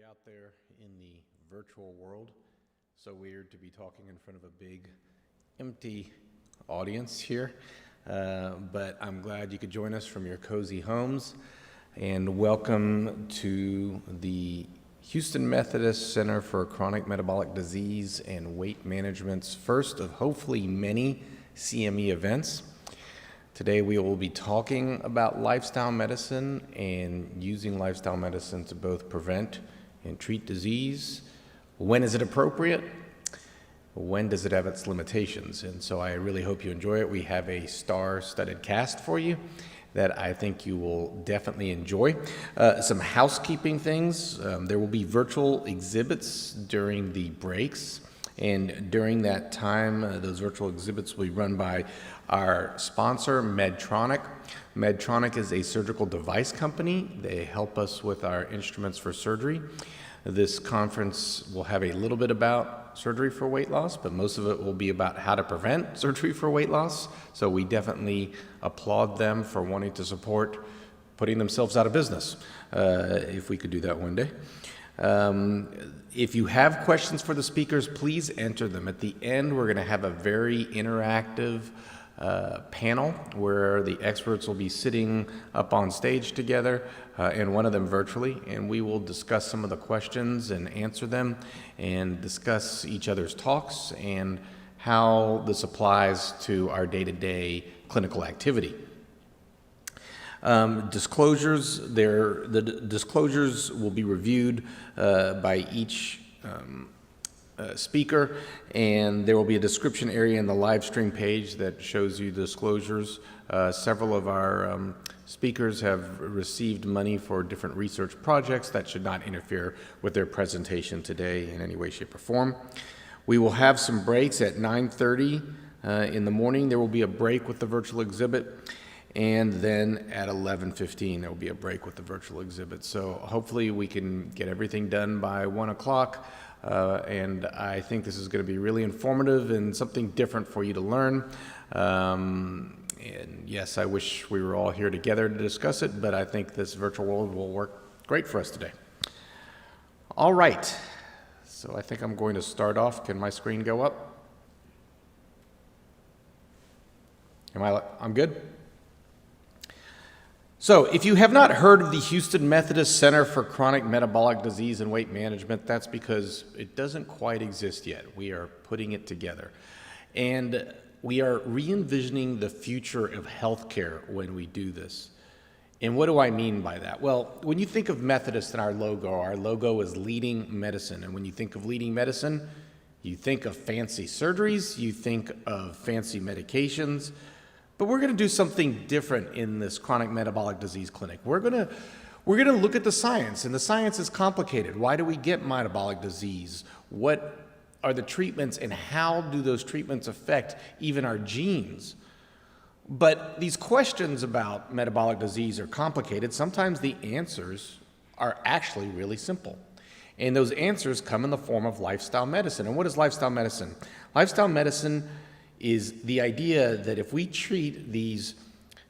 out there in the virtual world. So weird to be talking in front of a big, empty audience here. But I'm glad you could join us from your cozy homes. And welcome to the Houston Methodist Center for Chronic Metabolic Disease and Weight Management's first of hopefully many CME events. Today we will be talking about lifestyle medicine and using lifestyle medicine to both prevent and treat disease. When is it appropriate? When does it have its limitations? And so I really hope you enjoy it. We have a star-studded cast for you that I think you will definitely enjoy. Some housekeeping things. There will be virtual exhibits during the breaks. And during that time, those virtual exhibits will be run by our sponsor, Medtronic. Medtronic is a surgical device company. They help us with our instruments for surgery. This conference will have a little bit about surgery for weight loss, but most of it will be about how to prevent surgery for weight loss. So we definitely applaud them for wanting to support putting themselves out of business, if we could do that one day. If you have questions for the speakers, please enter them. At the end, we're going to have a very interactive panel where the experts will be sitting up on stage together, and one of them virtually, and we will discuss some of the questions and answer them and discuss each other's talks and how this applies to our day-to-day clinical activity. Disclosures, the disclosures will be reviewed by each speaker, and there will be a description area in the live stream page that shows you disclosures. Several of our speakers have received money for different research projects that should not interfere with their presentation today in any way, shape, or form. We will have some breaks at 9:30 in the morning. There will be a break with the virtual exhibit. And then at 11:15, there will be a break with the virtual exhibit. So hopefully we can get everything done by 1 o'clock. And I think this is going to be really informative and something different for you to learn. And yes, I wish we were all here together to discuss it, but I think this virtual world will work great for us today. All right. So I think I'm going to start off. Can my screen go up? I'm good? So, if you have not heard of the Houston Methodist Center for Chronic Metabolic Disease and Weight Management, that's because it doesn't quite exist yet. We are putting it together. And we are re-envisioning the future of healthcare when we do this. And what do I mean by that? Well, when you think of Methodist in our logo is leading medicine. And when you think of leading medicine, you think of fancy surgeries, you think of fancy medications. But we're going to do something different in this chronic metabolic disease clinic. We're going to look at the science, and the science is complicated. Why do we get metabolic disease? What are the treatments, and how do those treatments affect even our genes? But these questions about metabolic disease are complicated. Sometimes the answers are actually really simple. And those answers come in the form of lifestyle medicine. And what is lifestyle medicine? Lifestyle medicine is the idea that if we treat these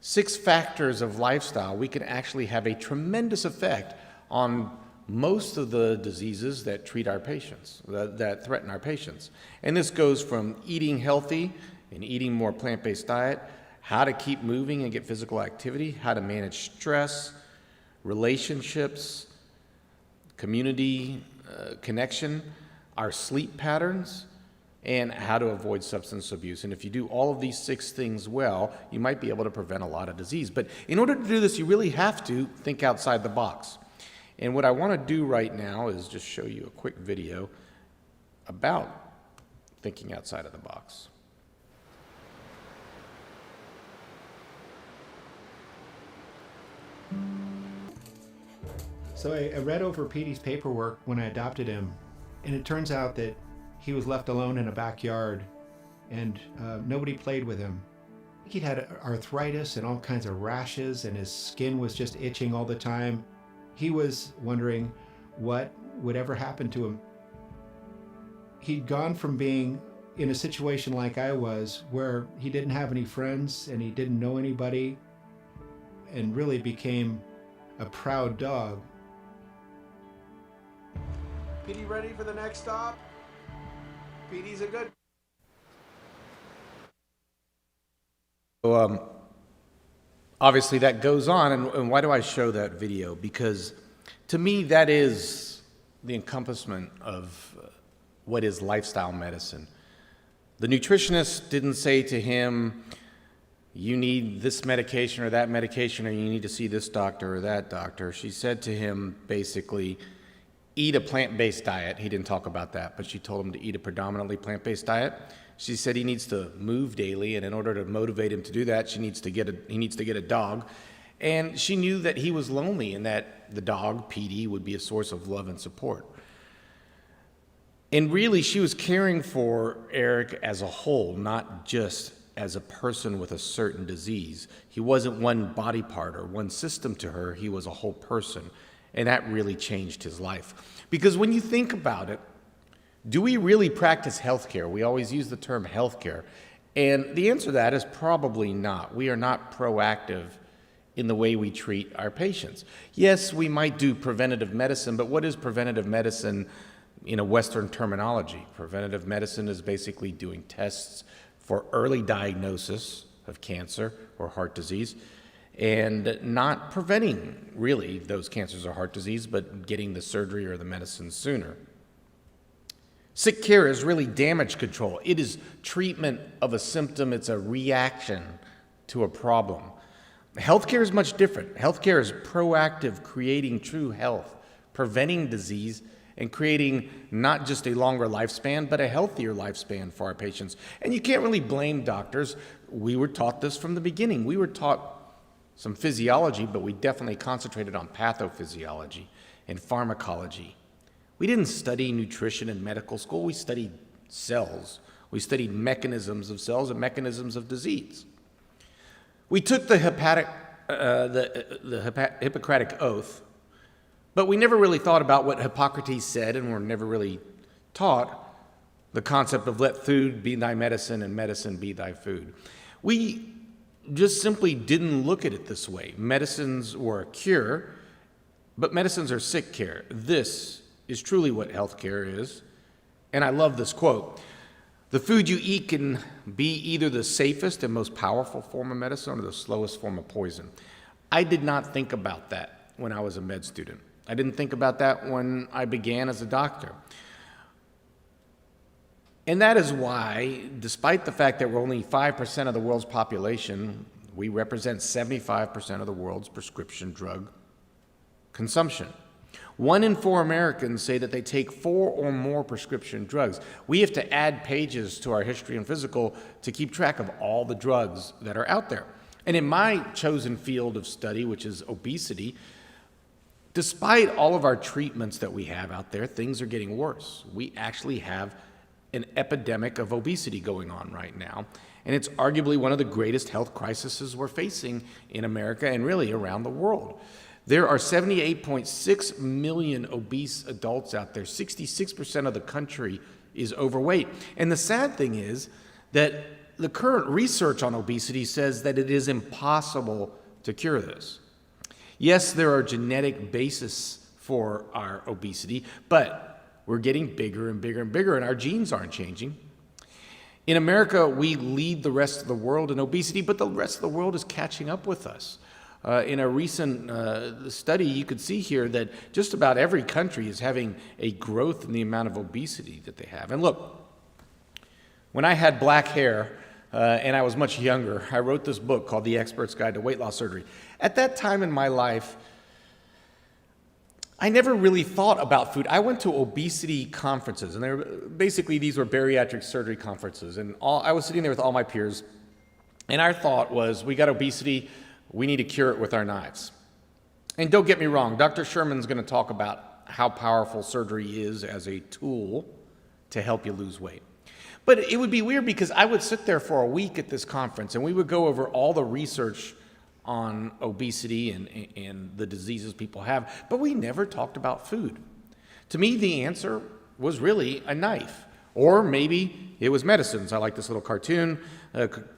6 factors of lifestyle, we can actually have a tremendous effect on most of the diseases that treat our patients, that threaten our patients. And this goes from eating healthy and eating more plant-based diet, how to keep moving and get physical activity, how to manage stress, relationships, community connection, our sleep patterns, and how to avoid substance abuse. And if you do all of these 6 things well, you might be able to prevent a lot of disease. But in order to do this, you really have to think outside the box. And what I want to do right now is just show you a quick video about thinking outside of the box. So I read over Petey's paperwork when I adopted him, and it turns out that he was left alone in a backyard, and nobody played with him. He'd had arthritis and all kinds of rashes, and his skin was just itching all the time. He was wondering what would ever happen to him. He'd gone from being in a situation like I was, where he didn't have any friends and he didn't know anybody, and really became a proud dog. PD ready for the next stop? PD's a good. So, obviously that goes on, and why do I show that video? Because to me, that is the encompassment of what is lifestyle medicine. The nutritionist didn't say to him, you need this medication or that medication, or you need to see this doctor or that doctor. She said to him, basically, eat a plant-based diet. He didn't talk about that, but she told him to eat a predominantly plant-based diet. She said he needs to move daily, and in order to motivate him to do that, he needs to get a dog. And she knew that he was lonely and that the dog, PD, would be a source of love and support. And really, she was caring for Eric as a whole, not just as a person with a certain disease. He wasn't one body part or one system to her. He was a whole person. And that really changed his life. Because when you think about it, do we really practice healthcare? We always use the term healthcare. And the answer to that is probably not. We are not proactive in the way we treat our patients. Yes, we might do preventative medicine, but what is preventative medicine in a Western terminology? Preventative medicine is basically doing tests for early diagnosis of cancer or heart disease, and not preventing really those cancers or heart disease, but getting the surgery or the medicine sooner. Sick care is really damage control. It is treatment of a symptom. It's a reaction to a problem. Healthcare is much different. Healthcare is proactive, creating true health, preventing disease, and creating not just a longer lifespan, but a healthier lifespan for our patients. And you can't really blame doctors. We were taught this from the beginning. We were taught some physiology, but we definitely concentrated on pathophysiology and pharmacology. We didn't study nutrition in medical school. We studied cells. We studied mechanisms of cells and mechanisms of disease. We took the Hippocratic Oath, but we never really thought about what Hippocrates said, and we're never really taught the concept of let food be thy medicine and medicine be thy food. We just simply didn't look at it this way. Medicines were a cure, but medicines are sick care. This is truly what healthcare is. And I love this quote. The food you eat can be either the safest and most powerful form of medicine or the slowest form of poison. I did not think about that when I was a med student. I didn't think about that when I began as a doctor. And that is why, despite the fact that we're only 5% of the world's population, we represent 75% of the world's prescription drug consumption. 1 in 4 Americans say that they take 4 or more prescription drugs. We have to add pages to our history and physical to keep track of all the drugs that are out there. And in my chosen field of study, which is obesity, despite all of our treatments that we have out there, things are getting worse. We actually have an epidemic of obesity going on right now, and it's arguably one of the greatest health crises we're facing in America and really around the world. There are 78.6 million obese adults out there. 66% of the country is overweight. And the sad thing is that the current research on obesity says that it is impossible to cure this. Yes, there are genetic bases for our obesity, but we're getting bigger and bigger and bigger, and our genes aren't changing. In America, we lead the rest of the world in obesity, but the rest of the world is catching up with us. In a recent study, you could see here that just about every country is having a growth in the amount of obesity that they have. And look, when I had black hair and I was much younger, I wrote this book called The Expert's Guide to Weight Loss Surgery. At that time in my life, I never really thought about food. I went to obesity conferences, and these were bariatric surgery conferences, and I was sitting there with all my peers, and our thought was, we got obesity, we need to cure it with our knives. And don't get me wrong, Dr. Sherman's going to talk about how powerful surgery is as a tool to help you lose weight. But it would be weird because I would sit there for a week at this conference, and we would go over all the research on obesity and the diseases people have, but we never talked about food. To me, the answer was really a knife, or maybe it was medicines. I like this little cartoon.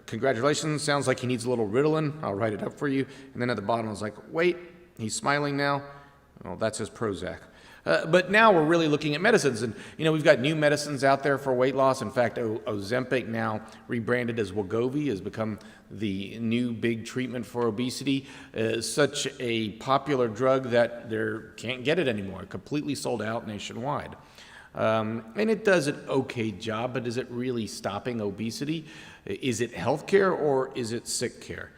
Congratulations, sounds like he needs a little Ritalin. I'll write it up for you. And then at the bottom, I was like, wait, he's smiling now. Well, that's his Prozac. But now we're really looking at medicines, and we've got new medicines out there for weight loss. In fact, Ozempic, now rebranded as Wegovy, has become the new big treatment for obesity. Such a popular drug that they can't get it anymore. Completely sold out nationwide. And it does an okay job, but is it really stopping obesity? Is it healthcare or is it sick care?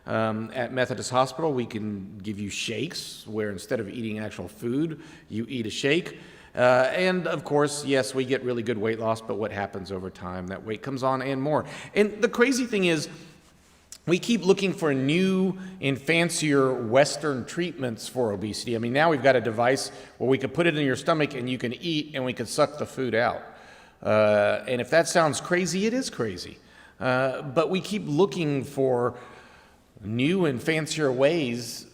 At Methodist Hospital, we can give you shakes where instead of eating actual food, you eat a shake. And of course, yes, we get really good weight loss, but what happens over time? That weight comes on and more. And the crazy thing is, we keep looking for new and fancier Western treatments for obesity. I mean, now we've got a device where we can put it in your stomach and you can eat and we can suck the food out. And if that sounds crazy, it is crazy. But we keep looking for new and fancier ways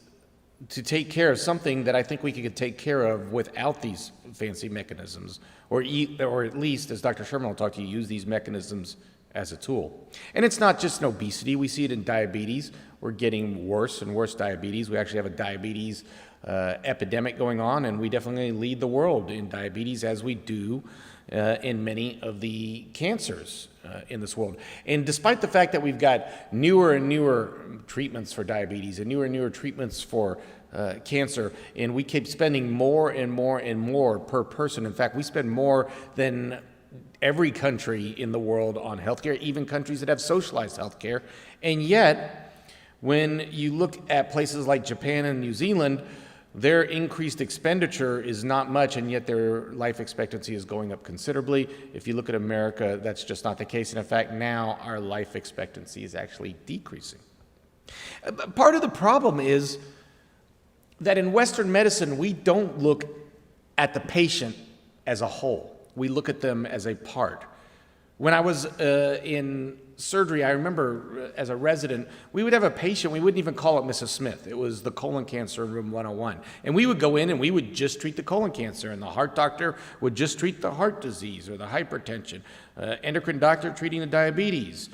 to take care of something that I think we could take care of without these fancy mechanisms, or at least, as Dr. Sherman will talk to you, use these mechanisms as a tool. And it's not just in obesity. We see it in diabetes. We're getting worse and worse diabetes. We actually have a diabetes epidemic going on, and we definitely lead the world in diabetes, as we do in many of the cancers in this world. And despite the fact that we've got newer and newer treatments for diabetes and newer treatments for cancer, and we keep spending more and more and more per person. In fact, we spend more than every country in the world on healthcare, even countries that have socialized healthcare. And yet, when you look at places like Japan and New Zealand, their increased expenditure is not much, and yet their life expectancy is going up considerably. If you look at America, that's just not the case. And in fact, now our life expectancy is actually decreasing. Part of the problem is that in Western medicine, we don't look at the patient as a whole. We look at them as a part. When I was in surgery, I remember as a resident, we would have a patient, we wouldn't even call it Mrs. Smith. It was the colon cancer in room 101. And we would go in and we would just treat the colon cancer, and the heart doctor would just treat the heart disease or the hypertension, endocrine doctor treating the diabetes.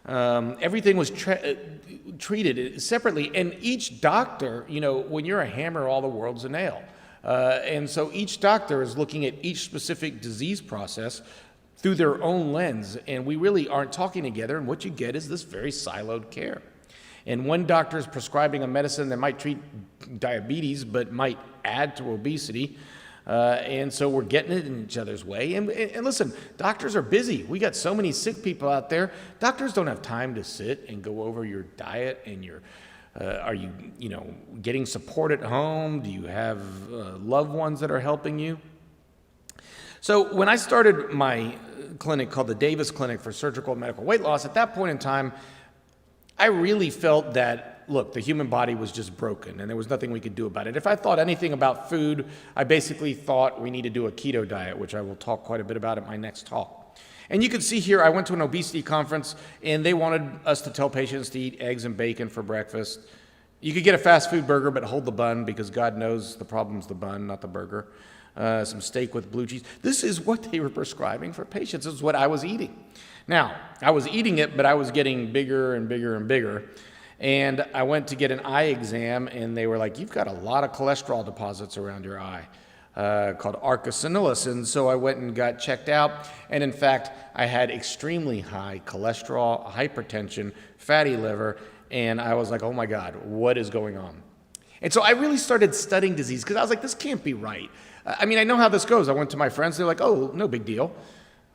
Everything was treated separately. And each doctor, when you're a hammer, all the world's a nail. And so each doctor is looking at each specific disease process through their own lens, and we really aren't talking together, and what you get is this very siloed care. And one doctor is prescribing a medicine that might treat diabetes but might add to obesity, and so we're getting it in each other's way. And listen, doctors are busy. We got so many sick people out there. Doctors don't have time to sit and go over your diet and your are you getting support at home? Do you have loved ones that are helping you? So when I started my clinic called the Davis Clinic for Surgical and Medical Weight Loss, at that point in time, I really felt that, look, the human body was just broken and there was nothing we could do about it. If I thought anything about food, I basically thought we need to do a keto diet, which I will talk quite a bit about at my next talk. And you can see here, I went to an obesity conference and they wanted us to tell patients to eat eggs and bacon for breakfast. You could get a fast food burger, but hold the bun, because God knows the problem's the bun, not the burger. Some steak with blue cheese. This is what they were prescribing for patients. This is what I was eating. Now, I was eating it, but I was getting bigger and bigger and bigger. And I went to get an eye exam, and they were like, you've got a lot of cholesterol deposits around your eye, called arcosinillus. And so I went and got checked out. And in fact, I had extremely high cholesterol, hypertension, fatty liver. And I was like, oh my God, what is going on? And so I really started studying disease, because I was like, this can't be right. I mean, I know how this goes. I went to my friends. They're like, oh, no big deal.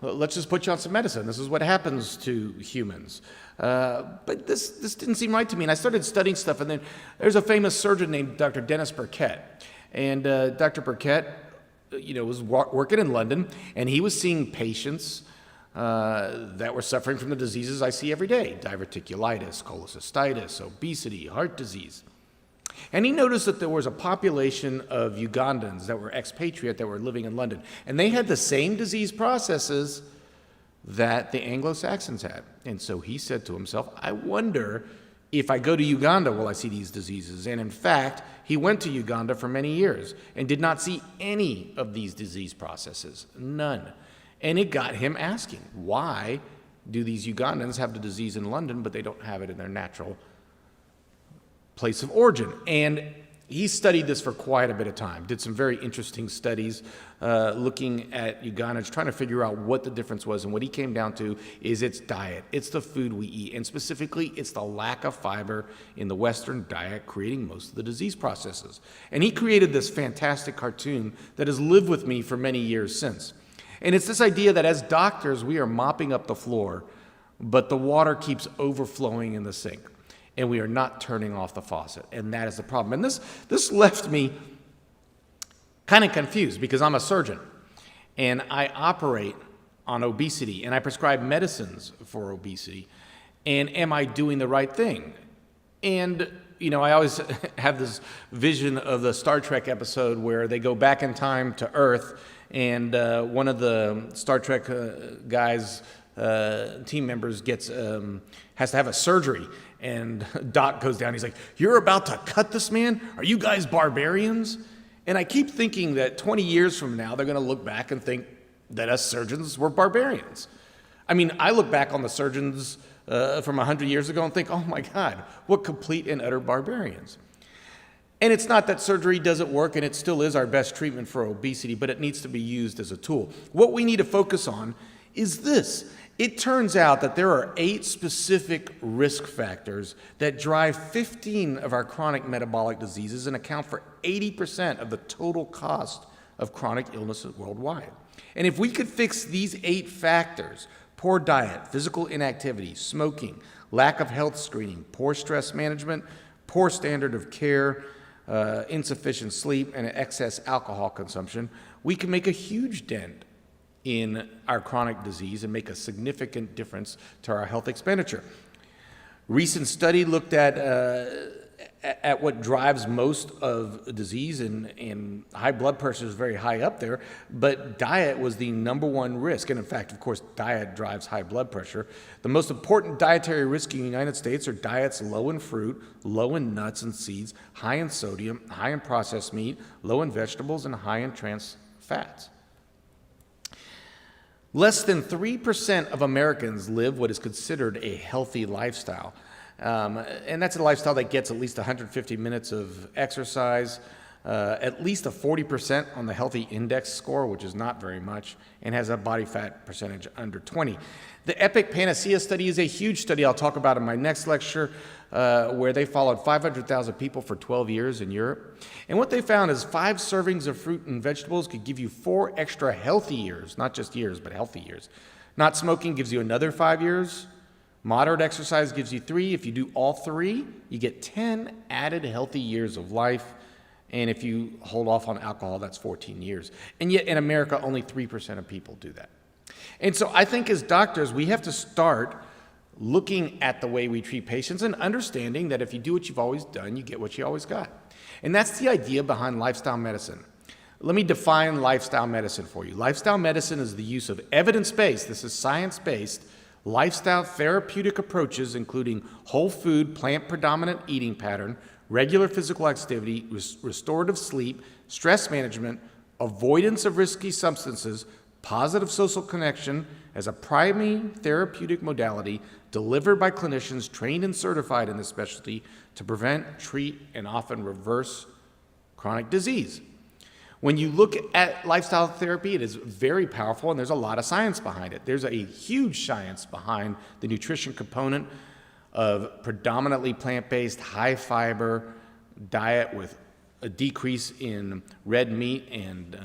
Let's just put you on some medicine. This is what happens to humans. But this didn't seem right to me. And I started studying stuff. And then there's a famous surgeon named Dr. Dennis Burkett. And Dr. Burkett, was working in London. And he was seeing patients that were suffering from the diseases I see every day: diverticulitis, cholecystitis, obesity, heart disease. And he noticed that there was a population of Ugandans that were expatriate that were living in London. And they had the same disease processes that the Anglo-Saxons had. And so he said to himself, I wonder if I go to Uganda, will I see these diseases? And in fact, he went to Uganda for many years and did not see any of these disease processes, none. And it got him asking, why do these Ugandans have the disease in London, but they don't have it in their natural place of origin? And he studied this for quite a bit of time, did some very interesting studies looking at Ugandans, trying to figure out what the difference was. And what he came down to is it's diet. It's the food we eat. And specifically, it's the lack of fiber in the Western diet creating most of the disease processes. And he created this fantastic cartoon that has lived with me for many years since. And it's this idea that as doctors, we are mopping up the floor, but the water keeps overflowing in the sink, and we are not turning off the faucet. And that is the problem. And this left me kind of confused because I'm a surgeon, and I operate on obesity, and I prescribe medicines for obesity. And am I doing the right thing? And, you know, I always have this vision of the Star Trek episode where they go back in time to Earth, and one of the Star Trek guys, team members, has to have a surgery. And Doc goes down, he's like, "You're about to cut this man? Are you guys barbarians?" And I keep thinking that 20 years from now, they're going to look back and think that us surgeons were barbarians. I mean, I look back on the surgeons from 100 years ago and think, oh my God, what complete and utter barbarians. And it's not that surgery doesn't work, and it still is our best treatment for obesity, but it needs to be used as a tool. What we need to focus on is this. It turns out that there are 8 specific risk factors that drive 15 of our chronic metabolic diseases and account for 80% of the total cost of chronic illnesses worldwide. And if we could fix these 8 factors, poor diet, physical inactivity, smoking, lack of health screening, poor stress management, poor standard of care, insufficient sleep, and excess alcohol consumption, we can make a huge dent in our chronic disease and make a significant difference to our health expenditure. Recent study looked at what drives most of disease, and high blood pressure is very high up there, but diet was the #1 risk. And in fact, of course, diet drives high blood pressure. The most important dietary risk in the United States are diets low in fruit, low in nuts and seeds, high in sodium, high in processed meat, low in vegetables, and high in trans fats. Less than 3% of Americans live what is considered a healthy lifestyle. And that's a lifestyle that gets at least 150 minutes of exercise, at least a 40% on the healthy index score, which is not very much, and has a body fat percentage under 20. The EPIC Panacea study is a huge study I'll talk about in my next lecture, where they followed 500,000 people for 12 years in Europe. And what they found is 5 servings of fruit and vegetables could give you 4 extra healthy years, not just years, but healthy years. Not smoking gives you another 5 years. Moderate exercise gives you 3. If you do all 3, you get 10 added healthy years of life. And if you hold off on alcohol, that's 14 years. And yet in America, only 3% of people do that. And so I think as doctors, we have to start looking at the way we treat patients and understanding that if you do what you've always done, you get what you always got. And that's the idea behind lifestyle medicine. Let me define lifestyle medicine for you. Lifestyle medicine is the use of evidence-based, this is science-based, lifestyle therapeutic approaches, including whole food, plant-predominant eating pattern, regular physical activity, restorative sleep, stress management, avoidance of risky substances, positive social connection as a primary therapeutic modality delivered by clinicians trained and certified in this specialty to prevent, treat, and often reverse chronic disease. When you look at lifestyle therapy, it is very powerful, and there's a lot of science behind it. There's a huge science behind the nutrition component of predominantly plant-based, high-fiber diet with a decrease in red meat and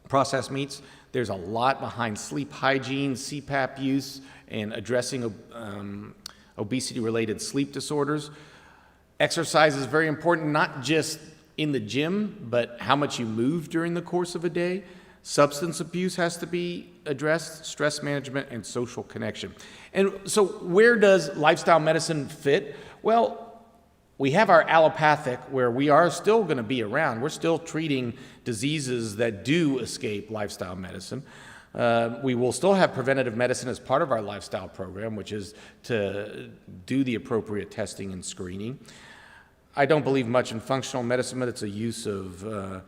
processed meats. There's a lot behind sleep hygiene, CPAP use, and addressing obesity-related sleep disorders. Exercise is very important, not just in the gym, but how much you move during the course of a day. Substance abuse has to be addressed, stress management, and social connection. And so where does lifestyle medicine fit? Well, we have our allopathic, where we are still going to be around. We're still treating diseases that do escape lifestyle medicine. We will still have preventative medicine as part of our lifestyle program, which is to do the appropriate testing and screening. I don't believe much in functional medicine, but it's a use of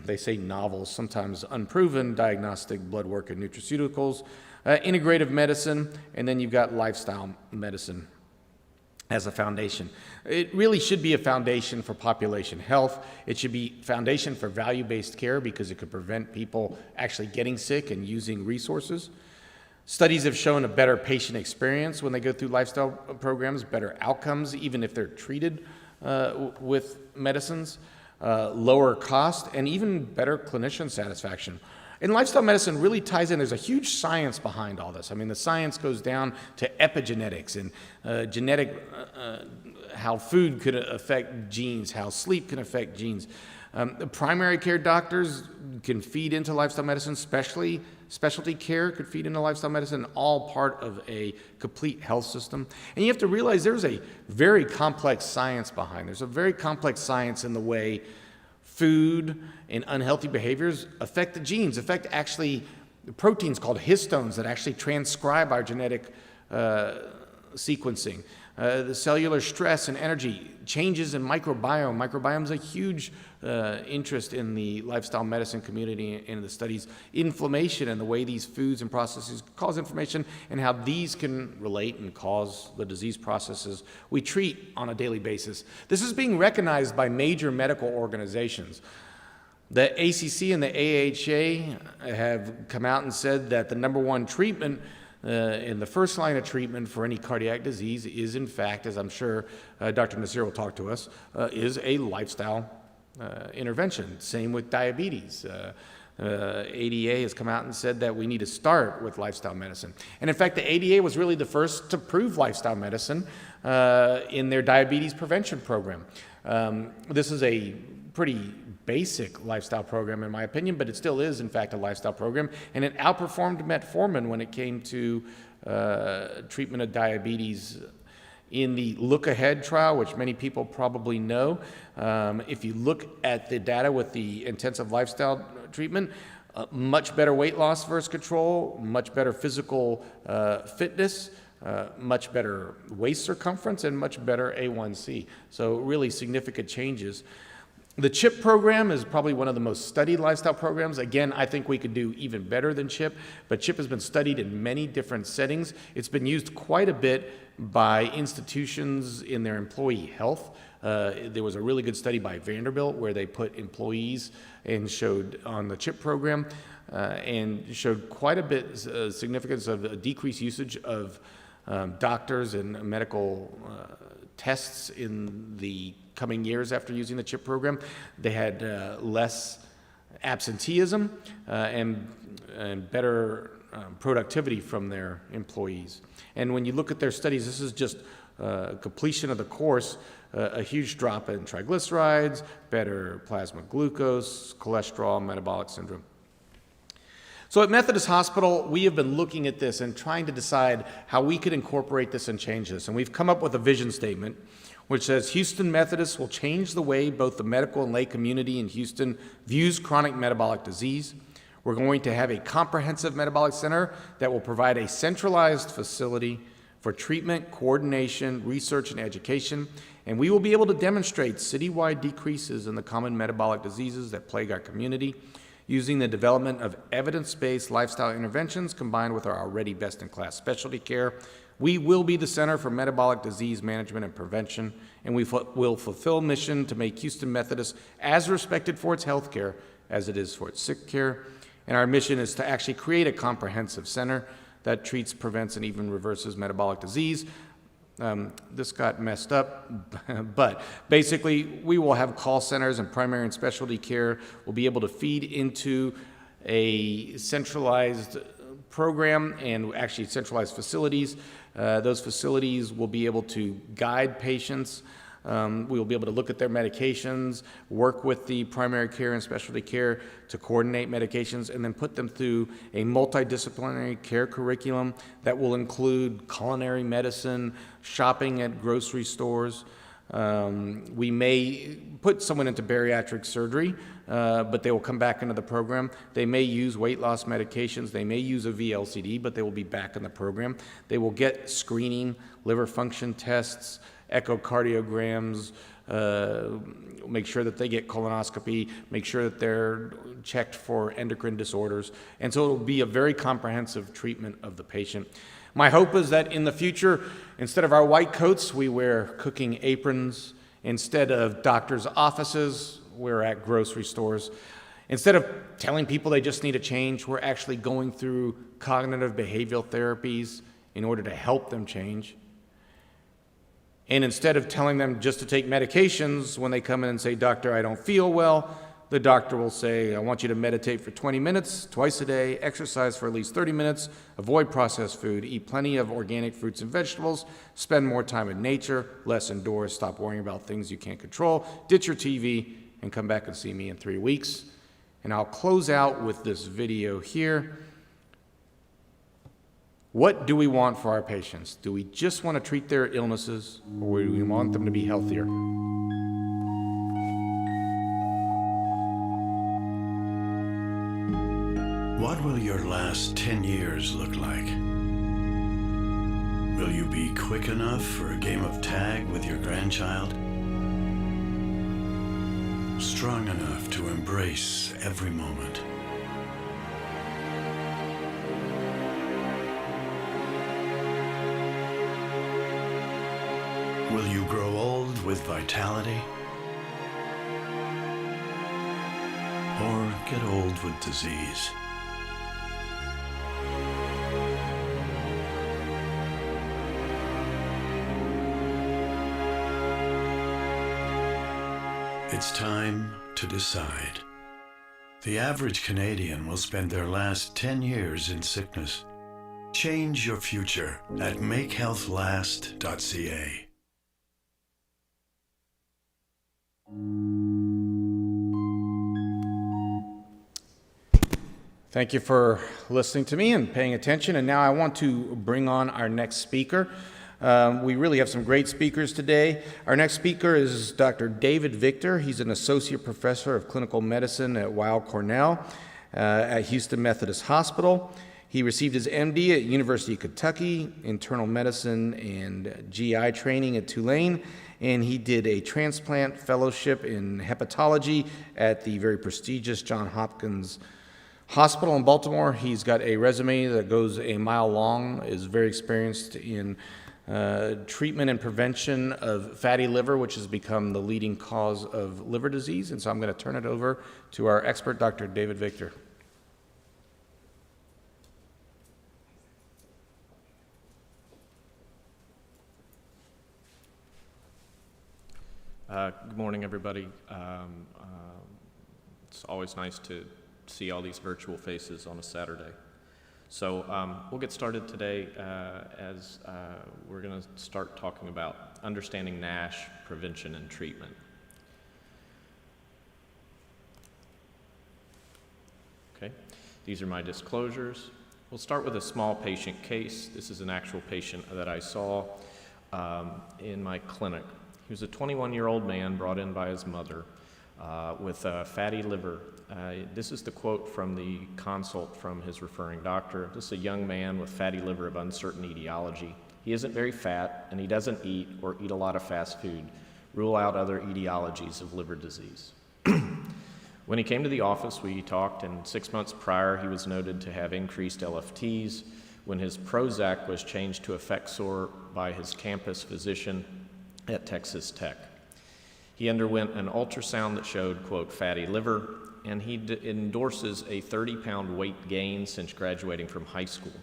they say novel, sometimes unproven, diagnostic blood work and nutraceuticals, integrative medicine, and then you've got lifestyle medicine. as a foundation. It really should be a foundation for population health. It should be foundation for value-based care because it could prevent people actually getting sick and using resources. Studies have shown a better patient experience when they go through lifestyle programs, better outcomes even if they're treated with medicines, lower cost, and even better clinician satisfaction. And lifestyle medicine really ties in. There's a huge science behind all this. I mean, the science goes down to epigenetics and how food could affect genes, how sleep can affect genes. The primary care doctors can feed into lifestyle medicine, specialty care could feed into lifestyle medicine, all part of a complete health system. And you have to realize there's a very complex science behind. There's a very complex science in the way food and unhealthy behaviors affect the genes, affect actually the proteins called histones that actually transcribe our genetic sequencing. The cellular stress and energy, changes in microbiome. Microbiome is a huge interest in the lifestyle medicine community and in the studies. Inflammation and the way these foods and processes cause inflammation and how these can relate and cause the disease processes we treat on a daily basis. This is being recognized by major medical organizations. The ACC and the AHA have come out and said that the number one treatment in the first line of treatment for any cardiac disease is, in fact, as I'm sure Dr. Nasir will talk to us, is a lifestyle intervention. Same with diabetes. ADA has come out and said that we need to start with lifestyle medicine. And in fact, the ADA was really the first to prove lifestyle medicine in their diabetes prevention program. This is a pretty basic lifestyle program in my opinion, but it still is in fact a lifestyle program, and it outperformed metformin when it came to treatment of diabetes in the Look Ahead trial, which many people probably know. If you look at the data with the intensive lifestyle treatment, much better weight loss versus control, much better physical fitness, much better waist circumference, and much better A1C. So really significant changes. The CHIP program is probably one of the most studied lifestyle programs. Again, I think we could do even better than CHIP, but CHIP has been studied in many different settings. It's been used quite a bit by institutions in their employee health. There was a really good study by Vanderbilt where they put employees and showed on the CHIP program and showed quite a bit significance of decreased usage of doctors and medical tests in the coming years after using the CHIP program. They had less absenteeism and better productivity from their employees. And when you look at their studies, this is just completion of the course, a huge drop in triglycerides, better plasma glucose, cholesterol, metabolic syndrome. So at Methodist Hospital, we have been looking at this and trying to decide how we could incorporate this and change this. And we've come up with a vision statement which says Houston Methodist will change the way both the medical and lay community in Houston views chronic metabolic disease. We're going to have a comprehensive metabolic center that will provide a centralized facility for treatment, coordination, research, and education. And we will be able to demonstrate citywide decreases in the common metabolic diseases that plague our community using the development of evidence-based lifestyle interventions combined with our already best-in-class specialty care. We will be the Center for Metabolic Disease Management and Prevention, and we will fulfill mission to make Houston Methodist as respected for its health care as it is for its sick care. And our mission is to actually create a comprehensive center that treats, prevents, and even reverses metabolic disease. This got messed up, but basically we will have call centers and primary and specialty care. We'll be able to feed into a centralized program and actually centralized facilities. Those facilities will be able to guide patients. We will be able to look at their medications, work with the primary care and specialty care to coordinate medications, and then put them through a multidisciplinary care curriculum that will include culinary medicine, shopping at grocery stores. We may put someone into bariatric surgery, but they will come back into the program. They may use weight loss medications. They may use a VLCD, but they will be back in the program. They will get screening, liver function tests, echocardiograms, make sure that they get colonoscopy, make sure that they're checked for endocrine disorders. And so it will be a very comprehensive treatment of the patient. My hope is that in the future, instead of our white coats, we wear cooking aprons. Instead of doctors' offices, we're at grocery stores. Instead of telling people they just need a change, we're actually going through cognitive behavioral therapies in order to help them change. And instead of telling them just to take medications, when they come in and say, "Doctor, I don't feel well," the doctor will say, "I want you to meditate for 20 minutes, twice a day, exercise for at least 30 minutes, avoid processed food, eat plenty of organic fruits and vegetables, spend more time in nature, less indoors, stop worrying about things you can't control, ditch your TV, and come back and see me in 3 weeks." And I'll close out with this video here. What do we want for our patients? Do we just want to treat their illnesses, or do we want them to be healthier? What will your last 10 years look like? Will you be quick enough for a game of tag with your grandchild? Strong enough to embrace every moment? Will you grow old with vitality? Or get old with disease? It's time to decide. The average Canadian will spend their last 10 years in sickness. Change your future at makehealthlast.ca. Thank you for listening to me and paying attention. And now I want to bring on our next speaker. We really have some great speakers today. Our next speaker is Dr. David Victor. He's an associate professor of clinical medicine at Weill Cornell at Houston Methodist Hospital. He received his MD at University of Kentucky, internal medicine and GI training at Tulane, and he did a transplant fellowship in hepatology at the very prestigious Johns Hopkins Hospital in Baltimore. He's got a resume that goes a mile long, is very experienced in treatment and prevention of fatty liver, which has become the leading cause of liver disease. And so I'm going to turn it over to our expert, Dr. David Victor. Good morning, everybody. It's always nice to see all these virtual faces on a Saturday. So we'll get started today as we're going to start talking about understanding NASH, prevention, and treatment. Okay, these are my disclosures. We'll start with a small patient case. This is an actual patient that I saw in my clinic. He was a 21-year-old man brought in by his mother with a fatty liver. This is the quote from the consult from his referring doctor. This is a young man with fatty liver of uncertain etiology. He isn't very fat, and he doesn't eat or eat a lot of fast food. Rule out other etiologies of liver disease. When he came to the office, we talked, and 6 months prior, he was noted to have increased LFTs. When his Prozac was changed to Effexor by his campus physician at Texas Tech. He underwent an ultrasound that showed, quote, fatty liver, and he endorses a 30-pound weight gain since graduating from high school.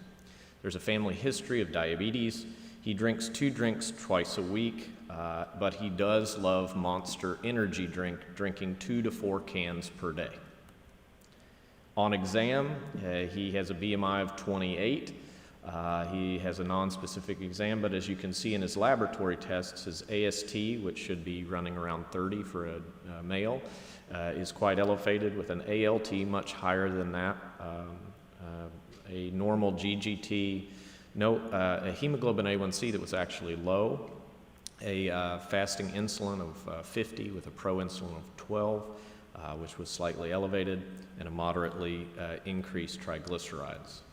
There's a family history of diabetes. He drinks 2 drinks twice a week, but he does love Monster energy drink, drinking 2 to 4 cans per day. On exam, he has a BMI of 28. He has a non-specific exam, but as you can see in his laboratory tests, his AST, which should be running around 30 for a male, is quite elevated, with an ALT much higher than that, a normal GGT, a hemoglobin A1C that was actually low, a fasting insulin of 50 with a proinsulin of 12, which was slightly elevated, and a moderately increased triglycerides.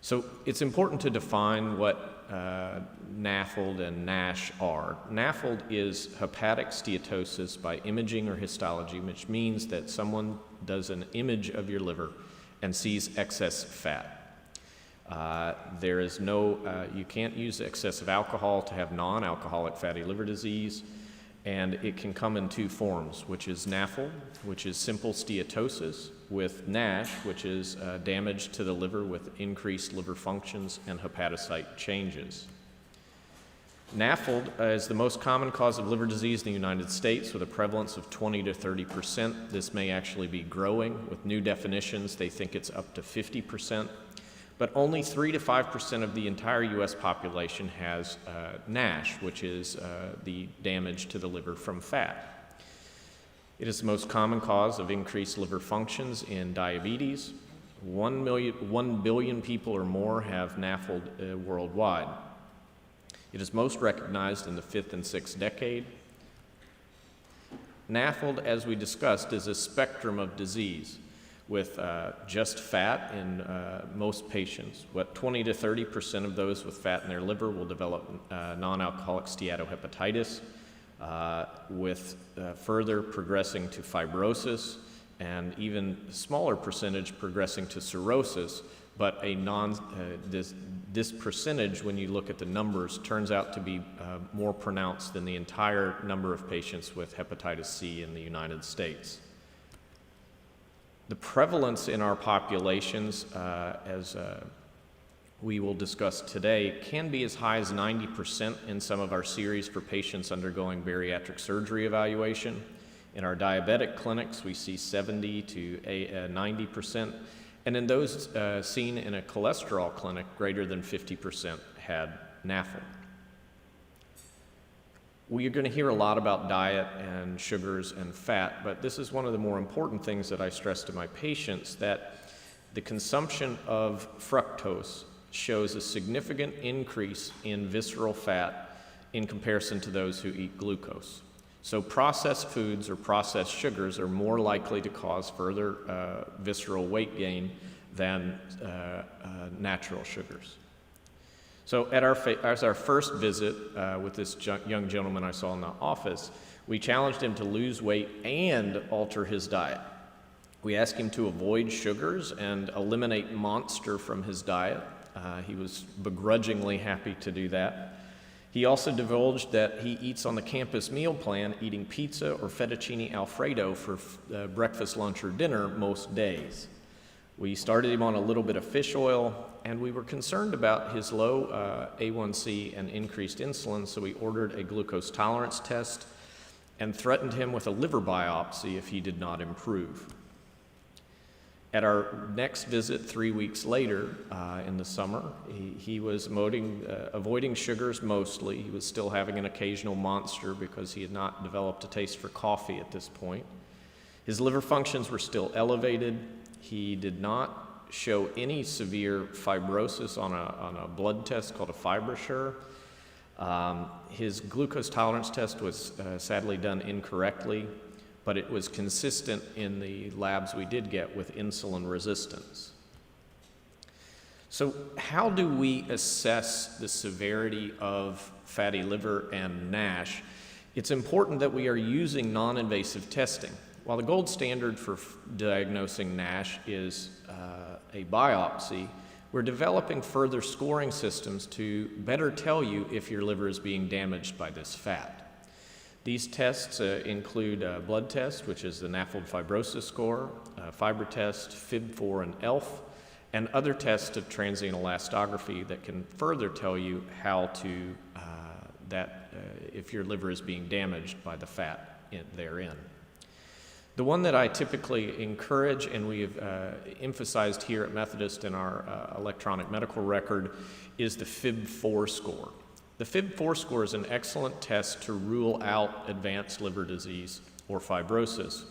So it's important to define what NAFLD and NASH are. NAFLD is hepatic steatosis by imaging or histology, which means that someone does an image of your liver and sees excess fat. There is no, you can't use excessive alcohol to have non-alcoholic fatty liver disease, and it can come in two forms, which is NAFLD, which is simple steatosis, with Nash, which is damage to the liver with increased liver functions and hepatocyte changes. NAFLD is the most common cause of liver disease in the United States with a prevalence of 20 to 30%. This may actually be growing. With new definitions, they think it's up to 50%. But only 3 to 5% of the entire U.S. population has NASH, which is the damage to the liver from fat. It is the most common cause of increased liver functions in diabetes. 1 billion people or more have NAFLD worldwide. It is most recognized in the 5th and 6th decade. NAFLD, as we discussed, is a spectrum of disease with just fat in most patients. 20 to 30% of those with fat in their liver will develop non-alcoholic steatohepatitis, with further progressing to fibrosis, and even smaller percentage progressing to cirrhosis. But this percentage, when you look at the numbers, turns out to be more pronounced than the entire number of patients with hepatitis C in the United States. The prevalence in our populations, as we will discuss today, can be as high as 90% in some of our series for patients undergoing bariatric surgery evaluation. In our diabetic clinics, we see 70 to 90%, and in those seen in a cholesterol clinic, greater than 50% had NAFLD. We are going to hear a lot about diet and sugars and fat, but this is one of the more important things that I stress to my patients, that the consumption of fructose shows a significant increase in visceral fat in comparison to those who eat glucose. So processed foods or processed sugars are more likely to cause further visceral weight gain than natural sugars. So as our first visit with this young gentleman I saw in the office, we challenged him to lose weight and alter his diet. We asked him to avoid sugars and eliminate Monster from his diet. He was begrudgingly happy to do that. He also divulged that he eats on the campus meal plan, eating pizza or fettuccine Alfredo for breakfast, lunch, or dinner most days. We started him on a little bit of fish oil, and we were concerned about his low A1C and increased insulin, so we ordered a glucose tolerance test and threatened him with a liver biopsy if he did not improve. At our next visit 3 weeks later in the summer, he was avoiding sugars mostly. He was still having an occasional Monster because he had not developed a taste for coffee at this point. His liver functions were still elevated. He did not show any severe fibrosis on a blood test called a FibroSure. His glucose tolerance test was sadly done incorrectly, but it was consistent in the labs we did get with insulin resistance. So how do we assess the severity of fatty liver and NASH? It's important that we are using non-invasive testing. While the gold standard for diagnosing NASH is a biopsy, we're developing further scoring systems to better tell you if your liver is being damaged by this fat. These tests include a blood test, which is the NAFLD fibrosis score, fiber test, Fib4 and ELF, and other tests of transient elastography that can further tell you how to, if your liver is being damaged by the fat therein. The one that I typically encourage, and we have emphasized here at Methodist in our electronic medical record, is the Fib4 score. The Fib4 score is an excellent test to rule out advanced liver disease or fibrosis,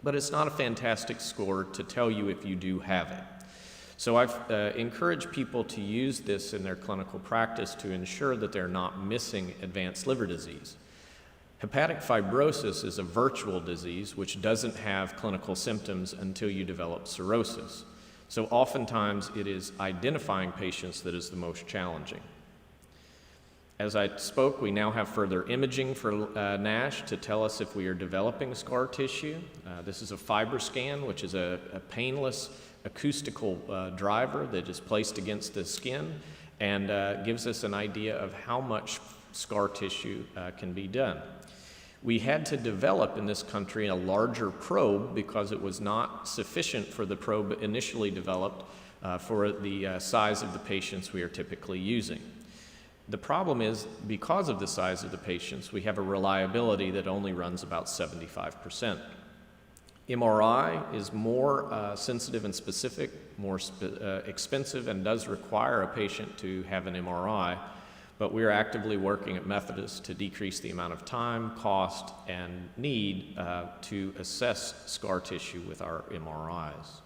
but it's not a fantastic score to tell you if you do have it. So I've encouraged people to use this in their clinical practice to ensure that they're not missing advanced liver disease. Hepatic fibrosis is a virtual disease which doesn't have clinical symptoms until you develop cirrhosis. So oftentimes it is identifying patients that is the most challenging. As I spoke, we now have further imaging for Nash to tell us if we are developing scar tissue. This is a FibroScan, which is a painless acoustical driver that is placed against the skin and gives us an idea of how much scar tissue can be done. We had to develop in this country a larger probe because it was not sufficient for the probe initially developed for the size of the patients we are typically using. The problem is, because of the size of the patients, we have a reliability that only runs about 75%. MRI is more sensitive and specific, more expensive, and does require a patient to have an MRI, but we're actively working at Methodist to decrease the amount of time, cost, and need to assess scar tissue with our MRIs.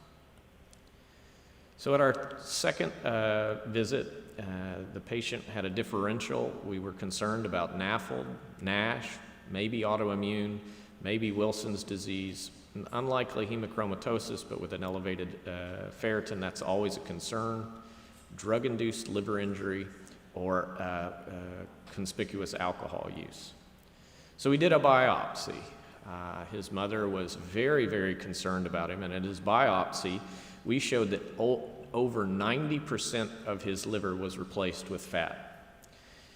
So at our second visit, the patient had a differential. We were concerned about NAFLD, Nash, maybe autoimmune, maybe Wilson's disease, unlikely hemochromatosis, but with an elevated ferritin, that's always a concern, drug-induced liver injury, or conspicuous alcohol use. So we did a biopsy. His mother was very, very concerned about him, and at his biopsy, we showed that over 90% of his liver was replaced with fat.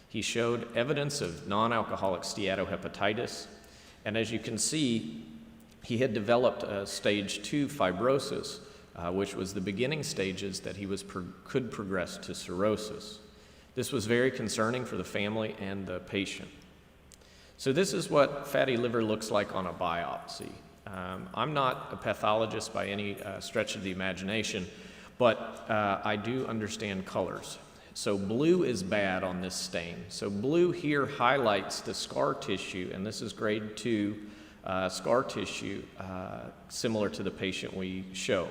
He showed evidence of non-alcoholic steatohepatitis, and as you can see, he had developed stage 2 fibrosis, which was the beginning stages that he could progress to cirrhosis. This was very concerning for the family and the patient. So this is what fatty liver looks like on a biopsy. I'm not a pathologist by any stretch of the imagination, but I do understand colors. So blue is bad on this stain. So blue here highlights the scar tissue, and this is grade 2 scar tissue similar to the patient we show.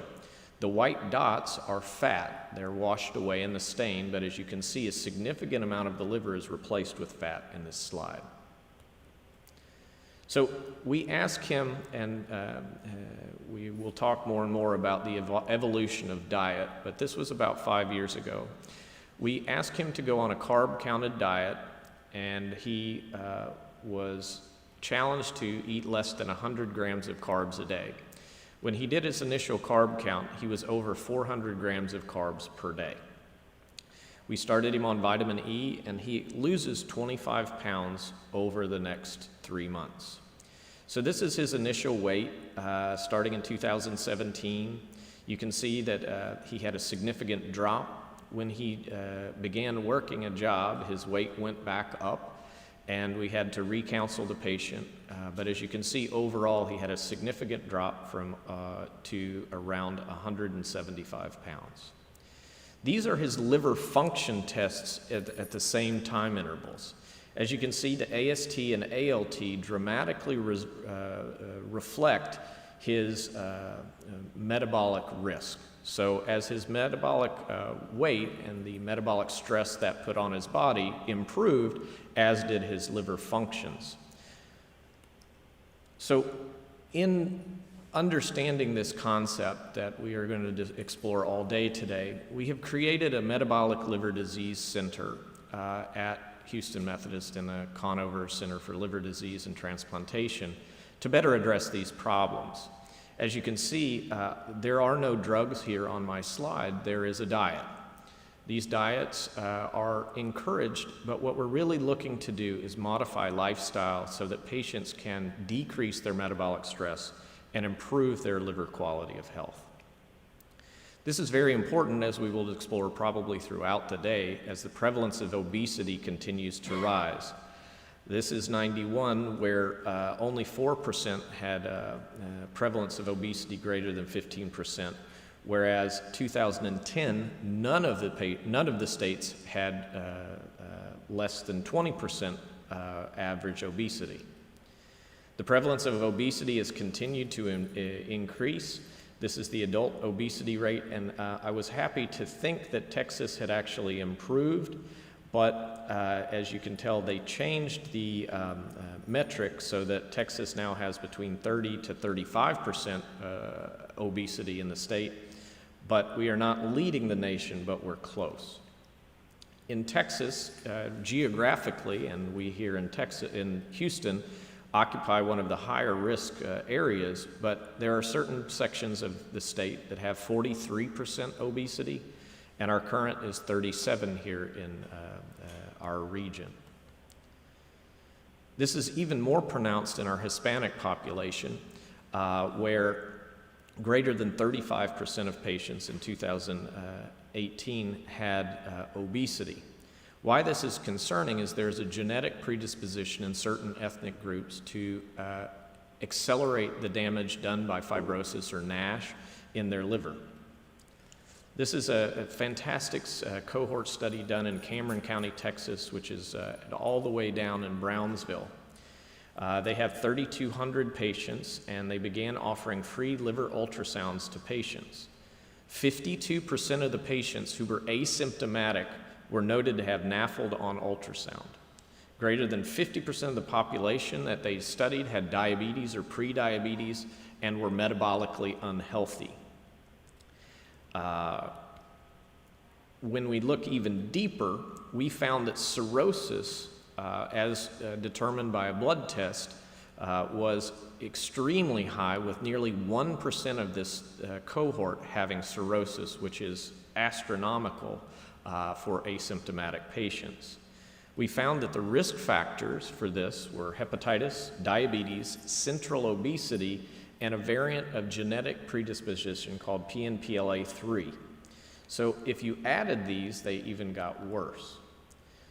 The white dots are fat. They're washed away in the stain, but as you can see, a significant amount of the liver is replaced with fat in this slide. So we ask him, and we will talk more and more about the evolution of diet, but this was about 5 years ago. We asked him to go on a carb-counted diet, and he was challenged to eat less than 100 grams of carbs a day. When he did his initial carb count, he was over 400 grams of carbs per day. We started him on vitamin E, and he loses 25 pounds over the next 3 months. So this is his initial weight starting in 2017. You can see that he had a significant drop. When he began working a job, his weight went back up, and we had to re-counsel the patient. But as you can see, overall, he had a significant drop from to around 175 pounds. These are his liver function tests at the same time intervals. As you can see, the AST and ALT dramatically reflect his metabolic risk. So as his metabolic weight and the metabolic stress that put on his body improved, as did his liver functions. So in understanding this concept that we are going to explore all day today, we have created a metabolic liver disease center at Houston Methodist in the Conover Center for Liver Disease and Transplantation to better address these problems. As you can see, there are no drugs here on my slide. There is a diet. These diets are encouraged, but what we're really looking to do is modify lifestyle so that patients can decrease their metabolic stress and improve their liver quality of health. This is very important, as we will explore probably throughout the day, as the prevalence of obesity continues to rise. This is 91, where only 4% had prevalence of obesity greater than 15%, whereas 2010, none of the states had less than 20% average obesity. The prevalence of obesity has continued to increase. This is the adult obesity rate, and I was happy to think that Texas had actually improved, but as you can tell, they changed the metric so that Texas now has between 30 to 35% obesity in the state, but we are not leading the nation, but we're close. In Texas, geographically, and we here in Houston, occupy one of the higher risk areas, but there are certain sections of the state that have 43% obesity, and our current is 37 here in our region. This is even more pronounced in our Hispanic population, where greater than 35% of patients in 2018 had obesity. Why this is concerning is there's a genetic predisposition in certain ethnic groups to accelerate the damage done by fibrosis or Nash in their liver. This is a fantastic cohort study done in Cameron County, Texas, which is all the way down in Brownsville. They have 3,200 patients, and they began offering free liver ultrasounds to patients. 52% of the patients who were asymptomatic were noted to have NAFLD on ultrasound. Greater than 50% of the population that they studied had diabetes or prediabetes and were metabolically unhealthy. When we look even deeper, we found that cirrhosis, as determined by a blood test, was extremely high, with nearly 1% of this cohort having cirrhosis, which is astronomical for asymptomatic patients. We found that the risk factors for this were hepatitis, diabetes, central obesity, and a variant of genetic predisposition called PNPLA3. So if you added these, they even got worse.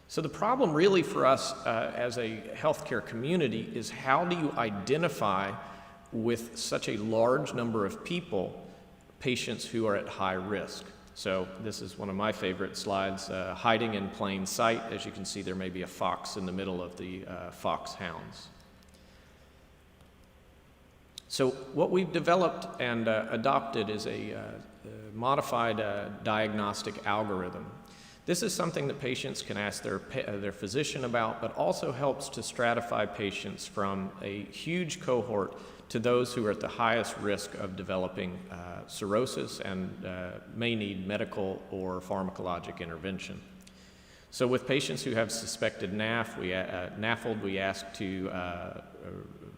So the problem really for us as a healthcare community is, how do you identify with such a large number of people, patients who are at high risk? So this is one of my favorite slides, hiding in plain sight. As you can see, there may be a fox in the middle of the foxhounds. So what we've developed and adopted is a modified diagnostic algorithm. This is something that patients can ask their physician about, but also helps to stratify patients from a huge cohort to those who are at the highest risk of developing cirrhosis and may need medical or pharmacologic intervention. So with patients who have suspected NAFLD, we ask to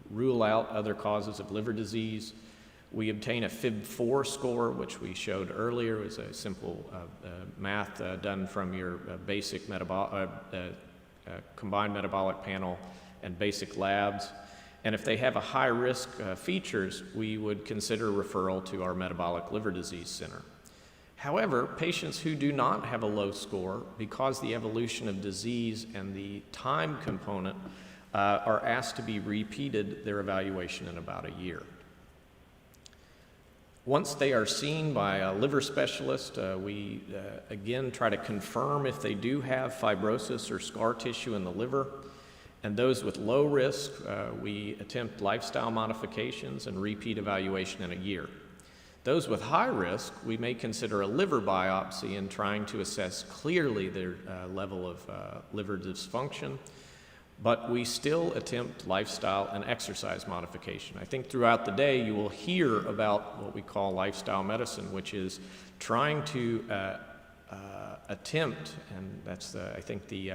rule out other causes of liver disease. We obtain a Fib4 score, which we showed earlier is a simple math done from your basic combined metabolic panel and basic labs. And if they have a high risk features, we would consider referral to our metabolic liver disease center. However, patients who do not have a low score, because the evolution of disease and the time component are asked to be repeated their evaluation in about a year. Once they are seen by a liver specialist, we again try to confirm if they do have fibrosis or scar tissue in the liver. And those with low risk, we attempt lifestyle modifications and repeat evaluation in a year. Those with high risk, we may consider a liver biopsy in trying to assess clearly their level of liver dysfunction. But we still attempt lifestyle and exercise modification. I think throughout the day you will hear about what we call lifestyle medicine, which is trying to attempt, and that's I think the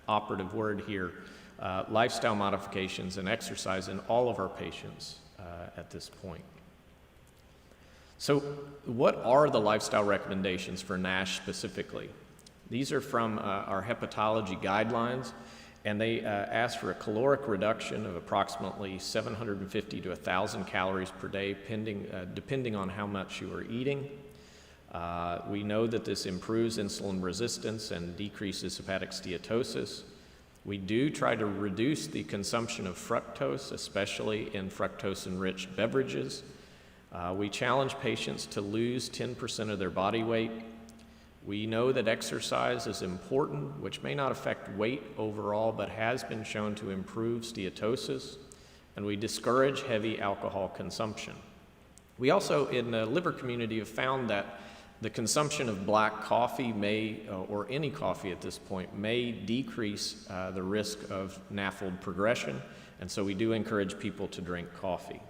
operative word here, lifestyle modifications and exercise in all of our patients at this point. So what are the lifestyle recommendations for Nash specifically? These are from our hepatology guidelines. And they ask for a caloric reduction of approximately 750 to 1,000 calories per day, depending on how much you are eating. We know that this improves insulin resistance and decreases hepatic steatosis. We do try to reduce the consumption of fructose, especially in fructose-enriched beverages. We challenge patients to lose 10% of their body weight. We know that exercise is important, which may not affect weight overall, but has been shown to improve steatosis, and we discourage heavy alcohol consumption. We also, in the liver community, have found that the consumption of black coffee or any coffee at this point, may decrease the risk of NAFLD progression, and so we do encourage people to drink coffee.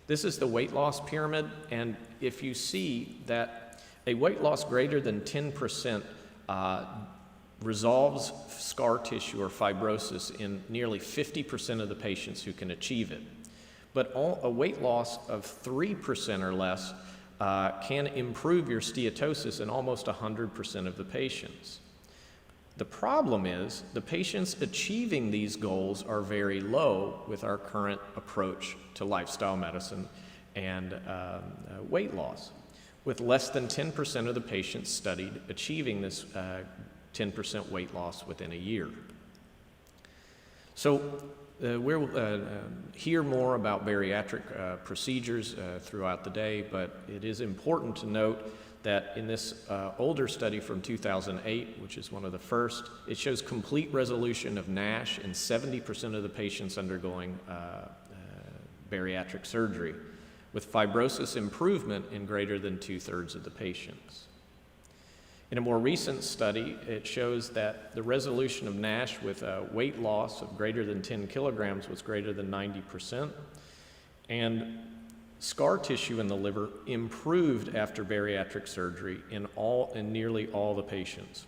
This is the weight loss pyramid, and if you see that a weight loss greater than 10% resolves scar tissue or fibrosis in nearly 50% of the patients who can achieve it. But a weight loss of 3% or less can improve your steatosis in almost 100% of the patients. The problem is the patients achieving these goals are very low with our current approach to lifestyle medicine and weight loss, with less than 10% of the patients studied achieving this 10% weight loss within a year. So we'll hear more about bariatric procedures throughout the day, but it is important to note that in this older study from 2008, which is one of the first, it shows complete resolution of Nash in 70% of the patients undergoing bariatric surgery, with fibrosis improvement in greater than 2/3 of the patients. In a more recent study, it shows that the resolution of Nash with a weight loss of greater than 10 kilograms was greater than 90%, and scar tissue in the liver improved after bariatric surgery in nearly all the patients.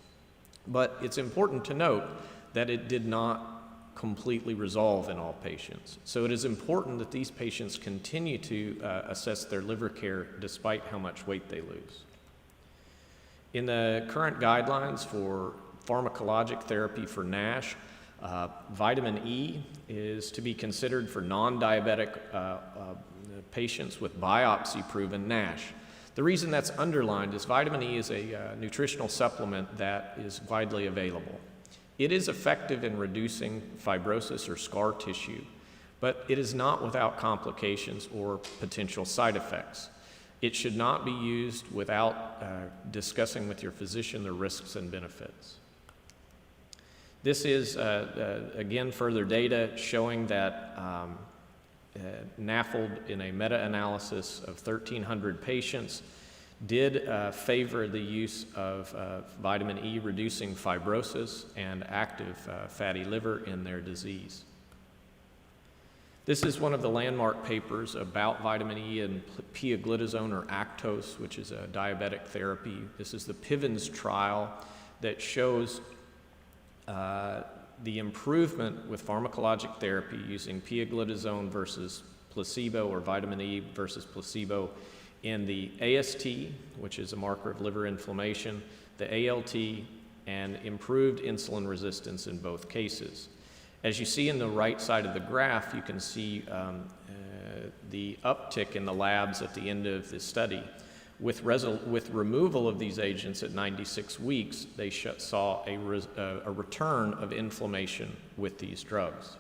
But it's important to note that it did not completely resolve in all patients. So it is important that these patients continue to assess their liver care despite how much weight they lose. In the current guidelines for pharmacologic therapy for Nash, vitamin E is to be considered for non-diabetic patients with biopsy-proven Nash. The reason that's underlined is vitamin E is a nutritional supplement that is widely available. It is effective in reducing fibrosis or scar tissue, but it is not without complications or potential side effects. It should not be used without discussing with your physician the risks and benefits. This is, again, further data showing that NAFLD in a meta-analysis of 1,300 patients did favor the use of vitamin E reducing fibrosis and active fatty liver in their disease. This is one of the landmark papers about vitamin E and pioglitazone or Actos, which is a diabetic therapy. This is the PIVENS trial that shows the improvement with pharmacologic therapy using pioglitazone versus placebo or vitamin E versus placebo in the AST, which is a marker of liver inflammation, the ALT, and improved insulin resistance in both cases. As you see in the right side of the graph, you can see the uptick in the labs at the end of the study. With removal of these agents at 96 weeks, they saw a return of inflammation with these drugs.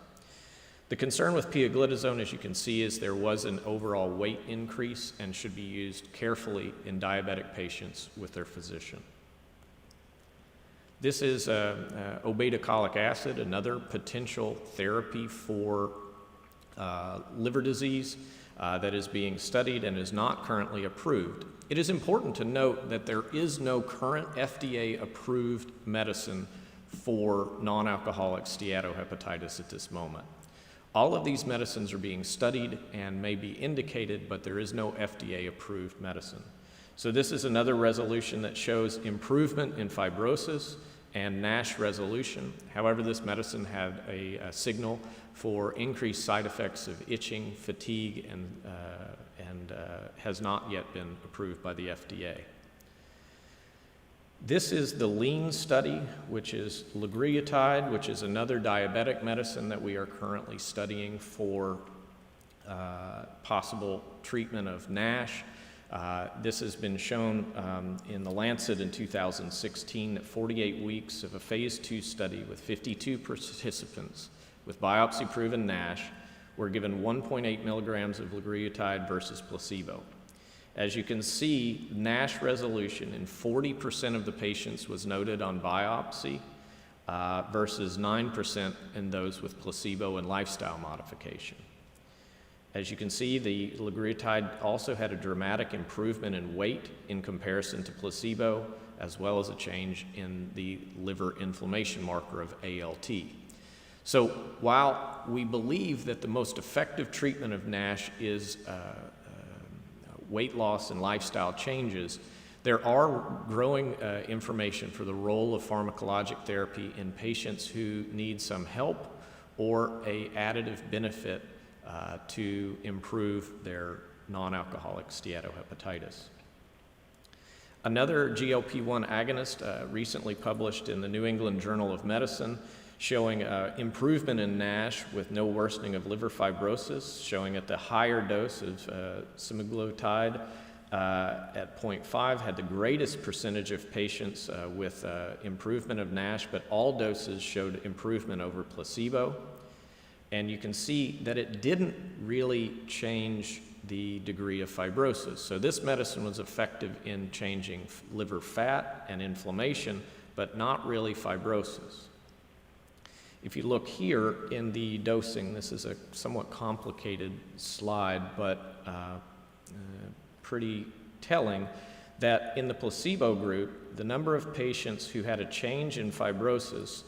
The concern with pioglitazone, as you can see, is there was an overall weight increase and should be used carefully in diabetic patients with their physician. This is obeticholic acid, another potential therapy for liver disease that is being studied and is not currently approved. It is important to note that there is no current FDA-approved medicine for non-alcoholic steatohepatitis at this moment. All of these medicines are being studied and may be indicated, but there is no FDA-approved medicine. So this is another resolution that shows improvement in fibrosis and Nash resolution. However, this medicine had a signal for increased side effects of itching, fatigue, and has not yet been approved by the FDA. This is the LEAN study, which is lagreotide, which is another diabetic medicine that we are currently studying for possible treatment of Nash. This has been shown in the Lancet in 2016 that 48 weeks of a phase 2 study with 52 participants with biopsy-proven Nash were given 1.8 milligrams of lagreotide versus placebo. As you can see, Nash resolution in 40% of the patients was noted on biopsy versus 9% in those with placebo and lifestyle modification. As you can see, the lagreotide also had a dramatic improvement in weight in comparison to placebo, as well as a change in the liver inflammation marker of ALT. So while we believe that the most effective treatment of Nash is weight loss and lifestyle changes, There are growing information for the role of pharmacologic therapy in patients who need some help or a additive benefit to improve their non-alcoholic steatohepatitis. Another GLP-1 agonist recently published in the New England Journal of Medicine showing improvement in NASH with no worsening of liver fibrosis, showing at the higher dose of semaglutide at 0.5 had the greatest percentage of patients with improvement of NASH, but all doses showed improvement over placebo. And you can see that it didn't really change the degree of fibrosis. So this medicine was effective in changing liver fat and inflammation, but not really fibrosis. If you look here in the dosing, this is a somewhat complicated slide, but pretty telling that in the placebo group, the number of patients who had a change in fibrosis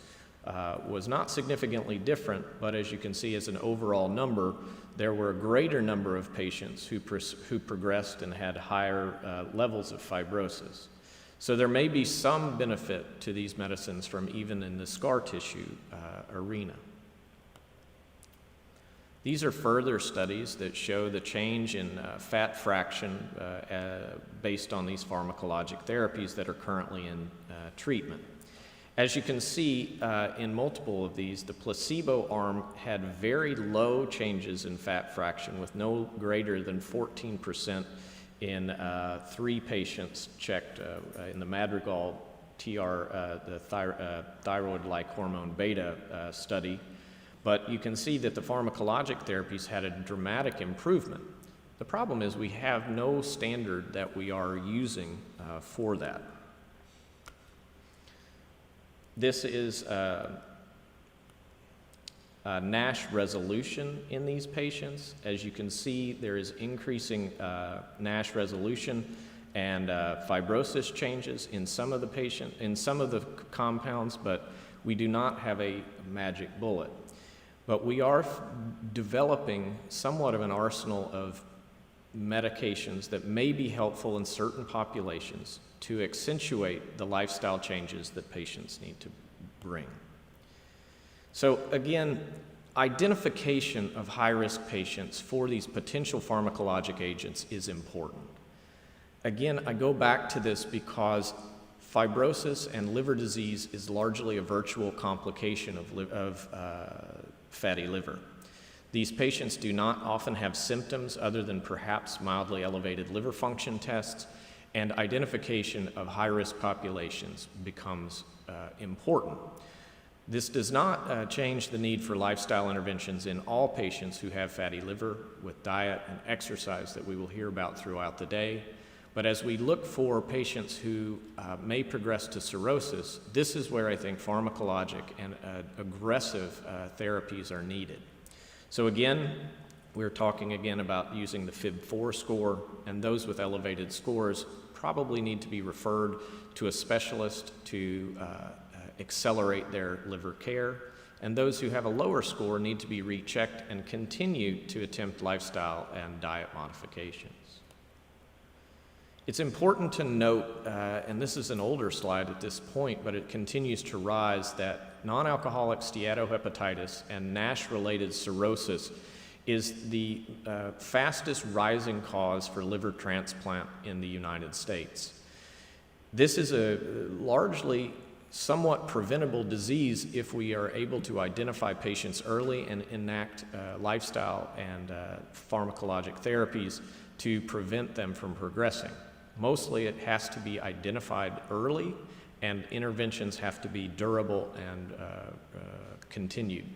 was not significantly different, but as you can see as an overall number, there were a greater number of patients who progressed and had higher levels of fibrosis. So there may be some benefit to these medicines from even in the scar tissue arena. These are further studies that show the change in fat fraction based on these pharmacologic therapies that are currently in treatment. As you can see in multiple of these, the placebo arm had very low changes in fat fraction with no greater than 14% in 3 patients checked in the Madrigal the thyroid-like hormone beta study. But you can see that the pharmacologic therapies had a dramatic improvement. The problem is we have no standard that we are using for that. This is NASH resolution in these patients. As you can see, there is increasing NASH resolution and fibrosis changes in some of the compounds, but we do not have a magic bullet. But we are developing somewhat of an arsenal of medications that may be helpful in certain populations to accentuate the lifestyle changes that patients need to bring. So again, identification of high-risk patients for these potential pharmacologic agents is important. Again, I go back to this because fibrosis and liver disease is largely a virtual complication of fatty liver. These patients do not often have symptoms other than perhaps mildly elevated liver function tests, and identification of high-risk populations becomes important. This does not change the need for lifestyle interventions in all patients who have fatty liver with diet and exercise that we will hear about throughout the day. But as we look for patients who may progress to cirrhosis, this is where I think pharmacologic and aggressive therapies are needed. So again, we're talking again about using the Fib4 score, and those with elevated scores probably need to be referred to a specialist to accelerate their liver care, and those who have a lower score need to be rechecked and continue to attempt lifestyle and diet modifications. It's important to note, and this is an older slide at this point, but it continues to rise, that non-alcoholic steatohepatitis and NASH-related cirrhosis is the fastest rising cause for liver transplant in the United States. This is a largely somewhat preventable disease if we are able to identify patients early and enact lifestyle and pharmacologic therapies to prevent them from progressing. Mostly it has to be identified early, and interventions have to be durable and continued.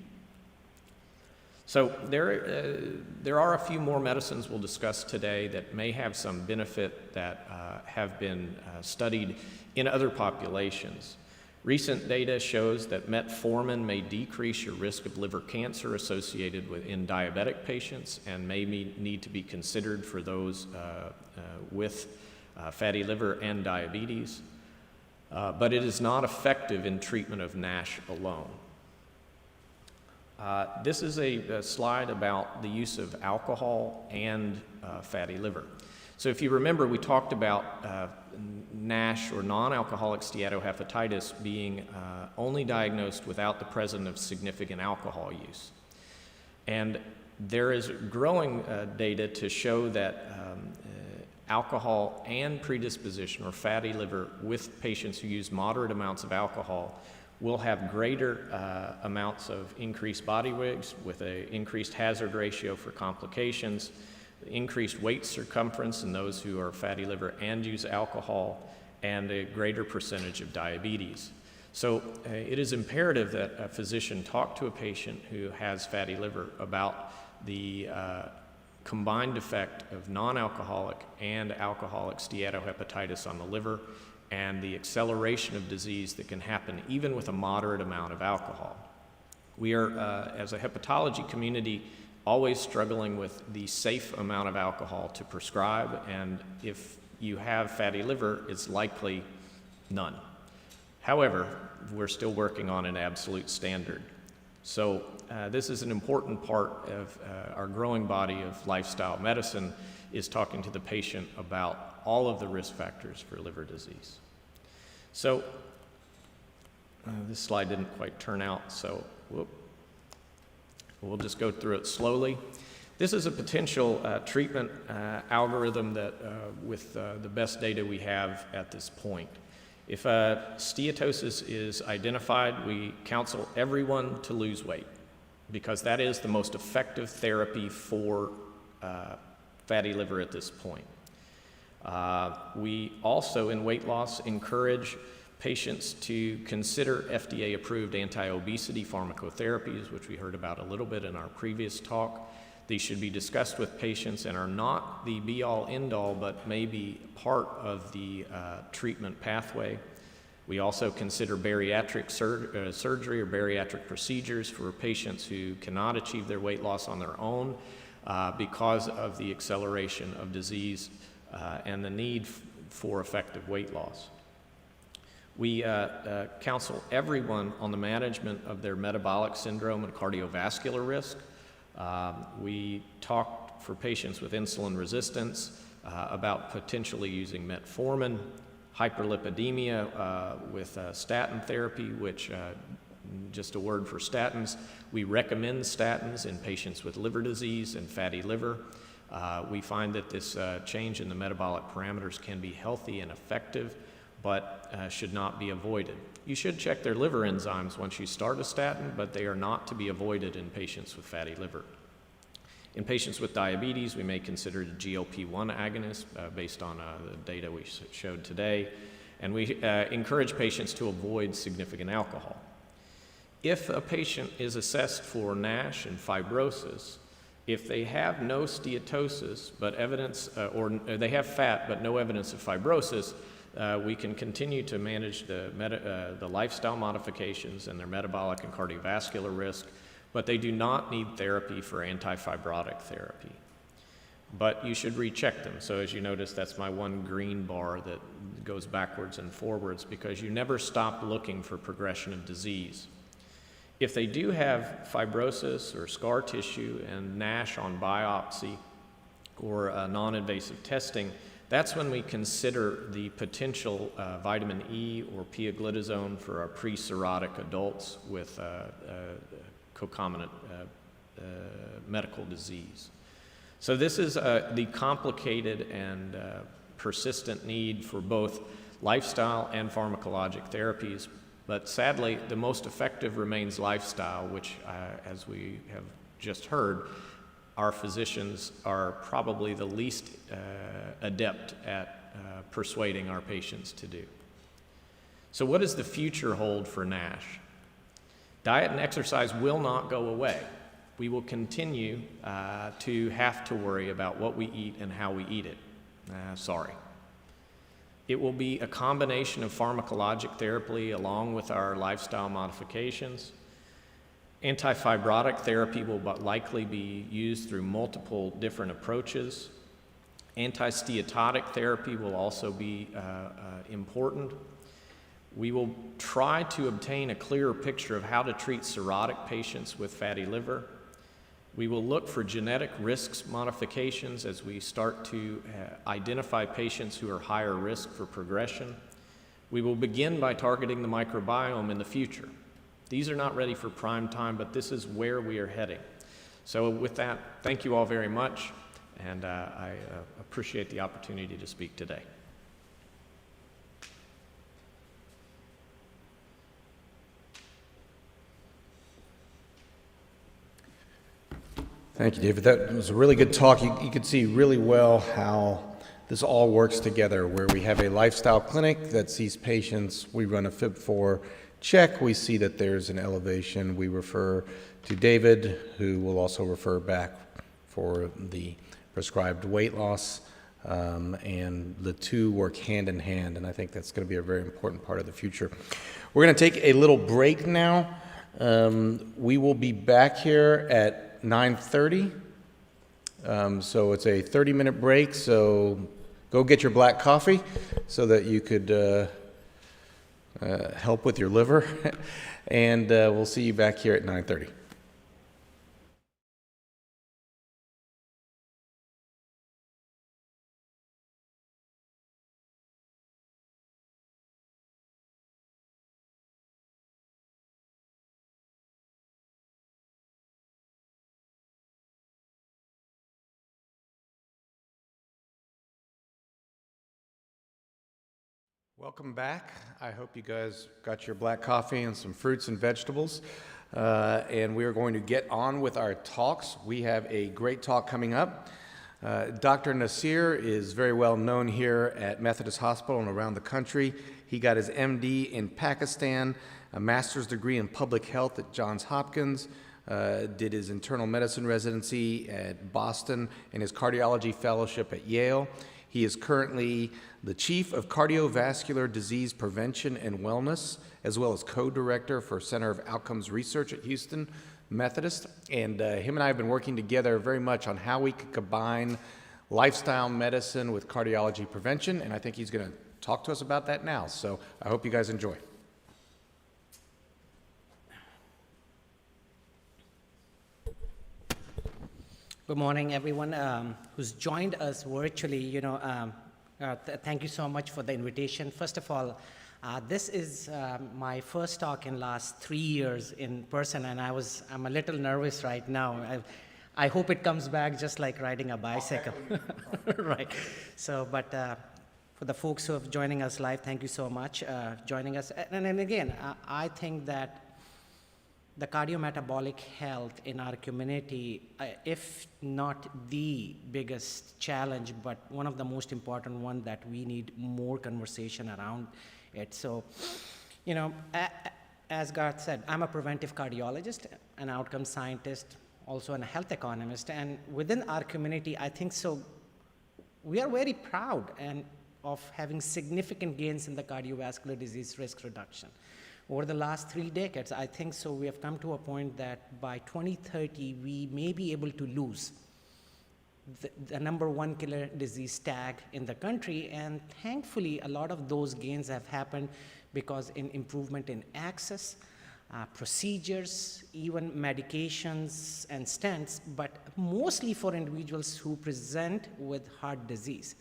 So there are a few more medicines we'll discuss today that may have some benefit that have been studied in other populations. Recent data shows that metformin may decrease your risk of liver cancer associated in diabetic patients and may need to be considered for those with fatty liver and diabetes, but it is not effective in treatment of NASH alone. This is a slide about the use of alcohol and fatty liver. So if you remember, we talked about Nash or non-alcoholic steatohepatitis being only diagnosed without the presence of significant alcohol use. And there is growing data to show that alcohol and predisposition or fatty liver with patients who use moderate amounts of alcohol will have greater amounts of increased body weight with an increased hazard ratio for complications, increased waist circumference in those who are fatty liver and use alcohol, and a greater percentage of diabetes. So it is imperative that a physician talk to a patient who has fatty liver about the combined effect of non-alcoholic and alcoholic steatohepatitis on the liver and the acceleration of disease that can happen even with a moderate amount of alcohol. We are, as a hepatology community, always struggling with the safe amount of alcohol to prescribe, and if you have fatty liver, it's likely none. However, we're still working on an absolute standard. So this is an important part of our growing body of lifestyle medicine, is talking to the patient about all of the risk factors for liver disease. So this slide didn't quite turn out, so we'll just go through it slowly. This is a potential treatment algorithm that with the best data we have at this point. If steatosis is identified, we counsel everyone to lose weight because that is the most effective therapy for fatty liver at this point. We also, in weight loss, encourage patients to consider FDA-approved anti-obesity pharmacotherapies, which we heard about a little bit in our previous talk. These should be discussed with patients and are not the be-all, end-all, but may be part of the treatment pathway. We also consider bariatric surgery or bariatric procedures for patients who cannot achieve their weight loss on their own because of the acceleration of disease and the need for effective weight loss. We counsel everyone on the management of their metabolic syndrome and cardiovascular risk. We talk for patients with insulin resistance about potentially using metformin, hyperlipidemia with statin therapy, which just a word for statins. We recommend statins in patients with liver disease and fatty liver. We find that this change in the metabolic parameters can be healthy and effective, but should not be avoided. You should check their liver enzymes once you start a statin, but they are not to be avoided in patients with fatty liver. In patients with diabetes, we may consider the GLP-1 agonist based on the data we showed today, and we encourage patients to avoid significant alcohol. If a patient is assessed for Nash and fibrosis, if they have no steatosis, but evidence, or they have fat but no evidence of fibrosis, we can continue to manage the lifestyle modifications and their metabolic and cardiovascular risk, but they do not need therapy for anti-fibrotic therapy. But you should recheck them. So as you notice, that's my one green bar that goes backwards and forwards because you never stop looking for progression of disease. If they do have fibrosis or scar tissue and Nash on biopsy or non-invasive testing, that's when we consider the potential vitamin E or pioglitazone for our pre-cirrhotic adults with concomitant medical disease. So this is the complicated and persistent need for both lifestyle and pharmacologic therapies, but sadly the most effective remains lifestyle, which as we have just heard, our physicians are probably the least adept at persuading our patients to do. So what does the future hold for Nash? Diet and exercise will not go away. We will continue to have to worry about what we eat and how we eat it. Sorry. It will be a combination of pharmacologic therapy along with our lifestyle modifications. Anti-fibrotic therapy will likely be used through multiple different approaches. Anti-steatotic therapy will also be important. We will try to obtain a clearer picture of how to treat cirrhotic patients with fatty liver. We will look for genetic risks modifications as we start to identify patients who are higher risk for progression. We will begin by targeting the microbiome in the future. These are not ready for prime time, but this is where we are heading. So with that, thank you all very much, and I appreciate the opportunity to speak today. Thank you, David. That was a really good talk. You could see really well how this all works together, where we have a lifestyle clinic that sees patients. We run a Fib4 check. We see that there's an elevation. We refer to David, who will also refer back for the prescribed weight loss. And the two work hand in hand, and I think that's going to be a very important part of the future. We're going to take a little break now. We will be back here at 9:30. So it's a 30-minute break, so go get your black coffee so that you could help with your liver. And we'll see you back here at 9:30. Welcome back. I hope you guys got your black coffee and some fruits and vegetables. And we are going to get on with our talks. We have a great talk coming up. Dr. Nasir is very well known here at Methodist Hospital and around the country. He got his MD in Pakistan, a master's degree in public health at Johns Hopkins, did his internal medicine residency at Boston, and his cardiology fellowship at Yale. He is currently the Chief of Cardiovascular Disease Prevention and Wellness, as well as co-director for Center of Outcomes Research at Houston Methodist. And him and I have been working together very much on how we could combine lifestyle medicine with cardiology prevention, and I think he's going to talk to us about that now. So I hope you guys enjoy. Good morning, everyone who's joined us virtually. Thank you so much for the invitation. First of all, this is my first talk in last 3 years in person, and I'm a little nervous right now. I hope it comes back just like riding a bicycle. Right. So, but for the folks who are joining us live, thank you so much joining us. And again, I think that the cardiometabolic health in our community, if not the biggest challenge, but one of the most important one that we need more conversation around it. So, as Garth said, I'm a preventive cardiologist, an outcome scientist, also a health economist, and within our community, I think so, we are very proud of having significant gains in the cardiovascular disease risk reduction. Over the last 3 decades, I think so we have come to a point that by 2030, we may be able to lose the number one killer disease tag in the country. And thankfully, a lot of those gains have happened because in improvement in access, procedures, even medications and stents, but mostly for individuals who present with heart disease.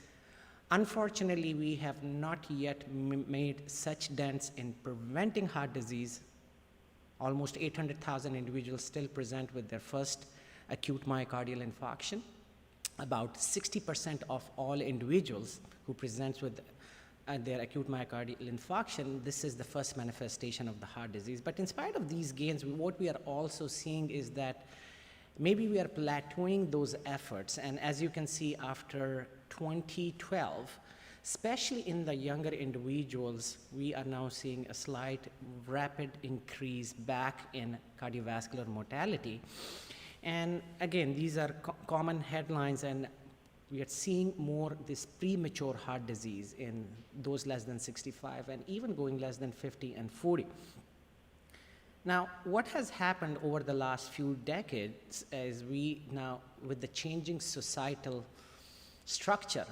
Unfortunately, we have not yet made such dents in preventing heart disease. Almost 800,000 individuals still present with their first acute myocardial infarction. About 60% of all individuals who present with their acute myocardial infarction, this is the first manifestation of the heart disease. But in spite of these gains, what we are also seeing is that maybe we are plateauing those efforts. And as you can see, after 2012, especially in the younger individuals, we are now seeing a slight rapid increase back in cardiovascular mortality. And again, these are common headlines, and we are seeing more this premature heart disease in those less than 65 and even going less than 50 and 40. Now, what has happened over the last few decades is we now, with the changing societal structure,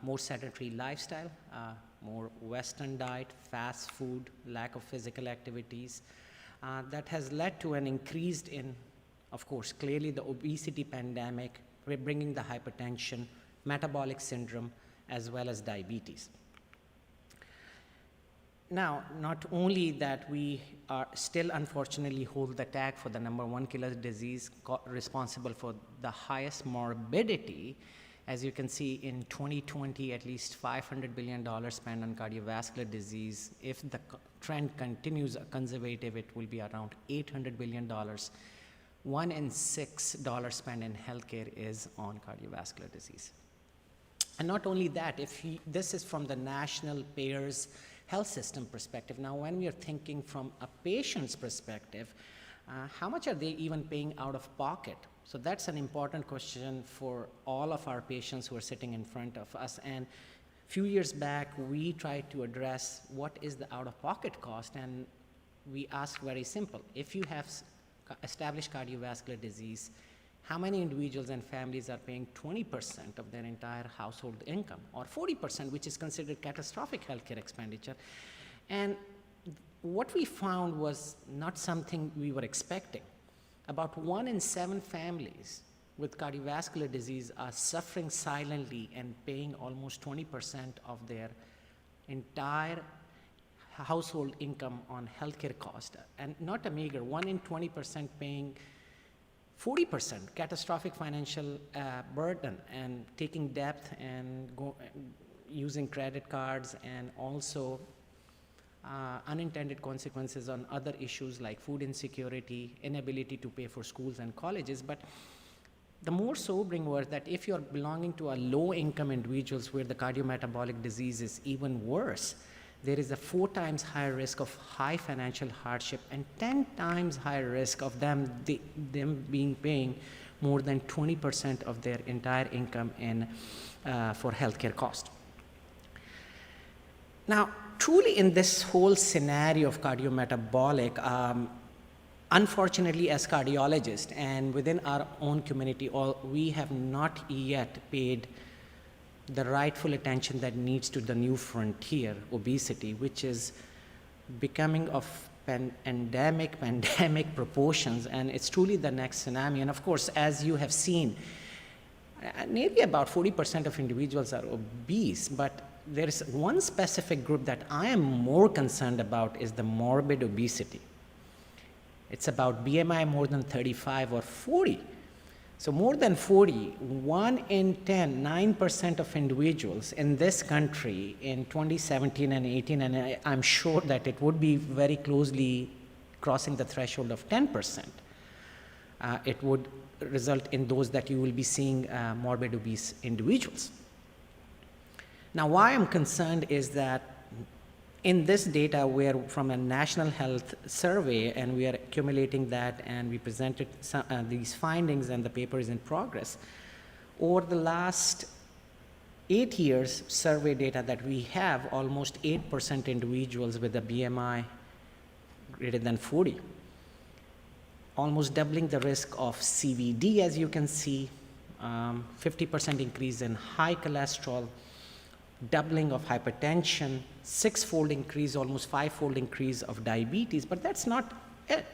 more sedentary lifestyle, more Western diet, fast food, lack of physical activities, that has led to an increase in Of course, clearly the obesity pandemic, we're bringing the hypertension, metabolic syndrome, as well as diabetes. Now, not only that we are still unfortunately hold the tag for the #1 killer disease responsible for the highest morbidity. As you can see, in 2020, at least $500 billion spent on cardiovascular disease. If the trend continues conservative, it will be around $800 billion. $1 in $6 spent in healthcare is on cardiovascular disease. And not only that, this is from the national payers health system perspective. Now, when we are thinking from a patient's perspective, how much are they even paying out of pocket? So that's an important question for all of our patients who are sitting in front of us. And a few years back, we tried to address what is the out-of-pocket cost, and we asked very simple. If you have established cardiovascular disease, how many individuals and families are paying 20% of their entire household income, or 40%, which is considered catastrophic healthcare expenditure? And what we found was not something we were expecting. About 1 in 7 families with cardiovascular disease are suffering silently and paying almost 20% of their entire household income on healthcare cost. And not a meager, 1 in 20% paying 40% catastrophic financial burden and taking debt and using credit cards, and also unintended consequences on other issues like food insecurity, inability to pay for schools and colleges. But the more sobering was that if you're belonging to a low-income individuals where the cardiometabolic disease is even worse, there is a 4 times higher risk of high financial hardship and 10 times higher risk of them being paying more than 20% of their entire income for healthcare cost. Now, truly in this whole scenario of cardiometabolic, unfortunately as cardiologists and within our own community, we have not yet paid the rightful attention that needs to the new frontier, obesity, which is becoming of pandemic proportions, and it's truly the next tsunami. And of course, as you have seen, maybe about 40% of individuals are obese, but there is one specific group that I am more concerned about is the morbid obesity. It's about BMI more than 35 or 40. So more than 40, 1 in 10, 9% of individuals in this country in 2017 and 18, and I'm sure that it would be very closely crossing the threshold of 10%. It would result in those that you will be seeing morbid obese individuals. Now, why I'm concerned is that in this data, we're from a national health survey, and we are accumulating that, and we presented these findings, and the paper is in progress. Over the last 8 years survey data that we have, almost 8% individuals with a BMI greater than 40, almost doubling the risk of CVD, as you can see, 50% increase in high cholesterol, doubling of hypertension, 6-fold increase, almost 5-fold increase of diabetes. But that's not it.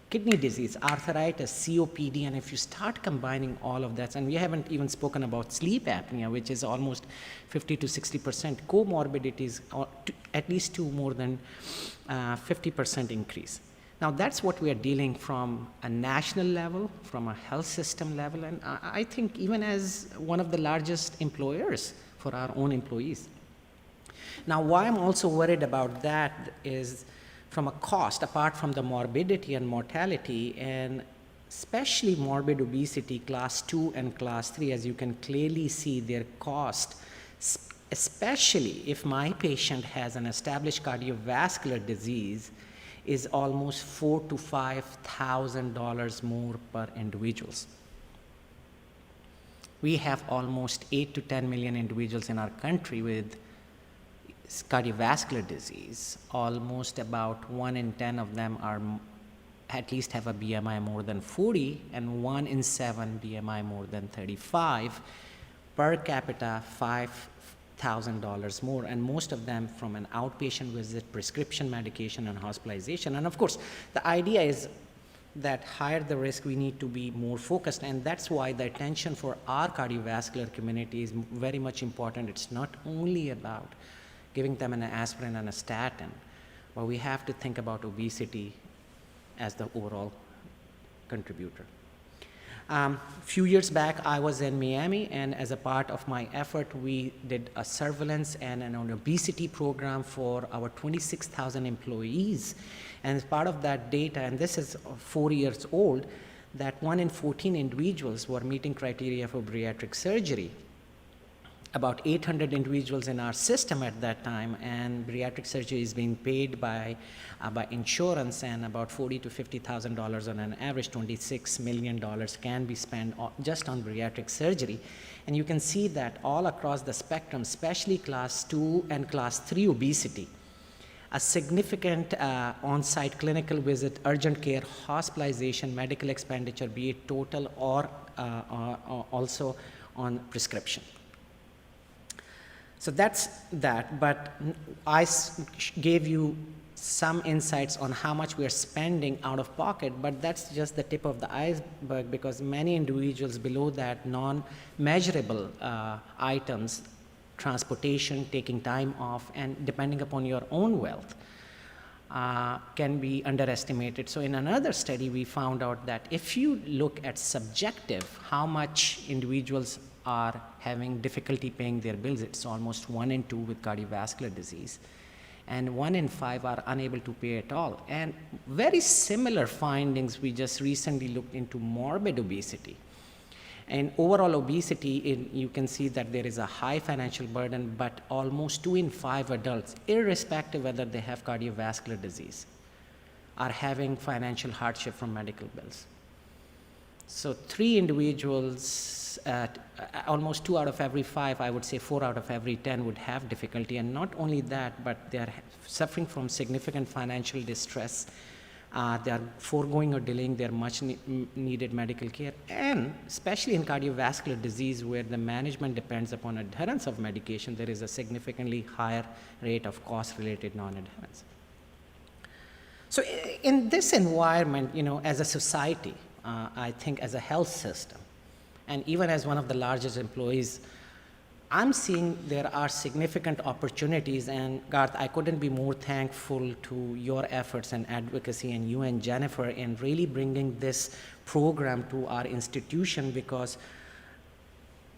Kidney disease, arthritis, COPD, and if you start combining all of that, and we haven't even spoken about sleep apnea, which is almost 50 to 60%, comorbidities, at least 2 more than 50% increase. Now, that's what we are dealing from a national level, from a health system level, and I think even as one of the largest employers for our own employees. Now, why I'm also worried about that is from a cost, apart from the morbidity and mortality, and especially morbid obesity class 2 and class 3, as you can clearly see their cost, especially if my patient has an established cardiovascular disease, is almost $4,000 to $5,000 more per individuals. We have almost 8 to 10 million individuals in our country with cardiovascular disease. Almost about 1 in 10 of them are at least have a BMI more than 40, and 1 in 7 BMI more than 35. Per capita, $5,000 more, and most of them from an outpatient visit, prescription medication, and hospitalization. And of course, the idea is that higher the risk, we need to be more focused. And that's why the attention for our cardiovascular community is very much important. It's not only about giving them an aspirin and a statin, but we have to think about obesity as the overall contributor. A few years back, I was in Miami, and as a part of my effort, we did a surveillance and an obesity program for our 26,000 employees. And as part of that data, and this is 4 years old, that 1 in 14 individuals were meeting criteria for bariatric surgery. About 800 individuals in our system at that time, and bariatric surgery is being paid by insurance, and about $40,000 to $50,000 on an average. $26 million can be spent just on bariatric surgery. And you can see that all across the spectrum, especially class 2 and class 3 obesity, a significant on-site clinical visit, urgent care, hospitalization, medical expenditure, be it total or also on prescription. So that's that, but I gave you some insights on how much we are spending out of pocket, but that's just the tip of the iceberg, because many individuals below that non-measurable items, transportation, taking time off, and depending upon your own wealth, can be underestimated. So in another study, we found out that if you look at subjective, how much individuals are having difficulty paying their bills, it's almost 1 in 2 with cardiovascular disease, and 1 in 5 are unable to pay at all. And very similar findings, we just recently looked into morbid obesity. And overall obesity, you can see that there is a high financial burden, but almost 2 in 5 adults, irrespective whether they have cardiovascular disease, are having financial hardship from medical bills. So 3 individuals, almost 2 out of every 5, I would say 4 out of every 10 would have difficulty. And not only that, but they are suffering from significant financial distress. They are foregoing or delaying their much needed medical care. And especially in cardiovascular disease, where the management depends upon adherence of medication, there is a significantly higher rate of cost-related non-adherence. So in this environment, as a society, I think as a health system, and even as one of the largest employees, I'm seeing there are significant opportunities. And Garth, I couldn't be more thankful to your efforts and advocacy, and you and Jennifer, in really bringing this program to our institution, because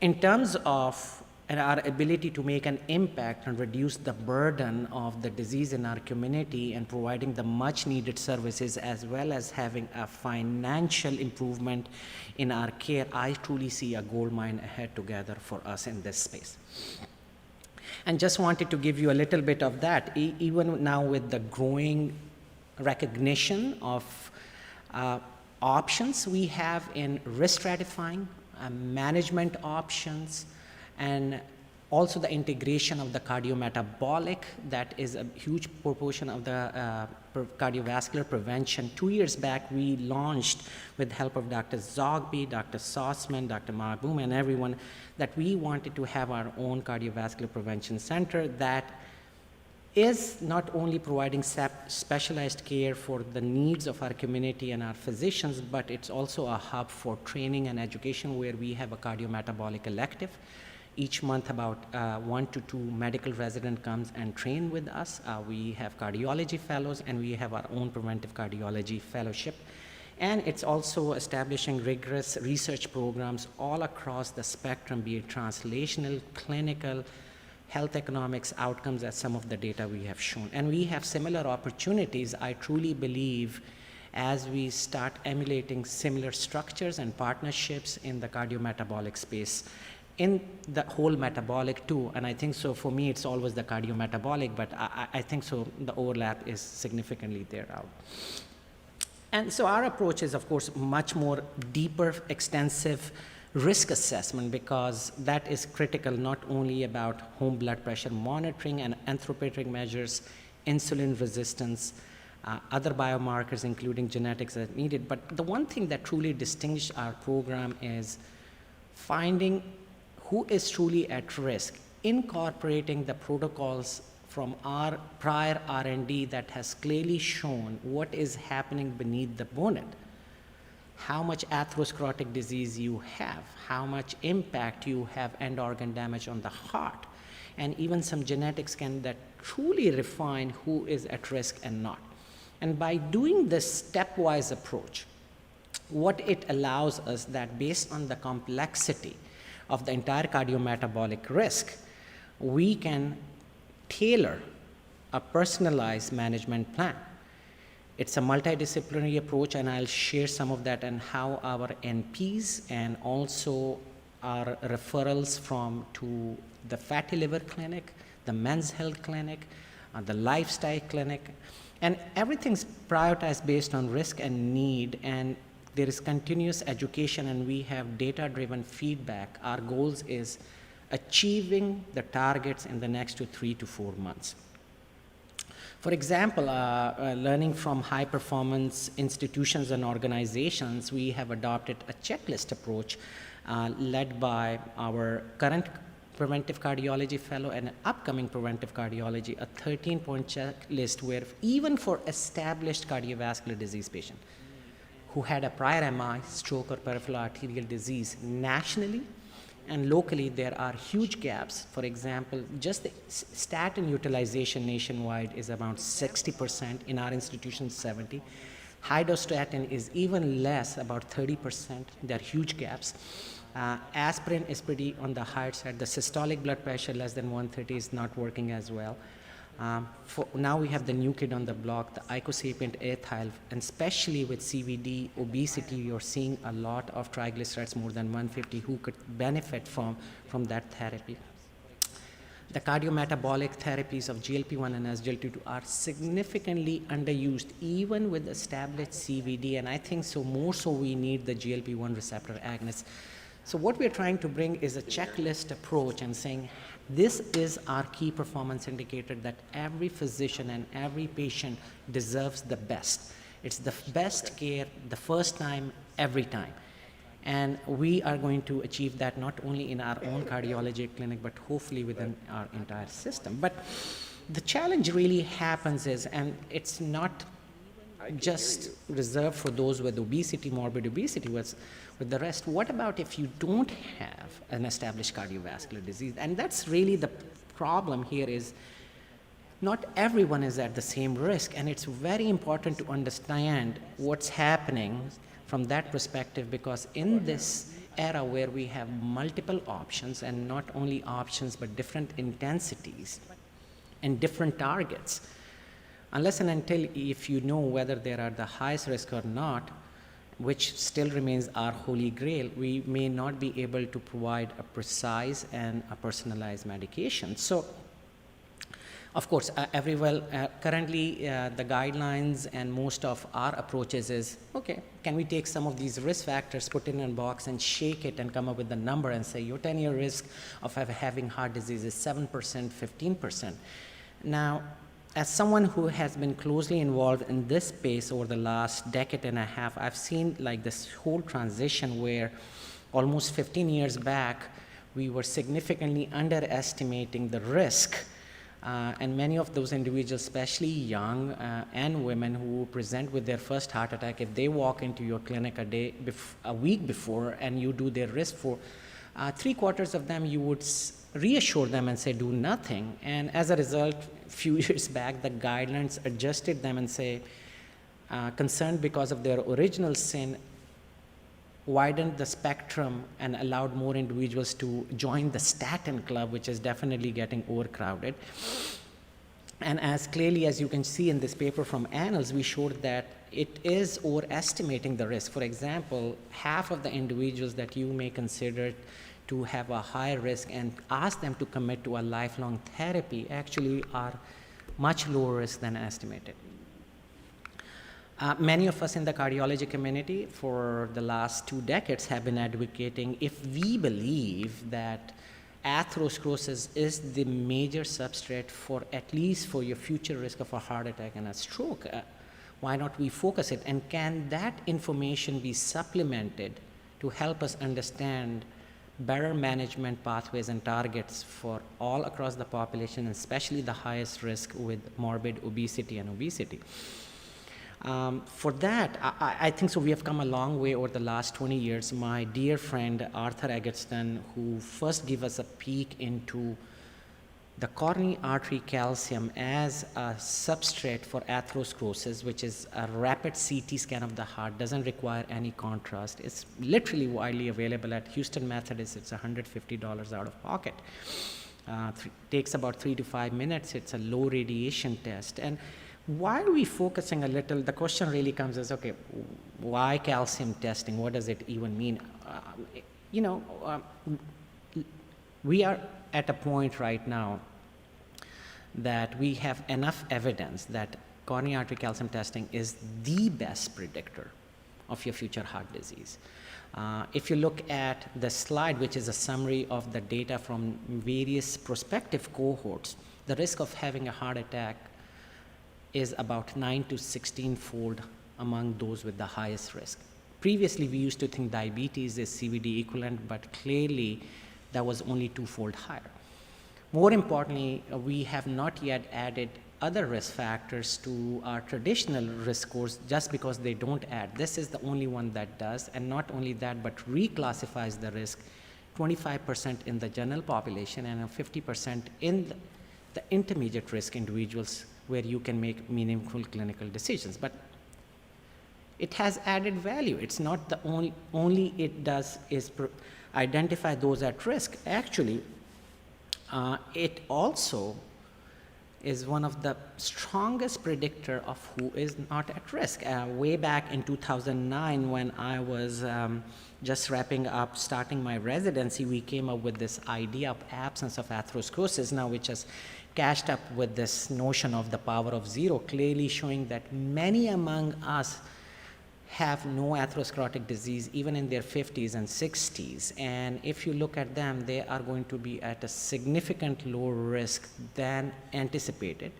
in terms of our ability to make an impact and reduce the burden of the disease in our community, and providing the much needed services, as well as having a financial improvement in our care, I truly see a gold mine ahead together for us in this space. And just wanted to give you a little bit of that. Even now, with the growing recognition of options we have in risk stratifying, management options, and also the integration of the cardiometabolic, that is a huge proportion of the cardiovascular prevention. 2 years back, we launched, with the help of Dr. Zogby, Dr. Sossman, Dr. Mahboom, and everyone, that we wanted to have our own cardiovascular prevention center that is not only providing specialized care for the needs of our community and our physicians, but it's also a hub for training and education, where we have a cardiometabolic elective. Each month, about 1 to 2 medical resident comes and train with us. We have cardiology fellows, and we have our own preventive cardiology fellowship. And it's also establishing rigorous research programs all across the spectrum, be it translational, clinical, health economics, outcomes, as some of the data we have shown. And we have similar opportunities, I truly believe, as we start emulating similar structures and partnerships in the cardiometabolic space, in the whole metabolic too. And I think so, for me, it's always the cardiometabolic, but I think so the overlap is significantly there out. And so our approach is, of course, much more deeper, extensive risk assessment, because that is critical, not only about home blood pressure monitoring and anthropometric measures, insulin resistance, other biomarkers, including genetics as needed. But the one thing that truly distinguishes our program is finding who is truly at risk, incorporating the protocols from our prior R&D that has clearly shown what is happening beneath the bonnet. how much atherosclerotic disease you have, how much impact you have end organ damage on the heart, and even some genetics can that truly refine who is at risk and not. And by doing this stepwise approach, what it allows us that based on the complexity of the entire cardiometabolic risk, we can tailor a personalized management plan. It's a multidisciplinary approach, and I'll share some of that and how our NPs and also our referrals to the fatty liver clinic, the men's health clinic, the lifestyle clinic, and everything's prioritized based on risk and need, and there is continuous education, and we have data-driven feedback. Our goals is achieving the targets in the next 3 to 4 months. For example, learning from high-performance institutions and organizations, we have adopted a checklist approach led by our current preventive cardiology fellow and an upcoming preventive cardiology, a 13-point checklist where even for established cardiovascular disease patient who had a prior MI, stroke, or peripheral arterial disease nationally and locally, there are huge gaps. For example, just the statin utilization nationwide is about 60%, in our institution 70%. High-dose statin is even less, about 30%. There are huge gaps. Aspirin is pretty on the higher side. The systolic blood pressure less than 130 is not working as well. Now we have the new kid on the block, the icosapient ethyl, and especially with CVD, obesity, you're seeing a lot of triglycerides more than 150 who could benefit from that therapy. The cardiometabolic therapies of GLP-1 and SGLT2 are significantly underused even with established CVD, and I think so more so we need the GLP-1 receptor agonists. So what we're trying to bring is a checklist approach and saying, this is our key performance indicator that every physician and every patient deserves the best. It's the best care the first time, every time. And we are going to achieve that not only in our own cardiology clinic, but hopefully within our entire system. But the challenge really happens is, and it's not just reserved for those with obesity, morbid obesity, with the rest. What about if you don't have an established cardiovascular disease? And that's really the problem here is not everyone is at the same risk, and it's very important to understand what's happening from that perspective, because in this era where we have multiple options, and not only options but different intensities and different targets, unless and until if you know whether they are the highest risk or not, which still remains our holy grail, we may not be able to provide a precise and a personalized medication. So, of course, currently the guidelines and most of our approaches is, okay, can we take some of these risk factors, put in a box and shake it and come up with a number and say your 10-year risk of having heart disease is 7%, 15%. Now, as someone who has been closely involved in this space over the last decade and a half, I've seen like this whole transition where almost 15 years back, we were significantly underestimating the risk. And many of those individuals, especially young and women who present with their first heart attack, if they walk into your clinic a week before and you do their risk for 3/4 of them, you would reassure them and say do nothing. And as a result, a few years back, the guidelines adjusted them and say, concerned because of their original sin, widened the spectrum and allowed more individuals to join the statin club, which is definitely getting overcrowded. And as clearly as you can see in this paper from Annals, we showed that it is overestimating the risk. For example, half of the individuals that you may consider to have a high risk and ask them to commit to a lifelong therapy actually are much lower risk than estimated. Many of us in the cardiology community for the last 2 decades have been advocating, if we believe that atherosclerosis is the major substrate for at least for your future risk of a heart attack and a stroke, why not we focus it? And can that information be supplemented to help us understand better management pathways and targets for all across the population, especially the highest risk with morbid obesity and obesity? For that, I think so we have come a long way over the last 20 years. My dear friend Arthur Eggertston, who first gave us a peek into the coronary artery calcium as a substrate for atherosclerosis, which is a rapid CT scan of the heart, doesn't require any contrast. It's literally widely available at Houston Methodist. It's $150 out of pocket. Takes about 3 to 5 minutes. It's a low radiation test. And why are we focusing a little? The question really comes as, okay, why calcium testing? What does it even mean? We are at a point right now that we have enough evidence that coronary artery calcium testing is the best predictor of your future heart disease. If you look at the slide, which is a summary of the data from various prospective cohorts, the risk of having a heart attack is about 9 to 16-fold among those with the highest risk. Previously, we used to think diabetes is CVD equivalent, but clearly that was only 2-fold higher. More importantly, we have not yet added other risk factors to our traditional risk scores just because they don't add. This is the only one that does, and not only that, but reclassifies the risk 25% in the general population and 50% in the intermediate risk individuals where you can make meaningful clinical decisions. But it has added value. It's not the only it does is identify those at risk. Actually, it also is one of the strongest predictor of who is not at risk. Way back in 2009, when I was just wrapping up, starting my residency, we came up with this idea of absence of atherosclerosis now, which has cashed up with this notion of the power of zero, clearly showing that many among us have no atherosclerotic disease even in their 50s and 60s. And if you look at them, they are going to be at a significant lower risk than anticipated.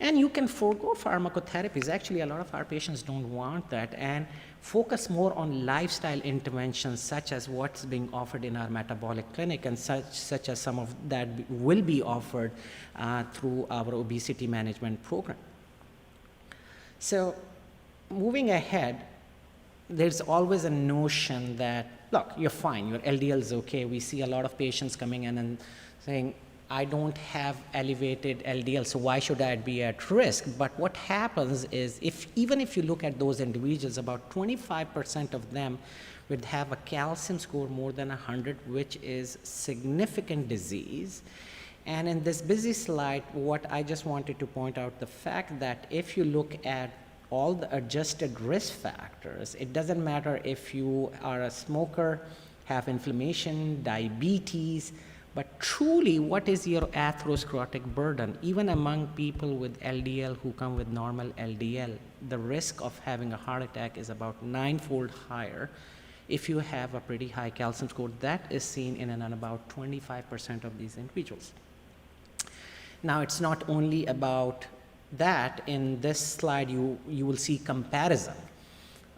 And you can forego pharmacotherapies. Actually, a lot of our patients don't want that and focus more on lifestyle interventions such as what's being offered in our metabolic clinic and such as some of that will be offered through our obesity management program. So moving ahead, there's always a notion that, look, you're fine, your LDL is okay. We see a lot of patients coming in and saying, I don't have elevated LDL, so why should I be at risk? But what happens is, even if you look at those individuals, about 25% of them would have a calcium score more than 100, which is significant disease. And in this busy slide, what I just wanted to point out the fact that if you look at all the adjusted risk factors, it doesn't matter if you are a smoker, have inflammation, diabetes, but truly what is your atherosclerotic burden? Even among people with LDL who come with normal LDL, the risk of having a heart attack is about 9-fold higher if you have a pretty high calcium score. That is seen in and about 25% of these individuals. Now, it's not only about that. In this slide, you will see comparison.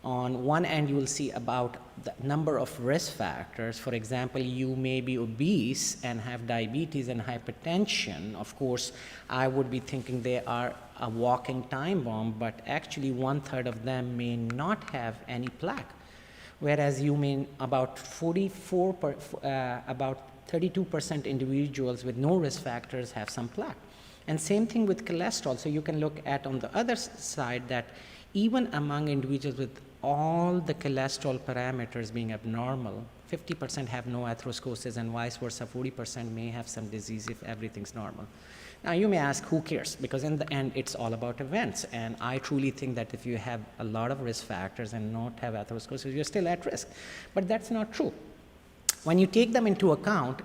On one end, you will see about the number of risk factors. For example, you may be obese and have diabetes and hypertension. Of course, I would be thinking they are a walking time bomb, but actually 1/3 of them may not have any plaque. Whereas you may about 32% individuals with no risk factors have some plaque. And same thing with cholesterol. So you can look at on the other side that even among individuals with all the cholesterol parameters being abnormal, 50% have no atherosclerosis and vice versa, 40% may have some disease if everything's normal. Now you may ask, who cares? Because in the end, it's all about events. And I truly think that if you have a lot of risk factors and not have atherosclerosis, you're still at risk. But that's not true. When you take them into account,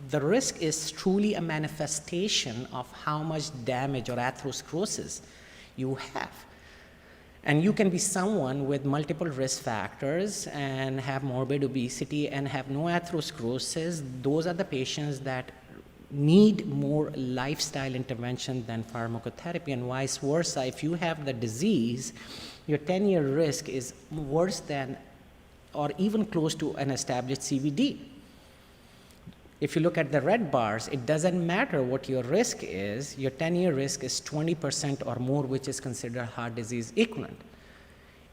the risk is truly a manifestation of how much damage or atherosclerosis you have. And you can be someone with multiple risk factors and have morbid obesity and have no atherosclerosis. Those are the patients that need more lifestyle intervention than pharmacotherapy, and vice versa. If you have the disease, your 10-year risk is worse than or even close to an established CVD. If you look at the red bars, it doesn't matter what your risk is, your 10-year risk is 20% or more, which is considered heart disease equivalent.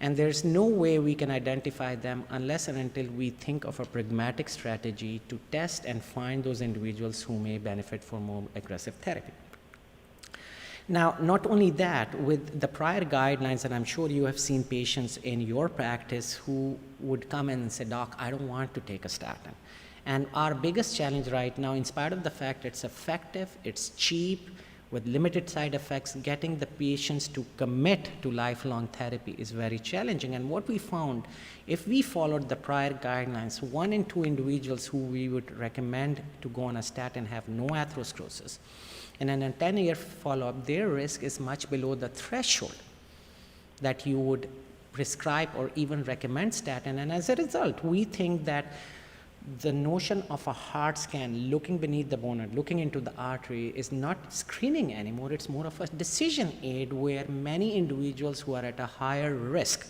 And there's no way we can identify them unless and until we think of a pragmatic strategy to test and find those individuals who may benefit from more aggressive therapy. Now, not only that, with the prior guidelines, and I'm sure you have seen patients in your practice who would come in and say, "Doc, I don't want to take a statin." And our biggest challenge right now, in spite of the fact it's effective, it's cheap, with limited side effects, getting the patients to commit to lifelong therapy is very challenging. And what we found, if we followed the prior guidelines, 1 in 2 individuals who we would recommend to go on a statin have no atherosclerosis. And in a 10-year follow-up, their risk is much below the threshold that you would prescribe or even recommend statin. And as a result, we think that the notion of a heart scan, looking beneath the bonnet, looking into the artery, is not screening anymore. It's more of a decision aid where many individuals who are at a higher risk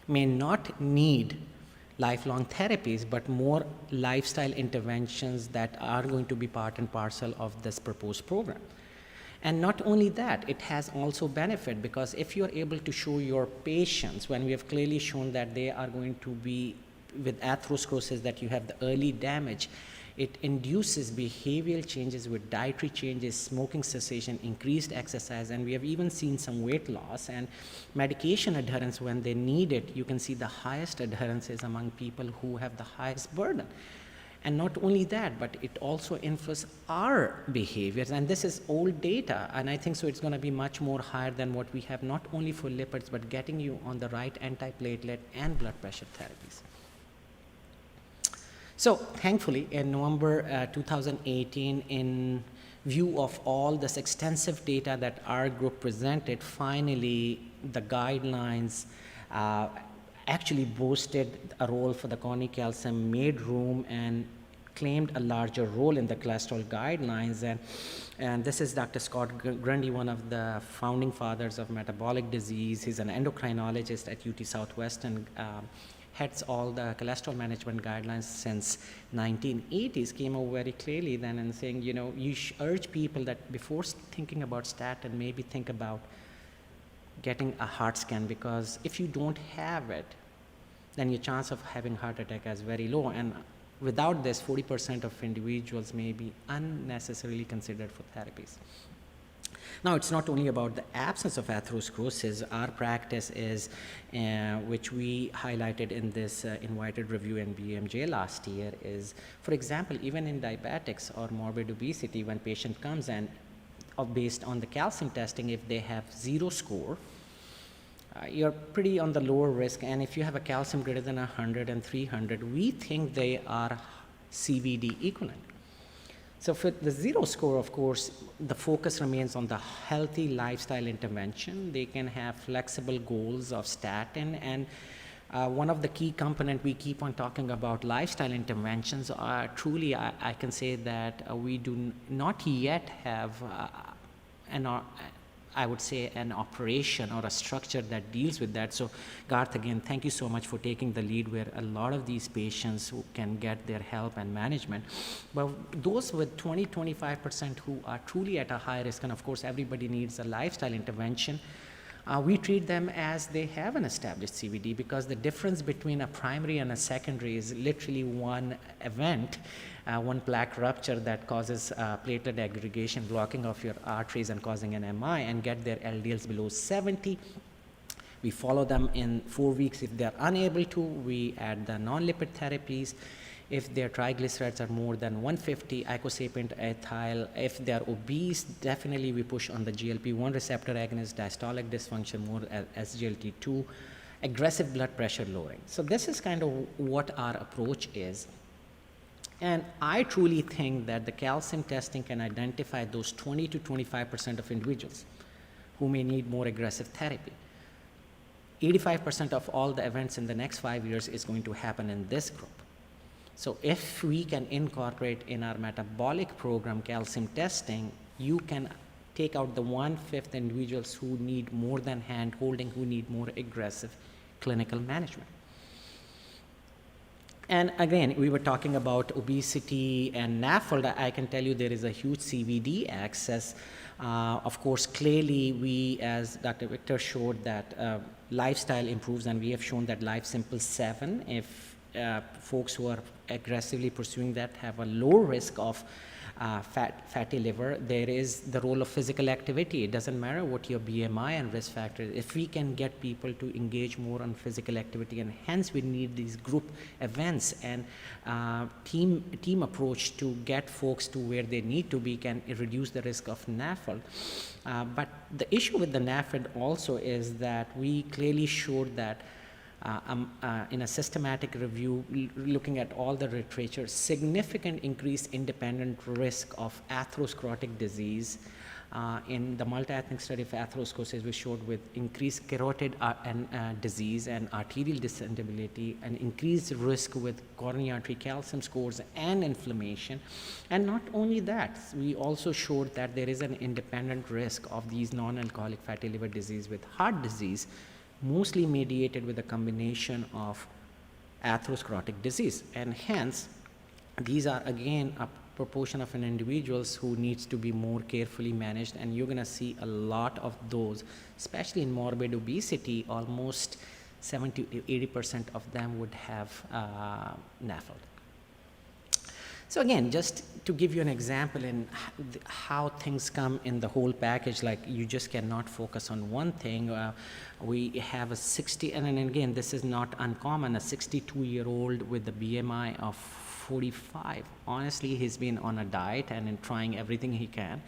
may not need lifelong therapies, but more lifestyle interventions that are going to be part and parcel of this proposed program. And not only that, it has also benefit, because if you're able to show your patients, when we have clearly shown that they are going to be with atherosclerosis, that you have the early damage, it induces behavioral changes with dietary changes, smoking cessation, increased exercise, and we have even seen some weight loss and medication adherence when they need it. You can see the highest adherence is among people who have the highest burden. And not only that, but it also influences our behaviors, and this is old data, and I think so it's going to be much more higher than what we have, not only for lipids, but getting you on the right antiplatelet and blood pressure therapies. So thankfully, in November 2018, in view of all this extensive data that our group presented, finally the guidelines actually boosted a role for the coronary calcium, made room, and claimed a larger role in the cholesterol guidelines. And this is Dr. Scott Grundy, one of the founding fathers of metabolic disease. He's an endocrinologist at UT Southwestern, heads all the cholesterol management guidelines since 1980s, came out very clearly then and saying, you know, you urge people that before thinking about statin, maybe think about getting a heart scan, because if you don't have it, then your chance of having heart attack is very low. And without this, 40% of individuals may be unnecessarily considered for therapies. Now, it's not only about the absence of atherosclerosis. Our practice is, which we highlighted in this invited review in BMJ last year, is, for example, even in diabetics or morbid obesity, when patient comes in, based on the calcium testing, if they have 0 score, you're pretty on the lower risk. And if you have a calcium greater than 100 and 300, we think they are CVD equivalent. So for the 0 score, of course, the focus remains on the healthy lifestyle intervention. They can have flexible goals of statin, and one of the key components we keep on talking about lifestyle interventions are truly, I can say that we do not yet have I would say an operation or a structure that deals with that. So Garth, again, thank you so much for taking the lead where a lot of these patients who can get their help and management. But those with 20-25% who are truly at a high risk, and of course everybody needs a lifestyle intervention, we treat them as they have an established CVD, because the difference between a primary and a secondary is literally one event, one plaque rupture that causes platelet aggregation, blocking of your arteries and causing an MI, and get their LDLs below 70. We follow them in 4 weeks. If they're unable to, we add the non-lipid therapies. If their triglycerides are more than 150, icosapent ethyl. If they're obese, definitely we push on the GLP-1 receptor agonist, diastolic dysfunction, more SGLT2, aggressive blood pressure lowering. So this is kind of what our approach is. And I truly think that the calcium testing can identify those 20-25% of individuals who may need more aggressive therapy. 85% of all the events in the next 5 years is going to happen in this group. So if we can incorporate in our metabolic program calcium testing, you can take out the 1/5 individuals who need more than hand holding, who need more aggressive clinical management. And again, we were talking about obesity and NAFLD. I can tell you there is a huge CVD access. Of course, clearly we, as Dr. Victor showed, that lifestyle improves, and we have shown that Life Simple 7, if folks who are aggressively pursuing that have a low risk of fatty liver. There is the role of physical activity. It doesn't matter what your BMI and risk factor is. If we can get people to engage more on physical activity, and hence we need these group events and team approach to get folks to where they need to be, can reduce the risk of NAFLD. But the issue with the NAFLD also is that we clearly showed that in a systematic review, looking at all the literature, significant increased independent risk of atherosclerotic disease. In the multi-ethnic study of atherosclerosis, we showed with increased carotid disease and arterial disability, and increased risk with coronary artery calcium scores and inflammation. And not only that, we also showed that there is an independent risk of these non-alcoholic fatty liver disease with heart disease, mostly mediated with a combination of atherosclerotic disease. And hence, these are again a proportion of an individuals who needs to be more carefully managed, and you're gonna see a lot of those, especially in morbid obesity. Almost 70 to 80% of them would have NAFLD. So again, just to give you an example in how things come in the whole package, like you just cannot focus on one thing. We have a 60, and then again, this is not uncommon, a 62-year-old with a BMI of 45. Honestly, he's been on a diet and trying everything he can.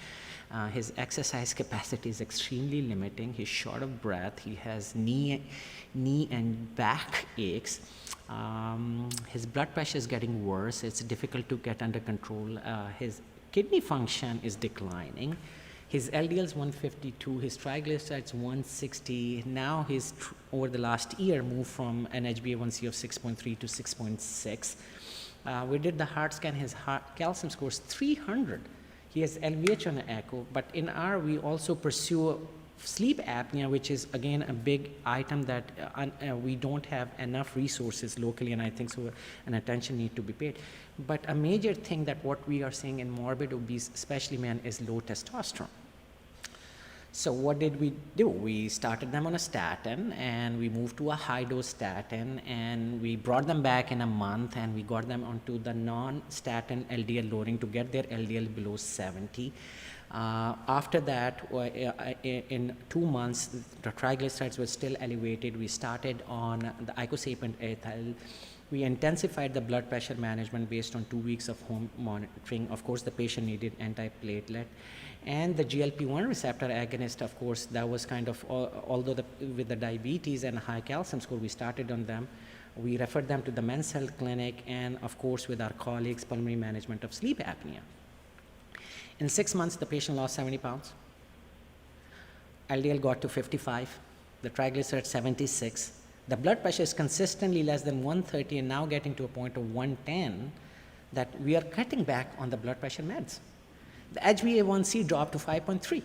His exercise capacity is extremely limiting. He's short of breath. He has knee and back aches. His blood pressure is getting worse. It's difficult to get under control. His kidney function is declining. His LDL is 152, his triglycerides 160. Now he's, over the last year, moved from an HbA1c of 6.3 to 6.6. We did the heart scan, his heart calcium score is 300. He has LVH on echo, but in our, we also pursue sleep apnea, which is again a big item that we don't have enough resources locally, and I think so an attention need to be paid. But a major thing that what we are seeing in morbid obese, especially men, is low testosterone. So what did we do? We started them on a statin, and we moved to a high-dose statin, and we brought them back in a month, and we got them onto the non-statin LDL lowering to get their LDL below 70. After that, in 2 months, the triglycerides were still elevated. We started on the icosapent ethyl. We intensified the blood pressure management based on 2 weeks of home monitoring. Of course, the patient needed antiplatelet. And the GLP-1 receptor agonist, of course, that was kind of, although with the diabetes and high calcium score, we started on them. We referred them to the Men's Health Clinic, and of course, with our colleagues, pulmonary management of sleep apnea. In 6 months, the patient lost 70 pounds. LDL got to 55, the triglycerides 76. The blood pressure is consistently less than 130 and now getting to a point of 110, that we are cutting back on the blood pressure meds. The HbA1c dropped to 5.3.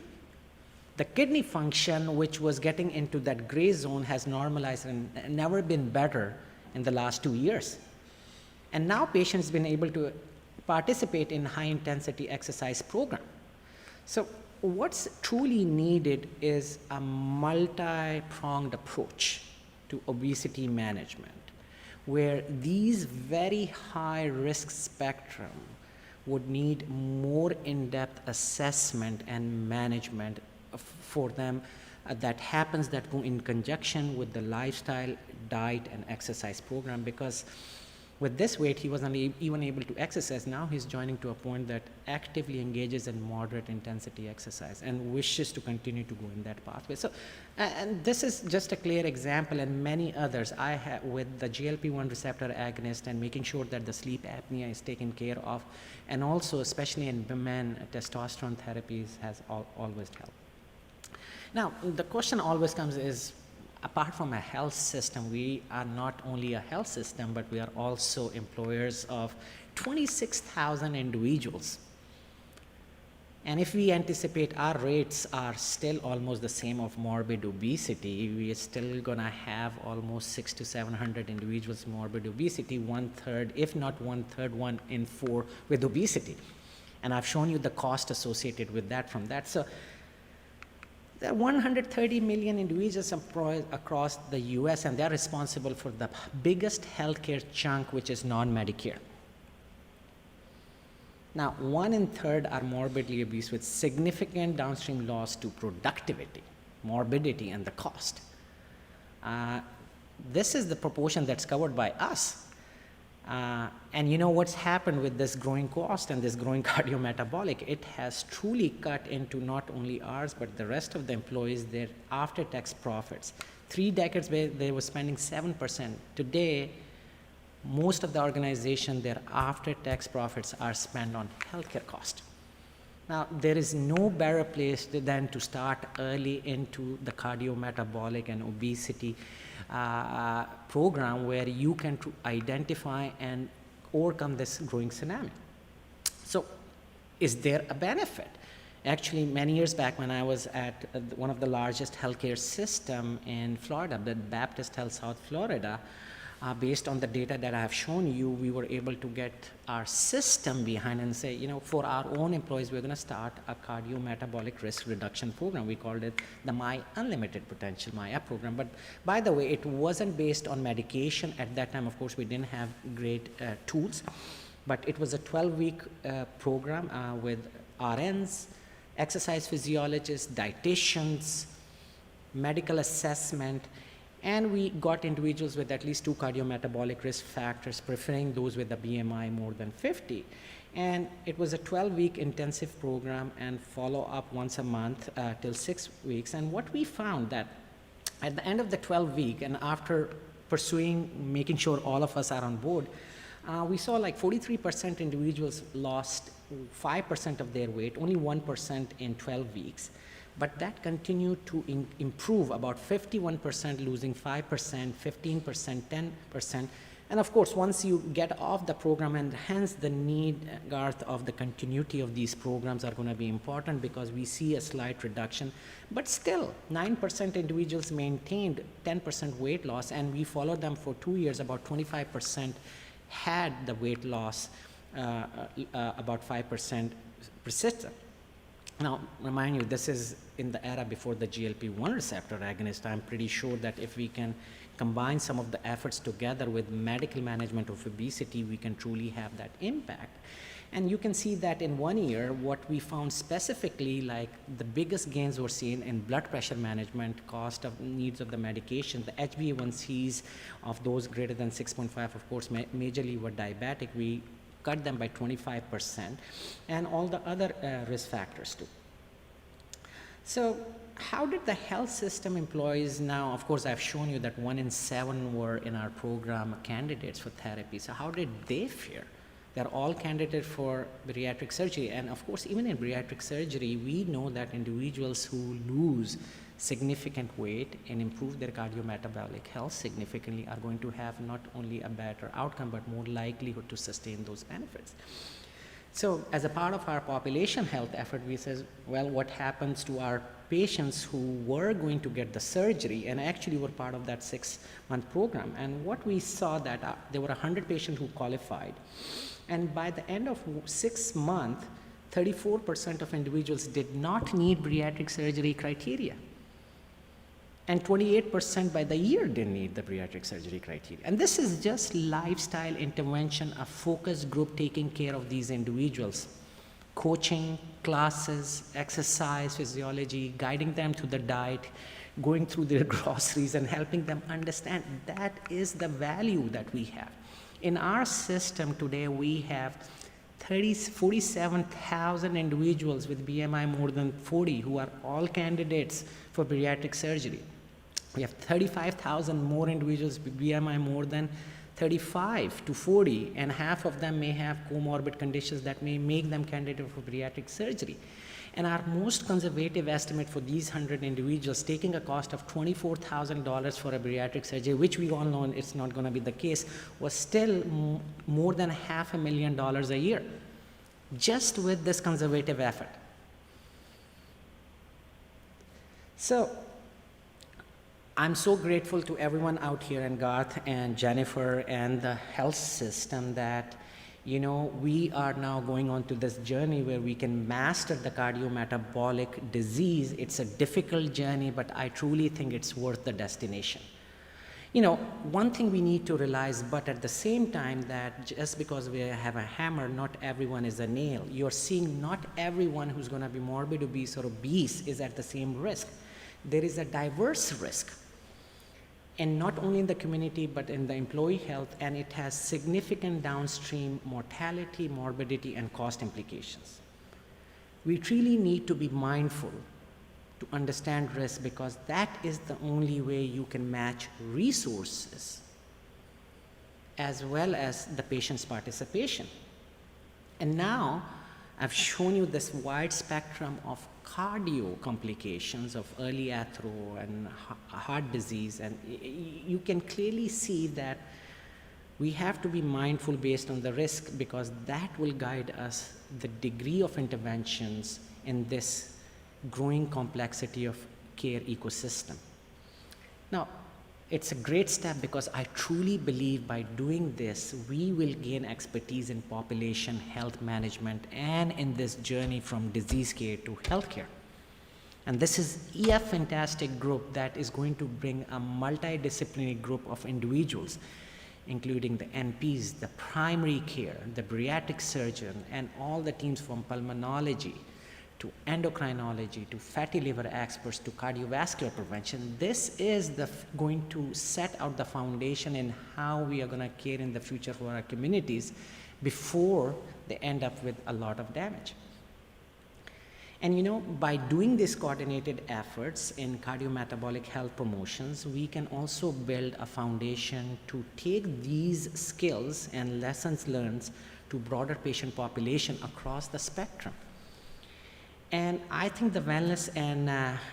The kidney function, which was getting into that gray zone, has normalized and never been better in the last 2 years. And now patients been able to participate in high-intensity exercise program. So what's truly needed is a multi-pronged approach to obesity management, where these very high-risk spectrum would need more in-depth assessment and management for them that happens, that go in conjunction with the lifestyle, diet, and exercise program. Because with this weight, he wasn't even able to exercise. Now he's joining to a point that actively engages in moderate intensity exercise and wishes to continue to go in that pathway. So, and this is just a clear example, and many others I have with the GLP-1 receptor agonist and making sure that the sleep apnea is taken care of, and also especially in women, testosterone therapies has always helped. Now, the question always comes is, apart from a health system, we are not only a health system, but we are also employers of 26,000 individuals. And if we anticipate our rates are still almost the same of morbid obesity, we are still gonna have almost 600 to 700 individuals with morbid obesity, 1/3, if not 1/3, 1 in 4 with obesity. And I've shown you the cost associated with that from that. So there are 130 million individuals across the US, and they're responsible for the biggest healthcare chunk, which is non-Medicare. Now, 1/3 are morbidly obese with significant downstream loss to productivity, morbidity, and the cost. This is the proportion that's covered by us. And you know what's happened with this growing cost and this growing cardiometabolic? It has truly cut into not only ours, but the rest of the employees, their after-tax profits. 3 decades where they were spending 7%. Today, most of the organization, their after-tax profits are spent on healthcare cost. Now, there is no better place than to start early into the cardiometabolic and obesity program where you can identify and overcome this growing tsunami. So, is there a benefit? Actually, many years back when I was at one of the largest healthcare system in Florida, the Baptist Health South Florida, based on the data that I have shown you, we were able to get our system behind and say, you know, for our own employees, we're going to start a cardiometabolic risk reduction program. We called it the My Unlimited Potential, MyA program. But by the way, it wasn't based on medication. At that time, of course, we didn't have great tools. But it was a 12-week program with RNs, exercise physiologists, dietitians, medical assessment, and we got individuals with at least 2 cardiometabolic risk factors, preferring those with a BMI more than 50. And it was a 12-week intensive program and follow-up once a month till 6 weeks. And what we found that at the end of the 12-week and after pursuing, making sure all of us are on board, we saw like 43% individuals lost 5% of their weight, only 1% in 12 weeks. But that continued to improve, about 51% losing 5%, 15%, 10%. And of course, once you get off the program, and hence the need, Garth, of the continuity of these programs are going to be important because we see a slight reduction. But still, 9% individuals maintained 10% weight loss, and we followed them for 2 years. About 25% had the weight loss, about 5% persistent. Now, remind you, this is in the era before the GLP-1 receptor agonist. I'm pretty sure that if we can combine some of the efforts together with medical management of obesity, we can truly have that impact. And you can see that in 1 year, what we found specifically, like the biggest gains were seen in blood pressure management, cost of needs of the medication, the HbA1cs of those greater than 6.5, of course, majorly were diabetic. We cut them by 25%, and all the other risk factors too. So how did the health system employees now, of course, I've shown you that 1 in 7 were in our program candidates for therapy. So how did they fare? They're all candidates for bariatric surgery. And of course, even in bariatric surgery, we know that individuals who lose significant weight and improve their cardiometabolic health significantly are going to have not only a better outcome, but more likelihood to sustain those benefits. So as a part of our population health effort, we says, well, what happens to our patients who were going to get the surgery and actually were part of that 6-month program? And what we saw that there were 100 patients who qualified. And by the end of 6 months, 34% of individuals did not need bariatric surgery criteria. And 28% by the year didn't need the bariatric surgery criteria. And this is just lifestyle intervention, a focus group taking care of these individuals. Coaching, classes, exercise, physiology, guiding them to the diet, going through their groceries and helping them understand that is the value that we have. In our system today, we have 47,000 individuals with BMI more than 40 who are all candidates for bariatric surgery. We have 35,000 more individuals with BMI more than 35 to 40, and half of them may have comorbid conditions that may make them candidate for bariatric surgery. And our most conservative estimate for these 100 individuals, taking a cost of $24,000 for a bariatric surgery, which we all know it's not going to be the case, was still more than $500,000 a year, just with this conservative effort. So I'm so grateful to everyone out here, and Garth and Jennifer and the health system, that we are now going on to this journey where we can master the cardiometabolic disease. It's a difficult journey, but I truly think it's worth the destination. One thing we need to realize, but at the same time, that just because we have a hammer, not everyone is a nail. You're seeing not everyone who's going to be morbid obese or obese is at the same risk. There is a diverse risk, and not only in the community, but in the employee health, and it has significant downstream mortality, morbidity, and cost implications. We really need to be mindful to understand risk, because that is the only way you can match resources as well as the patient's participation. And now I've shown you this wide spectrum of cardio complications of early athero and heart disease, and you can clearly see that we have to be mindful based on the risk, because that will guide us the degree of interventions in this growing complexity of care ecosystem. Now, it's a great step, because I truly believe by doing this, we will gain expertise in population health management and in this journey from disease care to healthcare. And this is a fantastic group that is going to bring a multidisciplinary group of individuals, including the NPs, the primary care, the bariatric surgeon, and all the teams from pulmonology to endocrinology, to fatty liver experts, to cardiovascular prevention. This is going to set out the foundation in how we are going to care in the future for our communities before they end up with a lot of damage. And by doing these coordinated efforts in cardiometabolic health promotions, we can also build a foundation to take these skills and lessons learned to broader patient population across the spectrum. And I think the wellness and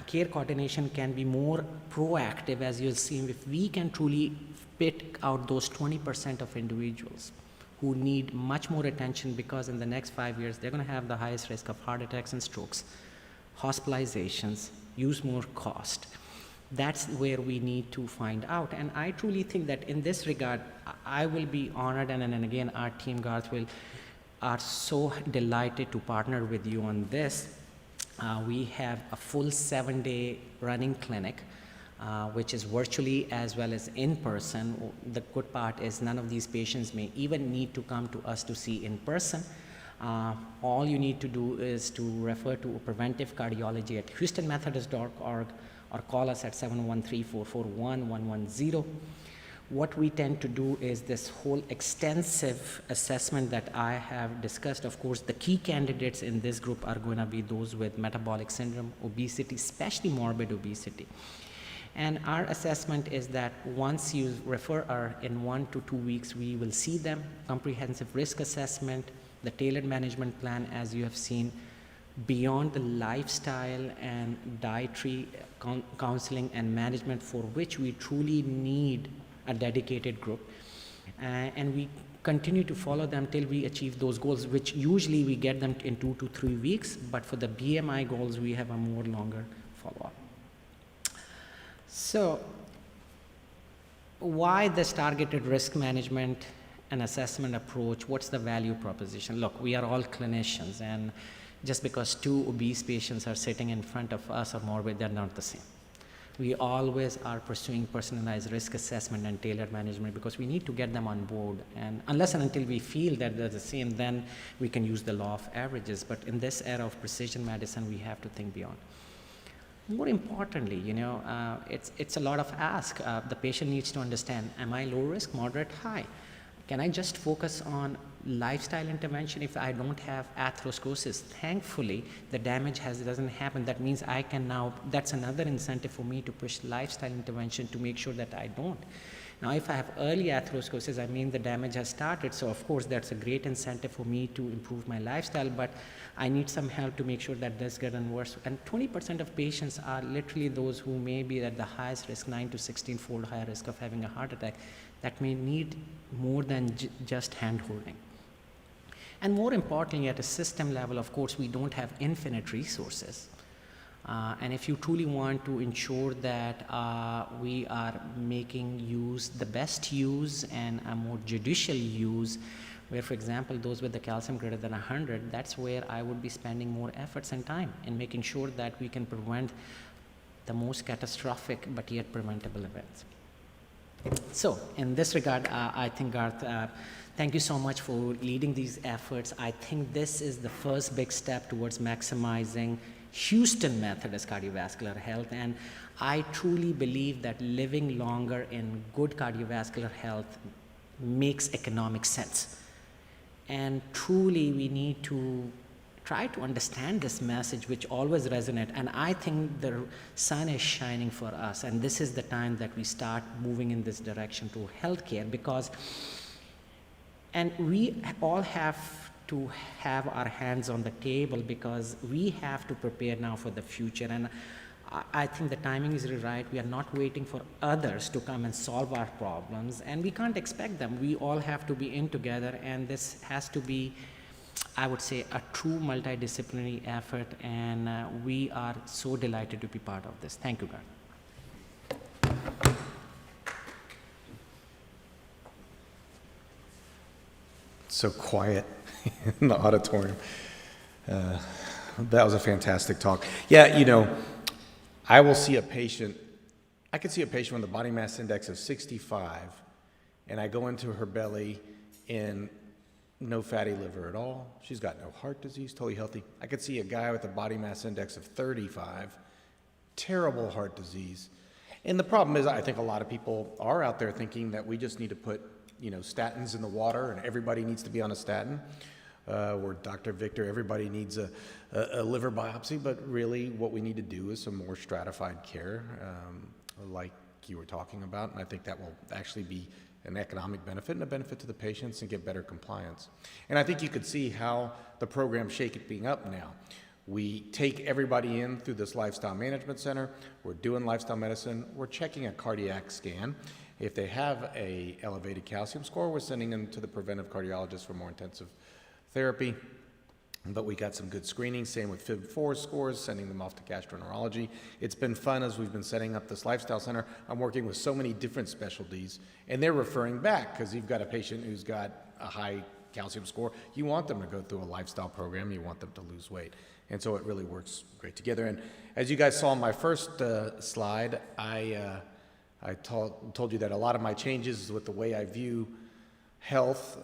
care coordination can be more proactive, as you'll see, if we can truly pick out those 20% of individuals who need much more attention, because in the next 5 years, they're going to have the highest risk of heart attacks and strokes, hospitalizations, use more cost. That's where we need to find out. And I truly think that in this regard, I will be honored, and again, our team, Garth, are so delighted to partner with you on this. We have a full 7-day running clinic, which is virtually as well as in person. The good part is none of these patients may even need to come to us to see in person. All you need to do is to refer to preventive cardiology at houstonmethodist.org or call us at 713-441-110. What we tend to do is this whole extensive assessment that I have discussed. Of course, the key candidates in this group are going to be those with metabolic syndrome, obesity, especially morbid obesity. And our assessment is that once you refer in 1 to 2 weeks, we will see them, comprehensive risk assessment, the tailored management plan, as you have seen, beyond the lifestyle and dietary counseling and management, for which we truly need a dedicated group, and we continue to follow them till we achieve those goals, which usually we get them in 2 to 3 weeks, but for the BMI goals, we have a more longer follow-up. So why this targeted risk management and assessment approach? What's the value proposition? Look, we are all clinicians, and just because 2 obese patients are sitting in front of us or morbid, they're not the same. We always are pursuing personalized risk assessment and tailored management, because we need to get them on board. And unless and until we feel that they're the same, then we can use the law of averages. But in this era of precision medicine, we have to think beyond. More importantly, it's a lot of ask. The patient needs to understand, am I low risk, moderate, high? Can I just focus on lifestyle intervention if I don't have atherosclerosis? Thankfully, the damage doesn't happen. That means I can now, that's another incentive for me to push lifestyle intervention to make sure that I don't. Now, if I have early atherosclerosis, I mean the damage has started, so of course that's a great incentive for me to improve my lifestyle, but I need some help to make sure that this doesn't worse. And 20% of patients are literally those who may be at the highest risk, 9 to 16-fold higher risk of having a heart attack, that may need more than just hand-holding. And more importantly, at a system level, of course, we don't have infinite resources. And if you truly want to ensure that we are making use, the best use and a more judicial use, where, for example, those with the calcium greater than 100, that's where I would be spending more efforts and time in making sure that we can prevent the most catastrophic but yet preventable events. So in this regard, I think, Garth, thank you so much for leading these efforts. I think this is the first big step towards maximizing Houston Methodist cardiovascular health, and I truly believe that living longer in good cardiovascular health makes economic sense. And truly we need to try to understand this message, which always resonates. And I think the sun is shining for us, and this is the time that we start moving in this direction to healthcare, because, and we all have to have our hands on the table, because we have to prepare now for the future. And I think the timing is really right. We are not waiting for others to come and solve our problems, and we can't expect them. We all have to be in together, and this has to be, I would say, a true multidisciplinary effort, and we are so delighted to be part of this. Thank you, Garth. So quiet in the auditorium. That was a fantastic talk. Yeah, you know, I will see a patient, I could see a patient with a body mass index of 65, and I go into her belly and no fatty liver at all. She's got no heart disease, totally healthy. I could see a guy with a body mass index of 35, terrible heart disease. And the problem is, I think a lot of people are out there thinking that we just need to put, you know, statins in the water and everybody needs to be on a statin. Or Dr. Victor, everybody needs a liver biopsy, but really what we need to do is some more stratified care, like you were talking about, and I think that will actually be an economic benefit and a benefit to the patients and get better compliance. And I think you could see how the program's shaping up now. We take everybody in through this lifestyle management center, we're doing lifestyle medicine, we're checking a cardiac scan. If they have a elevated calcium score, we're sending them to the preventive cardiologist for more intensive therapy, but we got some good screening, same with Fib4 scores, sending them off to gastroenterology. It's been fun as we've been setting up this lifestyle center. I'm working with so many different specialties, and they're referring back, because you've got a patient who's got a high calcium score. You want them to go through a lifestyle program, you want them to lose weight, and so it really works great together. And as you guys saw in my first slide, I told you that a lot of my changes with the way I view health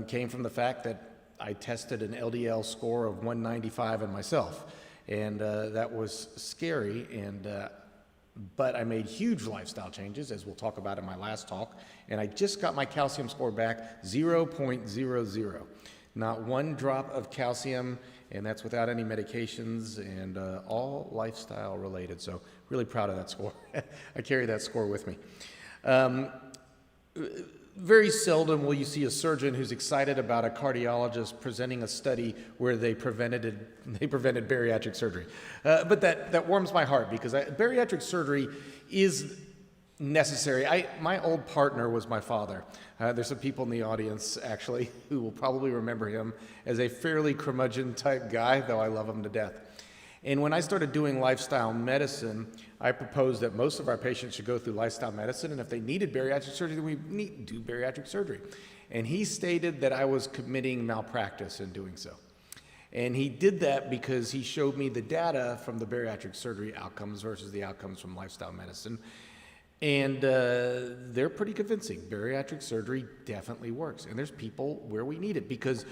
came from the fact that I tested an LDL score of 195 in myself, and that was scary, and but I made huge lifestyle changes, as we'll talk about in my last talk, and I just got my calcium score back 0.00. Not one drop of calcium, and that's without any medications, and all lifestyle related, so really proud of that score. I carry that score with me. Very seldom will you see a surgeon who's excited about a cardiologist presenting a study where they prevented bariatric surgery. But that warms my heart, because bariatric surgery is necessary. My old partner was my father. There's some people in the audience, actually, who will probably remember him as a fairly curmudgeon type guy, though I love him to death. And when I started doing lifestyle medicine, I proposed that most of our patients should go through lifestyle medicine, and if they needed bariatric surgery, then we need to do bariatric surgery. And he stated that I was committing malpractice in doing so. And he did that because he showed me the data from the bariatric surgery outcomes versus the outcomes from lifestyle medicine. And they're pretty convincing. Bariatric surgery definitely works. And there's people where we need it, because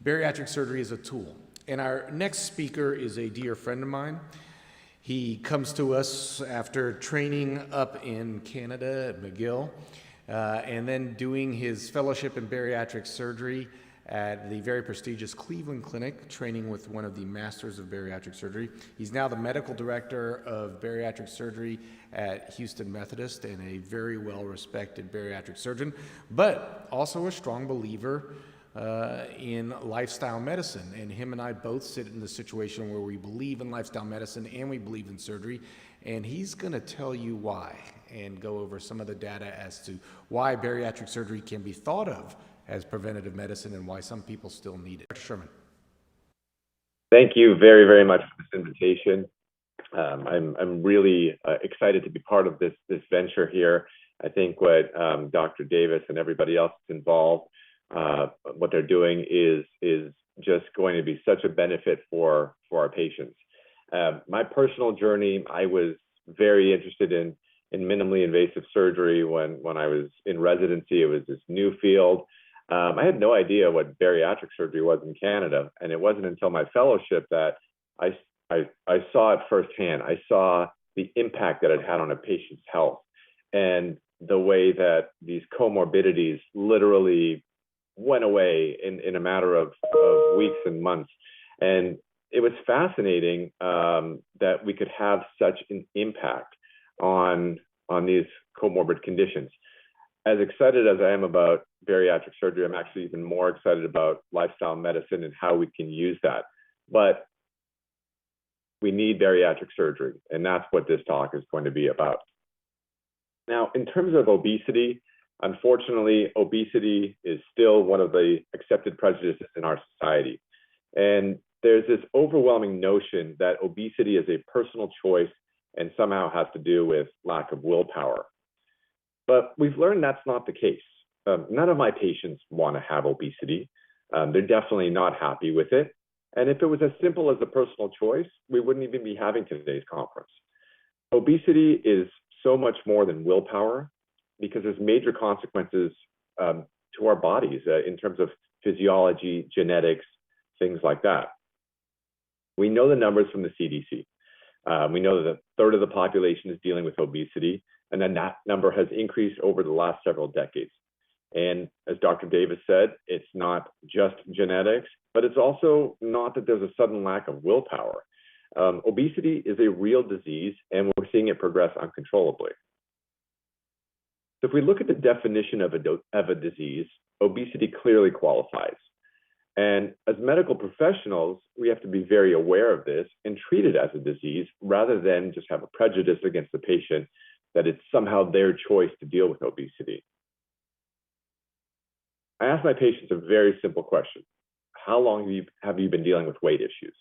bariatric surgery is a tool. And our next speaker is a dear friend of mine. He comes to us after training up in Canada at McGill, and then doing his fellowship in bariatric surgery at the very prestigious Cleveland Clinic, training with one of the masters of bariatric surgery. He's now the medical director of bariatric surgery at Houston Methodist, and a very well-respected bariatric surgeon, but also a strong believer in lifestyle medicine. And him and I both sit in the situation where we believe in lifestyle medicine and we believe in surgery, and he's going to tell you why and go over some of the data as to why bariatric surgery can be thought of as preventative medicine and why some people still need it. Dr. Sherman. Thank you very, very much for this invitation. I'm really excited to be part of this venture here. I think what Dr. Davis and everybody else that's involved, what they're doing is just going to be such a benefit for our patients. My personal journey, I was very interested in minimally invasive surgery when I was in residency. It was this new field. I had no idea what bariatric surgery was in Canada, and it wasn't until my fellowship that I saw it firsthand. I saw the impact that it had on a patient's health and the way that these comorbidities literally went away in a matter of weeks and months. And it was fascinating that we could have such an impact on these comorbid conditions. As excited as I am about bariatric surgery, I'm actually even more excited about lifestyle medicine and how we can use that. But we need bariatric surgery, and that's what this talk is going to be about. Now, in terms of obesity, unfortunately, obesity is still one of the accepted prejudices in our society. And there's this overwhelming notion that obesity is a personal choice and somehow has to do with lack of willpower. But we've learned that's not the case. None of my patients want to have obesity. They're definitely not happy with it. And if it was as simple as a personal choice, we wouldn't even be having today's conference. Obesity is so much more than willpower because there's major consequences to our bodies in terms of physiology, genetics, things like that. We know the numbers from the CDC. We know that a third of the population is dealing with obesity, and then that number has increased over the last several decades. And as Dr. Davis said, it's not just genetics, but it's also not that there's a sudden lack of willpower. Obesity is a real disease, and we're seeing it progress uncontrollably. So if we look at the definition of a disease, obesity clearly qualifies. And as medical professionals, we have to be very aware of this and treat it as a disease rather than just have a prejudice against the patient that it's somehow their choice to deal with obesity. I ask my patients a very simple question. How long have you been dealing with weight issues?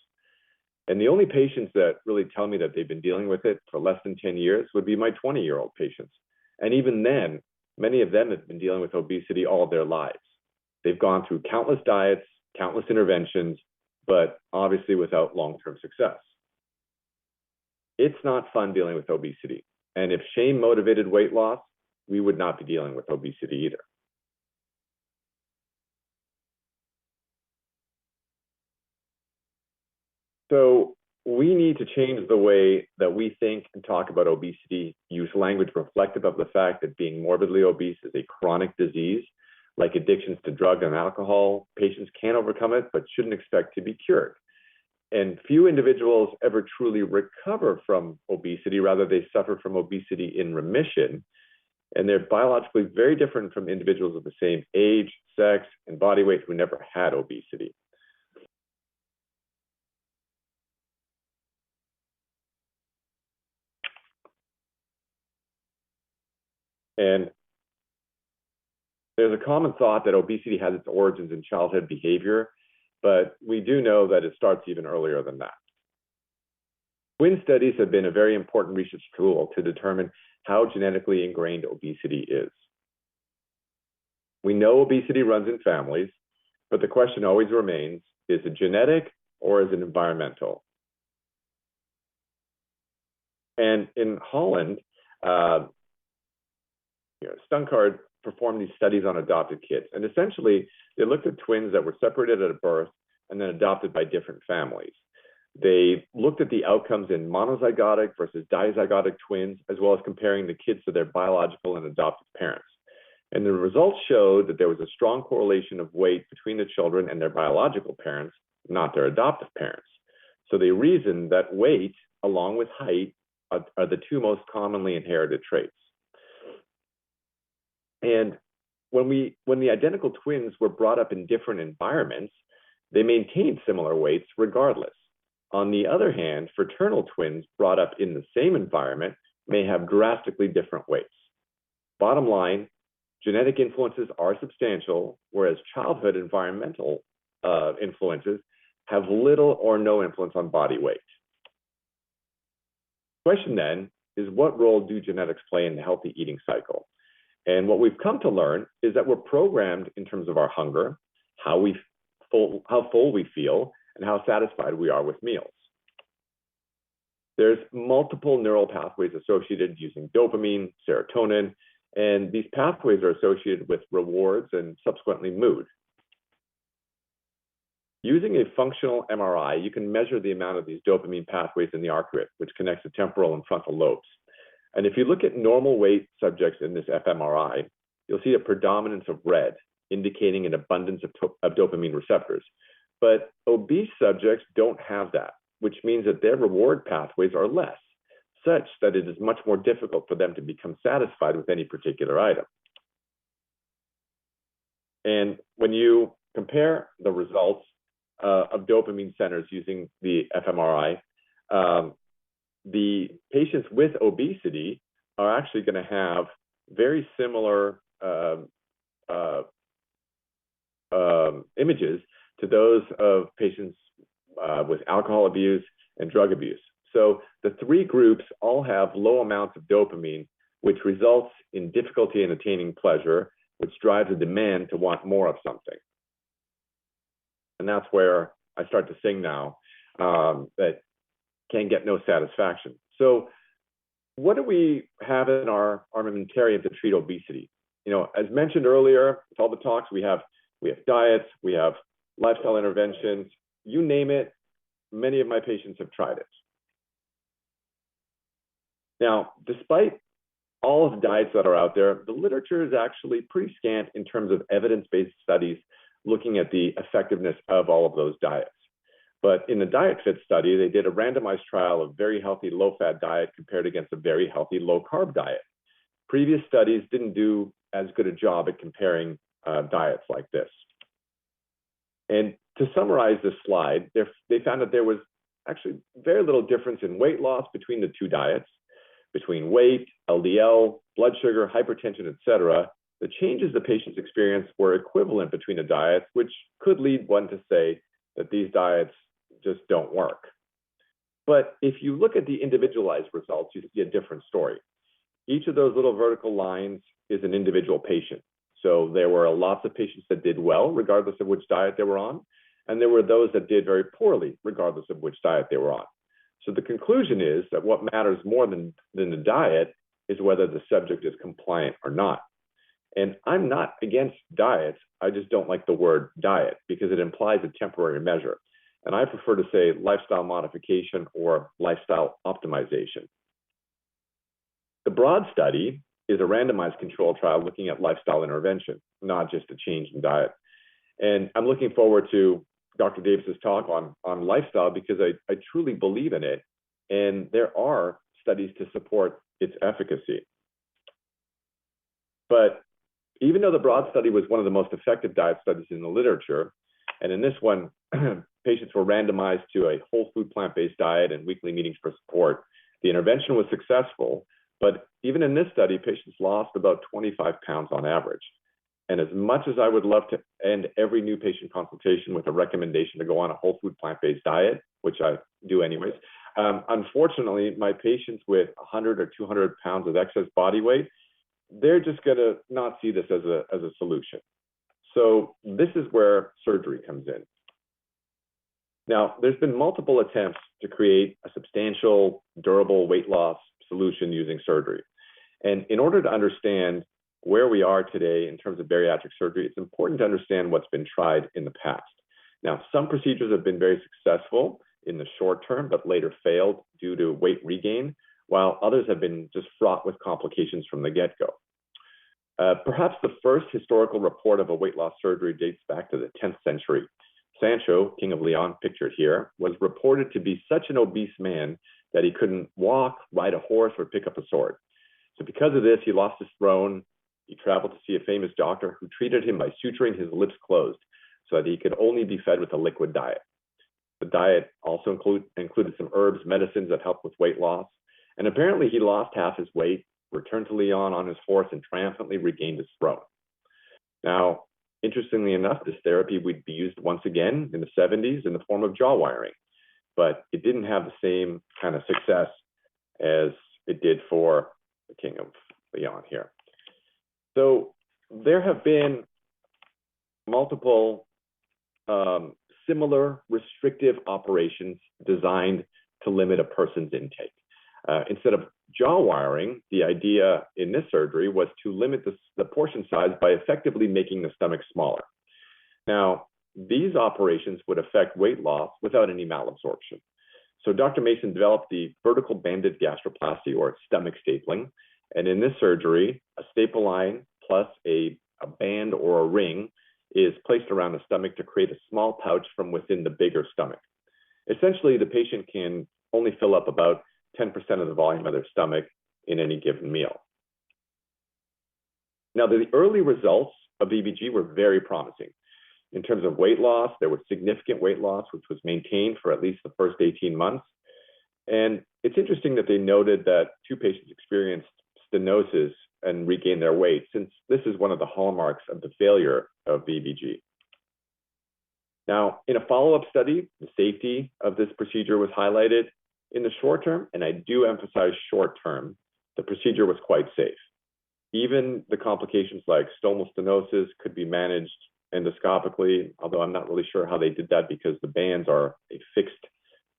And the only patients that really tell me that they've been dealing with it for less than 10 years would be my 20-year-old patients. And even then, many of them have been dealing with obesity all their lives. They've gone through countless diets, countless interventions, but obviously without long-term success. It's not fun dealing with obesity. And if shame motivated weight loss, we would not be dealing with obesity either. So we need to change the way that we think and talk about obesity, use language reflective of the fact that being morbidly obese is a chronic disease. Like addictions to drug and alcohol, patients can overcome it, but shouldn't expect to be cured. And few individuals ever truly recover from obesity, rather they suffer from obesity in remission. And they're biologically very different from individuals of the same age, sex, and body weight who never had obesity. And there's a common thought that obesity has its origins in childhood behavior, but we do know that it starts even earlier than that. Twin studies have been a very important research tool to determine how genetically ingrained obesity is. We know obesity runs in families, but the question always remains, is it genetic or is it environmental? And in Holland, Stunkard performed these studies on adopted kids. And essentially, they looked at twins that were separated at birth and then adopted by different families. They looked at the outcomes in monozygotic versus dizygotic twins, as well as comparing the kids to their biological and adopted parents. And the results showed that there was a strong correlation of weight between the children and their biological parents, not their adoptive parents. So they reasoned that weight, along with height, are the two most commonly inherited traits. And when the identical twins were brought up in different environments, they maintained similar weights regardless. On the other hand, fraternal twins brought up in the same environment may have drastically different weights. Bottom line, genetic influences are substantial, whereas childhood environmental influences have little or no influence on body weight. Question then is, what role do genetics play in the healthy eating cycle? And what we've come to learn is that we're programmed in terms of our hunger, how full we feel, and how satisfied we are with meals. There's multiple neural pathways associated using dopamine, serotonin, and these pathways are associated with rewards and subsequently mood. Using a functional MRI, you can measure the amount of these dopamine pathways in the arcuate, which connects the temporal and frontal lobes. And if you look at normal weight subjects in this fMRI, you'll see a predominance of red, indicating an abundance of dopamine receptors. But obese subjects don't have that, which means that their reward pathways are less, such that it is much more difficult for them to become satisfied with any particular item. And when you compare the results of dopamine centers using the fMRI, the patients with obesity are actually going to have very similar images to those of patients with alcohol abuse and drug abuse. So the three groups all have low amounts of dopamine, which results in difficulty in attaining pleasure, which drives a demand to want more of something. And that's where I start to sing now, that can get no satisfaction. So what do we have in our armamentarium to treat obesity? You know, as mentioned earlier, with all the talks, we have diets, we have lifestyle interventions, you name it, many of my patients have tried it. Now, despite all of the diets that are out there, the literature is actually pretty scant in terms of evidence-based studies looking at the effectiveness of all of those diets. But in the DietFit study, they did a randomized trial of very healthy low-fat diet compared against a very healthy low-carb diet. Previous studies didn't do as good a job at comparing diets like this. And to summarize this slide, they found that there was actually very little difference in weight loss between the two diets, between weight, LDL, blood sugar, hypertension, etc. The changes the patients experienced were equivalent between the diets, which could lead one to say that these diets just don't work. But if you look at the individualized results, you see a different story. Each of those little vertical lines is an individual patient. So there were lots of patients that did well, regardless of which diet they were on, and there were those that did very poorly, regardless of which diet they were on. So the conclusion is that what matters more than the diet is whether the subject is compliant or not. And I'm not against diets, I just don't like the word diet because it implies a temporary measure. And I prefer to say lifestyle modification or lifestyle optimization. The broad study is a randomized control trial looking at lifestyle intervention, not just a change in diet. And I'm looking forward to Dr. Davis's talk on lifestyle because I truly believe in it. And there are studies to support its efficacy. But even though the broad study was one of the most effective diet studies in the literature, and in this one, patients were randomized to a whole food plant-based diet and weekly meetings for support, the intervention was successful. But even in this study, patients lost about 25 pounds on average. And as much as I would love to end every new patient consultation with a recommendation to go on a whole food plant-based diet, which I do anyways, unfortunately, my patients with 100 or 200 pounds of excess body weight, they're just going to not see this as a solution. So this is where surgery comes in. Now, there's been multiple attempts to create a substantial, durable weight loss solution using surgery. And in order to understand where we are today in terms of bariatric surgery, it's important to understand what's been tried in the past. Now, some procedures have been very successful in the short term, but later failed due to weight regain, while others have been just fraught with complications from the get-go. Perhaps the first historical report of a weight loss surgery dates back to the 10th century. Sancho, King of Leon, pictured here, was reported to be such an obese man that he couldn't walk, ride a horse, or pick up a sword. So because of this, he lost his throne. He traveled to see a famous doctor who treated him by suturing his lips closed so that he could only be fed with a liquid diet. The diet also included some herbs, medicines that helped with weight loss. And apparently he lost half his weight, returned to Leon on his horse, and triumphantly regained his throne. Now, interestingly enough, this therapy would be used once again in the 70s in the form of jaw wiring, but it didn't have the same kind of success as it did for the King of Leon here. So there have been multiple similar restrictive operations designed to limit a person's intake. Instead of jaw wiring, the idea in this surgery was to limit the portion size by effectively making the stomach smaller. Now, these operations would affect weight loss without any malabsorption. So Dr. Mason developed the vertical banded gastroplasty, or stomach stapling. And in this surgery, a staple line plus a band or a ring is placed around the stomach to create a small pouch from within the bigger stomach. Essentially, the patient can only fill up about 10% of the volume of their stomach in any given meal. Now, the early results of VBG were very promising. In terms of weight loss, there was significant weight loss, which was maintained for at least the first 18 months. And it's interesting that they noted that 2 patients experienced stenosis and regained their weight, since this is one of the hallmarks of the failure of VBG. Now, in a follow-up study, the safety of this procedure was highlighted. In the short term, and I do emphasize short term, the procedure was quite safe. Even the complications like stomal stenosis could be managed endoscopically, although I'm not really sure how they did that because the bands are a fixed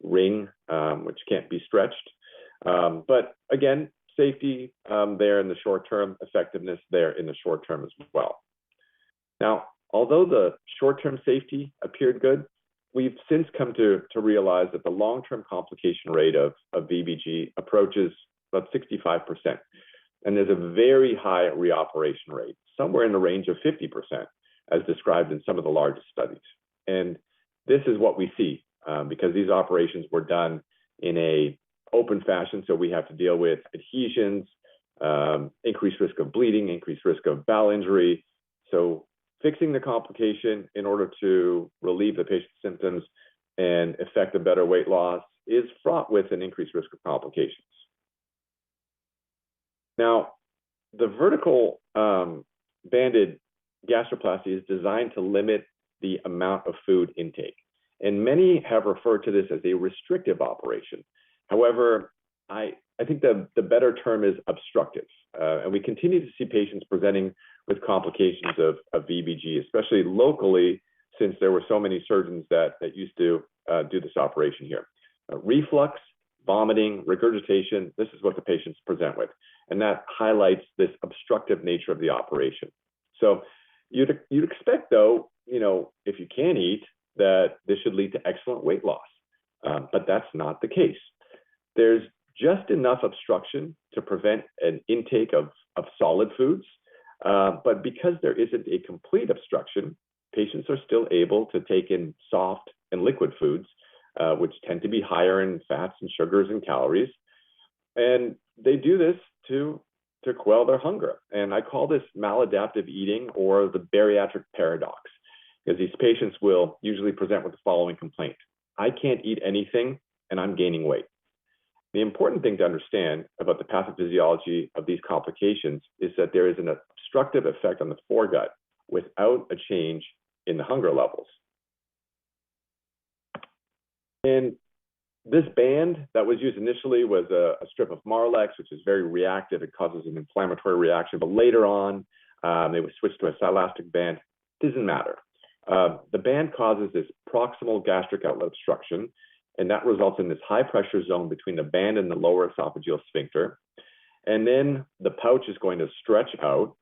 ring, which can't be stretched. But again, safety there in the short term, effectiveness there in the short term as well. Now, although the short-term safety appeared good, we've since come to realize that the long-term complication rate of VBG approaches about 65%. And there's a very high reoperation rate, somewhere in the range of 50%, as described in some of the largest studies. And this is what we see because these operations were done in an open fashion, so we have to deal with adhesions, increased risk of bleeding, increased risk of bowel injury. So fixing the complication in order to relieve the patient's symptoms and effect a better weight loss is fraught with an increased risk of complications. Now, the vertical banded gastroplasty is designed to limit the amount of food intake. And many have referred to this as a restrictive operation. However, I think the better term is obstructive. And we continue to see patients presenting with complications of VBG, especially locally, since there were so many surgeons that used to do this operation here. Reflux, vomiting, regurgitation, this is what the patients present with. And that highlights this obstructive nature of the operation. So you'd expect, though, if you can eat, that this should lead to excellent weight loss. But that's not the case. There's just enough obstruction to prevent an intake of solid foods. But because there isn't a complete obstruction, patients are still able to take in soft and liquid foods, which tend to be higher in fats and sugars and calories. And they do this to quell their hunger. And I call this maladaptive eating, or the bariatric paradox, because these patients will usually present with the following complaint: I can't eat anything and I'm gaining weight. The important thing to understand about the pathophysiology of these complications is that there is an obstructive effect on the foregut without a change in the hunger levels. And this band that was used initially was a strip of Marlex, which is very reactive. It causes an inflammatory reaction. But later on, they would switch to a silastic band. It doesn't matter. The band causes this proximal gastric outlet obstruction, and that results in this high pressure zone between the band and the lower esophageal sphincter. And then the pouch is going to stretch out,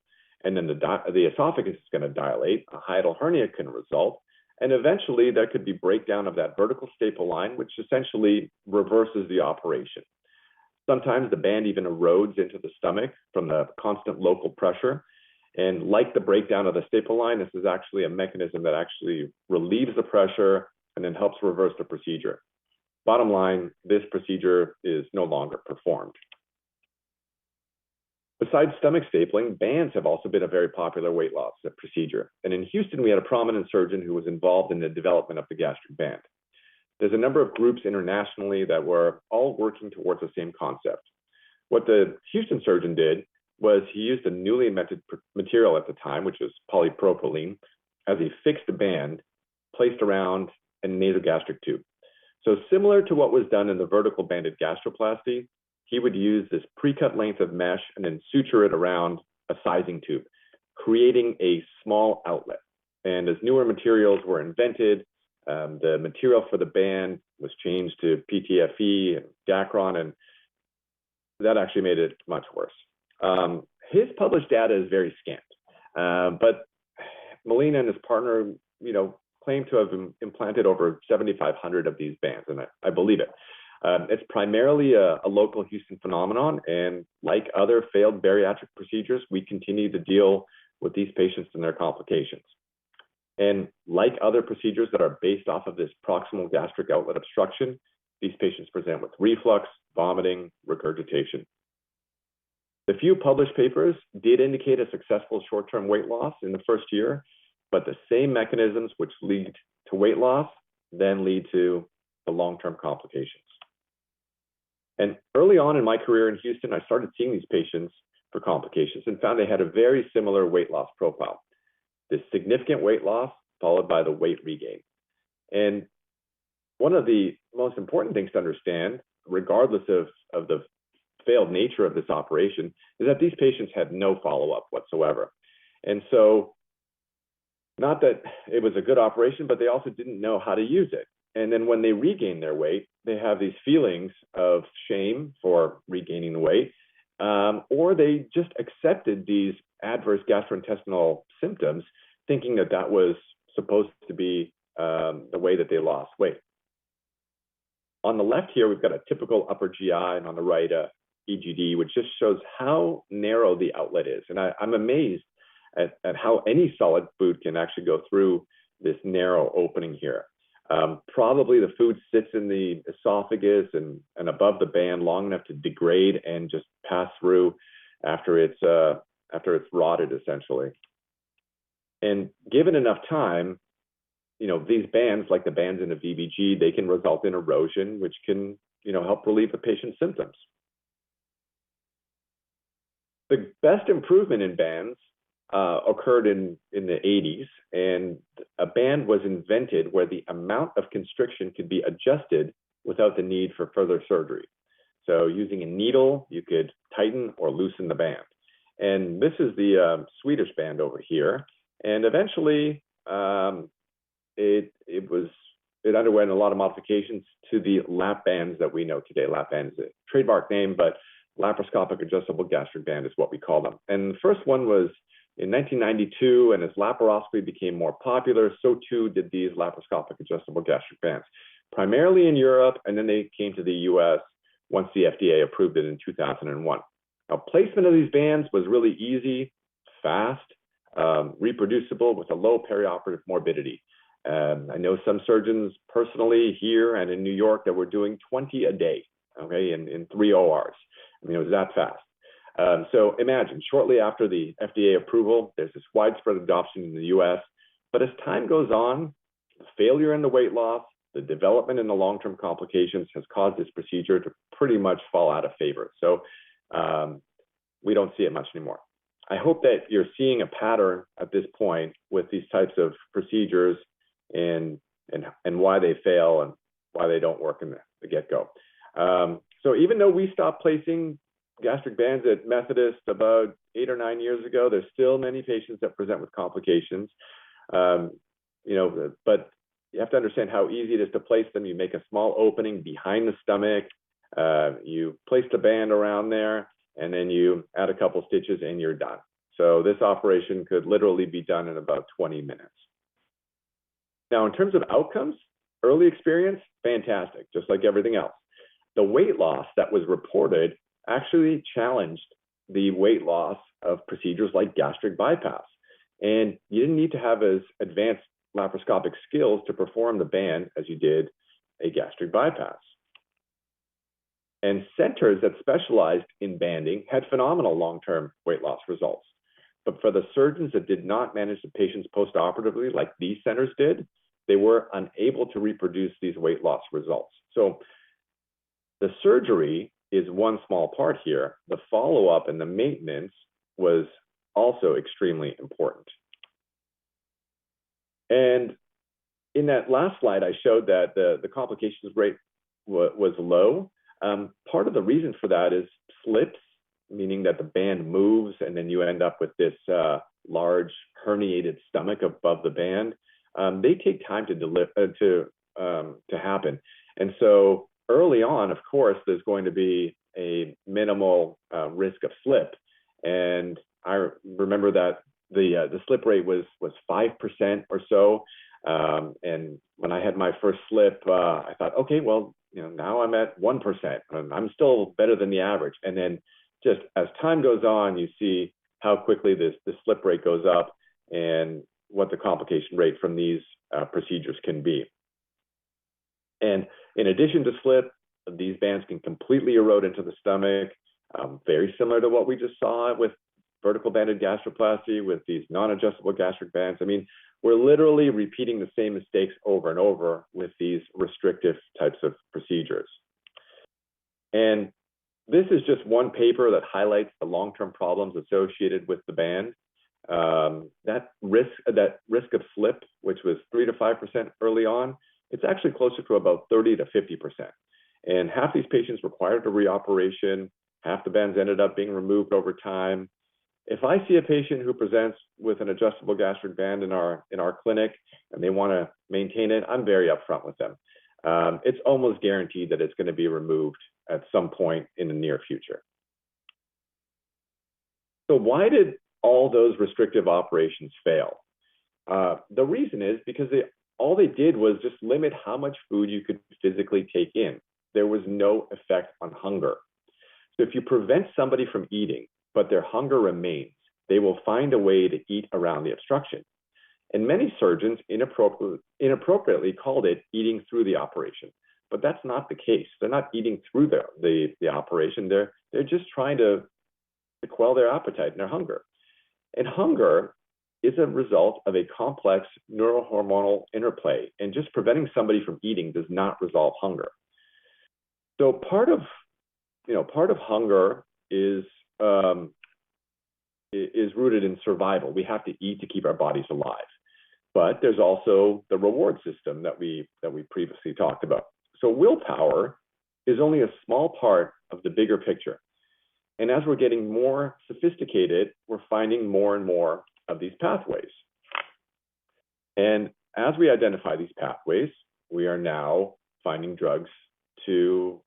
and then the esophagus is going to dilate. A hiatal hernia can result. And eventually there could be breakdown of that vertical staple line, which essentially reverses the operation. Sometimes the band even erodes into the stomach from the constant local pressure. And like the breakdown of the staple line, this is actually a mechanism that actually relieves the pressure and then helps reverse the procedure. Bottom line, this procedure is no longer performed. Besides stomach stapling, bands have also been a very popular weight loss procedure. And in Houston, we had a prominent surgeon who was involved in the development of the gastric band. There's a number of groups internationally that were all working towards the same concept. What the Houston surgeon did was he used a newly invented material at the time, which was polypropylene, as a fixed band placed around a nasogastric tube. So similar to what was done in the vertical banded gastroplasty, he would use this pre-cut length of mesh and then suture it around a sizing tube, creating a small outlet. And as newer materials were invented, the material for the band was changed to PTFE and Dacron, and that actually made it much worse. His published data is very scant, but Molina and his partner, claim to have implanted over 7,500 of these bands, and I believe it. It's primarily a local Houston phenomenon, and like other failed bariatric procedures, we continue to deal with these patients and their complications. And like other procedures that are based off of this proximal gastric outlet obstruction, these patients present with reflux, vomiting, regurgitation. The few published papers did indicate a successful short-term weight loss in the first year, but the same mechanisms which lead to weight loss then lead to the long-term complications. And early on in my career in Houston, I started seeing these patients for complications and found they had a very similar weight loss profile. This significant weight loss followed by the weight regain. And one of the most important things to understand, regardless of the failed nature of this operation, is that these patients had no follow-up whatsoever. And so, not that it was a good operation, but they also didn't know how to use it. And then when they regain their weight, they have these feelings of shame for regaining the weight, or they just accepted these adverse gastrointestinal symptoms, thinking that that was supposed to be the way that they lost weight. On the left here, we've got a typical upper GI, and on the right, EGD, which just shows how narrow the outlet is. And I'm amazed at how any solid food can actually go through this narrow opening here. Probably the food sits in the esophagus and above the band long enough to degrade and just pass through after it's rotted, essentially. And given enough time, these bands, like the bands in a VBG, they can result in erosion, which can, help relieve the patient's symptoms. The best improvement in bands occurred in the 80s, and a band was invented where the amount of constriction could be adjusted without the need for further surgery. So using a needle, you could tighten or loosen the band. And this is the Swedish band over here. And eventually, it underwent a lot of modifications to the lap bands that we know today. Lap band is a trademark name, but laparoscopic adjustable gastric band is what we call them. And the first one was in 1992, and as laparoscopy became more popular, so too did these laparoscopic adjustable gastric bands, primarily in Europe, and then they came to the US once the FDA approved it in 2001. Now, placement of these bands was really easy, fast, reproducible with a low perioperative morbidity. I know some surgeons personally here and in New York that were doing 20 a day, okay, in 3 ORs. I mean, it was that fast. So imagine, shortly after the FDA approval, there's this widespread adoption in the US, but as time goes on, the failure in the weight loss, the development in the long-term complications has caused this procedure to pretty much fall out of favor. So we don't see it much anymore. I hope that you're seeing a pattern at this point with these types of procedures and why they fail and why they don't work in the get-go. So even though we stopped placing gastric bands at Methodist about 8 or 9 years ago, there's still many patients that present with complications. But you have to understand how easy it is to place them. You make a small opening behind the stomach, you place the band around there, and then you add a couple stitches and you're done. So this operation could literally be done in about 20 minutes. Now, in terms of outcomes, early experience, fantastic, just like everything else. The weight loss that was reported actually challenged the weight loss of procedures like gastric bypass. And you didn't need to have as advanced laparoscopic skills to perform the band as you did a gastric bypass. And centers that specialized in banding had phenomenal long-term weight loss results. But for the surgeons that did not manage the patients post-operatively like these centers did, they were unable to reproduce these weight loss results. So the surgery is one small part here. The follow-up and the maintenance was also extremely important. And in that last slide, I showed that the complications rate was low. Part of the reason for that is slips, meaning that the band moves and then you end up with this large herniated stomach above the band. They take time to happen. And so early on, of course, there's going to be a minimal risk of slip. And I remember that the slip rate was 5% or so. And when I had my first slip, I thought, okay, well, now I'm at 1%. I'm still better than the average. And then just as time goes on, you see how quickly the slip rate goes up and what the complication rate from these procedures can be. And in addition to slip, these bands can completely erode into the stomach, very similar to what we just saw with vertical banded gastroplasty with these non-adjustable gastric bands. I mean, we're literally repeating the same mistakes over and over with these restrictive types of procedures. And this is just one paper that highlights the long-term problems associated with the band. That risk of slip, which was 3 to 5% early on, it's actually closer to about 30 to 50%. And half these patients required a reoperation. Half the bands ended up being removed over time. If I see a patient who presents with an adjustable gastric band in our clinic and they want to maintain it, I'm very upfront with them. It's almost guaranteed that it's going to be removed at some point in the near future. So why did all those restrictive operations fail? The reason is because all they did was just limit how much food you could physically take in. There was no effect on hunger. So if you prevent somebody from eating, but their hunger remains, they will find a way to eat around the obstruction. And many surgeons inappropriately called it eating through the operation, but that's not the case. They're not eating through the operation. They're just trying to quell their appetite and their hunger. And hunger is a result of a complex neurohormonal interplay, and just preventing somebody from eating does not resolve hunger. So part of hunger is rooted in survival. We have to eat to keep our bodies alive. But there's also the reward system that we previously talked about. So willpower is only a small part of the bigger picture. And as we're getting more sophisticated, we're finding more and more of these pathways. And as we identify these pathways, we are now finding drugs to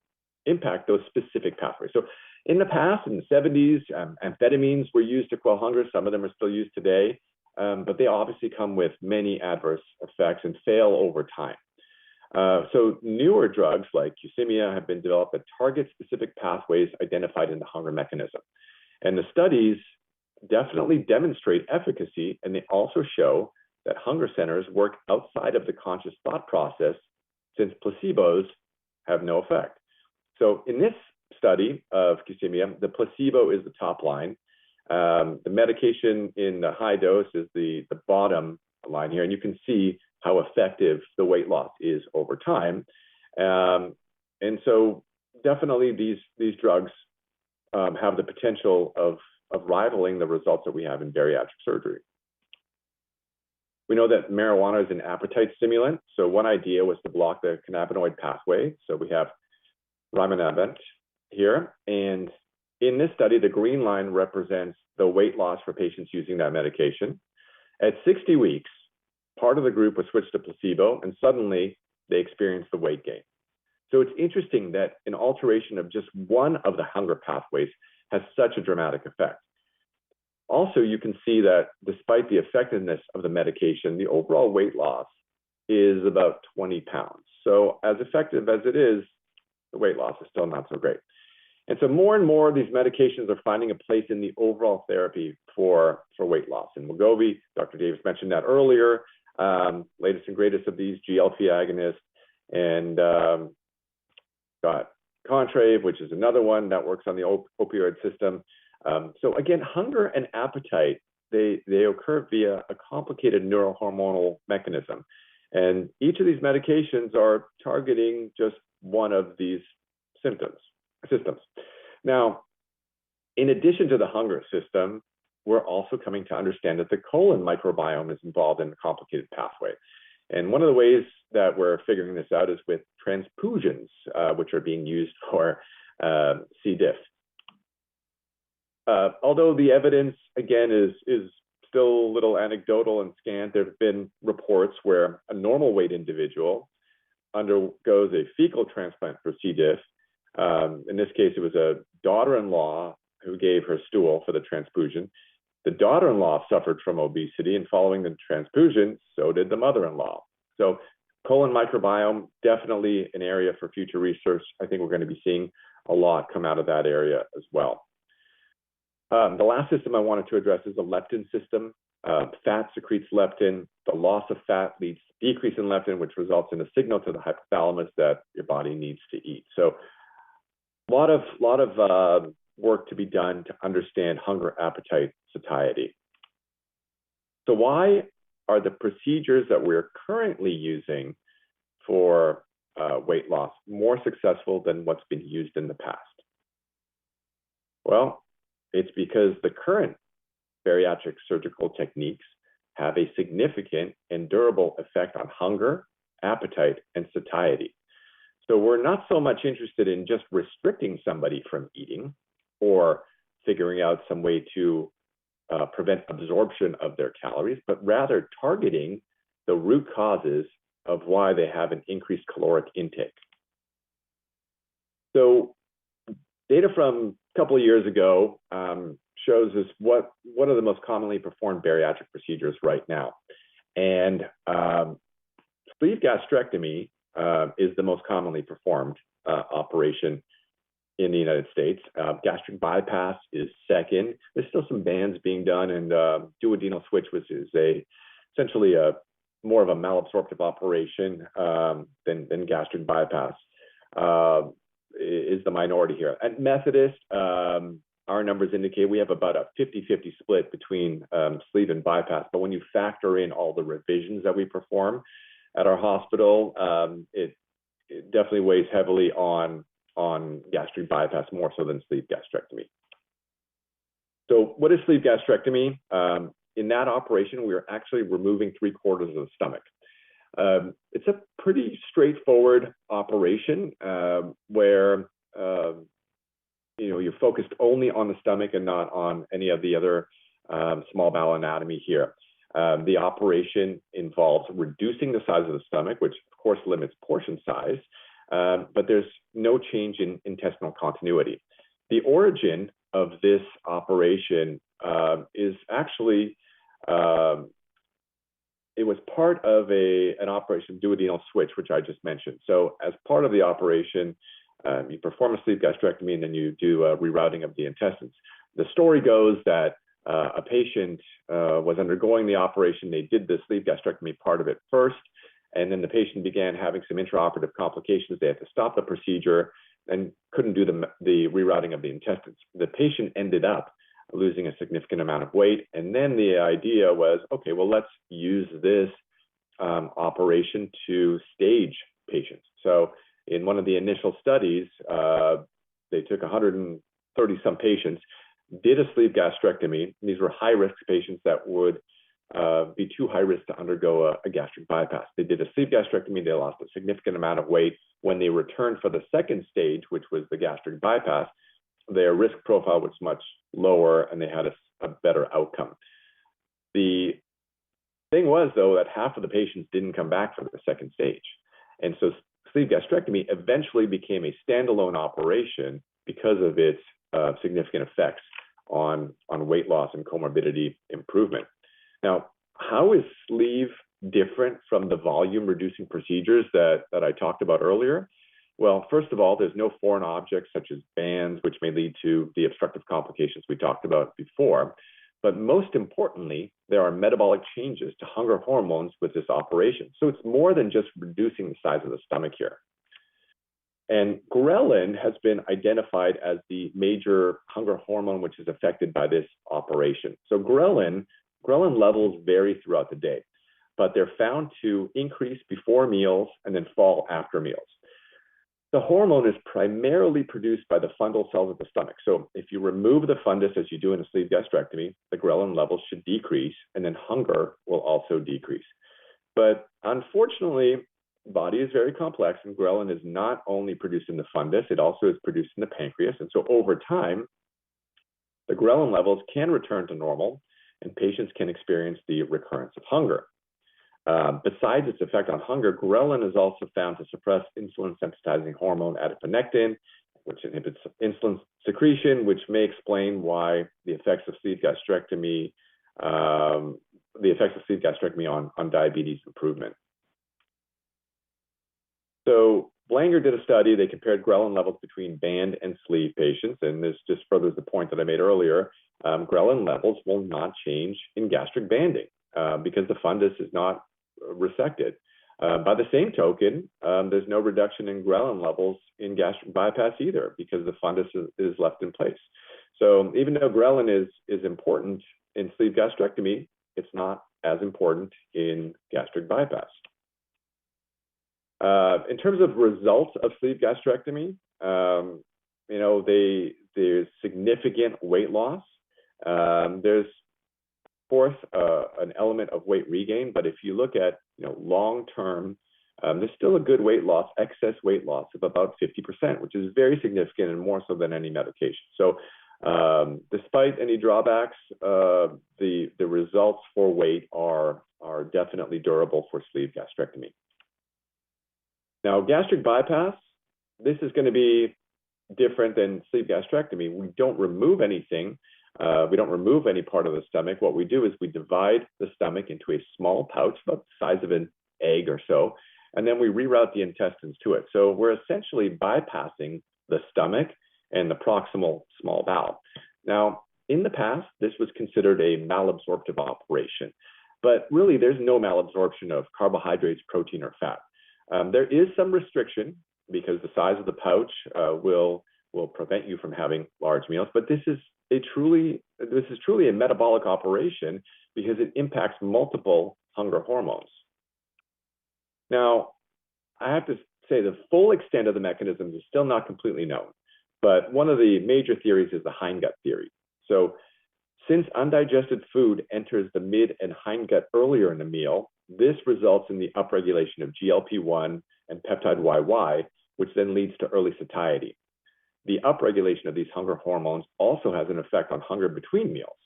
impact those specific pathways. So in the past, in the 70s, amphetamines were used to quell hunger. Some of them are still used today, but they obviously come with many adverse effects and fail over time. So newer drugs like Qsymia have been developed that target specific pathways identified in the hunger mechanism. And the studies definitely demonstrate efficacy, and they also show that hunger centers work outside of the conscious thought process, since placebos have no effect. So in this study of Qsymia, the placebo is the top line. The medication in the high dose is the bottom line here, and you can see how effective the weight loss is over time. And so definitely these drugs have the potential of rivaling the results that we have in bariatric surgery. We know that marijuana is an appetite stimulant. So one idea was to block the cannabinoid pathway. So we have rimonabant here. And in this study, the green line represents the weight loss for patients using that medication. At 60 weeks, part of the group was switched to placebo, and suddenly they experienced the weight gain. So it's interesting that an alteration of just one of the hunger pathways has such a dramatic effect. Also, you can see that despite the effectiveness of the medication, the overall weight loss is about 20 pounds. So as effective as it is, the weight loss is still not so great. And so more and more of these medications are finding a place in the overall therapy for weight loss. And Wegovy, Dr. Davis mentioned that earlier, latest and greatest of these GLP agonists, and got Contrave, which is another one that works on the opioid system. So again, hunger and appetite, they occur via a complicated neurohormonal mechanism. And each of these medications are targeting just one of these systems. Now, in addition to the hunger system, we're also coming to understand that the colon microbiome is involved in a complicated pathway. And one of the ways that we're figuring this out is with transfusions, which are being used for C. diff. Although the evidence, again, is still a little anecdotal and scant, there have been reports where a normal weight individual undergoes a fecal transplant for C. diff. In this case, it was a daughter-in-law who gave her stool for the transfusion. The daughter-in-law suffered from obesity, and following the transfusion, so did the mother-in-law. So colon microbiome, definitely an area for future research. I think we're going to be seeing a lot come out of that area as well. The last system I wanted to address is the leptin system. Fat secretes leptin. The loss of fat leads to decrease in leptin, which results in a signal to the hypothalamus that your body needs to eat. So a lot of work to be done to understand hunger, appetite, satiety. So why are the procedures that we're currently using for weight loss more successful than what's been used in the past? Well, it's because the current bariatric surgical techniques have a significant and durable effect on hunger, appetite, and satiety. So we're not so much interested in just restricting somebody from eating or figuring out some way to prevent absorption of their calories, but rather targeting the root causes of why they have an increased caloric intake. So data from a couple of years ago shows us what are the most commonly performed bariatric procedures right now. And sleeve gastrectomy is the most commonly performed operation in the United States. Gastric bypass is second. There's still some bands being done, and duodenal switch, which is essentially more of a malabsorptive operation than gastric bypass, is the minority here. At Methodist, our numbers indicate we have about a 50-50 split between sleeve and bypass. But when you factor in all the revisions that we perform at our hospital, it definitely weighs heavily on gastric bypass, more so than sleeve gastrectomy. So what is sleeve gastrectomy? In that operation, we are actually removing 3/4 of the stomach. It's a pretty straightforward operation where you're focused only on the stomach and not on any of the other small bowel anatomy here. The operation involves reducing the size of the stomach, which of course limits portion size, but there's no change in intestinal continuity. The origin of this operation is actually, it was part of an operation, duodenal switch, which I just mentioned. So as part of the operation, you perform a sleeve gastrectomy and then you do a rerouting of the intestines. The story goes that a patient was undergoing the operation. They did the sleeve gastrectomy part of it first, and then the patient began having some intraoperative complications. They had to stop the procedure and couldn't do the rerouting of the intestines. The patient ended up losing a significant amount of weight, and then the idea was, okay, well, let's use this operation to stage patients. So in one of the initial studies, they took 130 some patients, did a sleeve gastrectomy. These were high-risk patients that would be too high risk to undergo a gastric bypass. They did a sleeve gastrectomy. They lost a significant amount of weight. When they returned for the second stage, which was the gastric bypass, their risk profile was much lower and they had a better outcome. The thing was, though, that half of the patients didn't come back for the second stage. And so sleeve gastrectomy eventually became a standalone operation because of its significant effects on weight loss and comorbidity improvement. Now, how is sleeve different from the volume reducing procedures that I talked about earlier? Well, first of all, there's no foreign objects such as bands, which may lead to the obstructive complications we talked about before. But most importantly, there are metabolic changes to hunger hormones with this operation. So it's more than just reducing the size of the stomach here. And ghrelin has been identified as the major hunger hormone which is affected by this operation. So ghrelin levels vary throughout the day, but they're found to increase before meals and then fall after meals. The hormone is primarily produced by the fundal cells of the stomach. So if you remove the fundus as you do in a sleeve gastrectomy, the ghrelin levels should decrease, and then hunger will also decrease. But unfortunately, body is very complex, and ghrelin is not only produced in the fundus, it also is produced in the pancreas. And so over time, the ghrelin levels can return to normal, and patients can experience the recurrence of hunger. Besides its effect on hunger, ghrelin is also found to suppress insulin-sensitizing hormone adiponectin, which inhibits insulin secretion, which may explain why the effects of sleeve gastrectomy, on diabetes improvement. So Blanger did a study. They compared ghrelin levels between band and sleeve patients, and this just furthers the point that I made earlier. Ghrelin levels will not change in gastric banding because the fundus is not resected. By the same token, there's no reduction in ghrelin levels in gastric bypass either because the fundus is left in place. So even though ghrelin is important in sleeve gastrectomy, it's not as important in gastric bypass. In terms of results of sleeve gastrectomy, there's significant weight loss. There's an element of weight regain, but if you look at long-term, there's still a good weight loss, excess weight loss of about 50%, which is very significant and more so than any medication. So despite any drawbacks, the results for weight are definitely durable for sleeve gastrectomy. Now, gastric bypass, this is going to be different than sleeve gastrectomy. We don't remove anything. We don't remove any part of the stomach. What we do is we divide the stomach into a small pouch about the size of an egg or so, and then we reroute the intestines to it. So we're essentially bypassing the stomach and the proximal small bowel. Now, in the past, this was considered a malabsorptive operation, but really there's no malabsorption of carbohydrates, protein, or fat. There is some restriction because the size of the pouch will prevent you from having large meals, but this is truly a metabolic operation because it impacts multiple hunger hormones. Now, I have to say the full extent of the mechanisms is still not completely known, but one of the major theories is the hindgut theory. So since undigested food enters the mid and hindgut earlier in the meal, this results in the upregulation of GLP-1 and peptide YY, which then leads to early satiety. The upregulation of these hunger hormones also has an effect on hunger between meals.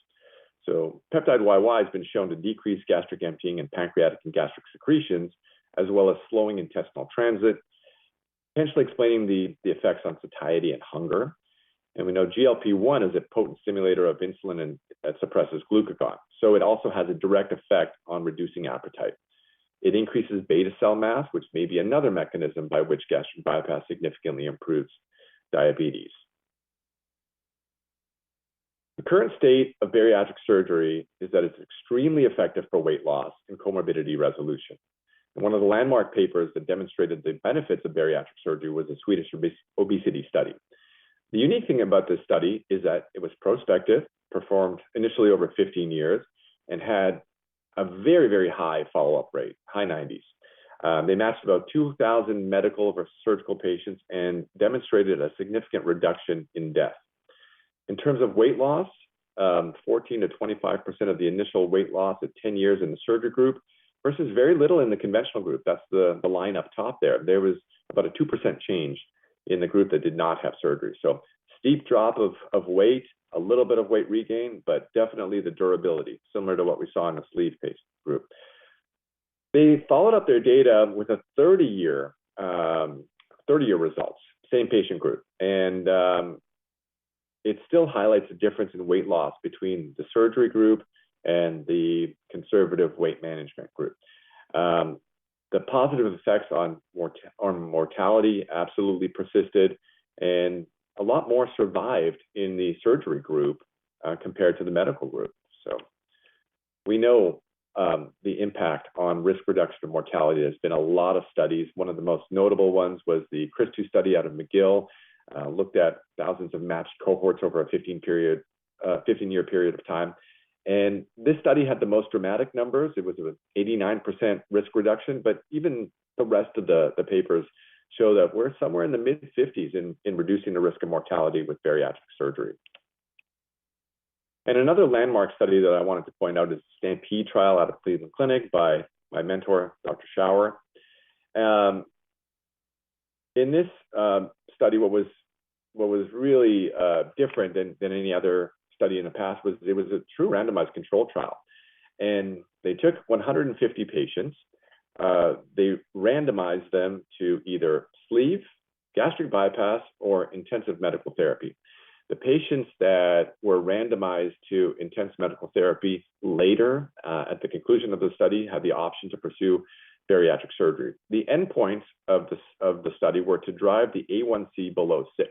So peptide YY has been shown to decrease gastric emptying and pancreatic and gastric secretions, as well as slowing intestinal transit, potentially explaining the effects on satiety and hunger. And we know GLP-1 is a potent stimulator of insulin and that suppresses glucagon. So it also has a direct effect on reducing appetite. It increases beta cell mass, which may be another mechanism by which gastric bypass significantly improves diabetes. The current state of bariatric surgery is that it's extremely effective for weight loss and comorbidity resolution. And one of the landmark papers that demonstrated the benefits of bariatric surgery was a Swedish obesity study. The unique thing about this study is that it was prospective, performed initially over 15 years, and had a very, very high follow-up rate, high 90s. They matched about 2,000 medical versus surgical patients and demonstrated a significant reduction in death. In terms of weight loss, 14 to 25% of the initial weight loss at 10 years in the surgery group versus very little in the conventional group. That's the line up top there. There was about a 2% change in the group that did not have surgery. So steep drop of weight, a little bit of weight regain, but definitely the durability, similar to what we saw in the sleeve patient group. They followed up their data with a 30-year results, same patient group. And it still highlights the difference in weight loss between the surgery group and the conservative weight management group. The positive effects on mortality absolutely persisted, and a lot more survived in the surgery group compared to the medical group. So we know the impact on risk reduction of mortality. There's been a lot of studies. One of the most notable ones was the CRIS2 study out of McGill, looked at thousands of matched cohorts over a 15-year period of time. And this study had the most dramatic numbers. It was an 89% risk reduction, but even the rest of the papers show that we're somewhere in the mid-50s in reducing the risk of mortality with bariatric surgery. And another landmark study that I wanted to point out is the Stampede trial out of Cleveland Clinic by my mentor, Dr. Schauer. In this study, what was really different than any other study in the past was it was a true randomized control trial. And they took 150 patients, they randomized them to either sleeve, gastric bypass, or intensive medical therapy. The patients that were randomized to intense medical therapy later, at the conclusion of the study, had the option to pursue bariatric surgery. The endpoints of the study were to drive the A1C below 6.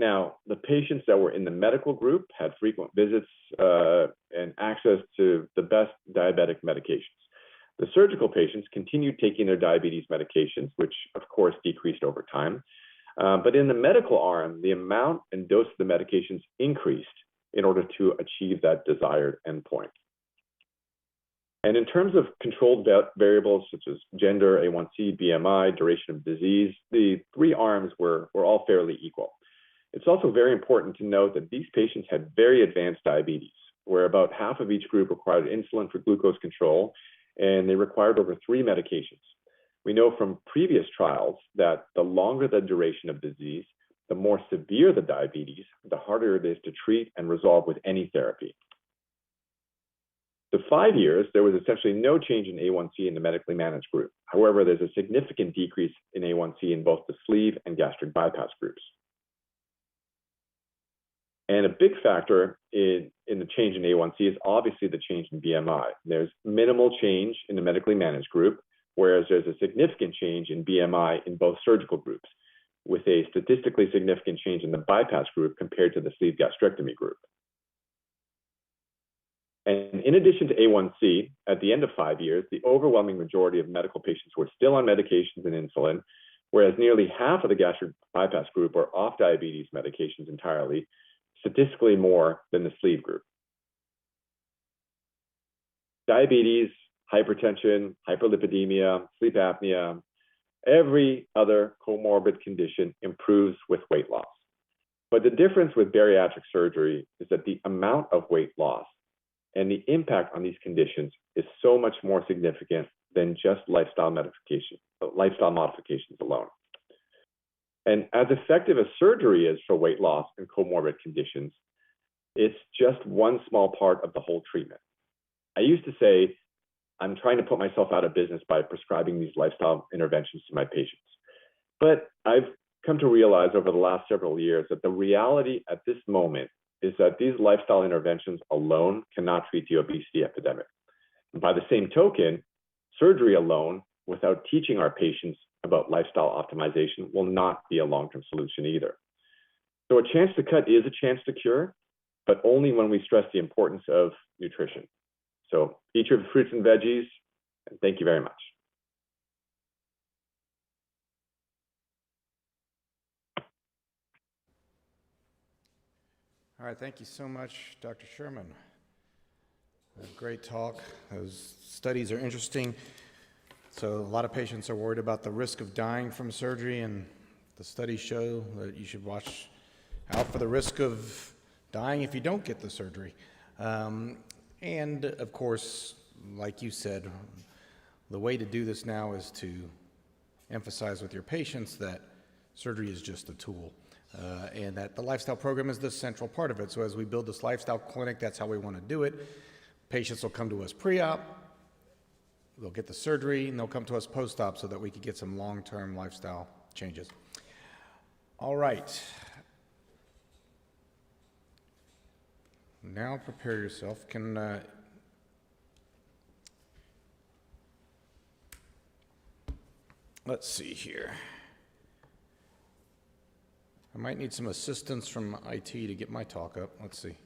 Now, the patients that were in the medical group had frequent visits and access to the best diabetic medications. The surgical patients continued taking their diabetes medications, which of course decreased over time. But in the medical arm, the amount and dose of the medications increased in order to achieve that desired endpoint. And in terms of controlled variables such as gender, A1C, BMI, duration of disease, the 3 arms were all fairly equal. It's also very important to note that these patients had very advanced diabetes, where about half of each group required insulin for glucose control, and they required over 3 medications. We know from previous trials that the longer the duration of disease, the more severe the diabetes, the harder it is to treat and resolve with any therapy. To 5 years, there was essentially no change in A1C in the medically managed group. However, there's a significant decrease in A1C in both the sleeve and gastric bypass groups. And a big factor in the change in A1C is obviously the change in BMI. There's minimal change in the medically managed group, whereas there's a significant change in BMI in both surgical groups, with a statistically significant change in the bypass group compared to the sleeve gastrectomy group. And in addition to A1C, at the end of 5 years, the overwhelming majority of medical patients were still on medications and insulin, whereas nearly half of the gastric bypass group were off diabetes medications entirely, statistically more than the sleeve group. Diabetes, hypertension, hyperlipidemia, sleep apnea, every other comorbid condition improves with weight loss. But the difference with bariatric surgery is that the amount of weight loss and the impact on these conditions is so much more significant than just lifestyle modifications alone. And as effective as surgery is for weight loss and comorbid conditions, it's just one small part of the whole treatment. I used to say, I'm trying to put myself out of business by prescribing these lifestyle interventions to my patients. But I've come to realize over the last several years that the reality at this moment is that these lifestyle interventions alone cannot treat the obesity epidemic. And by the same token, surgery alone, without teaching our patients about lifestyle optimization, will not be a long-term solution either. So a chance to cut is a chance to cure, but only when we stress the importance of nutrition. So eat your fruits and veggies, and thank you very much. All right, thank you so much, Dr. Sherman. Great talk. Those studies are interesting. So a lot of patients are worried about the risk of dying from surgery, and the studies show that you should watch out for the risk of dying if you don't get the surgery. And of course, like you said, the way to do this now is to emphasize with your patients that surgery is just a tool, and that the lifestyle program is the central part of it. So as we build this lifestyle clinic, that's how we want to do it. Patients will come to us pre-op, they'll get the surgery, and they'll come to us post-op so that we can get some long-term lifestyle changes. All right. Now prepare yourself. Let's see here. I might need some assistance from IT to get my talk up. Let's see.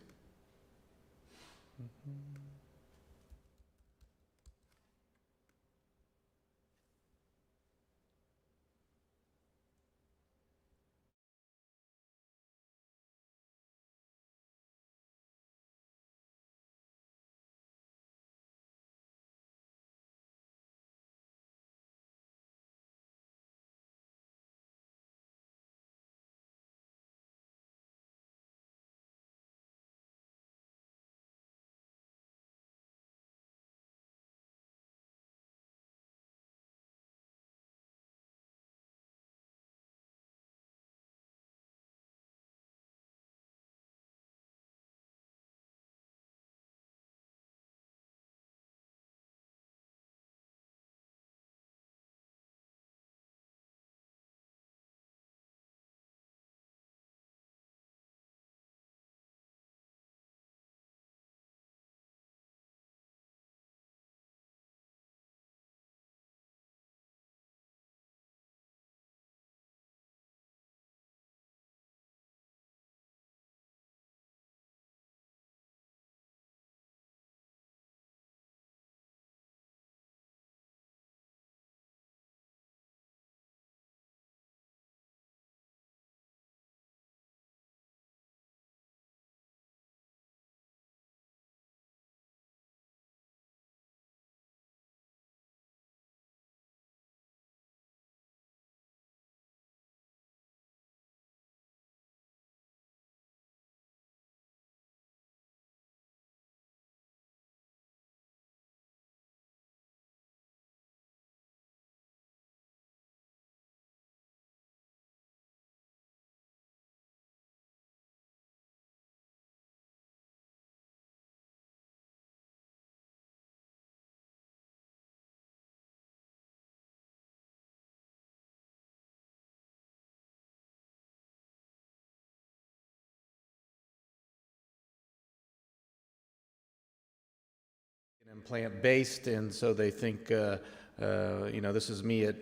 I'm plant-based, and so they think, this is me at,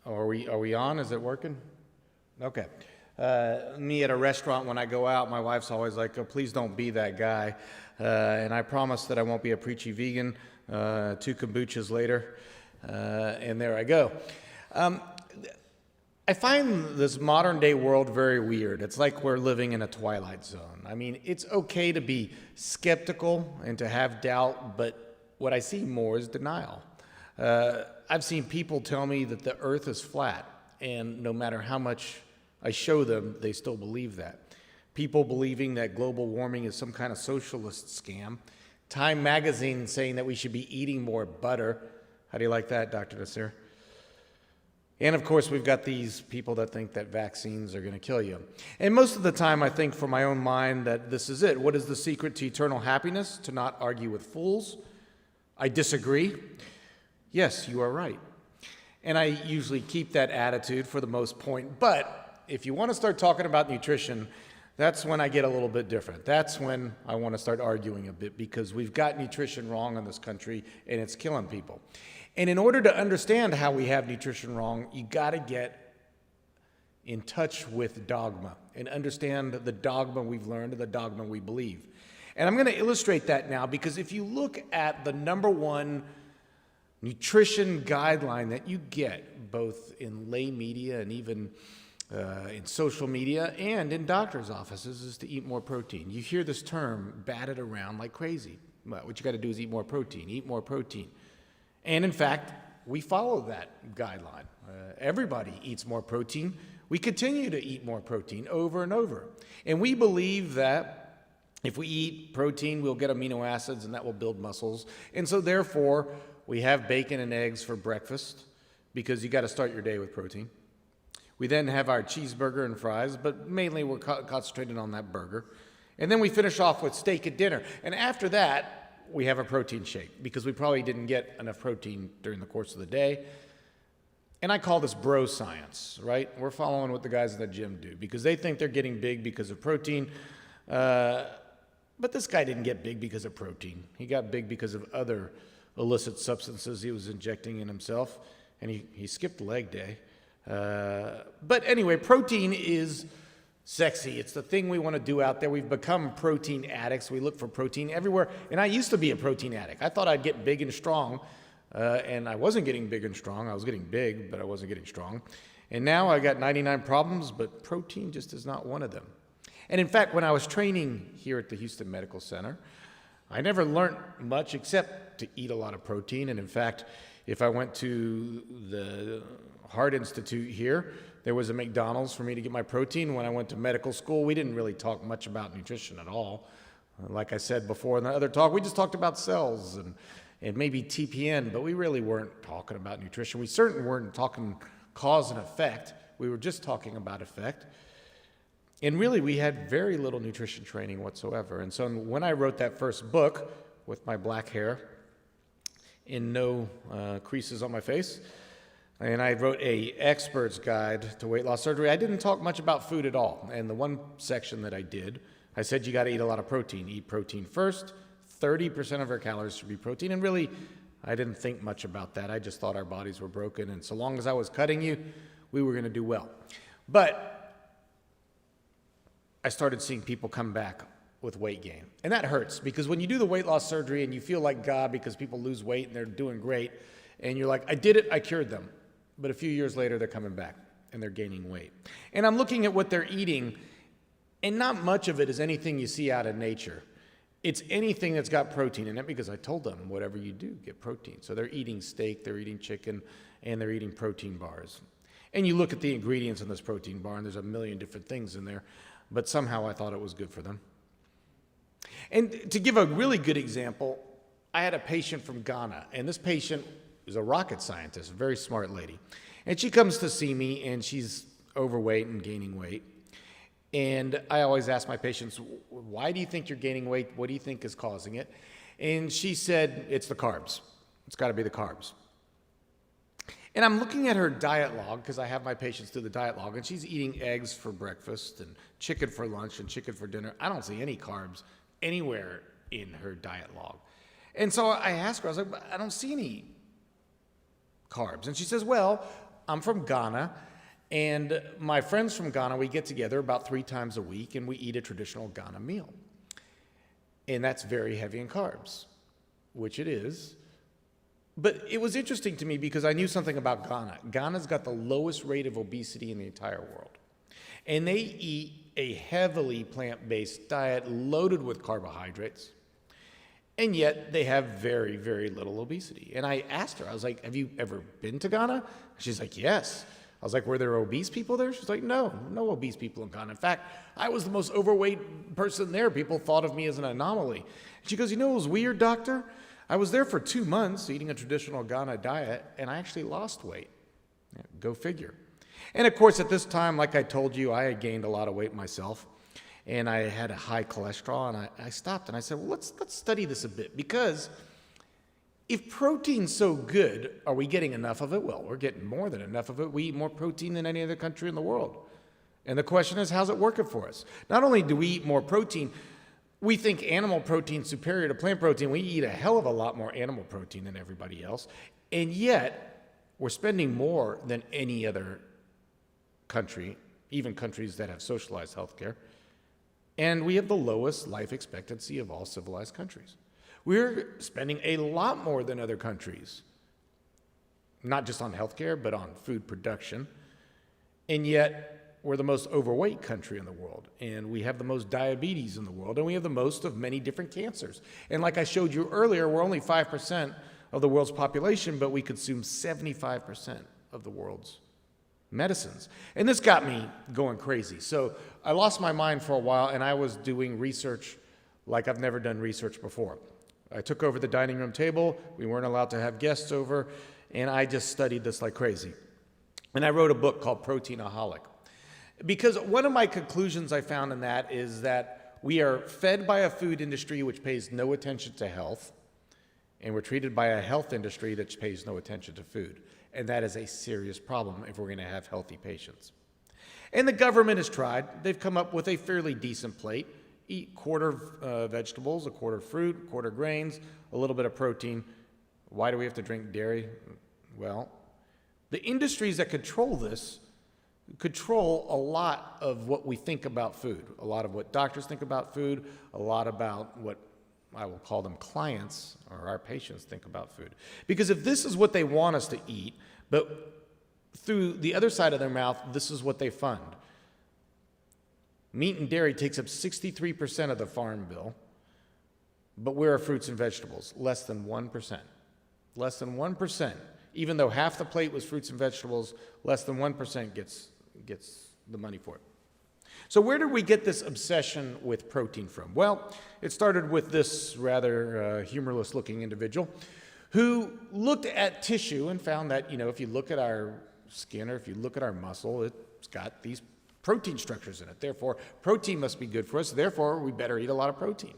are we on? Is it working? Okay. Me at a restaurant when I go out, my wife's always like, oh, please don't be that guy. And I promise that I won't be a preachy vegan. 2 kombuchas later, and there I go. I find this modern day world very weird. It's like we're living in a twilight zone. I mean, it's okay to be skeptical and to have doubt, but what I see more is denial. I've seen people tell me that the earth is flat, and no matter how much I show them, they still believe that. People believing that global warming is some kind of socialist scam. Time magazine saying that we should be eating more butter. How do you like that, Dr. Nasir? And of course, we've got these people that think that vaccines are going to kill you. And most of the time, I think for my own mind that this is it. What is the secret to eternal happiness? To not argue with fools. I disagree. Yes, you are right. And I usually keep that attitude for the most point. But if you want to start talking about nutrition, that's when I get a little bit different. That's when I want to start arguing a bit, because we've got nutrition wrong in this country and it's killing people. And in order to understand how we have nutrition wrong, you got to get in touch with dogma and understand the dogma we've learned and the dogma we believe. And I'm going to illustrate that now, because if you look at the #1 nutrition guideline that you get, both in lay media and even in social media and in doctors' offices, is to eat more protein. You hear this term batted around like crazy. Well, what you got to do is eat more protein, eat more protein. And in fact, we follow that guideline. Everybody eats more protein. We continue to eat more protein over and over. And we believe that if we eat protein, we'll get amino acids and that will build muscles. And so therefore, we have bacon and eggs for breakfast, because you got to start your day with protein. We then have our cheeseburger and fries, but mainly we're concentrated on that burger. And then we finish off with steak at dinner. And after that, we have a protein shake, because we probably didn't get enough protein during the course of the day. And I call this bro science, right? We're following what the guys in the gym do, because they think they're getting big because of protein. But this guy didn't get big because of protein. He got big because of other illicit substances he was injecting in himself, and he skipped leg day. But anyway, protein is sexy. It's the thing we want to do out there. We've become protein addicts. We look for protein everywhere. And I used to be a protein addict. I thought I'd get big and strong, and I wasn't getting big and strong. I was getting big, but I wasn't getting strong. And now I got 99 problems, but protein just is not one of them. And in fact, when I was training here at the Houston Medical Center, I never learned much except to eat a lot of protein. And in fact, if I went to the Heart Institute here, there was a McDonald's for me to get my protein. When I went to medical school, we didn't really talk much about nutrition at all. Like I said before in the other talk, we just talked about cells and maybe TPN, but we really weren't talking about nutrition. We certainly weren't talking cause and effect. We were just talking about effect. And really, we had very little nutrition training whatsoever. And so when I wrote that first book with my black hair and no creases on my face, and I wrote a expert's guide to weight loss surgery, I didn't talk much about food at all. And the one section that I did, I said you got to eat a lot of protein. Eat protein first. 30% of our calories should be protein. And really, I didn't think much about that. I just thought our bodies were broken, and so long as I was cutting you, we were going to do well. But I started seeing people come back with weight gain. And that hurts, because when you do the weight loss surgery and you feel like God because people lose weight and they're doing great, and you're like, I did it, I cured them. But a few years later, they're coming back and they're gaining weight. And I'm looking at what they're eating, and not much of it is anything you see out in nature. It's anything that's got protein in it, because I told them, whatever you do, get protein. So they're eating steak, they're eating chicken, and they're eating protein bars. And you look at the ingredients in this protein bar, and there's a million different things in there, but somehow I thought it was good for them. And to give a really good example, I had a patient from Ghana, and this patient is a rocket scientist, a very smart lady. And she comes to see me, and she's overweight and gaining weight. And I always ask my patients, why do you think you're gaining weight? What do you think is causing it? And she said, it's the carbs. It's got to be the carbs. And I'm looking at her diet log, because I have my patients do the diet log, and she's eating eggs for breakfast and chicken for lunch and chicken for dinner. I don't see any carbs anywhere in her diet log. And so I asked her, I was like, I don't see any carbs. And she says, well, I'm from Ghana, and my friends from Ghana, we get together about 3 times a week, and we eat a traditional Ghana meal. And that's very heavy in carbs, which it is. But it was interesting to me because I knew something about Ghana. Ghana's got the lowest rate of obesity in the entire world. And they eat a heavily plant-based diet loaded with carbohydrates. And yet they have very, very little obesity. And I asked her, I was like, have you ever been to Ghana? She's like, yes. I was like, were there obese people there? She's like, no obese people in Ghana. In fact, I was the most overweight person there. People thought of me as an anomaly. She goes, you know what was weird, doctor? I was there for 2 months eating a traditional Ghana diet, and I actually lost weight. Yeah, go figure. And of course, at this time, like I told you, I had gained a lot of weight myself, and I had a high cholesterol, and I stopped, and I said, well, let's study this a bit, because if protein's so good, are we getting enough of it? Well, we're getting more than enough of it. We eat more protein than any other country in the world. And the question is, how's it working for us? Not only do we eat more protein, we think animal protein is superior to plant protein. We eat a hell of a lot more animal protein than everybody else. And yet, we're spending more than any other country, even countries that have socialized healthcare. And we have the lowest life expectancy of all civilized countries. We're spending a lot more than other countries, not just on healthcare, but on food production. And yet, we're the most overweight country in the world, and we have the most diabetes in the world, and we have the most of many different cancers. And like I showed you earlier, we're only 5% of the world's population, but we consume 75% of the world's medicines. And this got me going crazy. So I lost my mind for a while, and I was doing research like I've never done research before. I took over the dining room table. We weren't allowed to have guests over, and I just studied this like crazy. And I wrote a book called Proteinaholic. Because one of my conclusions I found in that is that we are fed by a food industry which pays no attention to health, and we're treated by a health industry that pays no attention to food. And that is a serious problem if we're going to have healthy patients. And the government has tried. They've come up with a fairly decent plate. Eat quarter vegetables, a quarter fruit, a quarter grains, a little bit of protein. Why do we have to drink dairy? Well, the industries that control this control a lot of what we think about food, a lot of what doctors think about food, a lot about what I will call them clients or our patients think about food. Because if this is what they want us to eat, but through the other side of their mouth, this is what they fund. Meat and dairy takes up 63% of the farm bill, but where are fruits and vegetables? Less than 1%. Less than 1%. Even though half the plate was fruits and vegetables, less than 1% gets the money for it. So where did we get this obsession with protein from? Well, it started with this rather humorless looking individual who looked at tissue and found that, if you look at our skin or if you look at our muscle, it's got these protein structures in it. Therefore, protein must be good for us. Therefore, we better eat a lot of protein.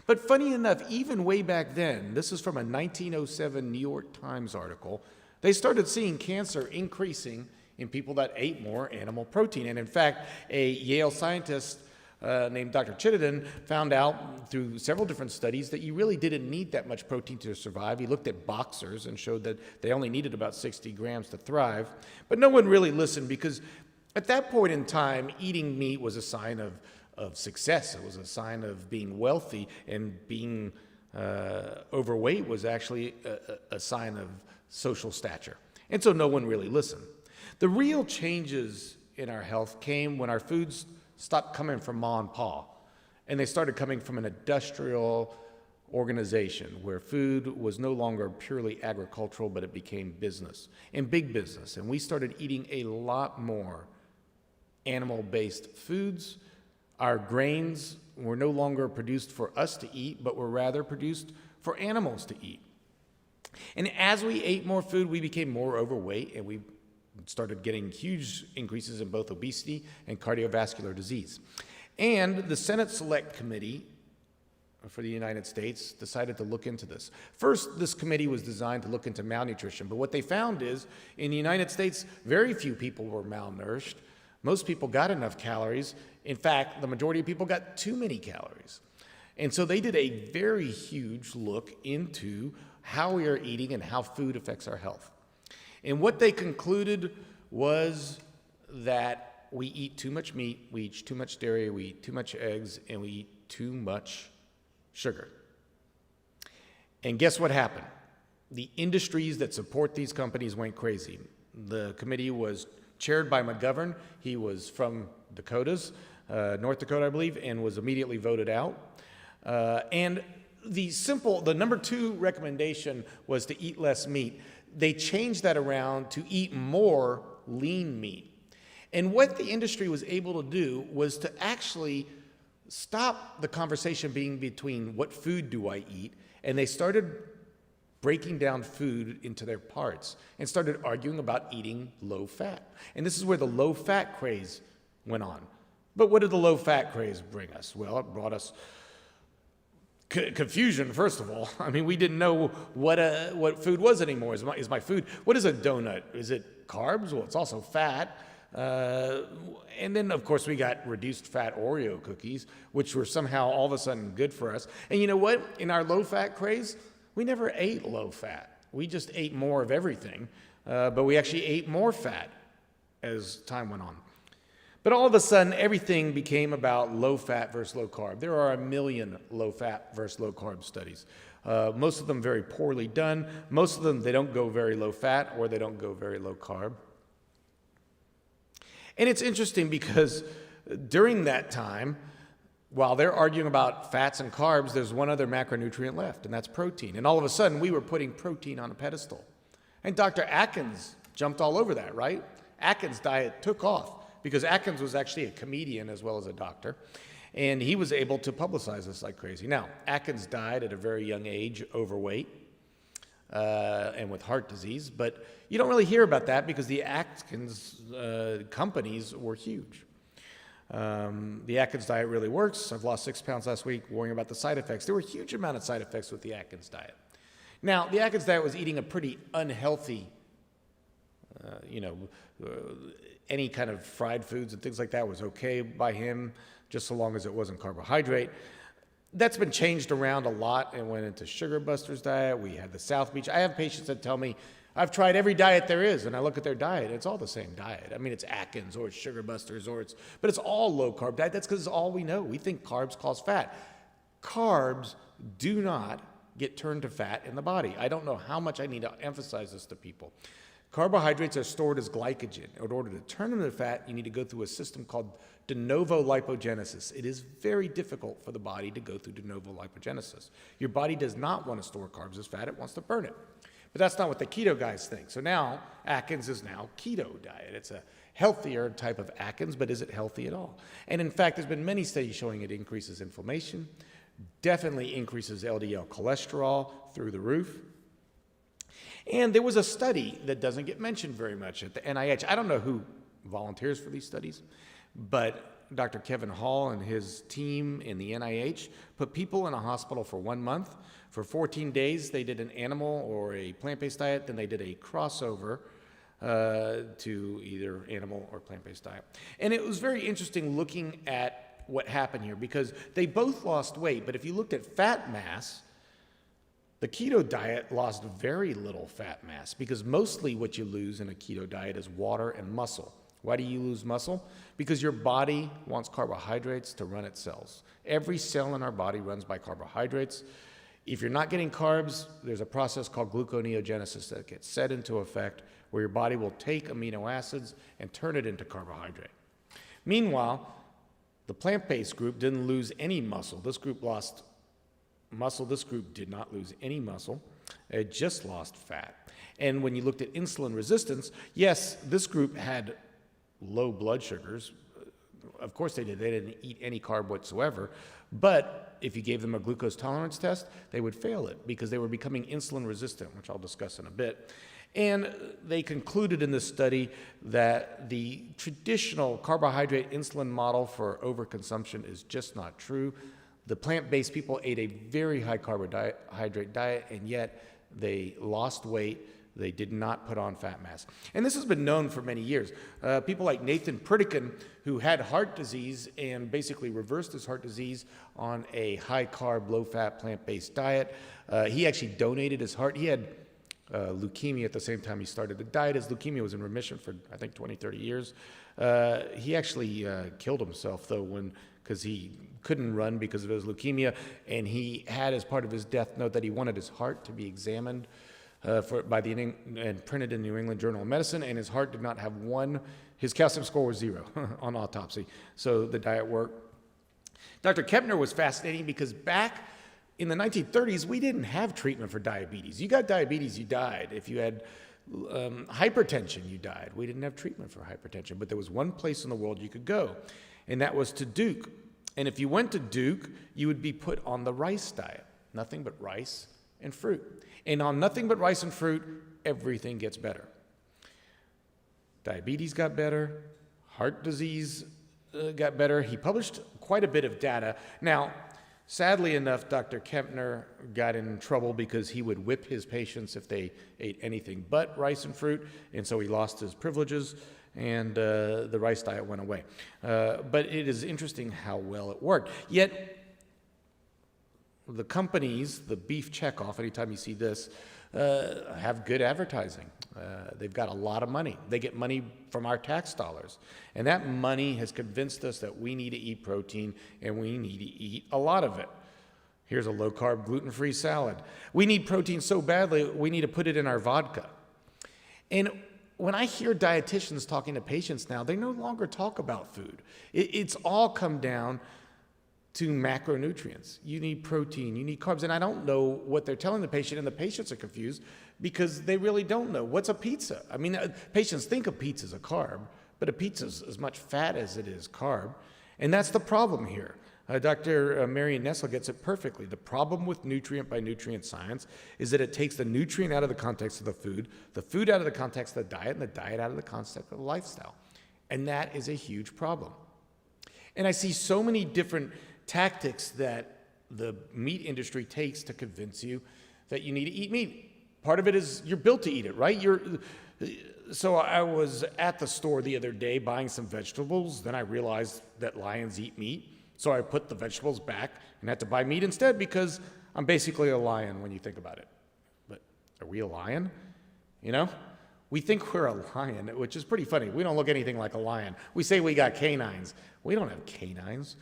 But funny enough, even way back then, this is from a 1907 New York Times article, they started seeing cancer increasing in people that ate more animal protein. And in fact, a Yale scientist named Dr. Chittenden found out through several different studies that you really didn't need that much protein to survive. He looked at boxers and showed that they only needed about 60 grams to thrive. But no one really listened because at that point in time, eating meat was a sign of success. It was a sign of being wealthy, and being overweight was actually a sign of social stature. And so no one really listened. The real changes in our health came when our foods stopped coming from ma and pa, and they started coming from an industrial organization where food was no longer purely agricultural, but it became business, and big business. And we started eating a lot more animal-based foods. Our grains were no longer produced for us to eat, but were rather produced for animals to eat. And as we ate more food, we became more overweight, and we started getting huge increases in both obesity and cardiovascular disease. And the Senate Select Committee for the United States decided to look into this. First, this committee was designed to look into malnutrition, but what they found is in the United States, very few people were malnourished. Most people got enough calories. In fact, the majority of people got too many calories. And so they did a very huge look into how we are eating and how food affects our health. And what they concluded was that we eat too much meat, we eat too much dairy, we eat too much eggs, and we eat too much sugar. And guess what happened? The industries that support these companies went crazy. The committee was chaired by McGovern. He was from Dakotas, North Dakota, I believe, and was immediately voted out. And the number 2 recommendation was to eat less meat. They changed that around to eat more lean meat. And what the industry was able to do was to actually stop the conversation being between what food do I eat, and they started breaking down food into their parts and started arguing about eating low fat. And this is where the low fat craze went on. But what did the low fat craze bring us? Well, it brought us confusion, first of all. I mean, we didn't know what food was anymore. Is my food, what is a donut? Is it carbs? Well, it's also fat. And then, of course, we got reduced fat Oreo cookies, which were somehow all of a sudden good for us. And you know what? In our low fat craze, we never ate low fat. We just ate more of everything, but we actually ate more fat as time went on. But all of a sudden, everything became about low fat versus low carb. There are 1 million low fat versus low carb studies. Most of them very poorly done. Most of them, they don't go very low fat or they don't go very low carb. And it's interesting because during that time, while they're arguing about fats and carbs, there's one other macronutrient left, and that's protein. And all of a sudden, we were putting protein on a pedestal. And Dr. Atkins jumped all over that, right? Atkins' diet took off because Atkins was actually a comedian as well as a doctor, and he was able to publicize this like crazy. Now, Atkins died at a very young age, overweight, and with heart disease, but you don't really hear about that because the Atkins companies were huge. The Atkins diet really works. I've lost 6 pounds last week worrying about the side effects. There were a huge amount of side effects with the Atkins diet. Now, the Atkins diet was eating a pretty unhealthy, any kind of fried foods and things like that was okay by him, just so long as it wasn't carbohydrate. That's been changed around a lot and went into Sugar Busters diet. We had the South Beach. I have patients that tell me, I've tried every diet there is, and I look at their diet, it's all the same diet. I mean, it's Atkins or it's Sugar Busters but it's all low carb diet. That's because it's all we know. We think carbs cause fat. Carbs do not get turned to fat in the body. I don't know how much I need to emphasize this to people. Carbohydrates are stored as glycogen. In order to turn them to fat, you need to go through a system called de novo lipogenesis. It is very difficult for the body to go through de novo lipogenesis. Your body does not want to store carbs as fat. It wants to burn it. But that's not what the keto guys think. So now Atkins is now keto diet. It's a healthier type of Atkins, but is it healthy at all? And in fact, there's been many studies showing it increases inflammation, definitely increases LDL cholesterol through the roof. And there was a study that doesn't get mentioned very much at the NIH. I don't know who volunteers for these studies, but Dr. Kevin Hall and his team in the NIH put people in a hospital for 1 month. For 14 days, they did an animal or a plant-based diet. Then they did a crossover to either animal or plant-based diet. And it was very interesting looking at what happened here because they both lost weight. But if you looked at fat mass, the keto diet lost very little fat mass because mostly what you lose in a keto diet is water and muscle. Why do you lose muscle? Because your body wants carbohydrates to run its cells. Every cell in our body runs by carbohydrates. If you're not getting carbs, there's a process called gluconeogenesis that gets set into effect where your body will take amino acids and turn it into carbohydrate. Meanwhile, the plant-based group didn't lose any muscle. This group lost muscle. This group did not lose any muscle. It just lost fat. And when you looked at insulin resistance, yes, this group had low blood sugars. Of course they did. They didn't eat any carb whatsoever. But if you gave them a glucose tolerance test, they would fail it because they were becoming insulin resistant, which I'll discuss in a bit. And they concluded in this study that the traditional carbohydrate insulin model for overconsumption is just not true. The plant-based people ate a very high carbohydrate diet, and yet they lost weight They did not put on fat mass. And this has been known for many years. People like Nathan Pritikin, who had heart disease and basically reversed his heart disease on a high-carb, low-fat, plant-based diet. He actually donated his heart. He had leukemia at the same time he started the diet. His leukemia was in remission for, I think, 20, 30 years. He actually killed himself, though, because he couldn't run because of his leukemia, and he had as part of his death note that he wanted his heart to be examined and printed in the New England Journal of Medicine, and his heart did not have his calcium score was 0 on autopsy, so the diet worked. Dr. Kepner was fascinating because back in the 1930s, we didn't have treatment for diabetes. You got diabetes, you died. If you had hypertension, you died. We didn't have treatment for hypertension, but there was one place in the world you could go, and that was to Duke. And if you went to Duke, you would be put on the rice diet, nothing but rice and fruit. And on nothing but rice and fruit, everything gets better. Diabetes got better, heart disease got better. He published quite a bit of data. Now, sadly enough, Dr. Kempner got in trouble because he would whip his patients if they ate anything but rice and fruit, and so he lost his privileges, and the rice diet went away. But it is interesting how well it worked. Yet, the companies, the beef checkoff, anytime you see this, have good advertising. They've got a lot of money. They get money from our tax dollars. And that money has convinced us that we need to eat protein, and we need to eat a lot of it. Here's a low-carb, gluten-free salad. We need protein so badly, we need to put it in our vodka. And when I hear dietitians talking to patients now, they no longer talk about food. It's all come down to macronutrients. You need protein, you need carbs, and I don't know what they're telling the patient, and the patients are confused because they really don't know. What's a pizza? I mean, patients think a pizza is a carb, but a pizza is as much fat as it is carb, and that's the problem here. Dr. Marion Nessel gets it perfectly. The problem with nutrient by nutrient science is that it takes the nutrient out of the context of the food out of the context of the diet, and the diet out of the context of the lifestyle. And that is a huge problem. And I see so many different tactics that the meat industry takes to convince you that you need to eat meat. Part of it is you're built to eat it, right? So I was at the store the other day buying some vegetables. Then I realized that lions eat meat. So I put the vegetables back and had to buy meat instead because I'm basically a lion when you think about it. But are we a lion? You know? We think we're a lion, which is pretty funny. We don't look anything like a lion. We say we got canines. We don't have canines.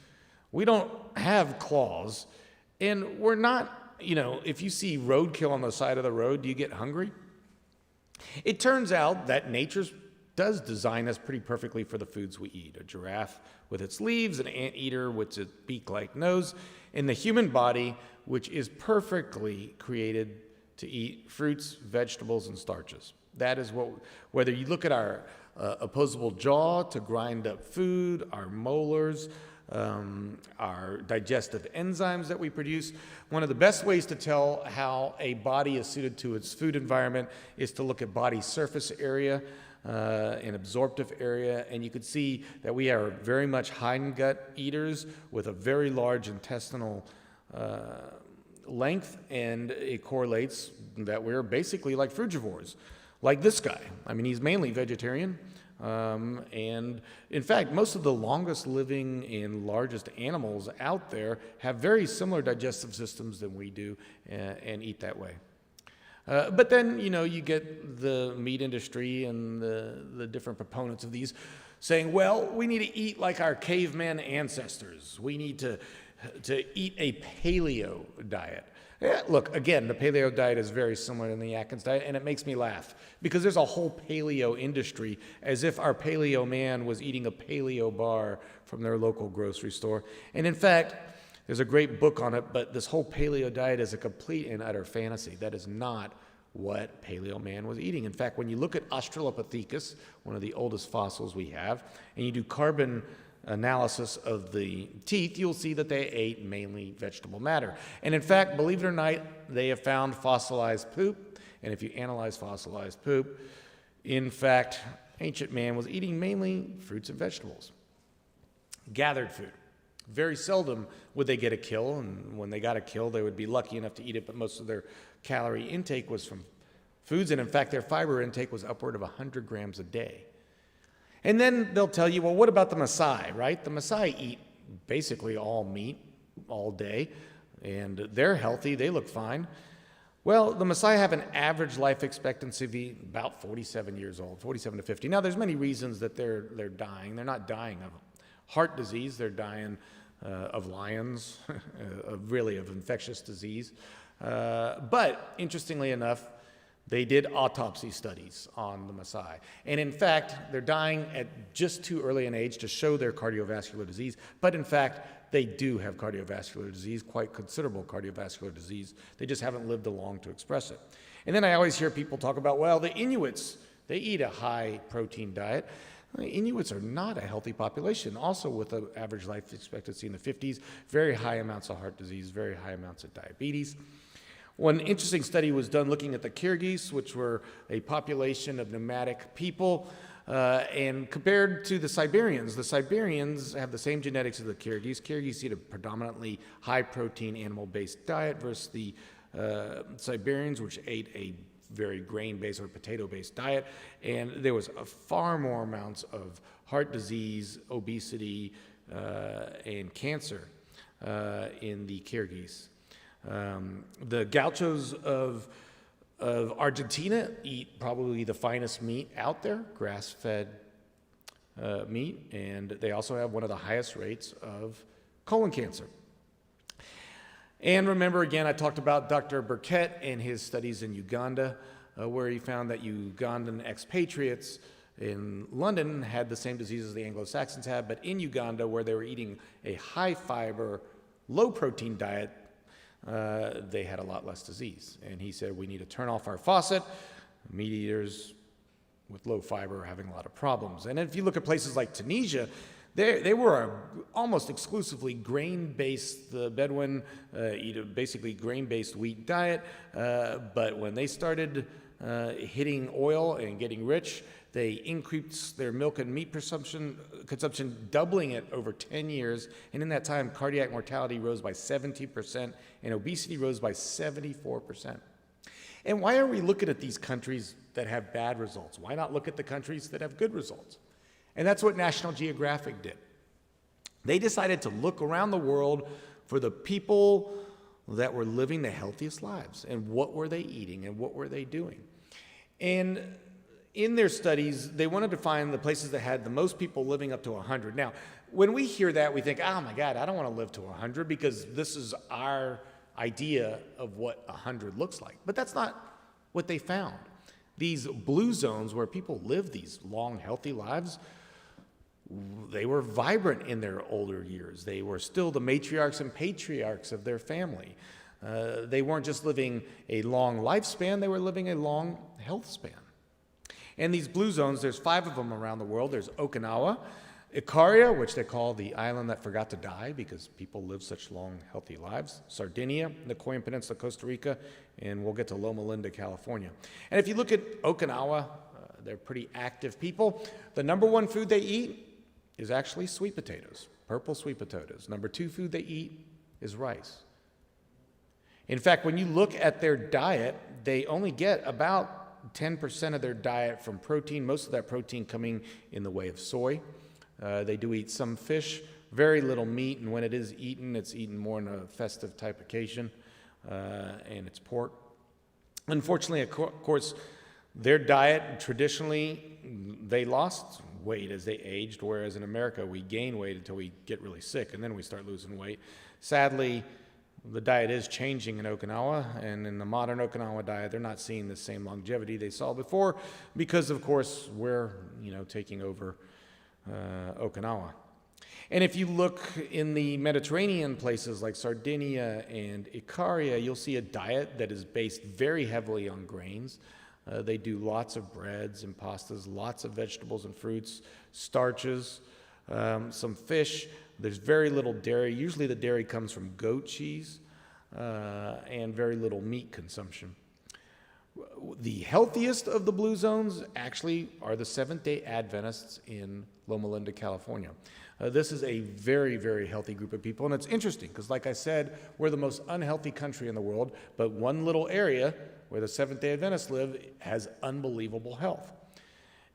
We don't have claws. And we're not, if you see roadkill on the side of the road, do you get hungry? It turns out that nature does design us pretty perfectly for the foods we eat. A giraffe with its leaves, an anteater with its beak-like nose, and the human body, which is perfectly created to eat fruits, vegetables, and starches. That is whether you look at our opposable jaw to grind up food, our molars, our digestive enzymes that we produce. One of the best ways to tell how a body is suited to its food environment is to look at body surface area and absorptive area, and you can see that we are very much hindgut eaters with a very large intestinal length, and it correlates that we're basically like frugivores, like this guy. I mean, he's mainly vegetarian. And in fact, most of the longest living and largest animals out there have very similar digestive systems than we do and eat that way. But then, you get the meat industry and the different proponents of these saying, well, we need to eat like our caveman ancestors. We need to eat a paleo diet. Yeah, look, again, the paleo diet is very similar to the Atkins diet, and it makes me laugh because there's a whole paleo industry as if our paleo man was eating a paleo bar from their local grocery store. And in fact, there's a great book on it, but this whole paleo diet is a complete and utter fantasy. That is not what paleo man was eating. In fact, when you look at Australopithecus, one of the oldest fossils we have, and you do carbon analysis of the teeth, you'll see that they ate mainly vegetable matter. And in fact, believe it or not, they have found fossilized poop. And if you analyze fossilized poop, in fact, ancient man was eating mainly fruits and vegetables. Gathered food. Very seldom would they get a kill, and when they got a kill, they would be lucky enough to eat it, but most of their calorie intake was from foods, and in fact, their fiber intake was upward of 100 grams a day. And then they'll tell you, well, what about the Maasai, right? The Maasai eat basically all meat all day, and they're healthy, they look fine. Well, the Maasai have an average life expectancy of about 47 years old, 47 to 50. Now, there's many reasons that they're dying. They're not dying of heart disease, they're dying of lions, of infectious disease. But interestingly enough, they did autopsy studies on the Maasai. And in fact, they're dying at just too early an age to show their cardiovascular disease. But in fact, they do have cardiovascular disease, quite considerable cardiovascular disease. They just haven't lived along to express it. And then I always hear people talk about, well, the Inuits, they eat a high protein diet. The Inuits are not a healthy population, also with an average life expectancy in the 50s, very high amounts of heart disease, very high amounts of diabetes. One interesting study was done looking at the Kyrgyz, which were a population of nomadic people, and compared to the Siberians. The Siberians have the same genetics as the Kyrgyz. Kyrgyz eat a predominantly high-protein animal-based diet versus the Siberians, which ate a very grain-based or potato-based diet, and there was far more amounts of heart disease, obesity, and cancer in the Kyrgyz. The gauchos of Argentina eat probably the finest meat out there, grass-fed meat, and they also have one of the highest rates of colon cancer. And remember, again, I talked about Dr. Burkett and his studies in Uganda, where he found that Ugandan expatriates in London had the same diseases the Anglo-Saxons had, but in Uganda, where they were eating a high-fiber, low-protein diet, they had a lot less disease. And he said, we need to turn off our faucet. Meat eaters with low fiber are having a lot of problems. And if you look at places like Tunisia, they were almost exclusively grain-based. The Bedouin eat a basically grain-based wheat diet, but when they started hitting oil and getting rich, they increased their milk and meat consumption, doubling it over 10 years. And in that time, cardiac mortality rose by 70% and obesity rose by 74%. And why are we looking at these countries that have bad results? Why not look at the countries that have good results? And that's what National Geographic did. They decided to look around the world for the people that were living the healthiest lives, and what were they eating and what were they doing. And in their studies, they wanted to find the places that had the most people living up to 100. Now, when we hear that, we think, oh my God, I don't want to live to 100 because this is our idea of what 100 looks like. But that's not what they found. These blue zones where people live these long, healthy lives, they were vibrant in their older years. They were still the matriarchs and patriarchs of their family. They weren't just living a long lifespan, they were living a long health span. And these blue zones, there's 5 of them around the world. There's Okinawa, Ikaria, which they call the island that forgot to die because people live such long, healthy lives, Sardinia, the Nicoyan Peninsula, Costa Rica, and we'll get to Loma Linda, California. And if you look at Okinawa, they're pretty active people. The number 1 food they eat is actually sweet potatoes, purple sweet potatoes. Number 2 food they eat is rice. In fact, when you look at their diet, they only get about 10% of their diet from protein, most of that protein coming in the way of soy. They do eat some fish, very little meat, and when it is eaten, it's eaten more in a festive type occasion, and it's pork. Unfortunately, of course, their diet, traditionally, they lost weight as they aged, whereas in America, we gain weight until we get really sick, and then we start losing weight. Sadly, the diet is changing in Okinawa, and in the modern Okinawa diet, they're not seeing the same longevity they saw before because, of course, we're taking over Okinawa. And if you look in the Mediterranean places like Sardinia and Ikaria, you'll see a diet that is based very heavily on grains. They do lots of breads and pastas, lots of vegetables and fruits, starches, some fish. There's very little dairy. Usually the dairy comes from goat cheese and very little meat consumption. The healthiest of the blue zones actually are the Seventh-day Adventists in Loma Linda, California. This is a very, very healthy group of people, and it's interesting because, like I said, we're the most unhealthy country in the world, but one little area where the Seventh-day Adventists live has unbelievable health.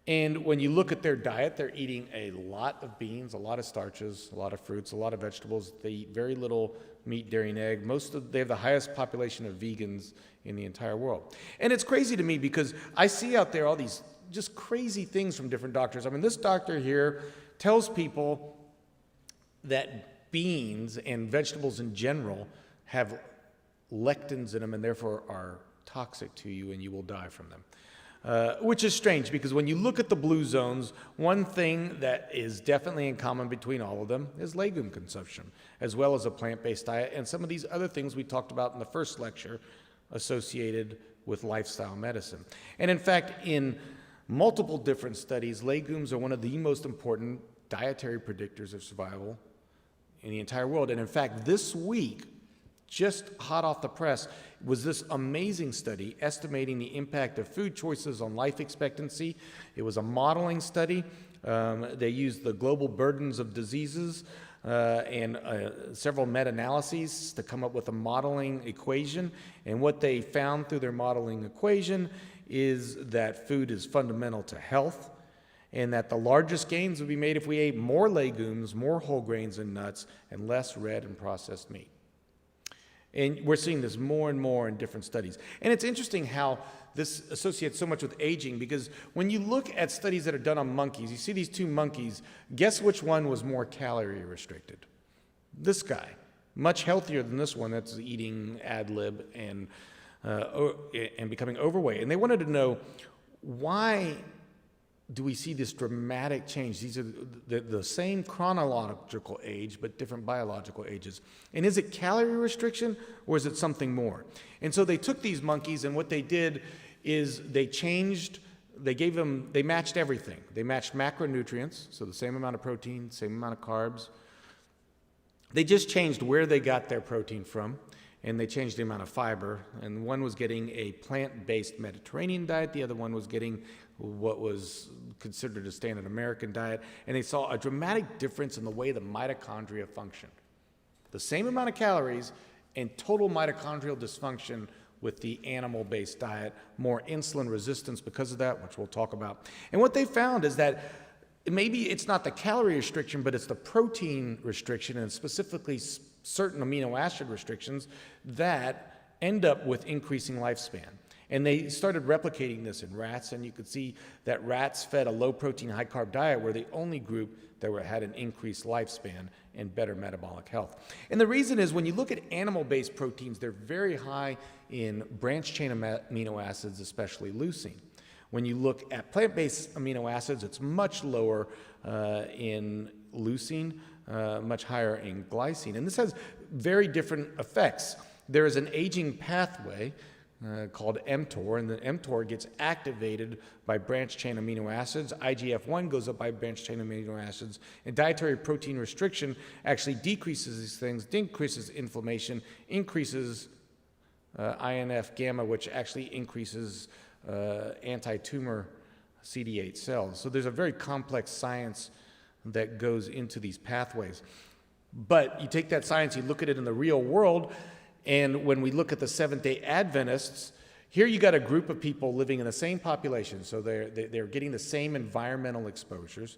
And when you look at their diet, they're eating a lot of beans, a lot of starches, a lot of fruits, a lot of vegetables. They eat very little meat, dairy, and egg. They have the highest population of vegans in the entire world. And it's crazy to me because I see out there all these just crazy things from different doctors. I mean, this doctor here tells people that beans and vegetables in general have lectins in them and therefore are toxic to you and you will die from them. Which is strange because when you look at the blue zones, one thing that is definitely in common between all of them is legume consumption, as well as a plant-based diet and some of these other things we talked about in the first lecture associated with lifestyle medicine. And in fact, in multiple different studies, legumes are one of the most important dietary predictors of survival in the entire world. And in fact, this week, just hot off the press, was this amazing study estimating the impact of food choices on life expectancy. It was a modeling study. They used the global burdens of diseases and several meta-analyses to come up with a modeling equation. And what they found through their modeling equation is that food is fundamental to health, and that the largest gains would be made if we ate more legumes, more whole grains and nuts, and less red and processed meat. And we're seeing this more and more in different studies. And it's interesting how this associates so much with aging, because when you look at studies that are done on monkeys, you see these two monkeys, guess which one was more calorie restricted? This guy, much healthier than this one that's eating ad lib and becoming overweight. And they wanted to know, why do we see this dramatic change? These are the same chronological age, but different biological ages. And is it calorie restriction, or is it something more? And so they took these monkeys, and what they did is they matched everything. They matched macronutrients, so the same amount of protein, same amount of carbs. They just changed where they got their protein from, and they changed the amount of fiber. And one was getting a plant-based Mediterranean diet, the other one was getting what was considered a standard American diet, and they saw a dramatic difference in the way the mitochondria functioned. The same amount of calories and total mitochondrial dysfunction with the animal-based diet, more insulin resistance because of that, which we'll talk about. And what they found is that maybe it's not the calorie restriction, but it's the protein restriction, and specifically certain amino acid restrictions that end up with increasing lifespan. And they started replicating this in rats, and you could see that rats fed a low-protein, high-carb diet were the only group that had an increased lifespan and better metabolic health. And the reason is when you look at animal-based proteins, they're very high in branched-chain amino acids, especially leucine. When you look at plant-based amino acids, it's much lower in leucine, much higher in glycine. And this has very different effects. There is an aging pathway called mTOR, and the mTOR gets activated by branched-chain amino acids. IGF-1 goes up by branched-chain amino acids, and dietary protein restriction actually decreases these things, decreases inflammation, increases INF-gamma, which actually increases anti-tumor CD8 cells. So there's a very complex science that goes into these pathways. But you take that science, you look at it in the real world, and when we look at the Seventh-day Adventists, here you got a group of people living in the same population, so they're getting the same environmental exposures.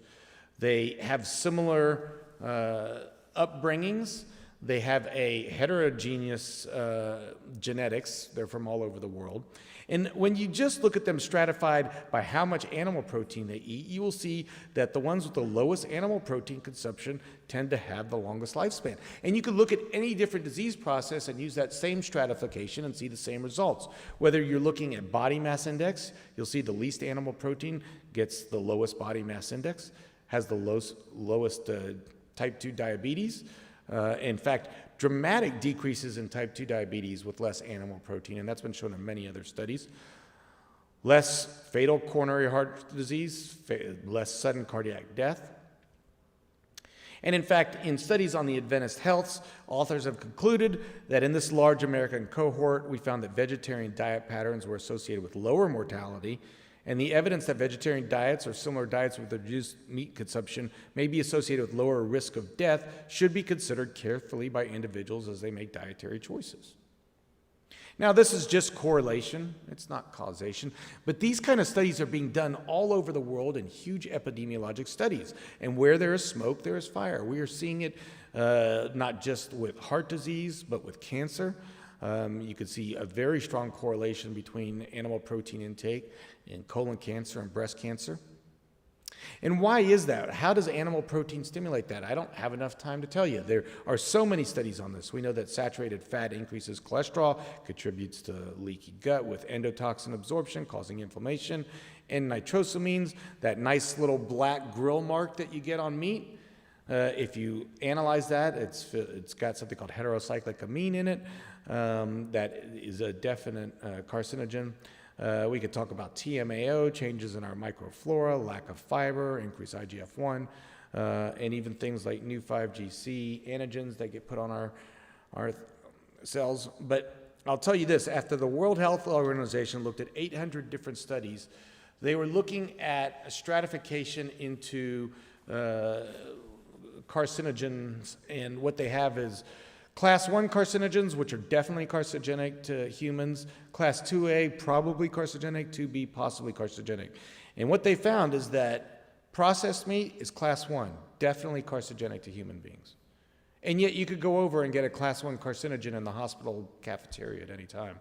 They have similar upbringings. They have a heterogeneous genetics. They're from all over the world. And when you just look at them stratified by how much animal protein they eat, you will see that the ones with the lowest animal protein consumption tend to have the longest lifespan. And you can look at any different disease process and use that same stratification and see the same results. Whether you're looking at body mass index, you'll see the least animal protein gets the lowest body mass index, has the lowest type 2 diabetes. In fact, dramatic decreases in type 2 diabetes with less animal protein, and that's been shown in many other studies. Less fatal coronary heart disease, less sudden cardiac death. And in fact, in studies on the Adventist healths, authors have concluded that in this large American cohort, we found that vegetarian diet patterns were associated with lower mortality And the evidence that vegetarian diets or similar diets with reduced meat consumption may be associated with lower risk of death should be considered carefully by individuals as they make dietary choices. Now, this is just correlation. It's not causation. But these kind of studies are being done all over the world in huge epidemiologic studies. And where there is smoke, there is fire. We are seeing it not just with heart disease, but with cancer. You could see a very strong correlation between animal protein intake and colon cancer and breast cancer. And why is that? How does animal protein stimulate that? I don't have enough time to tell you. There are so many studies on this. We know that saturated fat increases cholesterol, contributes to leaky gut with endotoxin absorption, causing inflammation, and nitrosamines, that nice little black grill mark that you get on meat. If you analyze that, it's got something called heterocyclic amine in it that is a definite carcinogen. We could talk about TMAO, changes in our microflora, lack of fiber, increased IGF-1, and even things like new 5GC antigens that get put on our cells. But I'll tell you this, after the World Health Organization looked at 800 different studies, they were looking at a stratification into carcinogens, and what they have is Class 1 carcinogens, which are definitely carcinogenic to humans. Class 2A, probably carcinogenic. 2B, possibly carcinogenic. And what they found is that processed meat is Class 1, definitely carcinogenic to human beings. And yet you could go over and get a Class 1 carcinogen in the hospital cafeteria at any time.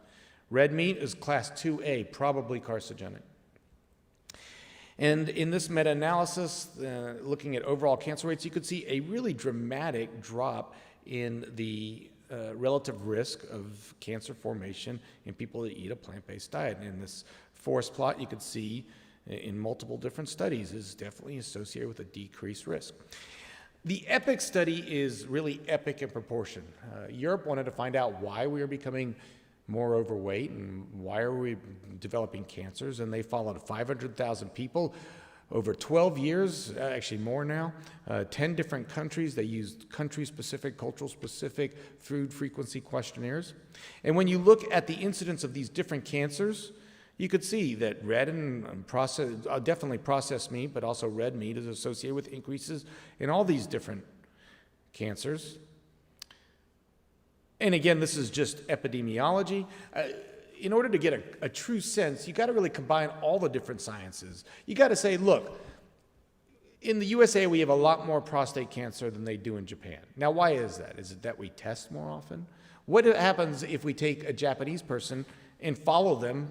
Red meat is Class 2A, probably carcinogenic. And in this meta-analysis, looking at overall cancer rates, you could see a really dramatic drop in the relative risk of cancer formation in people that eat a plant-based diet. And in this forest plot, you could see in multiple different studies is definitely associated with a decreased risk. The EPIC study is really epic in proportion. Europe wanted to find out why we are becoming more overweight and why are we developing cancers, and they followed 500,000 people over 12 years, actually more now, 10 different countries. They used country-specific, cultural-specific food frequency questionnaires. And when you look at the incidence of these different cancers, you could see that red and definitely processed meat, but also red meat is associated with increases in all these different cancers. And again, this is just epidemiology. In order to get a true sense, you got to really combine all the different sciences. You got to say, look, in the USA, we have a lot more prostate cancer than they do in Japan. Now, why is that? Is it that we test more often? What happens if we take a Japanese person and follow them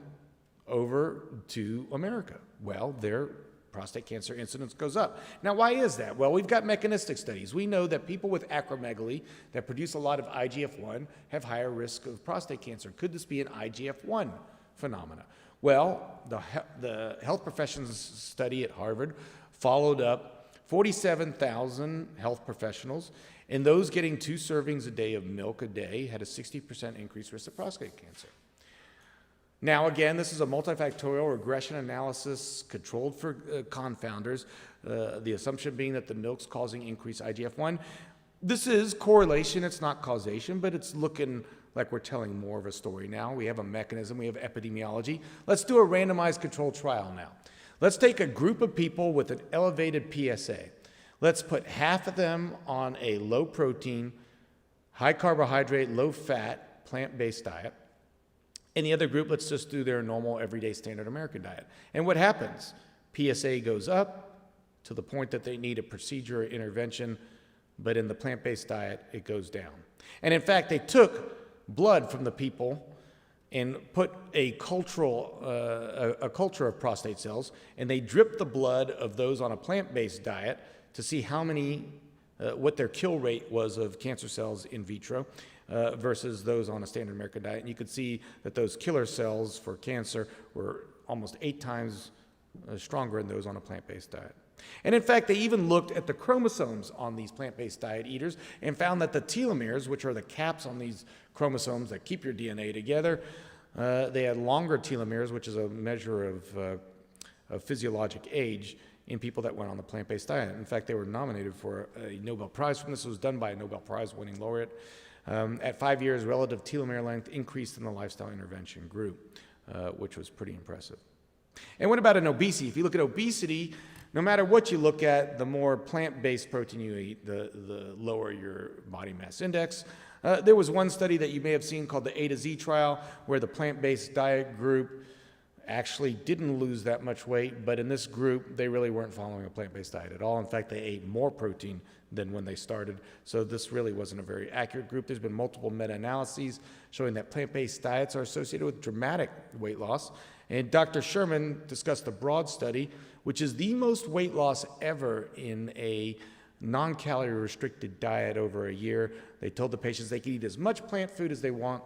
over to America? Well, their prostate cancer incidence goes up. Now, why is that? Well, we've got mechanistic studies. We know that people with acromegaly that produce a lot of IGF-1 have higher risk of prostate cancer. Could this be an IGF-1 phenomena? Well, the health professions study at Harvard followed up 47,000 health professionals, and those getting 2 servings a day of milk a day had a 60% increased risk of prostate cancer. Now, again, this is a multifactorial regression analysis controlled for confounders, the assumption being that the milk's causing increased IGF-1. This is correlation, it's not causation, but it's looking like we're telling more of a story now. We have a mechanism, we have epidemiology. Let's do a randomized controlled trial now. Let's take a group of people with an elevated PSA. Let's put half of them on a low protein, high carbohydrate, low fat, plant-based diet. And the other group, let's just do their normal, everyday, standard American diet. And what happens? PSA goes up to the point that they need a procedure or intervention, but in the plant-based diet, it goes down. And in fact, they took blood from the people and put a culture of prostate cells, and they dripped the blood of those on a plant-based diet to see how many, what their kill rate was of cancer cells in vitro. Versus those on a standard American diet. And you could see that those killer cells for cancer were almost 8 times stronger than those on a plant-based diet. And in fact, they even looked at the chromosomes on these plant-based diet eaters and found that the telomeres, which are the caps on these chromosomes that keep your DNA together, they had longer telomeres, which is a measure of physiologic age in people that went on the plant-based diet. In fact, they were nominated for a Nobel Prize from this. It was done by a Nobel Prize winning laureate. At 5 years, relative telomere length increased in the lifestyle intervention group, which was pretty impressive. And what about in obesity? If you look at obesity, no matter what you look at, the more plant-based protein you eat, the lower your body mass index. There was one study that you may have seen called the A to Z trial, where the plant-based diet group actually didn't lose that much weight, but in this group, they really weren't following a plant-based diet at all. In fact, they ate more protein than when they started, so this really wasn't a very accurate group. There's been multiple meta-analyses showing that plant-based diets are associated with dramatic weight loss, and Dr. Sherman discussed the BROAD study, which is the most weight loss ever in a non-calorie restricted diet over a year. They told the patients they could eat as much plant food as they want,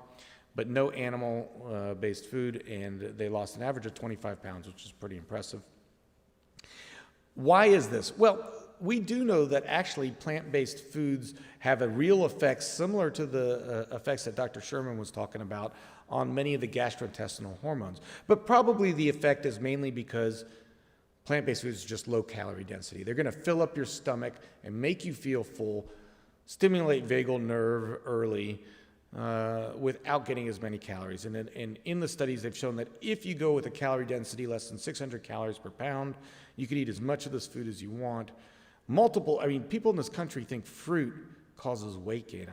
but no animal-based food, and they lost an average of 25 pounds, which is pretty impressive. Why is this? Well, we do know that actually plant-based foods have a real effect similar to the effects that Dr. Sherman was talking about on many of the gastrointestinal hormones. But probably the effect is mainly because plant-based foods are just low calorie density. They're going to fill up your stomach and make you feel full, stimulate vagal nerve early, without getting as many calories. And in the studies, they've shown that if you go with a calorie density less than 600 calories per pound, you can eat as much of this food as you want. People in this country think fruit causes weight gain.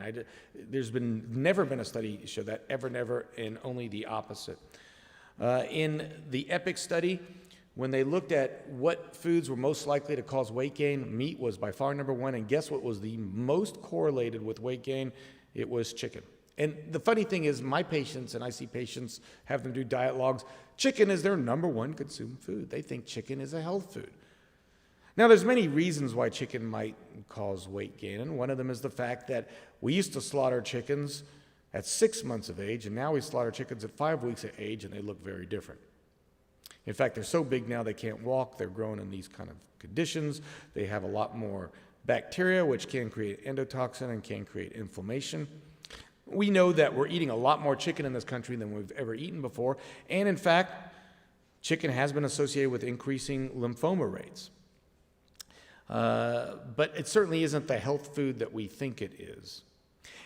There's never been a study to show that, ever, and only the opposite. In the Epic study, when they looked at what foods were most likely to cause weight gain, meat was by far number one, and guess what was the most correlated with weight gain? It was chicken. And the funny thing is, my patients, and I see patients have them do diet logs, chicken is their number one consumed food. They think chicken is a health food. Now, there's many reasons why chicken might cause weight gain, and one of them is the fact that we used to slaughter chickens at 6 months of age, and now we slaughter chickens at 5 weeks of age, and they look very different. In fact, they're so big now they can't walk. They're grown in these kind of conditions. They have a lot more bacteria, which can create endotoxin and can create inflammation. We know that we're eating a lot more chicken in this country than we've ever eaten before, and in fact, chicken has been associated with increasing lymphoma rates. But it certainly isn't the health food that we think it is.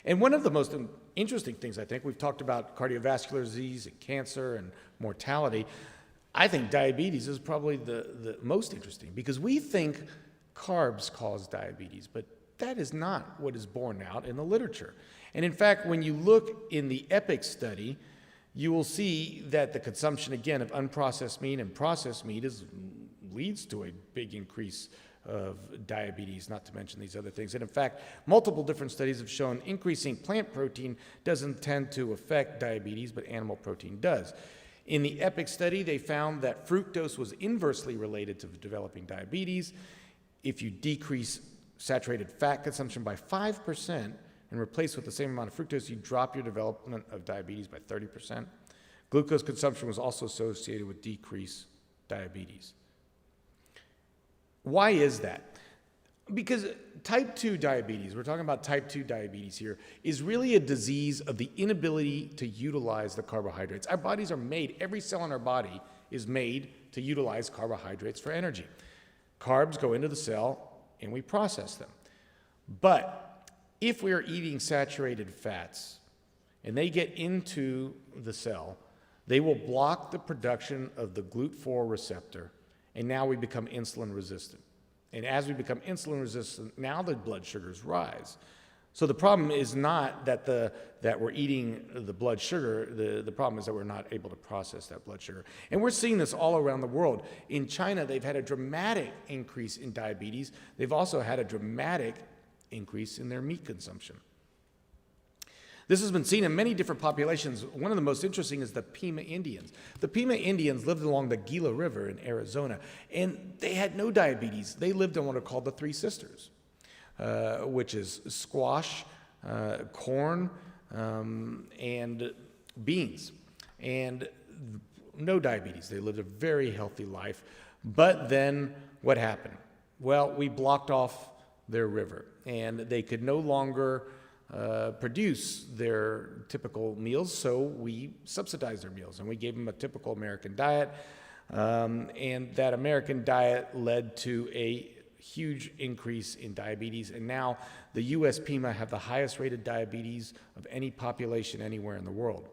And one of the most interesting things, I think, we've talked about cardiovascular disease and cancer and mortality. I think diabetes is probably the most interesting, because we think carbs cause diabetes, but that is not what is borne out in the literature. And in fact, when you look in the Epic study, you will see that the consumption, again, of unprocessed meat and processed meat leads to a big increase of diabetes, not to mention these other things. And in fact, multiple different studies have shown increasing plant protein doesn't tend to affect diabetes, but animal protein does. In the Epic study, they found that fructose was inversely related to developing diabetes. If you decrease saturated fat consumption by 5% and replace with the same amount of fructose, you drop your development of diabetes by 30%. Glucose consumption was also associated with decreased diabetes. Why is that? Because type 2 diabetes, we're talking about type 2 diabetes here, is really a disease of the inability to utilize the carbohydrates. Our bodies are made, every cell in our body is made to utilize carbohydrates for energy. Carbs go into the cell and we process them. But if we are eating saturated fats and they get into the cell, they will block the production of the GLUT4 receptor, and now we become insulin resistant. And as we become insulin resistant, now the blood sugars rise. So the problem is not that we're eating the blood sugar, the problem is that we're not able to process that blood sugar. And we're seeing this all around the world. In China, they've had a dramatic increase in diabetes. They've also had a dramatic increase in their meat consumption. This has been seen in many different populations. One of the most interesting is the Pima Indians. The Pima Indians lived along the Gila River in Arizona, and they had no diabetes. They lived on what are called the Three Sisters, which is squash, corn, and beans, and no diabetes. They lived a very healthy life. But then what happened? Well, we blocked off their river, and they could no longer produce their typical meals, so we subsidized their meals, and we gave them a typical American diet, and that American diet led to a huge increase in diabetes, and now the U.S. Pima have the highest rated diabetes of any population anywhere in the world.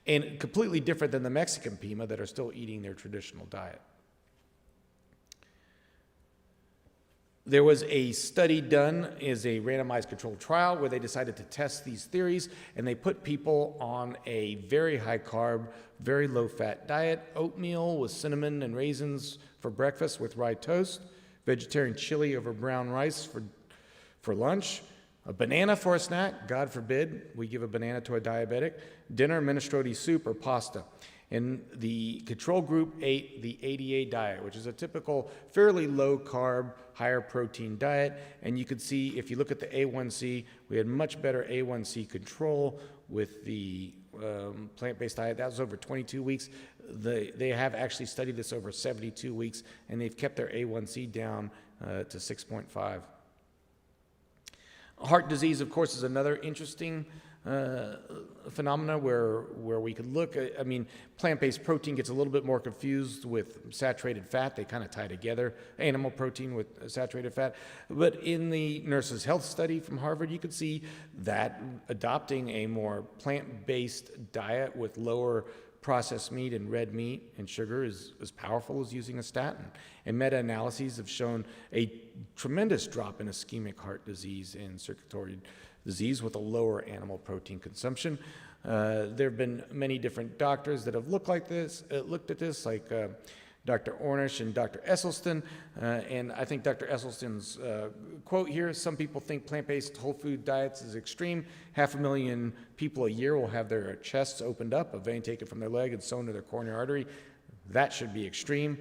and completely different than the Mexican Pima that are still eating their traditional diet. There was a study done as a randomized controlled trial where they decided to test these theories, and they put people on a very high carb, very low fat diet, oatmeal with cinnamon and raisins for breakfast with rye toast, vegetarian chili over brown rice for lunch, a banana for a snack, God forbid we give a banana to a diabetic, dinner, minestrone soup or pasta. And the control group ate the ADA diet, which is a typical fairly low carb, higher protein diet. And you could see, if you look at the A1C, we had much better A1C control with the plant-based diet. That was over 22 weeks. They have actually studied this over 72 weeks, and they've kept their A1C down to 6.5. Heart disease, of course, is another interesting phenomena where we could look. I mean, plant-based protein gets a little bit more confused with saturated fat. They kind of tie together, animal protein with saturated fat. But in the Nurses' Health Study from Harvard, you could see that adopting a more plant-based diet with lower processed meat and red meat and sugar is as powerful as using a statin. And meta-analyses have shown a tremendous drop in ischemic heart disease and circulatory disease with a lower animal protein consumption. There have been many different doctors that have looked at this, like Dr. Ornish and Dr. Esselstyn. And I think Dr. Esselstyn's quote here, some people think plant-based whole food diets is extreme. 500,000 people a year will have their chests opened up, a vein taken from their leg and sewn to their coronary artery. That should be extreme.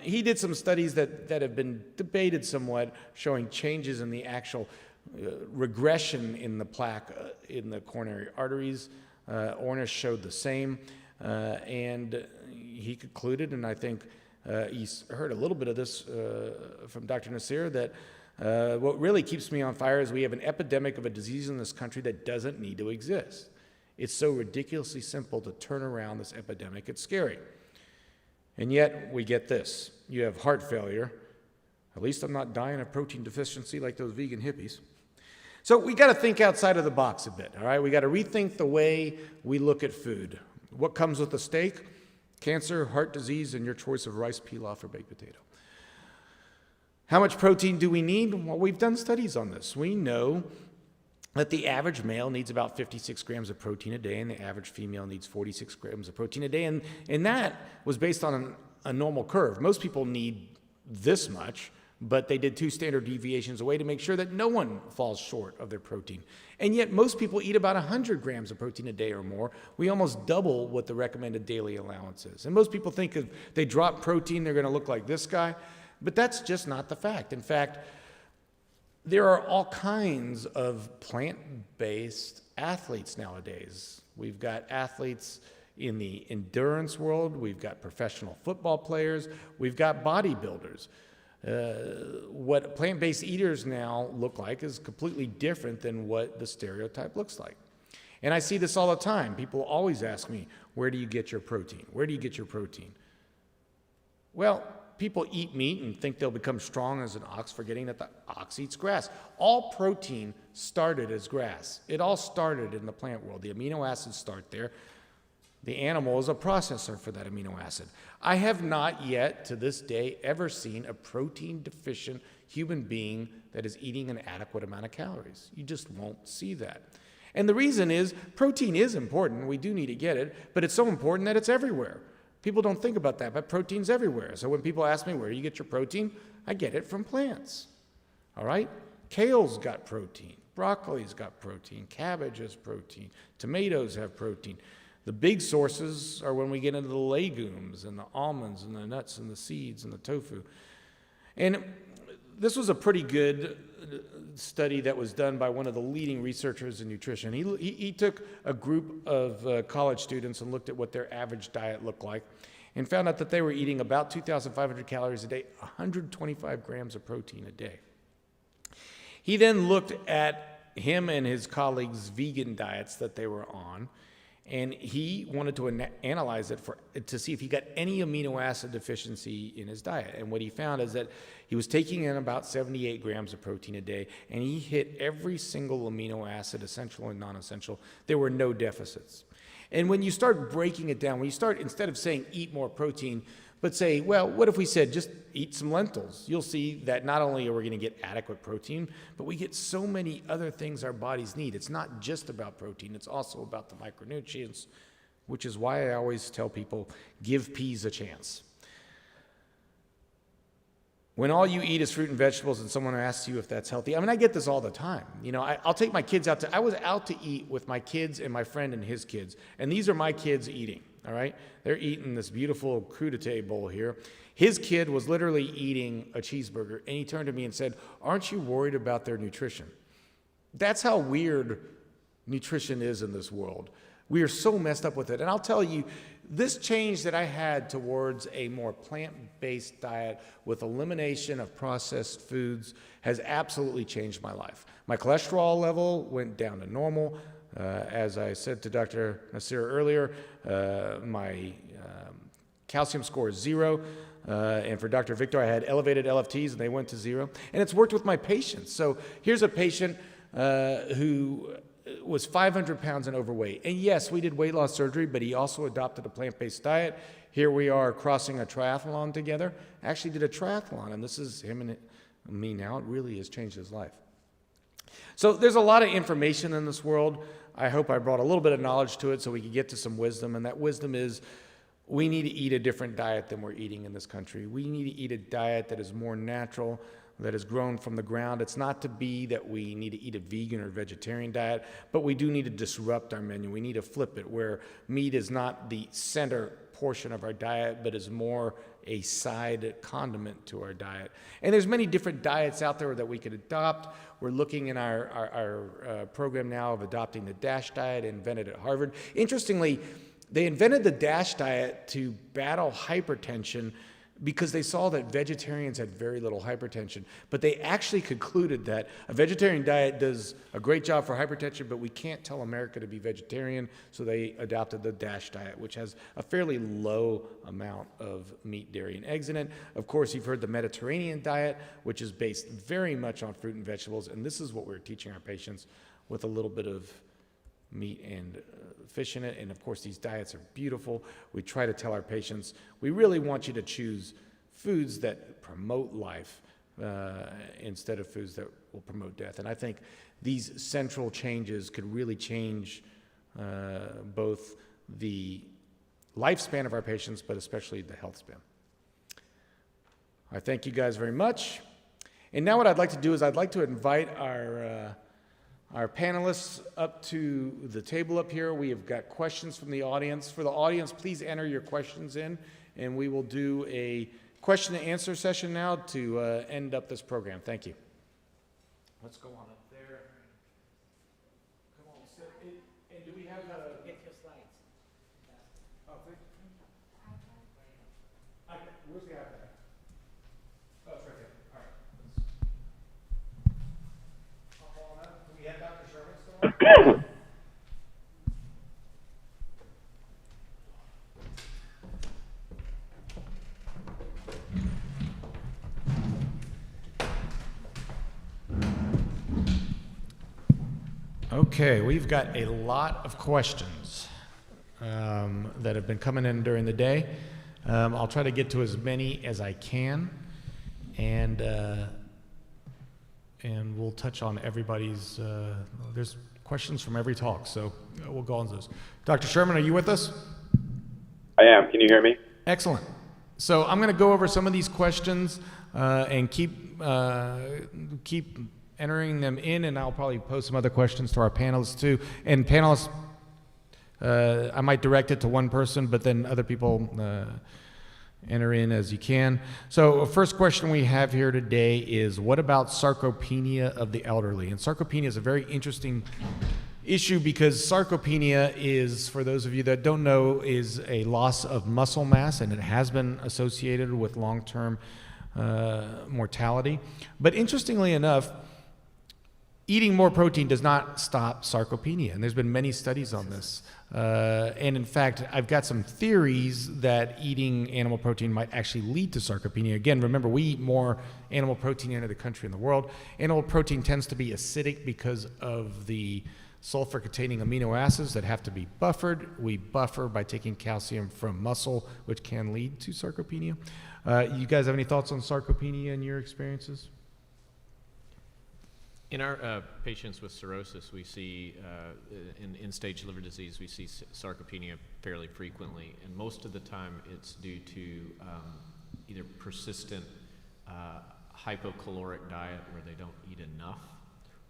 He did some studies that have been debated somewhat, showing changes in the actual regression in the plaque in the coronary arteries. Ornish showed the same, and he concluded, and I think he's heard a little bit of this from Dr. Nasir, that what really keeps me on fire is we have an epidemic of a disease in this country that doesn't need to exist. It's so ridiculously simple to turn around this epidemic. It's scary. And yet we get this. You have heart failure. At least I'm not dying of protein deficiency like those vegan hippies. So we got to think outside of the box a bit, all right? We got to rethink the way we look at food. What comes with a steak? Cancer, heart disease, and your choice of rice, pilaf, or baked potato. How much protein do we need? Well, we've done studies on this. We know that the average male needs about 56 grams of protein a day, and the average female needs 46 grams of protein a day, and that was based on a normal curve. Most people need this much, but they did 2 standard deviations away to make sure that no one falls short of their protein. And yet most people eat about 100 grams of protein a day or more. We almost double what the recommended daily allowance is. And most people think if they drop protein, they're going to look like this guy, but that's just not the fact. In fact, there are all kinds of plant-based athletes nowadays. We've got athletes in the endurance world, we've got professional football players, we've got bodybuilders. What plant-based eaters now look like is completely different than what the stereotype looks like. And I see this all the time. People always ask me, where do you get your protein? Where do you get your protein? Well, people eat meat and think they'll become strong as an ox, forgetting that the ox eats grass. All protein started as grass. It all started in the plant world. The amino acids start there. The animal is a processor for that amino acid. I have not yet, to this day, ever seen a protein-deficient human being that is eating an adequate amount of calories. You just won't see that. And the reason is, protein is important. We do need to get it, but it's so important that it's everywhere. People don't think about that, but protein's everywhere. So when people ask me, where do you get your protein? I get it from plants. All right? Kale's got protein. Broccoli's got protein. Cabbage has protein. Tomatoes have protein. The big sources are when we get into the legumes and the almonds and the nuts and the seeds and the tofu. And this was a pretty good study that was done by one of the leading researchers in nutrition. He took a group of college students and looked at what their average diet looked like and found out that they were eating about 2,500 calories a day, 125 grams of protein a day. He then looked at him and his colleagues' vegan diets that they were on, And he wanted to analyze it to see if he got any amino acid deficiency in his diet. And what he found is that he was taking in about 78 grams of protein a day, and he hit every single amino acid, essential and non-essential. There were no deficits. And when you start breaking it down, when you start, instead of saying eat more protein, but say, well, what if we said just eat some lentils? You'll see that not only are we going to get adequate protein, but we get so many other things our bodies need. It's not just about protein, it's also about the micronutrients, which is why I always tell people, give peas a chance. When all you eat is fruit and vegetables and someone asks you if that's healthy, I mean, I get this all the time. You know, I'll take my kids out I was out to eat with my kids and my friend and his kids, and these are my kids eating, all right? They're eating this beautiful crudité bowl here. His kid was literally eating a cheeseburger, and he turned to me and said, aren't you worried about their nutrition? That's how weird nutrition is in this world. We are so messed up with it. And I'll tell you, this change that I had towards a more plant-based diet with elimination of processed foods has absolutely changed my life. My cholesterol level went down to normal. As I said to Dr. Nasir earlier, my calcium score is 0. And for Dr. Victor, I had elevated LFTs and they went to 0. And it's worked with my patients. So here's a patient who was 500 pounds and overweight. And yes, we did weight loss surgery, but he also adopted a plant-based diet. Here we are crossing a triathlon together. Actually did a triathlon, and this is him and me now. It really has changed his life. So there's a lot of information in this world. I hope I brought a little bit of knowledge to it so we could get to some wisdom, and that wisdom is we need to eat a different diet than we're eating in this country. We need to eat a diet that is more natural, that is grown from the ground. It's not to be that we need to eat a vegan or vegetarian diet, but we do need to disrupt our menu. We need to flip it where meat is not the center portion of our diet, but is more a side condiment to our diet. And there's many different diets out there that we could adopt. We're looking in our program now of adopting the DASH diet invented at Harvard. Interestingly, they invented the DASH diet to battle hypertension because they saw that vegetarians had very little hypertension. But they actually concluded that a vegetarian diet does a great job for hypertension, but we can't tell America to be vegetarian, so they adopted the DASH diet, which has a fairly low amount of meat, dairy, and eggs in it. Of course, you've heard the Mediterranean diet, which is based very much on fruit and vegetables, and this is what we're teaching our patients with a little bit of meat and fish in it. And of course, these diets are beautiful. We try to tell our patients, we really want you to choose foods that promote life instead of foods that will promote death. And I think these central changes could really change both the lifespan of our patients, but especially the health span. I thank you guys very much. And now what I'd like to do is I'd like to invite our panelists up to the table up here. We have got questions from the audience. For the audience, please enter your questions in, and we will do a question and answer session now to end up this program. Thank you. Let's go on up there. Come on, sit. And do we have Get your slides. oh, where's the iPad? Oh, it's right there. All right. I'll call him up. Do we have Dr. Sherman still on? Okay, we've got a lot of questions that have been coming in during the day. I'll try to get to as many as I can, and we'll touch on everybody's, there's questions from every talk, so we'll go on those. Dr. Sherman, are you with us? I am. Can you hear me? Excellent. So I'm going to go over some of these questions and keep entering them in, and I'll probably pose some other questions to our panelists too. And panelists, I might direct it to one person, but then other people enter in as you can. So first question we have here today is, what about sarcopenia of the elderly? And sarcopenia is a very interesting issue because sarcopenia is, for those of you that don't know, is a loss of muscle mass, and it has been associated with long-term mortality. But interestingly enough, eating more protein does not stop sarcopenia, and there's been many studies on this. And in fact, I've got some theories that eating animal protein might actually lead to sarcopenia. Again, remember, we eat more animal protein in the country in the world. Animal protein tends to be acidic because of the sulfur-containing amino acids that have to be buffered. We buffer by taking calcium from muscle, which can lead to sarcopenia. You guys have any thoughts on sarcopenia in your experiences? In our patients with cirrhosis, we see, in end-stage liver disease, we see sarcopenia fairly frequently, and most of the time it's due to either persistent hypocaloric diet where they don't eat enough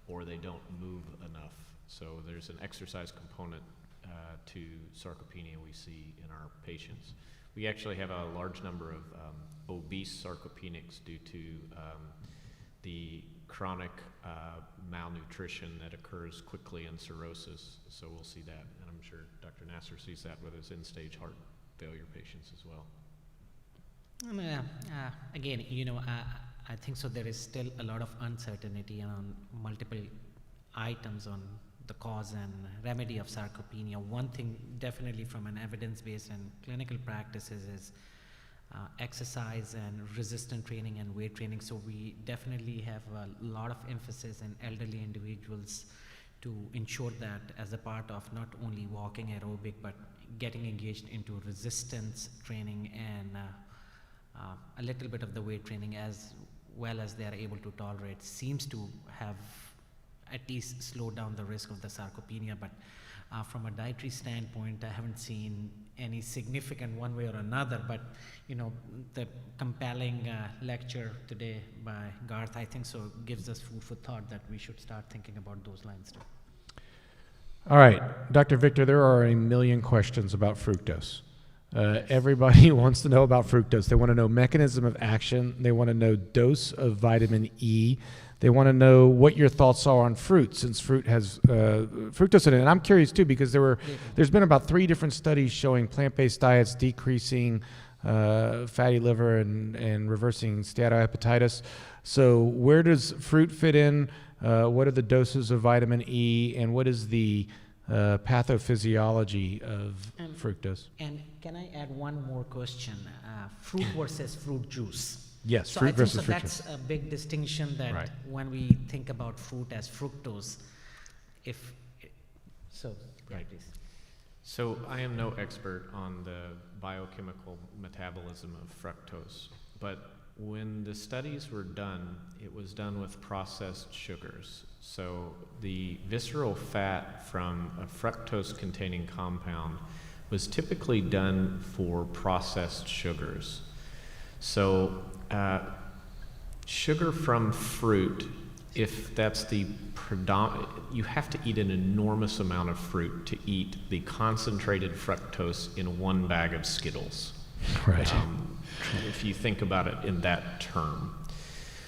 or they don't move enough. So there's an exercise component to sarcopenia we see in our patients. We actually have a large number of obese sarcopenics due to the chronic malnutrition that occurs quickly in cirrhosis. So we'll see that, and I'm sure Dr. Nasser sees that with his end-stage heart failure patients as well. I mean, again, I think so there is still a lot of uncertainty on multiple items on the cause and remedy of sarcopenia. One thing definitely from an evidence-based and clinical practices is exercise and resistant training and weight training. So we definitely have a lot of emphasis in elderly individuals to ensure that as a part of not only walking aerobic, but getting engaged into resistance training and a little bit of the weight training as well as they are able to tolerate seems to have at least slowed down the risk of the sarcopenia. But from a dietary standpoint, I haven't seen any significant one way or another, but the compelling lecture today by Garth, I think so gives us food for thought that we should start thinking about those lines too. All right, Dr. Victor, there are a million questions about fructose. Everybody wants to know about fructose. They want to know mechanism of action. They want to know dose of vitamin E. They want to know what your thoughts are on fruit, since fruit has fructose in it. And I'm curious too, because there's been about 3 different studies showing plant-based diets decreasing fatty liver and reversing steatohepatitis. So where does fruit fit in? What are the doses of vitamin E, and what is the pathophysiology of fructose? And can I add one more question? Fruit versus fruit juice. Yes, so fruit I think versus so fruit that's juice. a big distinction that Right. when we think about fruit as fructose, Right. please. So I am no expert on the biochemical metabolism of fructose, but when the studies were done, it was done with processed sugars. So the visceral fat from a fructose-containing compound was typically done for processed sugars. So sugar from fruit, if that's the predominant, you have to eat an enormous amount of fruit to eat the concentrated fructose in one bag of Skittles. Right. If you think about it in that term.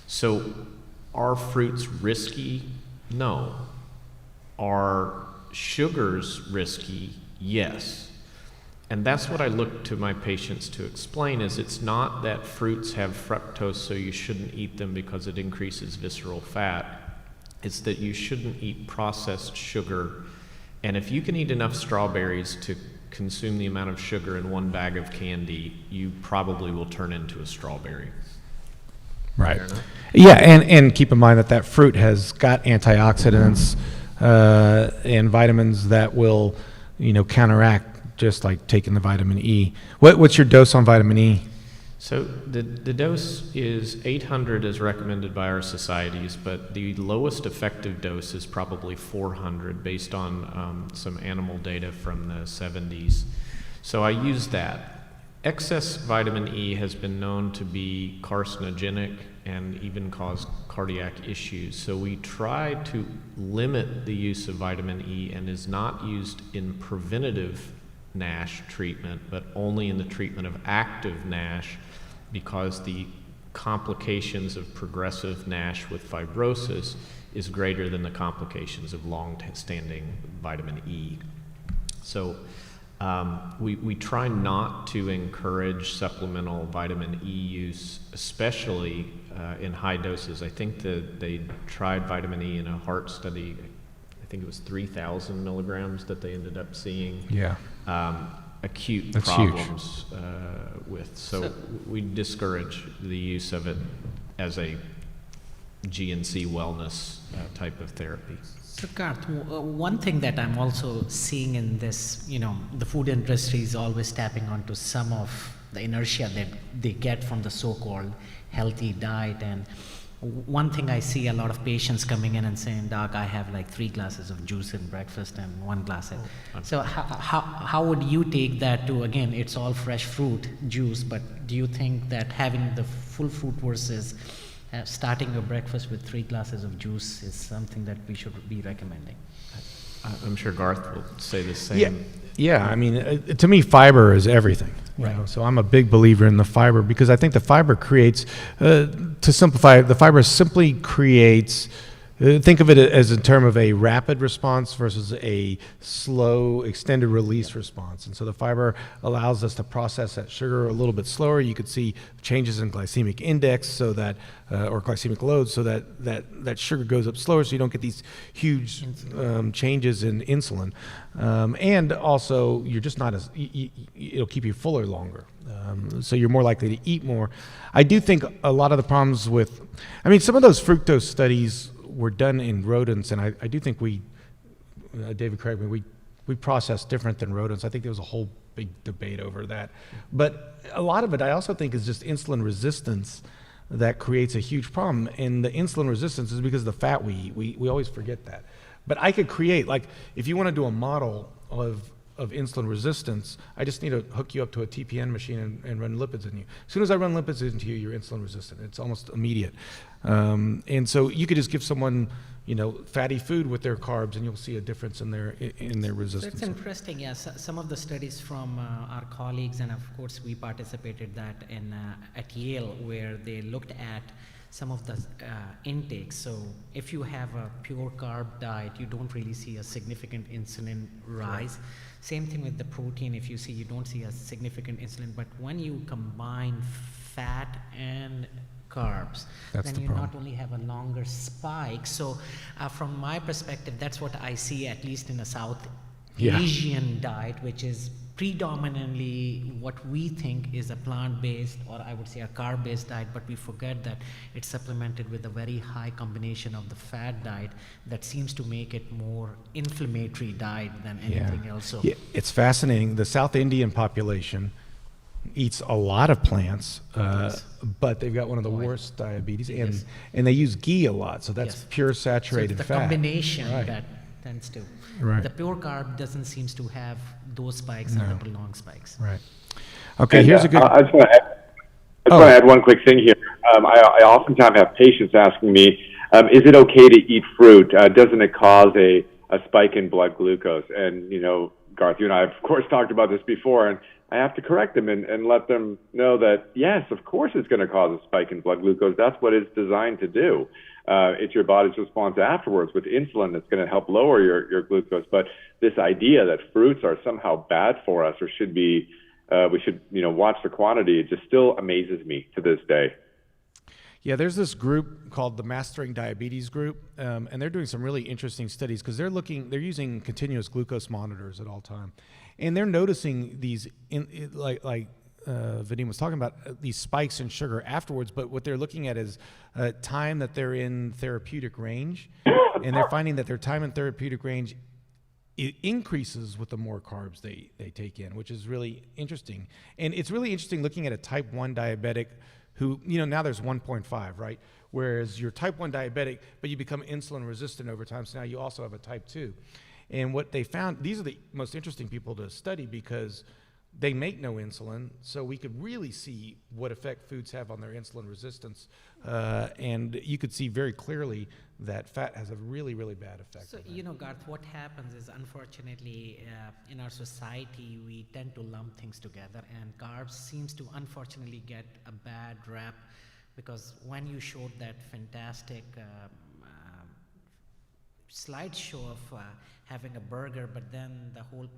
So are fruits risky? No. Are sugars risky? Yes. And that's what I look to my patients to explain, is it's not that fruits have fructose so you shouldn't eat them because it increases visceral fat. It's that you shouldn't eat processed sugar. And if you can eat enough strawberries to consume the amount of sugar in one bag of candy, you probably will turn into a strawberry. Right. Yeah, and keep in mind that fruit has got antioxidants and vitamins that will, counteract just like taking the vitamin E. What's your dose on vitamin E? So the dose is 800 as recommended by our societies, but the lowest effective dose is probably 400 based on some animal data from the 70s. So I use that. Excess vitamin E has been known to be carcinogenic and even cause cardiac issues. So we try to limit the use of vitamin E, and is not used in preventative Nash treatment, but only in the treatment of active Nash, because the complications of progressive Nash with fibrosis is greater than the complications of long-standing vitamin E. So We try not to encourage supplemental vitamin E use, especially in high doses. I think that they tried vitamin E in a heart study. I think it was 3,000 milligrams that they ended up seeing. Yeah. Acute That's problems with. So we discourage the use of it as a GNC wellness type of therapy. So Garth, one thing that I'm also seeing in this, the food industry is always tapping onto some of the inertia that they get from the so-called healthy diet. And one thing I see a lot of patients coming in and saying, Doc, I have like 3 glasses of juice in breakfast and 1 glass. So how would you take that to, again, it's all fresh fruit juice, but do you think that having the full fruit versus starting your breakfast with 3 glasses of juice is something that we should be recommending? I'm sure Garth will say the same. Yeah. I mean, to me, fiber is everything. Right. So I'm a big believer in the fiber because I think the fiber creates, to simplify it, the fiber simply creates. Think of it as in terms of a rapid response versus a slow, extended release response. And so the fiber allows us to process that sugar a little bit slower. You could see changes in glycemic index so that, or glycemic load, so that sugar goes up slower so you don't get these huge changes in insulin. And also, you're just not as, it'll keep you fuller longer. So you're more likely to eat more. I do think a lot of the problems with, some of those fructose studies were done in rodents, and I do think David, correct me, we process different than rodents. I think there was a whole big debate over that. But a lot of it, I also think, is just insulin resistance that creates a huge problem. And the insulin resistance is because of the fat we eat. We always forget that. But I could create, like, if you want to do a model of insulin resistance, I just need to hook you up to a TPN machine and run lipids in you. As soon as I run lipids into you, you're insulin resistant. It's almost immediate. And so you could just give someone, fatty food with their carbs, and you'll see a difference in their resistance. So it's interesting, yes. Some of the studies from our colleagues, and of course we participated that in at Yale, where they looked at some of the intakes. So if you have a pure carb diet, you don't really see a significant insulin rise. Right. Same thing with the protein. If you don't see a significant insulin, but when you combine fat and carbs, then you not only have a longer spike. So from my perspective, that's what I see, at least in a South Asian diet, which is predominantly what we think is a plant-based, or I would say a carb-based diet, but we forget that it's supplemented with a very high combination of the fat diet that seems to make it more inflammatory diet than anything else. So it's fascinating. The South Indian population eats a lot of plants, but they've got one of the worst diabetes, and they use ghee a lot, so that's pure saturated fat. The combination that tends to. Right. The pure carb doesn't seem to have those spikes or the prolonged spikes. Right. Okay, and, here's a good... I just want to add one quick thing here. I oftentimes have patients asking me, is it okay to eat fruit? Doesn't it cause a spike in blood glucose? And, Garth, you and I have, of course, talked about this before, and I have to correct them and let them know that, yes, of course it's going to cause a spike in blood glucose. That's what it's designed to do. It's your body's response afterwards with insulin that's going to help lower your glucose. But this idea that fruits are somehow bad for us or should be, we should, watch the quantity, it just still amazes me to this day. Yeah, there's this group called the Mastering Diabetes Group, and they're doing some really interesting studies because they're using continuous glucose monitors at all time, and they're noticing these, Vadim was talking about, these spikes in sugar afterwards. But what they're looking at is time that they're in therapeutic range, and they're finding that their time in therapeutic range it increases with the more carbs they take in, which is really interesting. And it's really interesting looking at a type 1 diabetic who, now there's 1.5, right? Whereas you're type 1 diabetic, but you become insulin resistant over time, so now you also have a type 2. And what they found, these are the most interesting people to study because they make no insulin, so we could really see what effect foods have on their insulin resistance. And you could see very clearly that fat has a really, really bad effect. So, Garth, what happens is, unfortunately, in our society, we tend to lump things together, and carbs seems to, unfortunately, get a bad rap because when you showed that fantastic slideshow of having a burger, but then the whole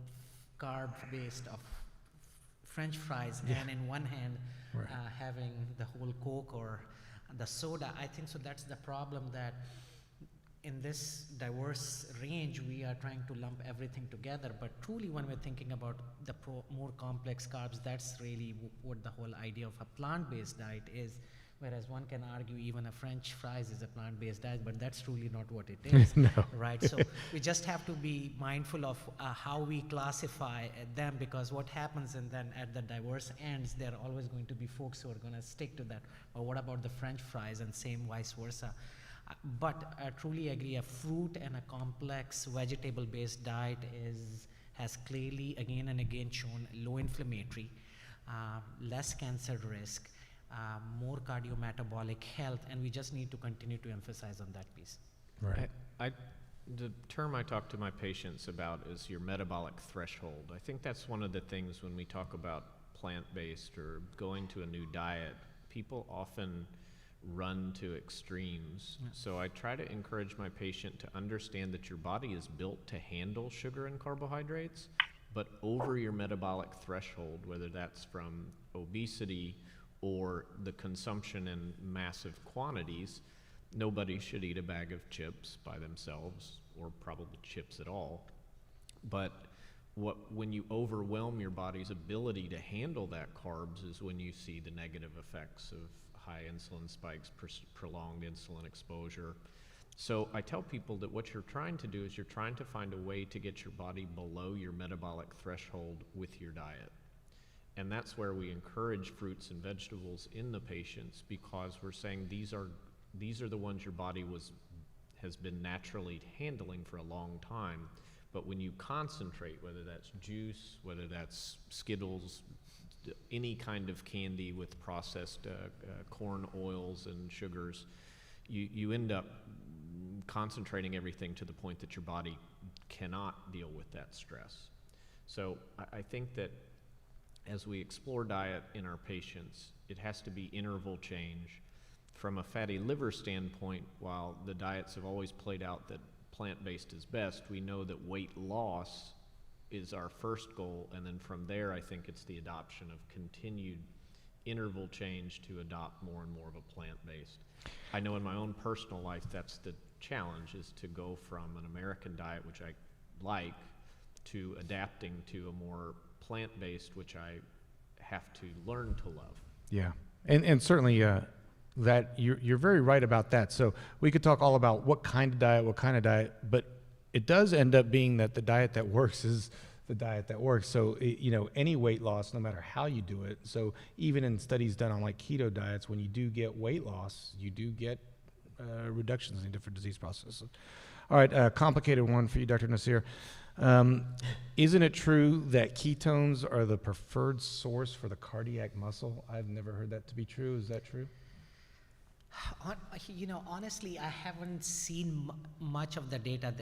carb-based of French fries, and in one hand having the whole Coke or the soda. I think so that's the problem, that in this diverse range we are trying to lump everything together, but truly when we're thinking about the more complex carbs, that's really what the whole idea of a plant-based diet is. Whereas one can argue even a French fries is a plant-based diet, but that's truly not what it is. No. Right? So we just have to be mindful of how we classify them, because what happens, and then at the diverse ends, there are always going to be folks who are going to stick to that. Or what about the French fries, and same vice versa. But I truly agree, a fruit and a complex vegetable-based diet has clearly again and again shown low inflammatory, less cancer risk, more cardiometabolic health, and we just need to continue to emphasize on that piece. Right. The term I talk to my patients about is your metabolic threshold. I think that's one of the things when we talk about plant-based or going to a new diet, people often run to extremes. Yeah. So I try to encourage my patient to understand that your body is built to handle sugar and carbohydrates, but over your metabolic threshold, whether that's from obesity or the consumption in massive quantities, nobody should eat a bag of chips by themselves, or probably chips at all. But when you overwhelm your body's ability to handle that carbs is when you see the negative effects of high insulin spikes, prolonged insulin exposure. So I tell people that what you're trying to do is you're trying to find a way to get your body below your metabolic threshold with your diet. And that's where we encourage fruits and vegetables in the patients, because we're saying these are the ones your body has been naturally handling for a long time. But when you concentrate, whether that's juice, whether that's Skittles, any kind of candy with processed corn oils and sugars, you end up concentrating everything to the point that your body cannot deal with that stress. So I think that as we explore diet in our patients, it has to be interval change. From a fatty liver standpoint, while the diets have always played out that plant-based is best, we know that weight loss is our first goal, and then from there I think it's the adoption of continued interval change to adopt more and more of a plant-based. I know in my own personal life that's the challenge, is to go from an American diet, which I like, to adapting to a more plant-based, which I have to learn to love. Yeah, and certainly that you're very right about that. So we could talk all about what kind of diet, but it does end up being that the diet that works is the diet that works. So any weight loss, no matter how you do it. So even in studies done on like keto diets, when you do get weight loss, you do get reductions in different disease processes. All right, complicated one for you, Dr. Nasir. Isn't it true that ketones are the preferred source for the cardiac muscle? I've never heard that to be true. Is that true? Honestly, I haven't seen much of the data.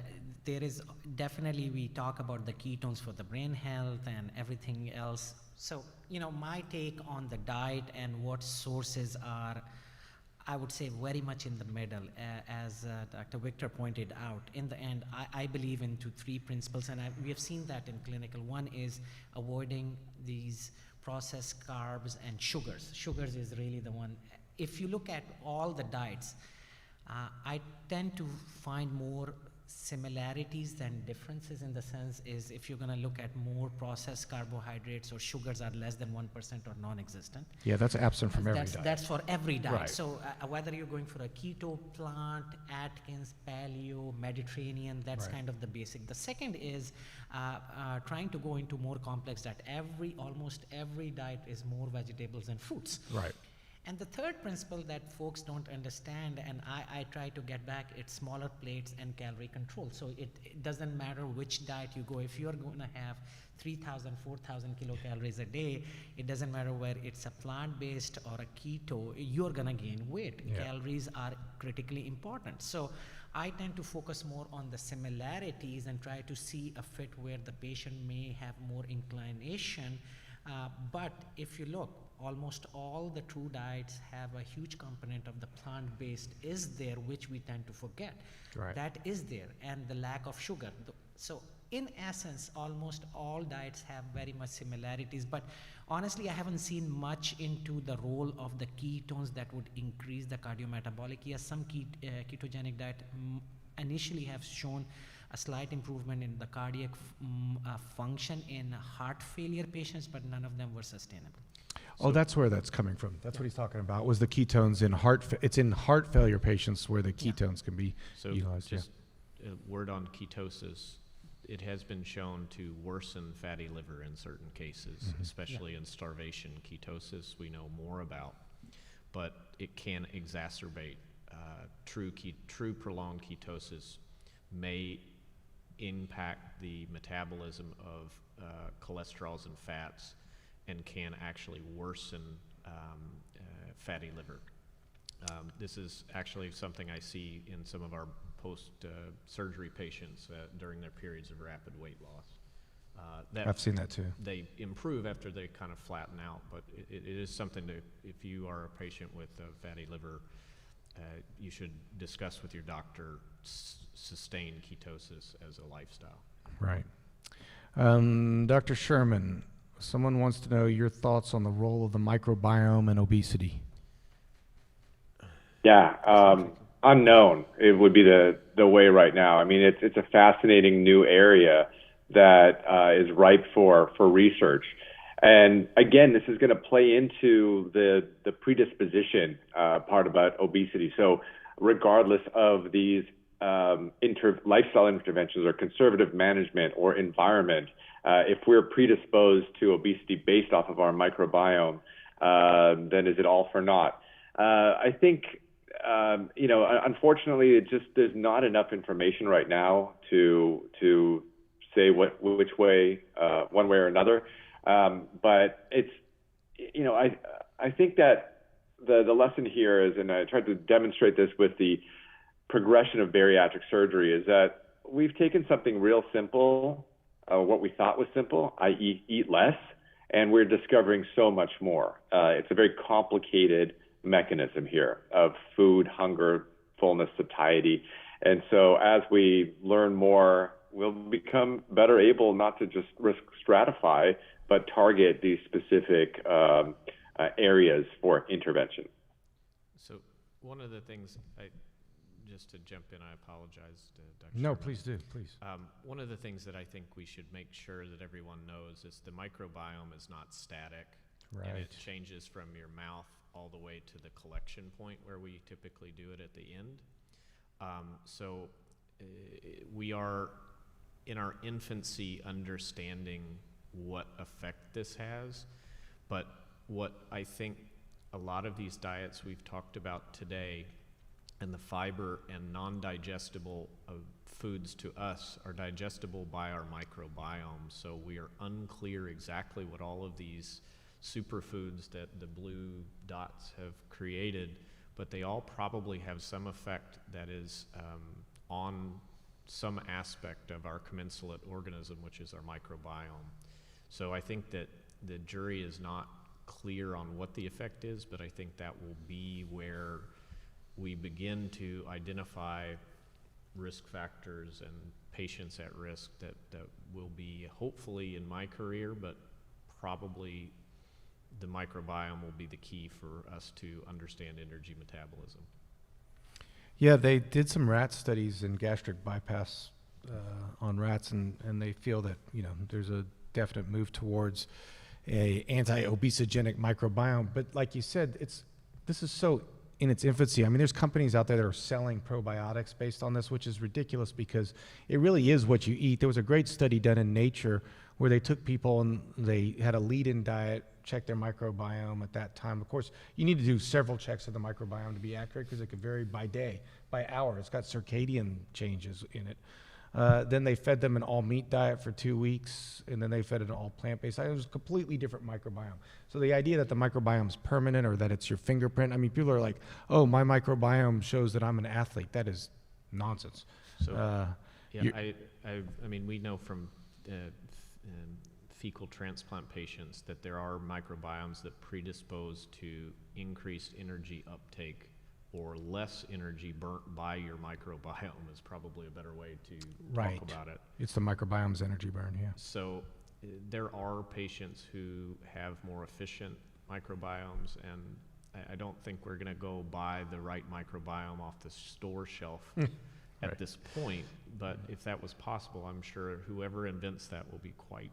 There is definitely, we talk about the ketones for the brain health and everything else. So, my take on the diet and what sources are, I would say very much in the middle. As Dr. Victor pointed out, in the end, I believe into three principles, and we have seen that in clinical. One is avoiding these processed carbs and sugars. Sugars is really the one. If you look at all the diets, I tend to find more similarities than differences, in the sense is if you're going to look at more processed carbohydrates or sugars are less than 1% or non-existent. Yeah, that's absent from every diet. That's for every diet. Right. So whether you're going for a keto, plant, Atkins, paleo, Mediterranean, that's kind of the basic. The second is trying to go into more complex diet. Almost every diet is more vegetables and fruits. Right. And the third principle that folks don't understand, and I try to get back, it's smaller plates and calorie control. So it doesn't matter which diet you go. If you're going to have 3,000, 4,000 kilocalories a day, it doesn't matter whether it's a plant-based or a keto, you're going to gain weight. Yeah. Calories are critically important. So I tend to focus more on the similarities and try to see a fit where the patient may have more inclination. But if you look, almost all the true diets have a huge component of the plant-based is there, which we tend to forget. Right. That is there, and the lack of sugar. So in essence, almost all diets have very much similarities, but honestly, I haven't seen much into the role of the ketones that would increase the cardiometabolic. Yes, some ketogenic diet initially have shown a slight improvement in the cardiac function in heart failure patients, but none of them were sustainable. Oh, that's where that's coming from. That's what he's talking about, was the ketones in it's in heart failure patients where the ketones can be So utilized. just a word on ketosis. It has been shown to worsen fatty liver in certain cases, especially in starvation ketosis we know more about, but it can exacerbate. True prolonged ketosis may impact the metabolism of cholesterols and fats and can actually worsen fatty liver. This is actually something I see in some of our post-surgery patients during their periods of rapid weight loss. I've seen that too. They improve after they kind of flatten out, but it is something to, if you are a patient with fatty liver, you should discuss with your doctor sustained ketosis as a lifestyle. Right. Dr. Sherman, someone wants to know your thoughts on the role of the microbiome in obesity. Yeah, unknown, it would be the way right now. I mean, it's a fascinating new area that is ripe for research. And again, this is going to play into the predisposition part about obesity. So regardless of these lifestyle interventions or conservative management or environment, if we're predisposed to obesity based off of our microbiome, then is it all for naught? I think, unfortunately, there's not enough information right now to say which way, one way or another. But it's, I think that the lesson here is, and I tried to demonstrate this with the progression of bariatric surgery, is that we've taken something real simple, what we thought was simple, i.e. eat less, and we're discovering so much more. It's a very complicated mechanism here of food, hunger, fullness, satiety. And so as we learn more, we'll become better able not to just risk stratify, but target these specific areas for intervention. So one of the things, just to jump in, I apologize to Dr. No, Sherman. please do, please. One of the things that I think we should make sure that everyone knows is the microbiome is not static. Right. And it changes from your mouth all the way to the collection point where we typically do it at the end. So we are in our infancy understanding what effect this has, but what I think a lot of these diets we've talked about today and the fiber and non-digestible foods to us are digestible by our microbiome. So we are unclear exactly what all of these superfoods that the blue dots have created, but they all probably have some effect that is on some aspect of our commensallate organism, which is our microbiome. So I think that the jury is not clear on what the effect is, but I think that will be where we begin to identify risk factors and patients at risk that will be hopefully in my career, but probably the microbiome will be the key for us to understand energy metabolism. Yeah, they did some rat studies in gastric bypass on rats, and they feel that there's a definite move towards a anti-obesogenic microbiome. But like you said, this is so in its infancy. I mean, there's companies out there that are selling probiotics based on this, which is ridiculous because it really is what you eat. There was a great study done in Nature where they took people and they had a lead-in diet, check their microbiome at that time. Of course, you need to do several checks of the microbiome to be accurate because it could vary by day, by hour. It's got circadian changes in it. Then they fed them an all-meat diet for 2 weeks, and then they fed an all-plant-based diet. It was a completely different microbiome. So the idea that the microbiome is permanent or that it's your fingerprint, I mean, people are like, oh, my microbiome shows that I'm an athlete. That is nonsense. So, I mean, we know from fecal transplant patients that there are microbiomes that predispose to increased energy uptake or less energy burnt by your microbiome is probably a better way to Right. talk about it. It's the microbiome's energy burn, yeah. So there are patients who have more efficient microbiomes, and I don't think we're going to go buy the right microbiome off the store shelf at Right. this point. But if that was possible, I'm sure whoever invents that will be quite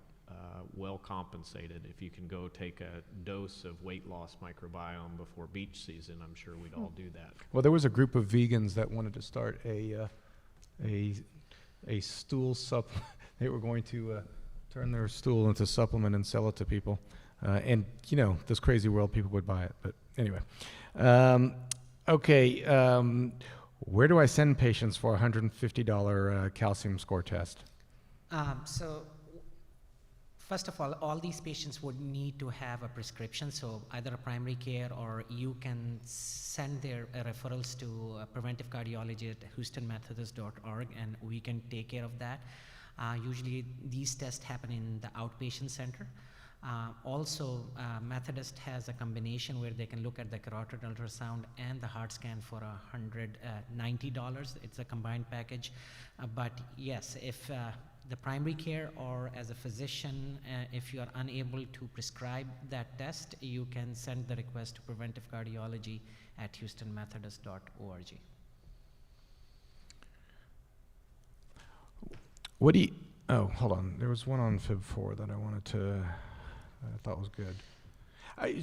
well compensated. If you can go take a dose of weight loss microbiome before beach season, I'm sure we'd all do that. Well, there was a group of vegans that wanted to start a stool supplement. They were going to turn their stool into supplement and sell it to people. And, you know, this crazy world, people would buy it. But anyway. Where do I send patients for a $150 calcium score test? So first of all these patients would need to have a prescription, so either a primary care or you can send their referrals to preventive cardiology at houstonmethodist.org, and we can take care of that. Usually these tests happen in the outpatient center. Also, Methodist has a combination where they can look at the carotid ultrasound and the heart scan for $190. It's a combined package. But yes, if the primary care or as a physician, if you are unable to prescribe that test, you can send the request to preventive cardiology at houstonmethodist.org. What do you, oh, hold on. There was one on Fib4 that I wanted to, I thought was good.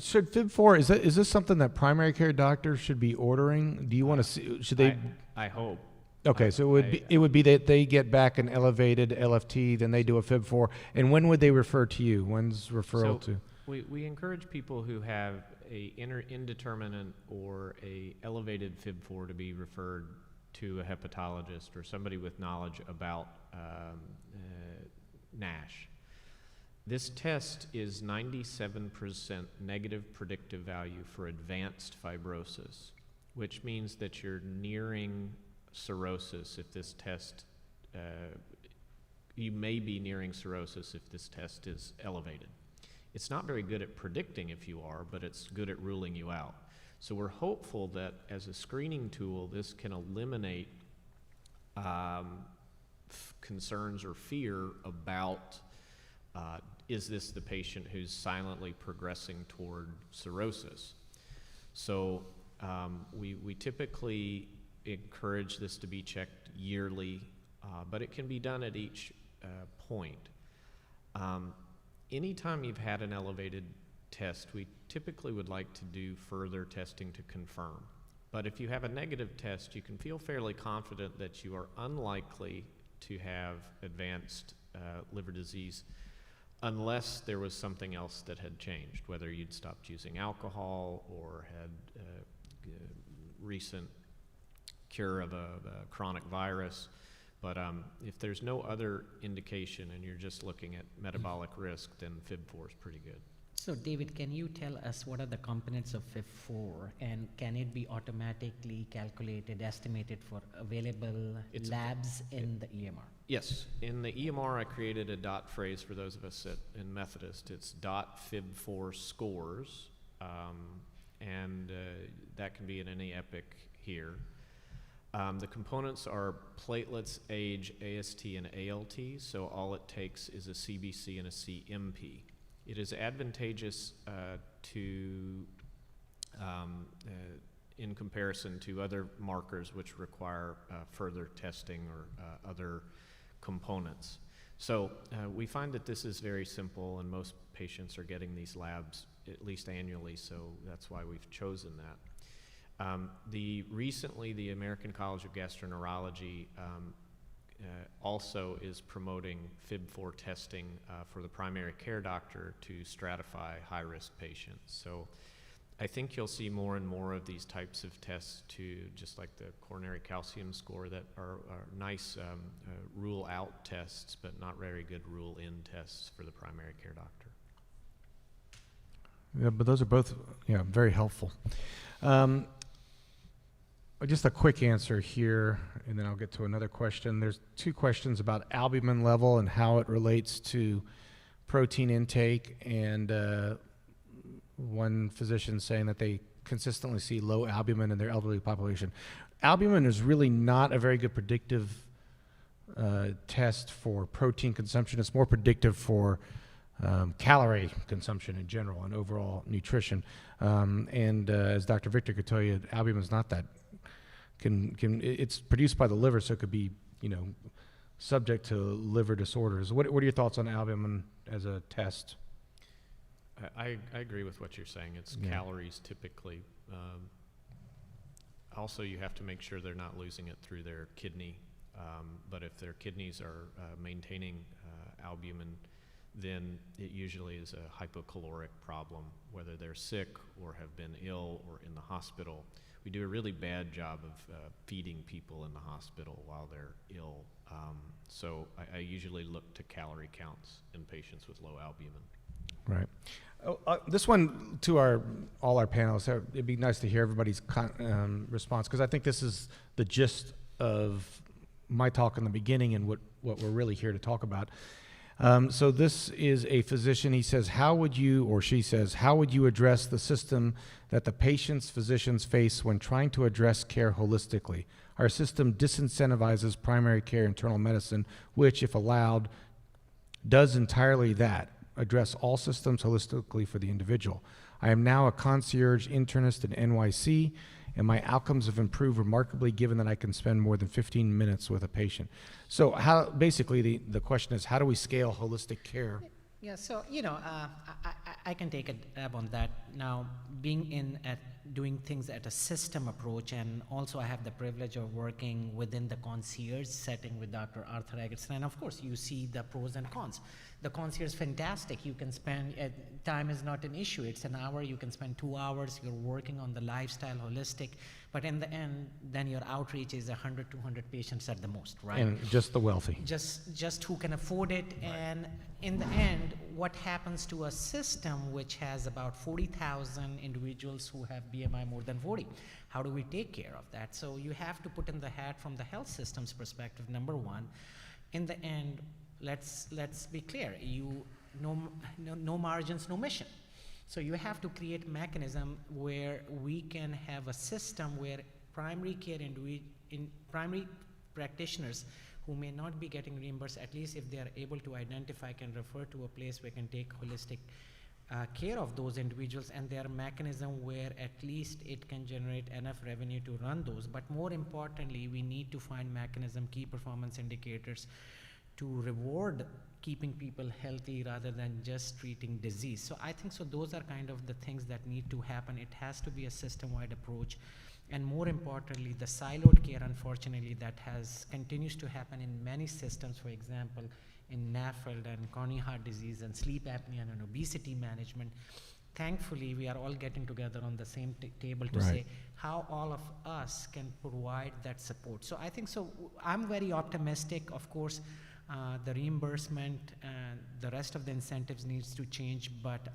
Should Fib4, is this something that primary care doctors should be ordering? Do you want to see, should they? I hope. Okay, so it would be that they get back an elevated LFT, then they do a Fib4, and when would they refer to you? When's referral to? We encourage people who have a indeterminate or a elevated Fib4 to be referred to a hepatologist or somebody with knowledge about Nash. This test is 97% negative predictive value for advanced fibrosis, which means that you're nearing cirrhosis if this test, you may be nearing cirrhosis if this test is elevated. It's not very good at predicting if you are, but it's good at ruling you out. So we're hopeful that as a screening tool, this can eliminate concerns or fear about is this the patient who's silently progressing toward cirrhosis. So we typically encourage this to be checked yearly, but it can be done at each point. Anytime you've had an elevated test, we typically would like to do further testing to confirm. But if you have a negative test, you can feel fairly confident that you are unlikely to have advanced liver disease unless there was something else that had changed, whether you'd stopped using alcohol or had recent cure of a chronic virus. But if there's no other indication and you're just looking at metabolic risk, then Fib4 is pretty good. So David, can you tell us what are the components of Fib4, and can it be automatically calculated, estimated for available labs in the EMR? Yes, in the EMR I created a dot phrase for those of us in Methodist. It's Fib4 Scores, and that can be in any epic here. The components are platelets, age, AST, and ALT, so all it takes is a CBC and a CMP. It is advantageous in comparison to other markers which require further testing or other components. So we find that this is very simple, and most patients are getting these labs at least annually, so that's why we've chosen that. Recently, the American College of Gastroenterology also is promoting Fib4 testing for the primary care doctor to stratify high-risk patients. So I think you'll see more and more of these types of tests to, just like the coronary calcium score, that are nice rule-out tests, but not very good rule-in tests for the primary care doctor. Yeah, but those are both very helpful. Just a quick answer here, and then I'll get to another question. There's two questions about albumin level and how it relates to protein intake, and one physician saying that they consistently see low albumin in their elderly population. Albumin is really not a very good predictive test for protein consumption. It's more predictive for calorie consumption in general and overall nutrition. As Dr. Victor could tell you, albumin is not that. It's produced by the liver, so it could be, subject to liver disorders. What are your thoughts on albumin as a test? I agree with what you're saying. It's calories typically. Also, you have to make sure they're not losing it through their kidney. But if their kidneys are maintaining albumin, then it usually is a hypocaloric problem, whether they're sick or have been ill or in the hospital. We do a really bad job of feeding people in the hospital while they're ill. So I usually look to calorie counts in patients with low albumin. Right. This one to all our panelists, it'd be nice to hear everybody's response, because I think this is the gist of my talk in the beginning and what we're really here to talk about. So this is a physician. He says, she says, how would you address the system that the patients, physicians face when trying to address care holistically? Our system disincentivizes primary care internal medicine, which, if allowed, does entirely that, address all systems holistically for the individual. I am now a concierge internist in NYC, and my outcomes have improved remarkably given that I can spend more than 15 minutes with a patient. So basically the question is, how do we scale holistic care? Yeah, so, I can take a dab on that. Now, being doing things at a system approach, and also I have the privilege of working within the concierge setting with Dr. Arthur Eggerson, and of course you see the pros and cons. The concierge is fantastic. You can spend, time is not an issue. It's an hour, you can spend 2 hours, you're working on the lifestyle holistic, but in the end, then your outreach is 100, 200 patients at the most, right? And just the wealthy. Just who can afford it, right. And in the end, what happens to a system which has about 40,000 individuals who have BMI more than 40? How do we take care of that? So you have to put in the hat from the health system's perspective, number one. In the end, let's be clear, no margins, no mission. So you have to create a mechanism where we can have a system where primary care primary practitioners who may not be getting reimbursed, at least if they are able to identify, can refer to a place where can take holistic care of those individuals, and there are mechanisms where at least it can generate enough revenue to run those. But more importantly, we need to find mechanism, key performance indicators, to reward keeping people healthy rather than just treating disease. So I think those are kind of the things that need to happen. It has to be a system-wide approach. And more importantly, the siloed care, unfortunately, that continues to happen in many systems, for example, in NAFLD and coronary heart disease and sleep apnea and obesity management. Thankfully, we are all getting together on the same table to say how all of us can provide that support. So I think I'm very optimistic. Of course, the reimbursement and the rest of the incentives needs to change, but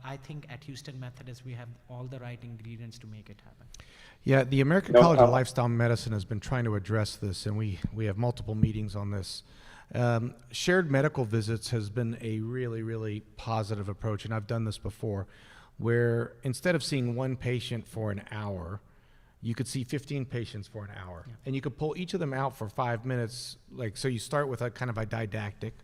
I think at Houston Methodist we have all the right ingredients to make it happen. Yeah, the American College of Lifestyle Medicine has been trying to address this, and we have multiple meetings on this. Shared medical visits has been a really, really positive approach, and I've done this before, where instead of seeing one patient for an hour, you could see 15 patients for an hour. Yeah. And you could pull each of them out for 5 minutes. So you start with a kind of a didactic,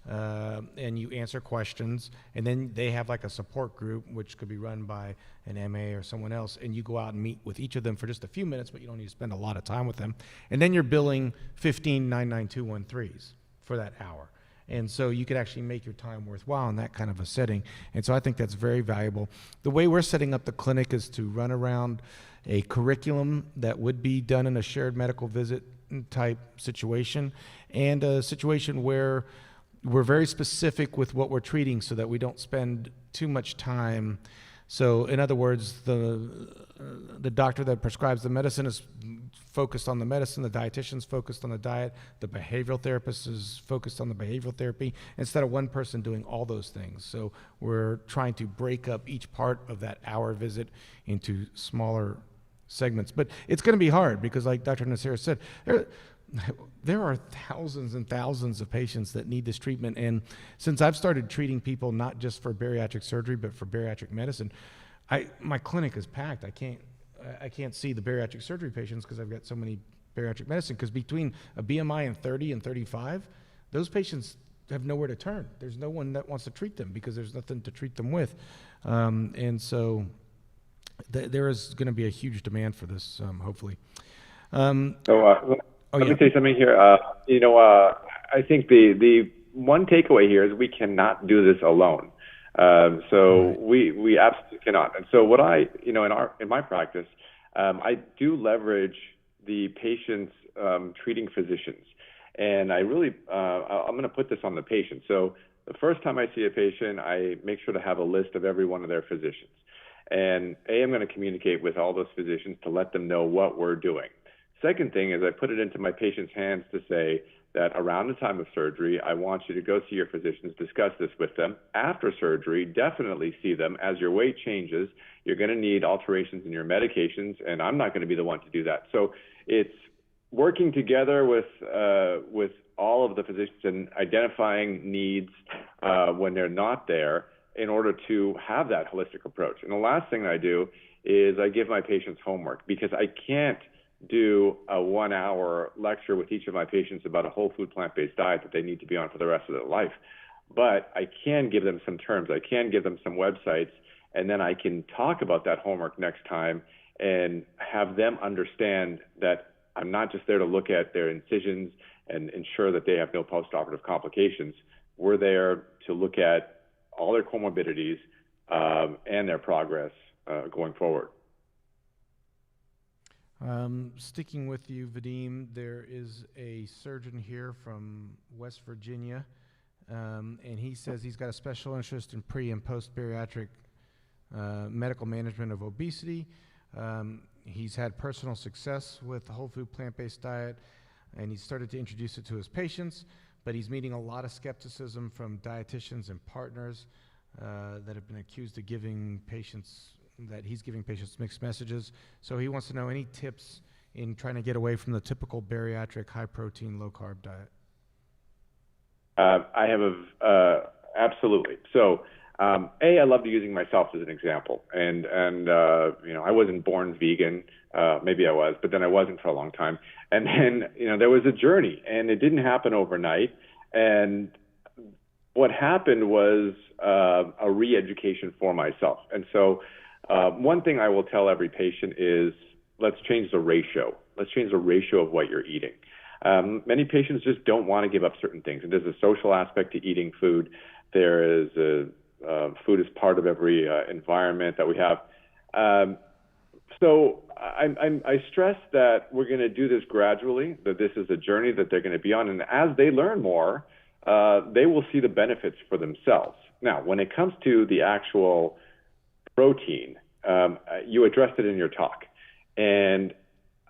and you answer questions, and then they have like a support group, which could be run by an MA or someone else, and you go out and meet with each of them for just a few minutes, but you don't need to spend a lot of time with them. And then you're billing 15 99213s for that hour. And so you could actually make your time worthwhile in that kind of a setting. And so I think that's very valuable. The way we're setting up the clinic is to run around a curriculum that would be done in a shared medical visit type situation, and a situation where we're very specific with what we're treating so that we don't spend too much time. So in other words, the doctor that prescribes the medicine is focused on the medicine, the dietitian's focused on the diet, the behavioral therapist is focused on the behavioral therapy, instead of one person doing all those things. So we're trying to break up each part of that hour visit into smaller segments. But it's going to be hard because, like Dr. Nasir said, there are thousands and thousands of patients that need this treatment. And since I've started treating people not just for bariatric surgery, but for bariatric medicine, my clinic is packed. I can't see the bariatric surgery patients because I've got so many bariatric medicine. Because between a BMI and 30 and 35, those patients have nowhere to turn. There's no one that wants to treat them because there's nothing to treat them with. And so there is going to be a huge demand for this, hopefully. Let me say something here. I think the one takeaway here is we cannot do this alone. We absolutely cannot. And so what in my practice, I do leverage the patient's treating physicians. And I really, I'm going to put this on the patient. So the first time I see a patient, I make sure to have a list of every one of their physicians. And I'm going to communicate with all those physicians to let them know what we're doing. Second thing is I put it into my patient's hands to say that around the time of surgery, I want you to go see your physicians, discuss this with them. After surgery, definitely see them. As your weight changes, you're going to need alterations in your medications, and I'm not going to be the one to do that. So it's working together with all of the physicians and identifying needs when they're not there in order to have that holistic approach. And the last thing I do is I give my patients homework, because I can't do a 1-hour lecture with each of my patients about a whole food plant-based diet that they need to be on for the rest of their life. But I can give them some terms. I can give them some websites, and then I can talk about that homework next time and have them understand that I'm not just there to look at their incisions and ensure that they have no postoperative complications. We're there to look at all their comorbidities and their progress going forward. Sticking with you, Vadim, there is a surgeon here from West Virginia, and he says he's got a special interest in pre- and post-bariatric medical management of obesity. He's had personal success with the whole food plant-based diet, and he's started to introduce it to his patients, but he's meeting a lot of skepticism from dietitians and partners that have been accused of giving patients mixed messages. So he wants to know any tips in trying to get away from the typical bariatric high-protein, low-carb diet. I have absolutely. So, I loved using myself as an example, and I wasn't born vegan. Maybe I was, but then I wasn't for a long time. And then there was a journey, and it didn't happen overnight. And what happened was a re-education for myself. And so, one thing I will tell every patient is, let's change the ratio. Let's change the ratio of what you're eating. Many patients just don't want to give up certain things. And there's a social aspect to eating food. There is food is part of every environment that we have. So I stress that we're going to do this gradually, that this is a journey that they're going to be on. And as they learn more, they will see the benefits for themselves. Now, when it comes to the actual protein, you addressed it in your talk. And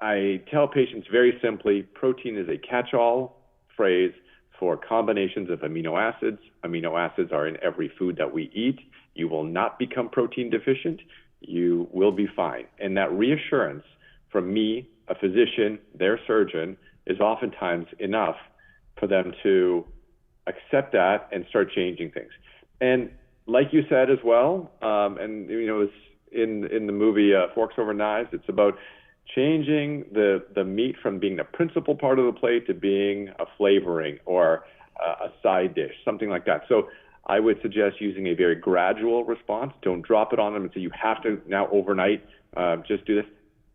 I tell patients very simply, protein is a catch-all phrase for combinations of amino acids. Amino acids are in every food that we eat. You will not become protein deficient. You will be fine. And that reassurance from me, a physician, their surgeon, is oftentimes enough for them to accept that and start changing things. And like you said as well, it's in the movie Forks Over Knives, it's about changing the meat from being the principal part of the plate to being a flavoring or a side dish, something like that. So I would suggest using a very gradual response. Don't drop it on them and say you have to now overnight just do this.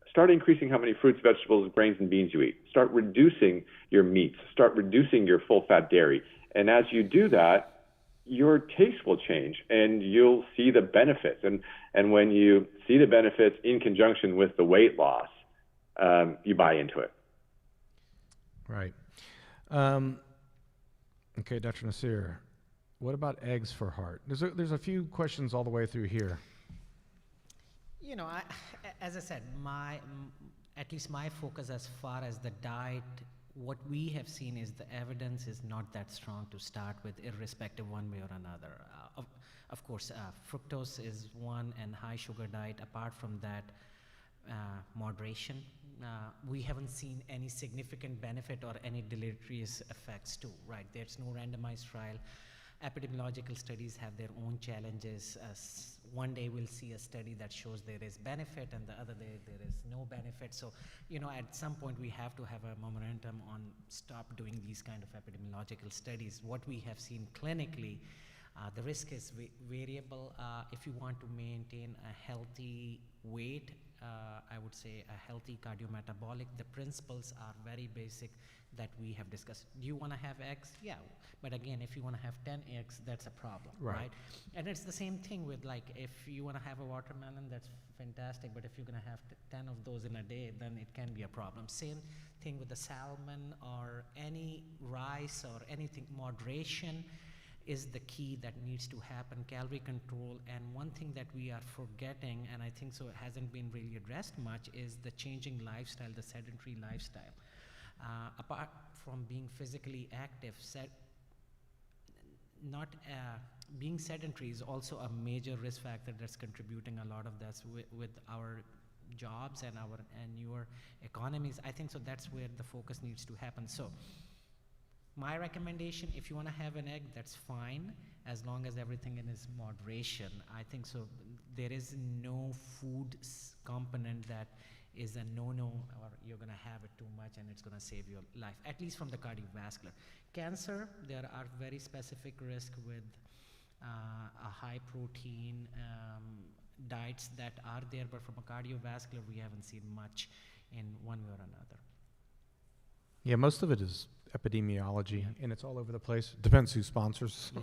Start increasing how many fruits, vegetables, grains, and beans you eat. Start reducing your meats. Start reducing your full-fat dairy. And as you do that, your taste will change and you'll see the benefits. And when you see the benefits in conjunction with the weight loss, you buy into it. Right. Okay, Dr. Nasir, what about eggs for heart? There's a few questions all the way through here. As I said, at least my focus as far as the diet, what we have seen is the evidence is not that strong to start with, irrespective one way or another. Of course, fructose is one, and high sugar diet. Apart from that, moderation. We haven't seen any significant benefit or any deleterious effects too, right? There's no randomized trial. Epidemiological studies have their own challenges. One day we'll see a study that shows there is benefit, and the other day there is no benefit. So, at some point we have to have a momentum on stop doing these kind of epidemiological studies. What we have seen clinically, the risk is variable. If you want to maintain a healthy weight, I would say a healthy cardiometabolic, the principles are very basic that we have discussed. Do you want to have eggs? Yeah. But again, if you want to have 10 eggs, that's a problem, right? And it's the same thing with, like, if you want to have a watermelon, that's fantastic. But if you're going to have 10 of those in a day, then it can be a problem. Same thing with the salmon or any rice or anything. Moderation is the key that needs to happen, calorie control. And one thing that we are forgetting, and I think so it hasn't been really addressed much, is the changing lifestyle, the sedentary lifestyle. Apart from being physically active, being sedentary is also a major risk factor that's contributing a lot of this with our jobs and newer economies. I think so that's where the focus needs to happen. So my recommendation, if you want to have an egg, that's fine, as long as everything in is moderation. I think so there is no food component that is a no-no, or you're going to have it too much and it's going to save your life, at least from the cardiovascular. Cancer, there are very specific risks with a high protein diets that are there, but from a cardiovascular, we haven't seen much in one way or another. Yeah, most of it is epidemiology, and it's all over the place. Depends who sponsors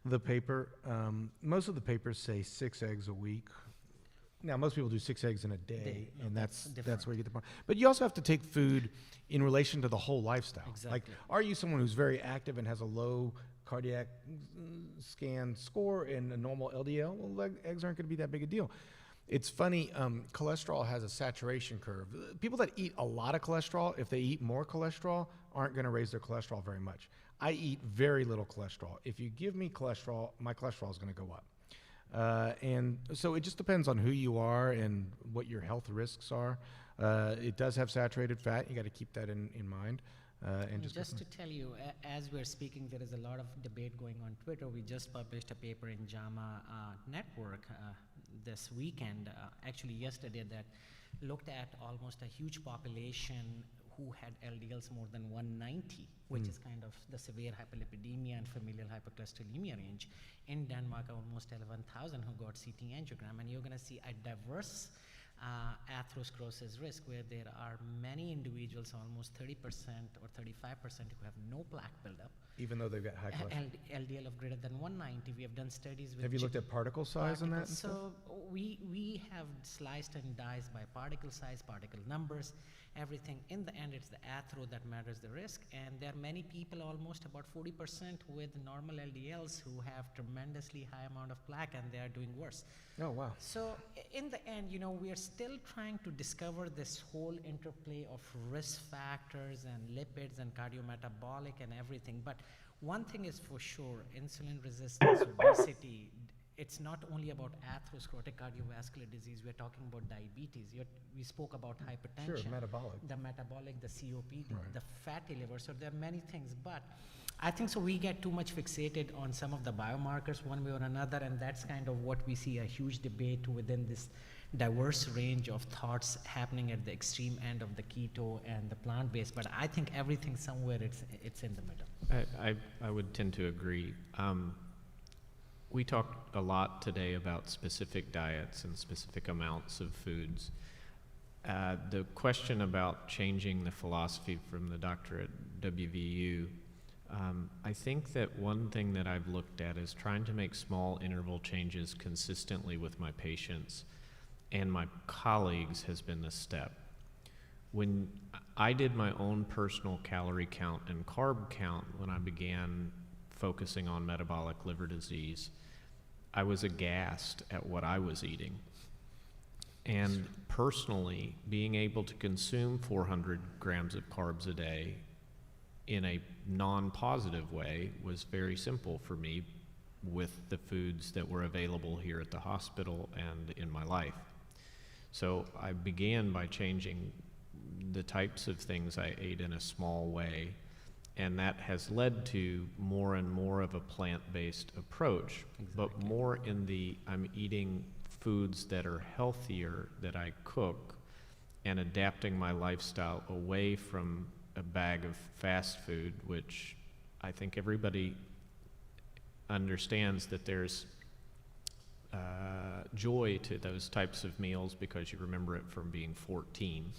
the paper. Most of the papers say 6 eggs a week. Now, most people do 6 eggs in a day, and that's where you get the point. But you also have to take food in relation to the whole lifestyle. Exactly. Like, are you someone who's very active and has a low cardiac scan score and a normal LDL? Well, eggs aren't going to be that big a deal. It's funny, cholesterol has a saturation curve. People that eat a lot of cholesterol, if they eat more cholesterol, aren't going to raise their cholesterol very much. I eat very little cholesterol. If you give me cholesterol, my cholesterol is going to go up. And so it just depends on who you are and what your health risks are. It does have saturated fat. You got to keep that in mind. And just to tell you, as we're speaking, there is a lot of debate going on Twitter. We just published a paper in JAMA Network this weekend, actually yesterday, that looked at almost a huge population who had LDLs more than 190, which is kind of the severe hyperlipidemia and familial hypercholesterolemia range. In Denmark, almost 11,000 who got CT angiogram, and you're going to see a diverse atherosclerosis risk, where there are many individuals, almost 30% or 35%, who have no plaque buildup. even though they've got high cholesterol. LDL of greater than 190. We have done studies with. Have you looked at particle size in that? So we have sliced and diced by particle size, particle numbers, everything. In the end, it's the athero that matters the risk. And there are many people, almost about 40% with normal LDLs, who have tremendously high amount of plaque, and they are doing worse. Oh, wow. So in the end, we are still trying to discover this whole interplay of risk factors and lipids and cardiometabolic and everything. But one thing is for sure, insulin resistance, obesity, it's not only about atherosclerotic cardiovascular disease. We're talking about diabetes. We spoke about hypertension. Sure, metabolic. The metabolic, the COPD, right. The fatty liver. So there are many things. But I think so we get too much fixated on some of the biomarkers one way or another, and that's kind of what we see, a huge debate within this diverse range of thoughts happening at the extreme end of the keto and the plant-based. But I think everything somewhere it's in the middle. I would tend to agree. We talked a lot today about specific diets and specific amounts of foods. The question about changing the philosophy from the doctor at WVU, I think that one thing that I've looked at is trying to make small interval changes consistently with my patients and my colleagues has been the step. When I did my own personal calorie count and carb count when I began focusing on metabolic liver disease, I was aghast at what I was eating. And personally, being able to consume 400 grams of carbs a day in a non-positive way was very simple for me with the foods that were available here at the hospital and in my life. So I began by changing the types of things I ate in a small way, and that has led to more and more of a plant-based approach, but more in the I'm eating foods that are healthier that I cook and adapting my lifestyle away from a bag of fast food, which I think everybody understands that there's joy to those types of meals because you remember it from being 14,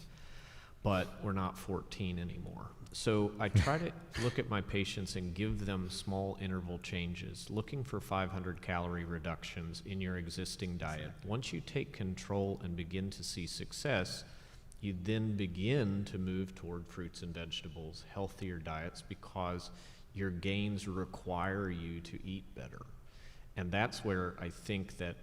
but we're not 14 anymore. So I try to look at my patients and give them small interval changes, looking for 500 calorie reductions in your existing diet. Once you take control and begin to see success, you then begin to move toward fruits and vegetables, healthier diets, because your gains require you to eat better. And that's where I think that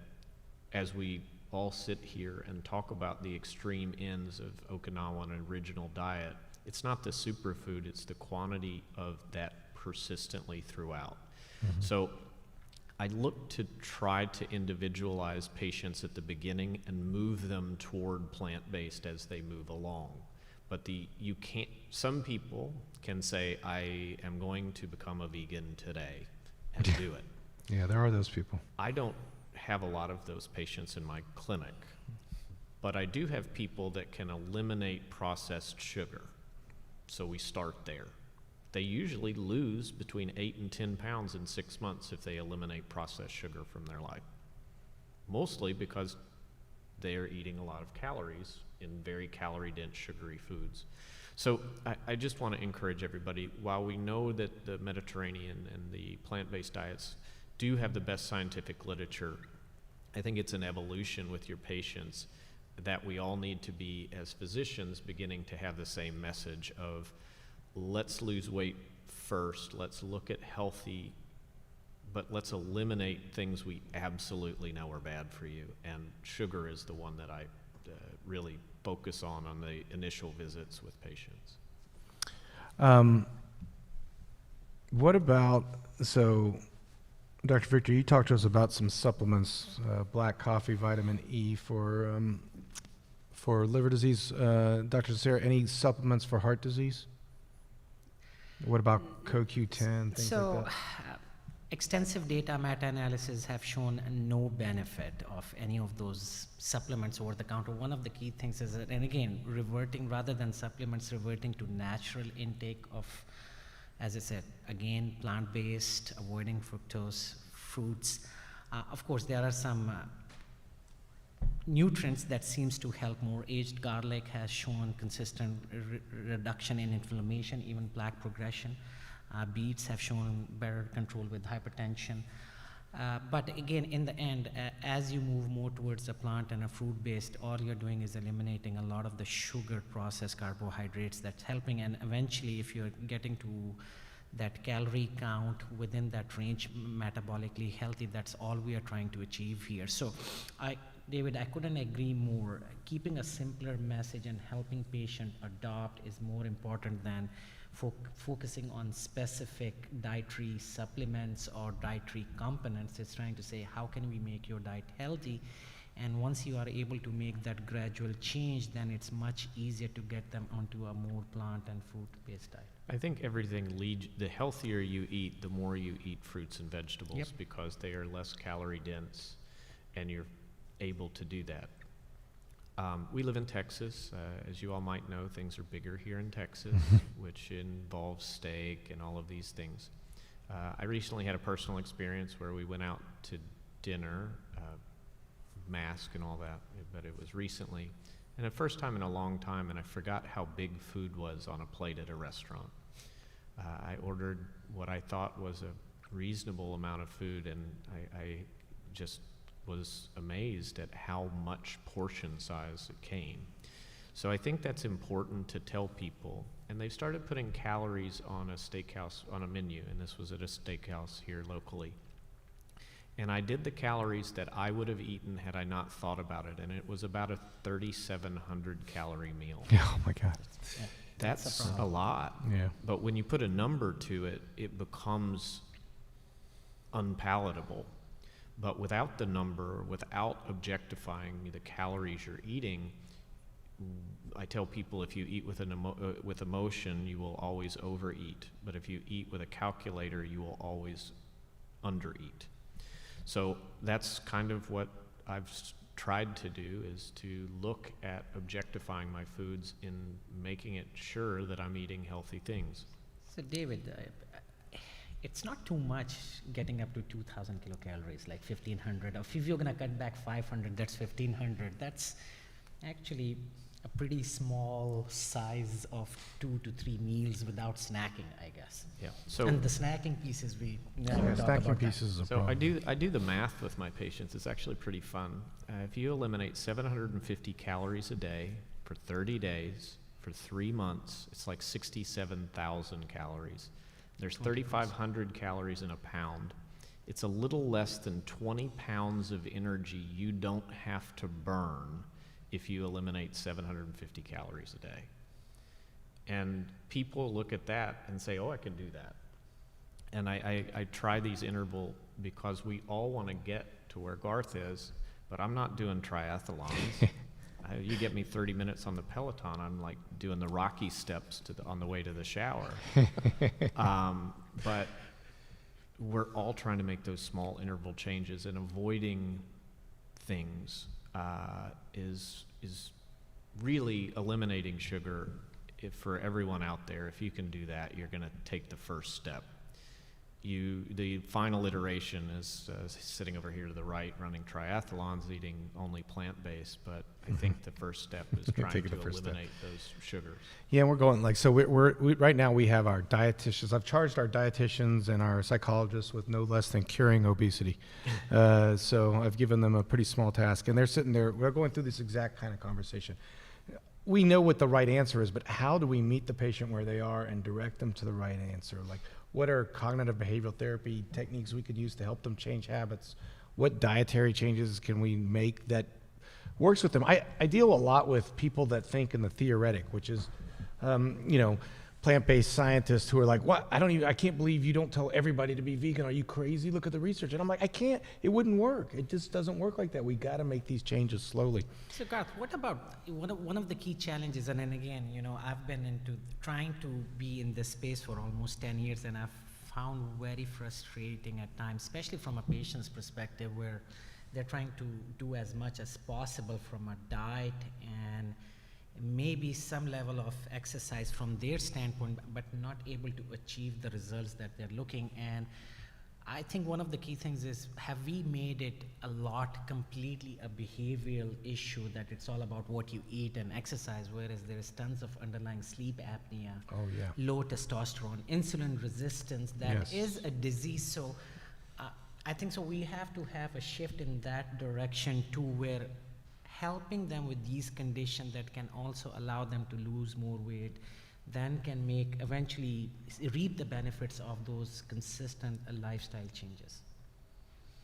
as we all sit here and talk about the extreme ends of Okinawan and original diet, it's not the superfood, it's the quantity of that persistently throughout. So I look to try to individualize patients at the beginning and move them toward plant-based as they move along. But you can't, some people can say, I am going to become a vegan today and do it. Yeah, there are those people. I don't have a lot of those patients in my clinic, but I do have people that can eliminate processed sugar. So we start there. They usually lose between 8 and 10 pounds in 6 months if they eliminate processed sugar from their life. Mostly because they are eating a lot of calories in very calorie-dense, sugary foods. So I just want to encourage everybody, while we know that the Mediterranean and the plant-based diets do have the best scientific literature, I think it's an evolution with your patients that we all need to be, as physicians, beginning to have the same message of let's lose weight first, let's look at healthy, but let's eliminate things we absolutely know are bad for you. And sugar is the one that I really focus on the initial visits with patients. What about, so Dr. Victor, you talked to us about some supplements, black coffee, vitamin E for liver disease. Dr. Sarah, any supplements for heart disease? What about CoQ10, things like that? Extensive data meta-analysis have shown no benefit of any of those supplements over the counter. One of the key things is that, and again, reverting rather than supplements, reverting to natural intake of, as I said, again, plant-based, avoiding fructose, fruits. Of course, there are some nutrients that seems to help more. Aged garlic has shown consistent reduction in inflammation, even plaque progression. Beets have shown better control with hypertension. But again, in the end, as you move more towards a plant and a fruit-based, all you're doing is eliminating a lot of the sugar processed carbohydrates that's helping. And eventually, if you're getting to that calorie count within that range, metabolically healthy, that's all we are trying to achieve here. So David, I couldn't agree more. Keeping a simpler message and helping patient adopt is more important than focusing on specific dietary supplements or dietary components. It's trying to say, how can we make your diet healthy? And once you are able to make that gradual change, then it's much easier to get them onto a more plant and fruit-based diet. I think everything leads, the healthier you eat, the more you eat fruits and vegetables, because they are less calorie dense and you're able to do that. We live in Texas. As you all might know, things are bigger here in Texas, which involves steak and all of these things. I recently had a personal experience where we went out to dinner, mask and all that, but it was recently. And the first time in a long time, and I forgot how big food was on a plate at a restaurant. I ordered what I thought was a reasonable amount of food, and I just was amazed at how much portion size it came. So I think that's important to tell people. And they've started putting calories on a steakhouse, on a menu, and this was at a steakhouse here locally. And I did the calories that I would have eaten had I not thought about it, and it was about a 3,700 calorie meal. Oh my God. That's a lot. Yeah. But when you put a number to it, it becomes unpalatable. But without the number, without objectifying the calories you're eating, I tell people if you eat with with emotion, you will always overeat. But if you eat with a calculator, you will always undereat. So that's kind of what I've tried to do, is to look at objectifying my foods in making it sure that I'm eating healthy things. So David, it's not too much getting up to 2,000 kilocalories, like 1,500. Or if you're going to cut back 500, that's 1,500. That's actually a pretty small size of 2 to 3 meals without snacking, I guess. Yeah. So and the snacking pieces we never talk Stacking about. pieces is a So problem. I do the math with my patients. It's actually pretty fun. If you eliminate 750 calories a day for 30 days for 3 months, it's like 67,000 calories. There's 3,500 calories in a pound. It's a little less than 20 pounds of energy you don't have to burn if you eliminate 750 calories a day. And people look at that and say, oh, I can do that. And I try these interval because we all want to get to where Garth is, but I'm not doing triathlons. You get me 30 minutes on the Peloton, I'm like doing the Rocky steps on the way to the shower. But we're all trying to make those small interval changes, and avoiding things is really eliminating sugar. For everyone out there, if you can do that, you're going to take the first step. The final iteration is sitting over here to the right, running triathlons, eating only plant-based, but I think the first step is trying Taking to the first step. eliminate those sugars. Yeah, and we're going like, so we right now we have our dietitians. I've charged our dietitians and our psychologists with no less than curing obesity. So I've given them a pretty small task, and they're sitting there, we're going through this exact kind of conversation. We know what the right answer is, but how do we meet the patient where they are and direct them to the right answer? Like, what are cognitive behavioral therapy techniques we could use to help them change habits? What dietary changes can we make that works with them? I deal a lot with people that think in the theoretic, which is, plant-based scientists who are like, what? I can't believe you don't tell everybody to be vegan. Are you crazy? Look at the research. And I'm like, it wouldn't work. It just doesn't work like that. We got to make these changes slowly. So Garth, what about one of the key challenges, and then again, I've been into trying to be in this space for almost 10 years, and I've found very frustrating at times, especially from a patient's perspective, where they're trying to do as much as possible from a diet and maybe some level of exercise from their standpoint, but not able to achieve the results that they're looking. And I think one of the key things is, have we made it a lot completely a behavioral issue, that it's all about what you eat and exercise, whereas there's tons of underlying sleep apnea, low testosterone, insulin resistance, that is a disease. So I think so we have to have a shift in that direction to where helping them with these conditions that can also allow them to lose more weight, then can eventually reap the benefits of those consistent lifestyle changes.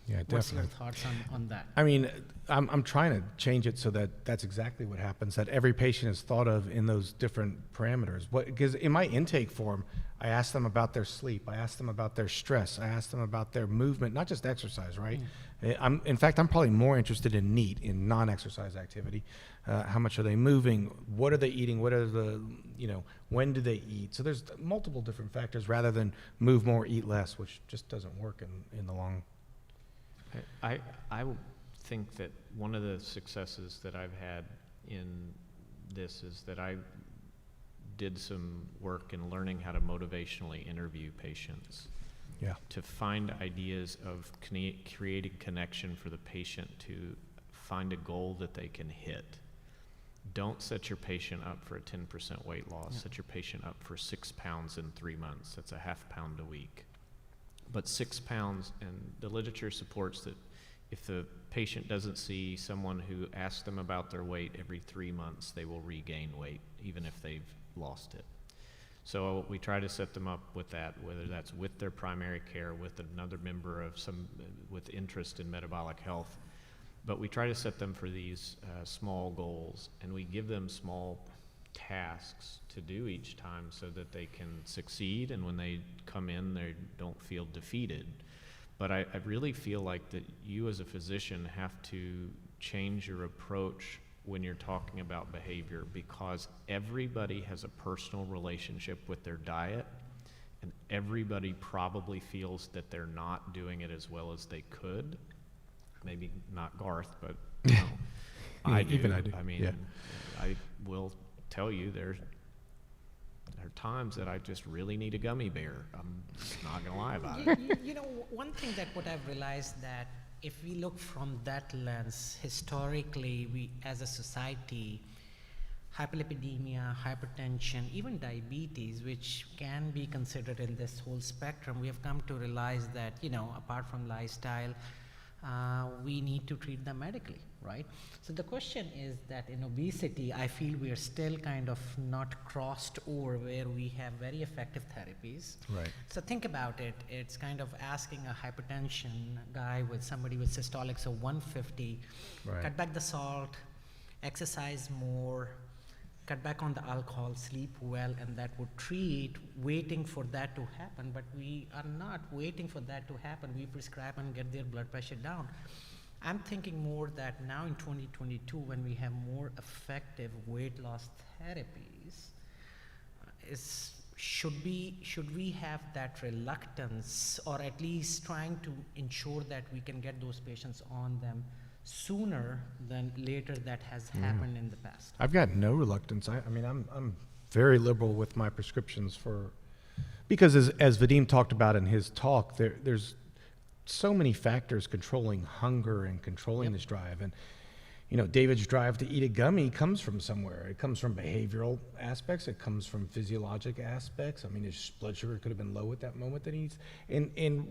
Yeah, definitely. What's your thoughts on that? I mean, I'm trying to change it so that that's exactly what happens, that every patient is thought of in those different parameters. Because in my intake form, I ask them about their sleep, I ask them about their stress, I ask them about their movement, not just exercise, right? In fact, I'm probably more interested in NEAT, in non-exercise activity. How much are they moving? What are they eating? What are when do they eat? So there's multiple different factors rather than move more, eat less, which just doesn't work in the long. I think that one of the successes that I've had in this is that I did some work in learning how to motivationally interview patients. Yeah. To find ideas of creating connection for the patient to find a goal that they can hit. Don't set your patient up for a 10% weight loss. Set your patient up for 6 pounds in 3 months. That's a half pound a week. But 6 pounds, and the literature supports that if the patient doesn't see someone who asks them about their weight every 3 months, they will regain weight, even if they've lost it. So we try to set them up with that, whether that's with their primary care, with another member of with interest in metabolic health. But we try to set them for these small goals, and we give them small tasks to do each time so that they can succeed, and when they come in, they don't feel defeated. But I really feel like that you as a physician have to change your approach when you're talking about behavior, because everybody has a personal relationship with their diet, and everybody probably feels that they're not doing it as well as they could. Maybe not Garth, but you know, I do. Even I do. I mean, Yeah. I will tell you there are times that I just really need a gummy bear. I'm not gonna lie about it. You know, one thing that what I've realized that if we look from that lens, historically, we as a society, hyperlipidemia, hypertension, even diabetes, which can be considered in this whole spectrum, we have come to realize that, you know, apart from lifestyle, we need to treat them medically, right? So the question is that in obesity, I feel we are still kind of not crossed over where we have very effective therapies. Right. So think about it. It's kind of asking a hypertension guy with somebody with systolics of 150, Right. cut back the salt, exercise more, cut back on the alcohol, sleep well, and that would treat, waiting for that to happen. But we are not waiting for that to happen. We prescribe and get their blood pressure down. I'm thinking more that now in 2022, when we have more effective weight loss therapies, should we have that reluctance, or at least trying to ensure that we can get those patients on them sooner than later that has happened in the past? I've got no reluctance. I mean, I'm very liberal with my prescriptions because as Vadim talked about in his talk, there's so many factors controlling hunger and controlling this drive. And, you know, David's drive to eat a gummy comes from somewhere. It comes from behavioral aspects. It comes from physiologic aspects. I mean, his blood sugar could have been low at that moment that he eats. And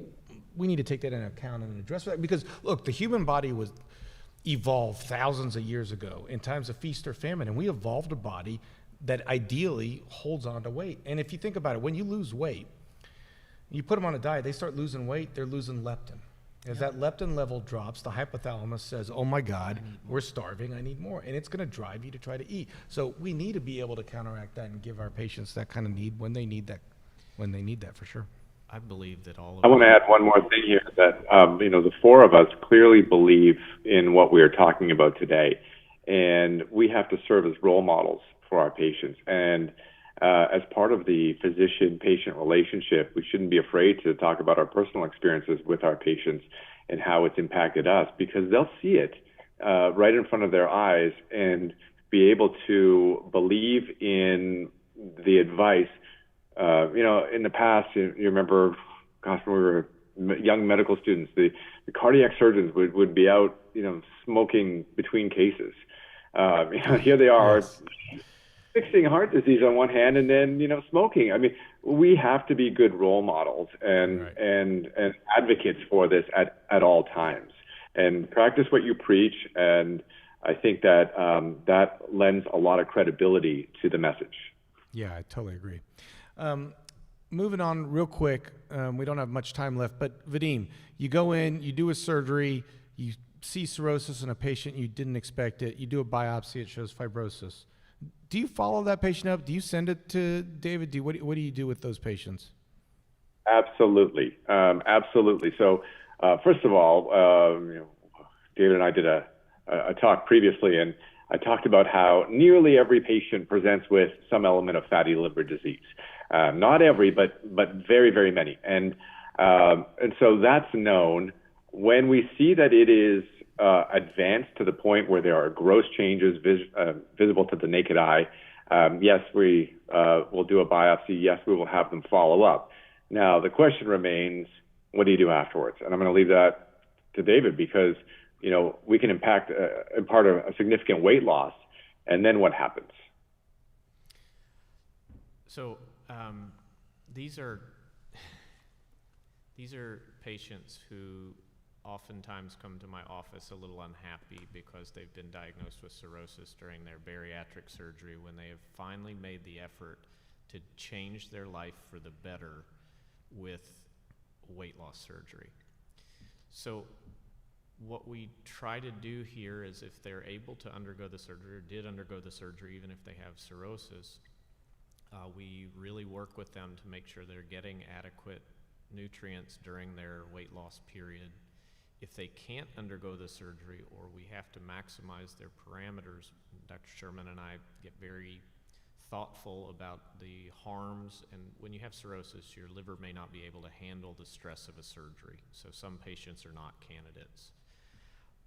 we need to take that into account and address that, because, look, the human body was evolved thousands of years ago in times of feast or famine, and we evolved a body that ideally holds on to weight. And if you think about it, when you lose weight, you put them on a diet, they start losing weight, they're losing leptin. As that leptin level drops, the hypothalamus says, oh my God, we're starving, I need more. And it's gonna drive you to try to eat. So we need to be able to counteract that and give our patients that kind of need when they need that for sure. I believe that all of I want to add one more thing here, that the four of us clearly believe in what we are talking about today, and we have to serve as role models for our patients. And as part of the physician-patient relationship, we shouldn't be afraid to talk about our personal experiences with our patients and how it's impacted us, because they'll see it right in front of their eyes and be able to believe in the advice. In the past, you remember, gosh, when we were young medical students, the cardiac surgeons would be out, smoking between cases. Here they are, fixing heart disease on one hand, and then, smoking. I mean, we have to be good role models and advocates for this at all times, and practice what you preach. And I think that that lends a lot of credibility to the message. Yeah, I totally agree. Moving on real quick, we don't have much time left, but Vadim, you go in, you do a surgery, you see cirrhosis in a patient, you didn't expect it, you do a biopsy, it shows fibrosis. Do you follow that patient up? Do you send it to David? What do you do with those patients? Absolutely. Absolutely. So, first of all, David and I did a talk previously, and I talked about how nearly every patient presents with some element of fatty liver disease. Not every, but very, very many. And so that's known. When we see that it is advanced to the point where there are gross changes visible to the naked eye, yes, we will do a biopsy. Yes, we will have them follow up. Now, the question remains, what do you do afterwards? And I'm going to leave that to David, because we can impart a significant weight loss, and then what happens? So these are patients who oftentimes come to my office a little unhappy because they've been diagnosed with cirrhosis during their bariatric surgery, when they have finally made the effort to change their life for the better with weight loss surgery. So what we try to do here is, if they're able to undergo the surgery, or did undergo the surgery, even if they have cirrhosis, we really work with them to make sure they're getting adequate nutrients during their weight loss period. If they can't undergo the surgery or we have to maximize their parameters, Dr. Sherman and I get very thoughtful about the harms. And when you have cirrhosis, your liver may not be able to handle the stress of a surgery. So some patients are not candidates.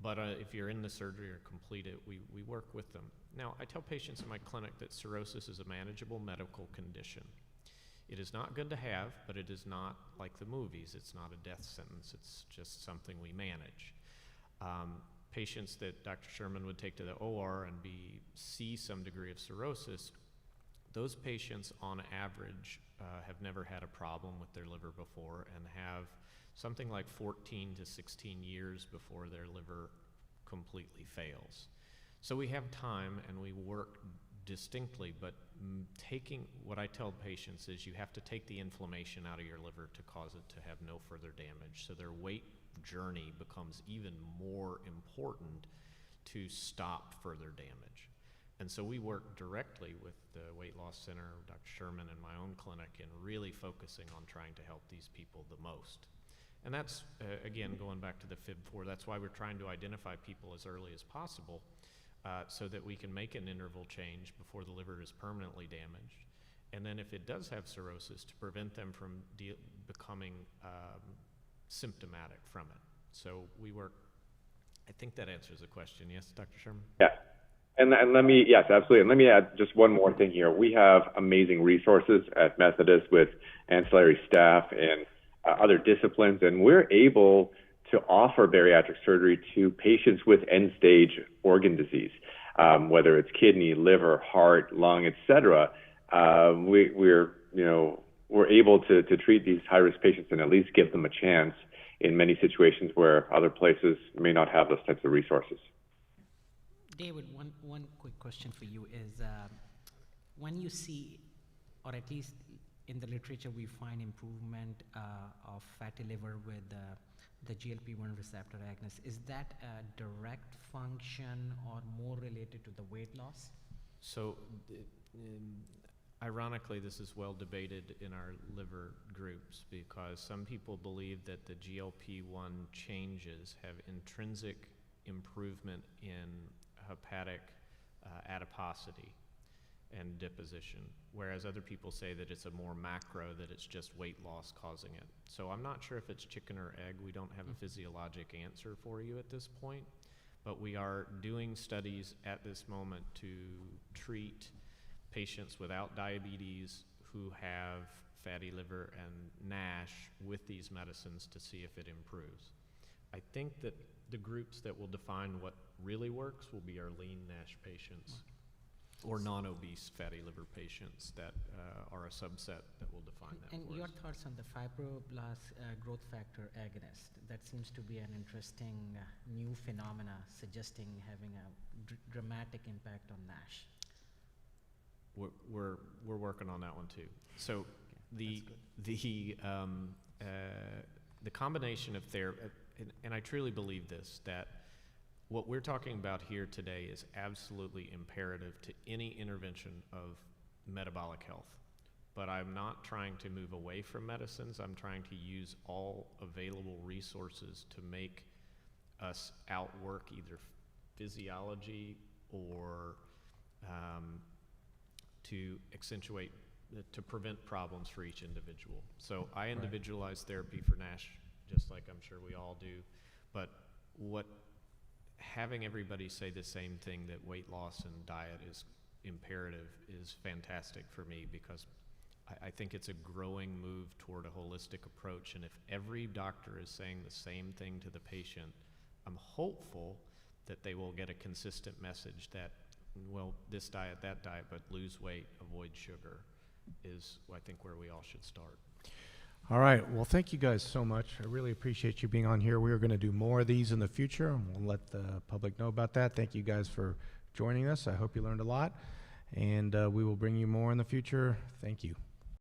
But if you're in the surgery or complete it, we work with them. Now, I tell patients in my clinic that cirrhosis is a manageable medical condition. It is not good to have, but it is not like the movies. It's not a death sentence. It's just something we manage. Patients that Dr. Sherman would take to the OR and see some degree of cirrhosis, those patients on average have never had a problem with their liver before and have something like 14 to 16 years before their liver completely fails. So we have time and we work distinctly, but what I tell patients is you have to take the inflammation out of your liver to cause it to have no further damage. So their weight journey becomes even more important to stop further damage. And so we work directly with the Weight Loss Center, Dr. Sherman, and my own clinic in really focusing on trying to help these people the most. And that's, again, going back to the Fib4, that's why we're trying to identify people as early as possible so that we can make an interval change before the liver is permanently damaged. And then if it does have cirrhosis, to prevent them from becoming symptomatic from it. So we work, I think that answers the question. Yes, Dr. Sherman? Yeah. And let me, yes, absolutely. And let me add just one more thing here. We have amazing resources at Methodist with ancillary staff and other disciplines, and we're able to offer bariatric surgery to patients with end-stage organ disease, whether it's kidney, liver, heart, lung, etc. We're able to treat these high-risk patients and at least give them a chance in many situations where other places may not have those types of resources. David, one quick question for you is when you see, or at least in the literature we find improvement of fatty liver with the GLP-1 receptor agonist, is that a direct function or more related to the weight loss? So ironically, this is well debated in our liver groups because some people believe that the GLP-1 changes have intrinsic improvement in hepatic adiposity and deposition, whereas other people say that it's a more macro, that it's just weight loss causing it. So I'm not sure if it's chicken or egg. We don't have a physiologic answer for you at this point, but we are doing studies at this moment to treat patients without diabetes who have fatty liver and Nash with these medicines to see if it improves. I think that the groups that will define what really works will be our lean Nash patients or non-obese fatty liver patients that are a subset that will define that. And your thoughts on the fibroblast growth factor agonist? That seems to be an interesting new phenomena suggesting having a dramatic impact on Nash. We're working on that one too. So the combination of therapy, and I truly believe this, that what we're talking about here today is absolutely imperative to any intervention of metabolic health. But I'm not trying to move away from medicines. I'm trying to use all available resources to make us outwork either physiology or to accentuate, to prevent problems for each individual. So I individualize therapy for Nash, just like I'm sure we all do. But having everybody say the same thing, that weight loss and diet is imperative, is fantastic for me, because I think it's a growing move toward a holistic approach. And if every doctor is saying the same thing to the patient, I'm hopeful that they will get a consistent message that, well, this diet, that diet, but lose weight, avoid sugar, is I think where we all should start. All right. Well, thank you guys so much. I really appreciate you being on here. We are going to do more of these in the future, and we'll let the public know about that. Thank you guys for joining us. I hope you learned a lot, and we will bring you more in the future. Thank you.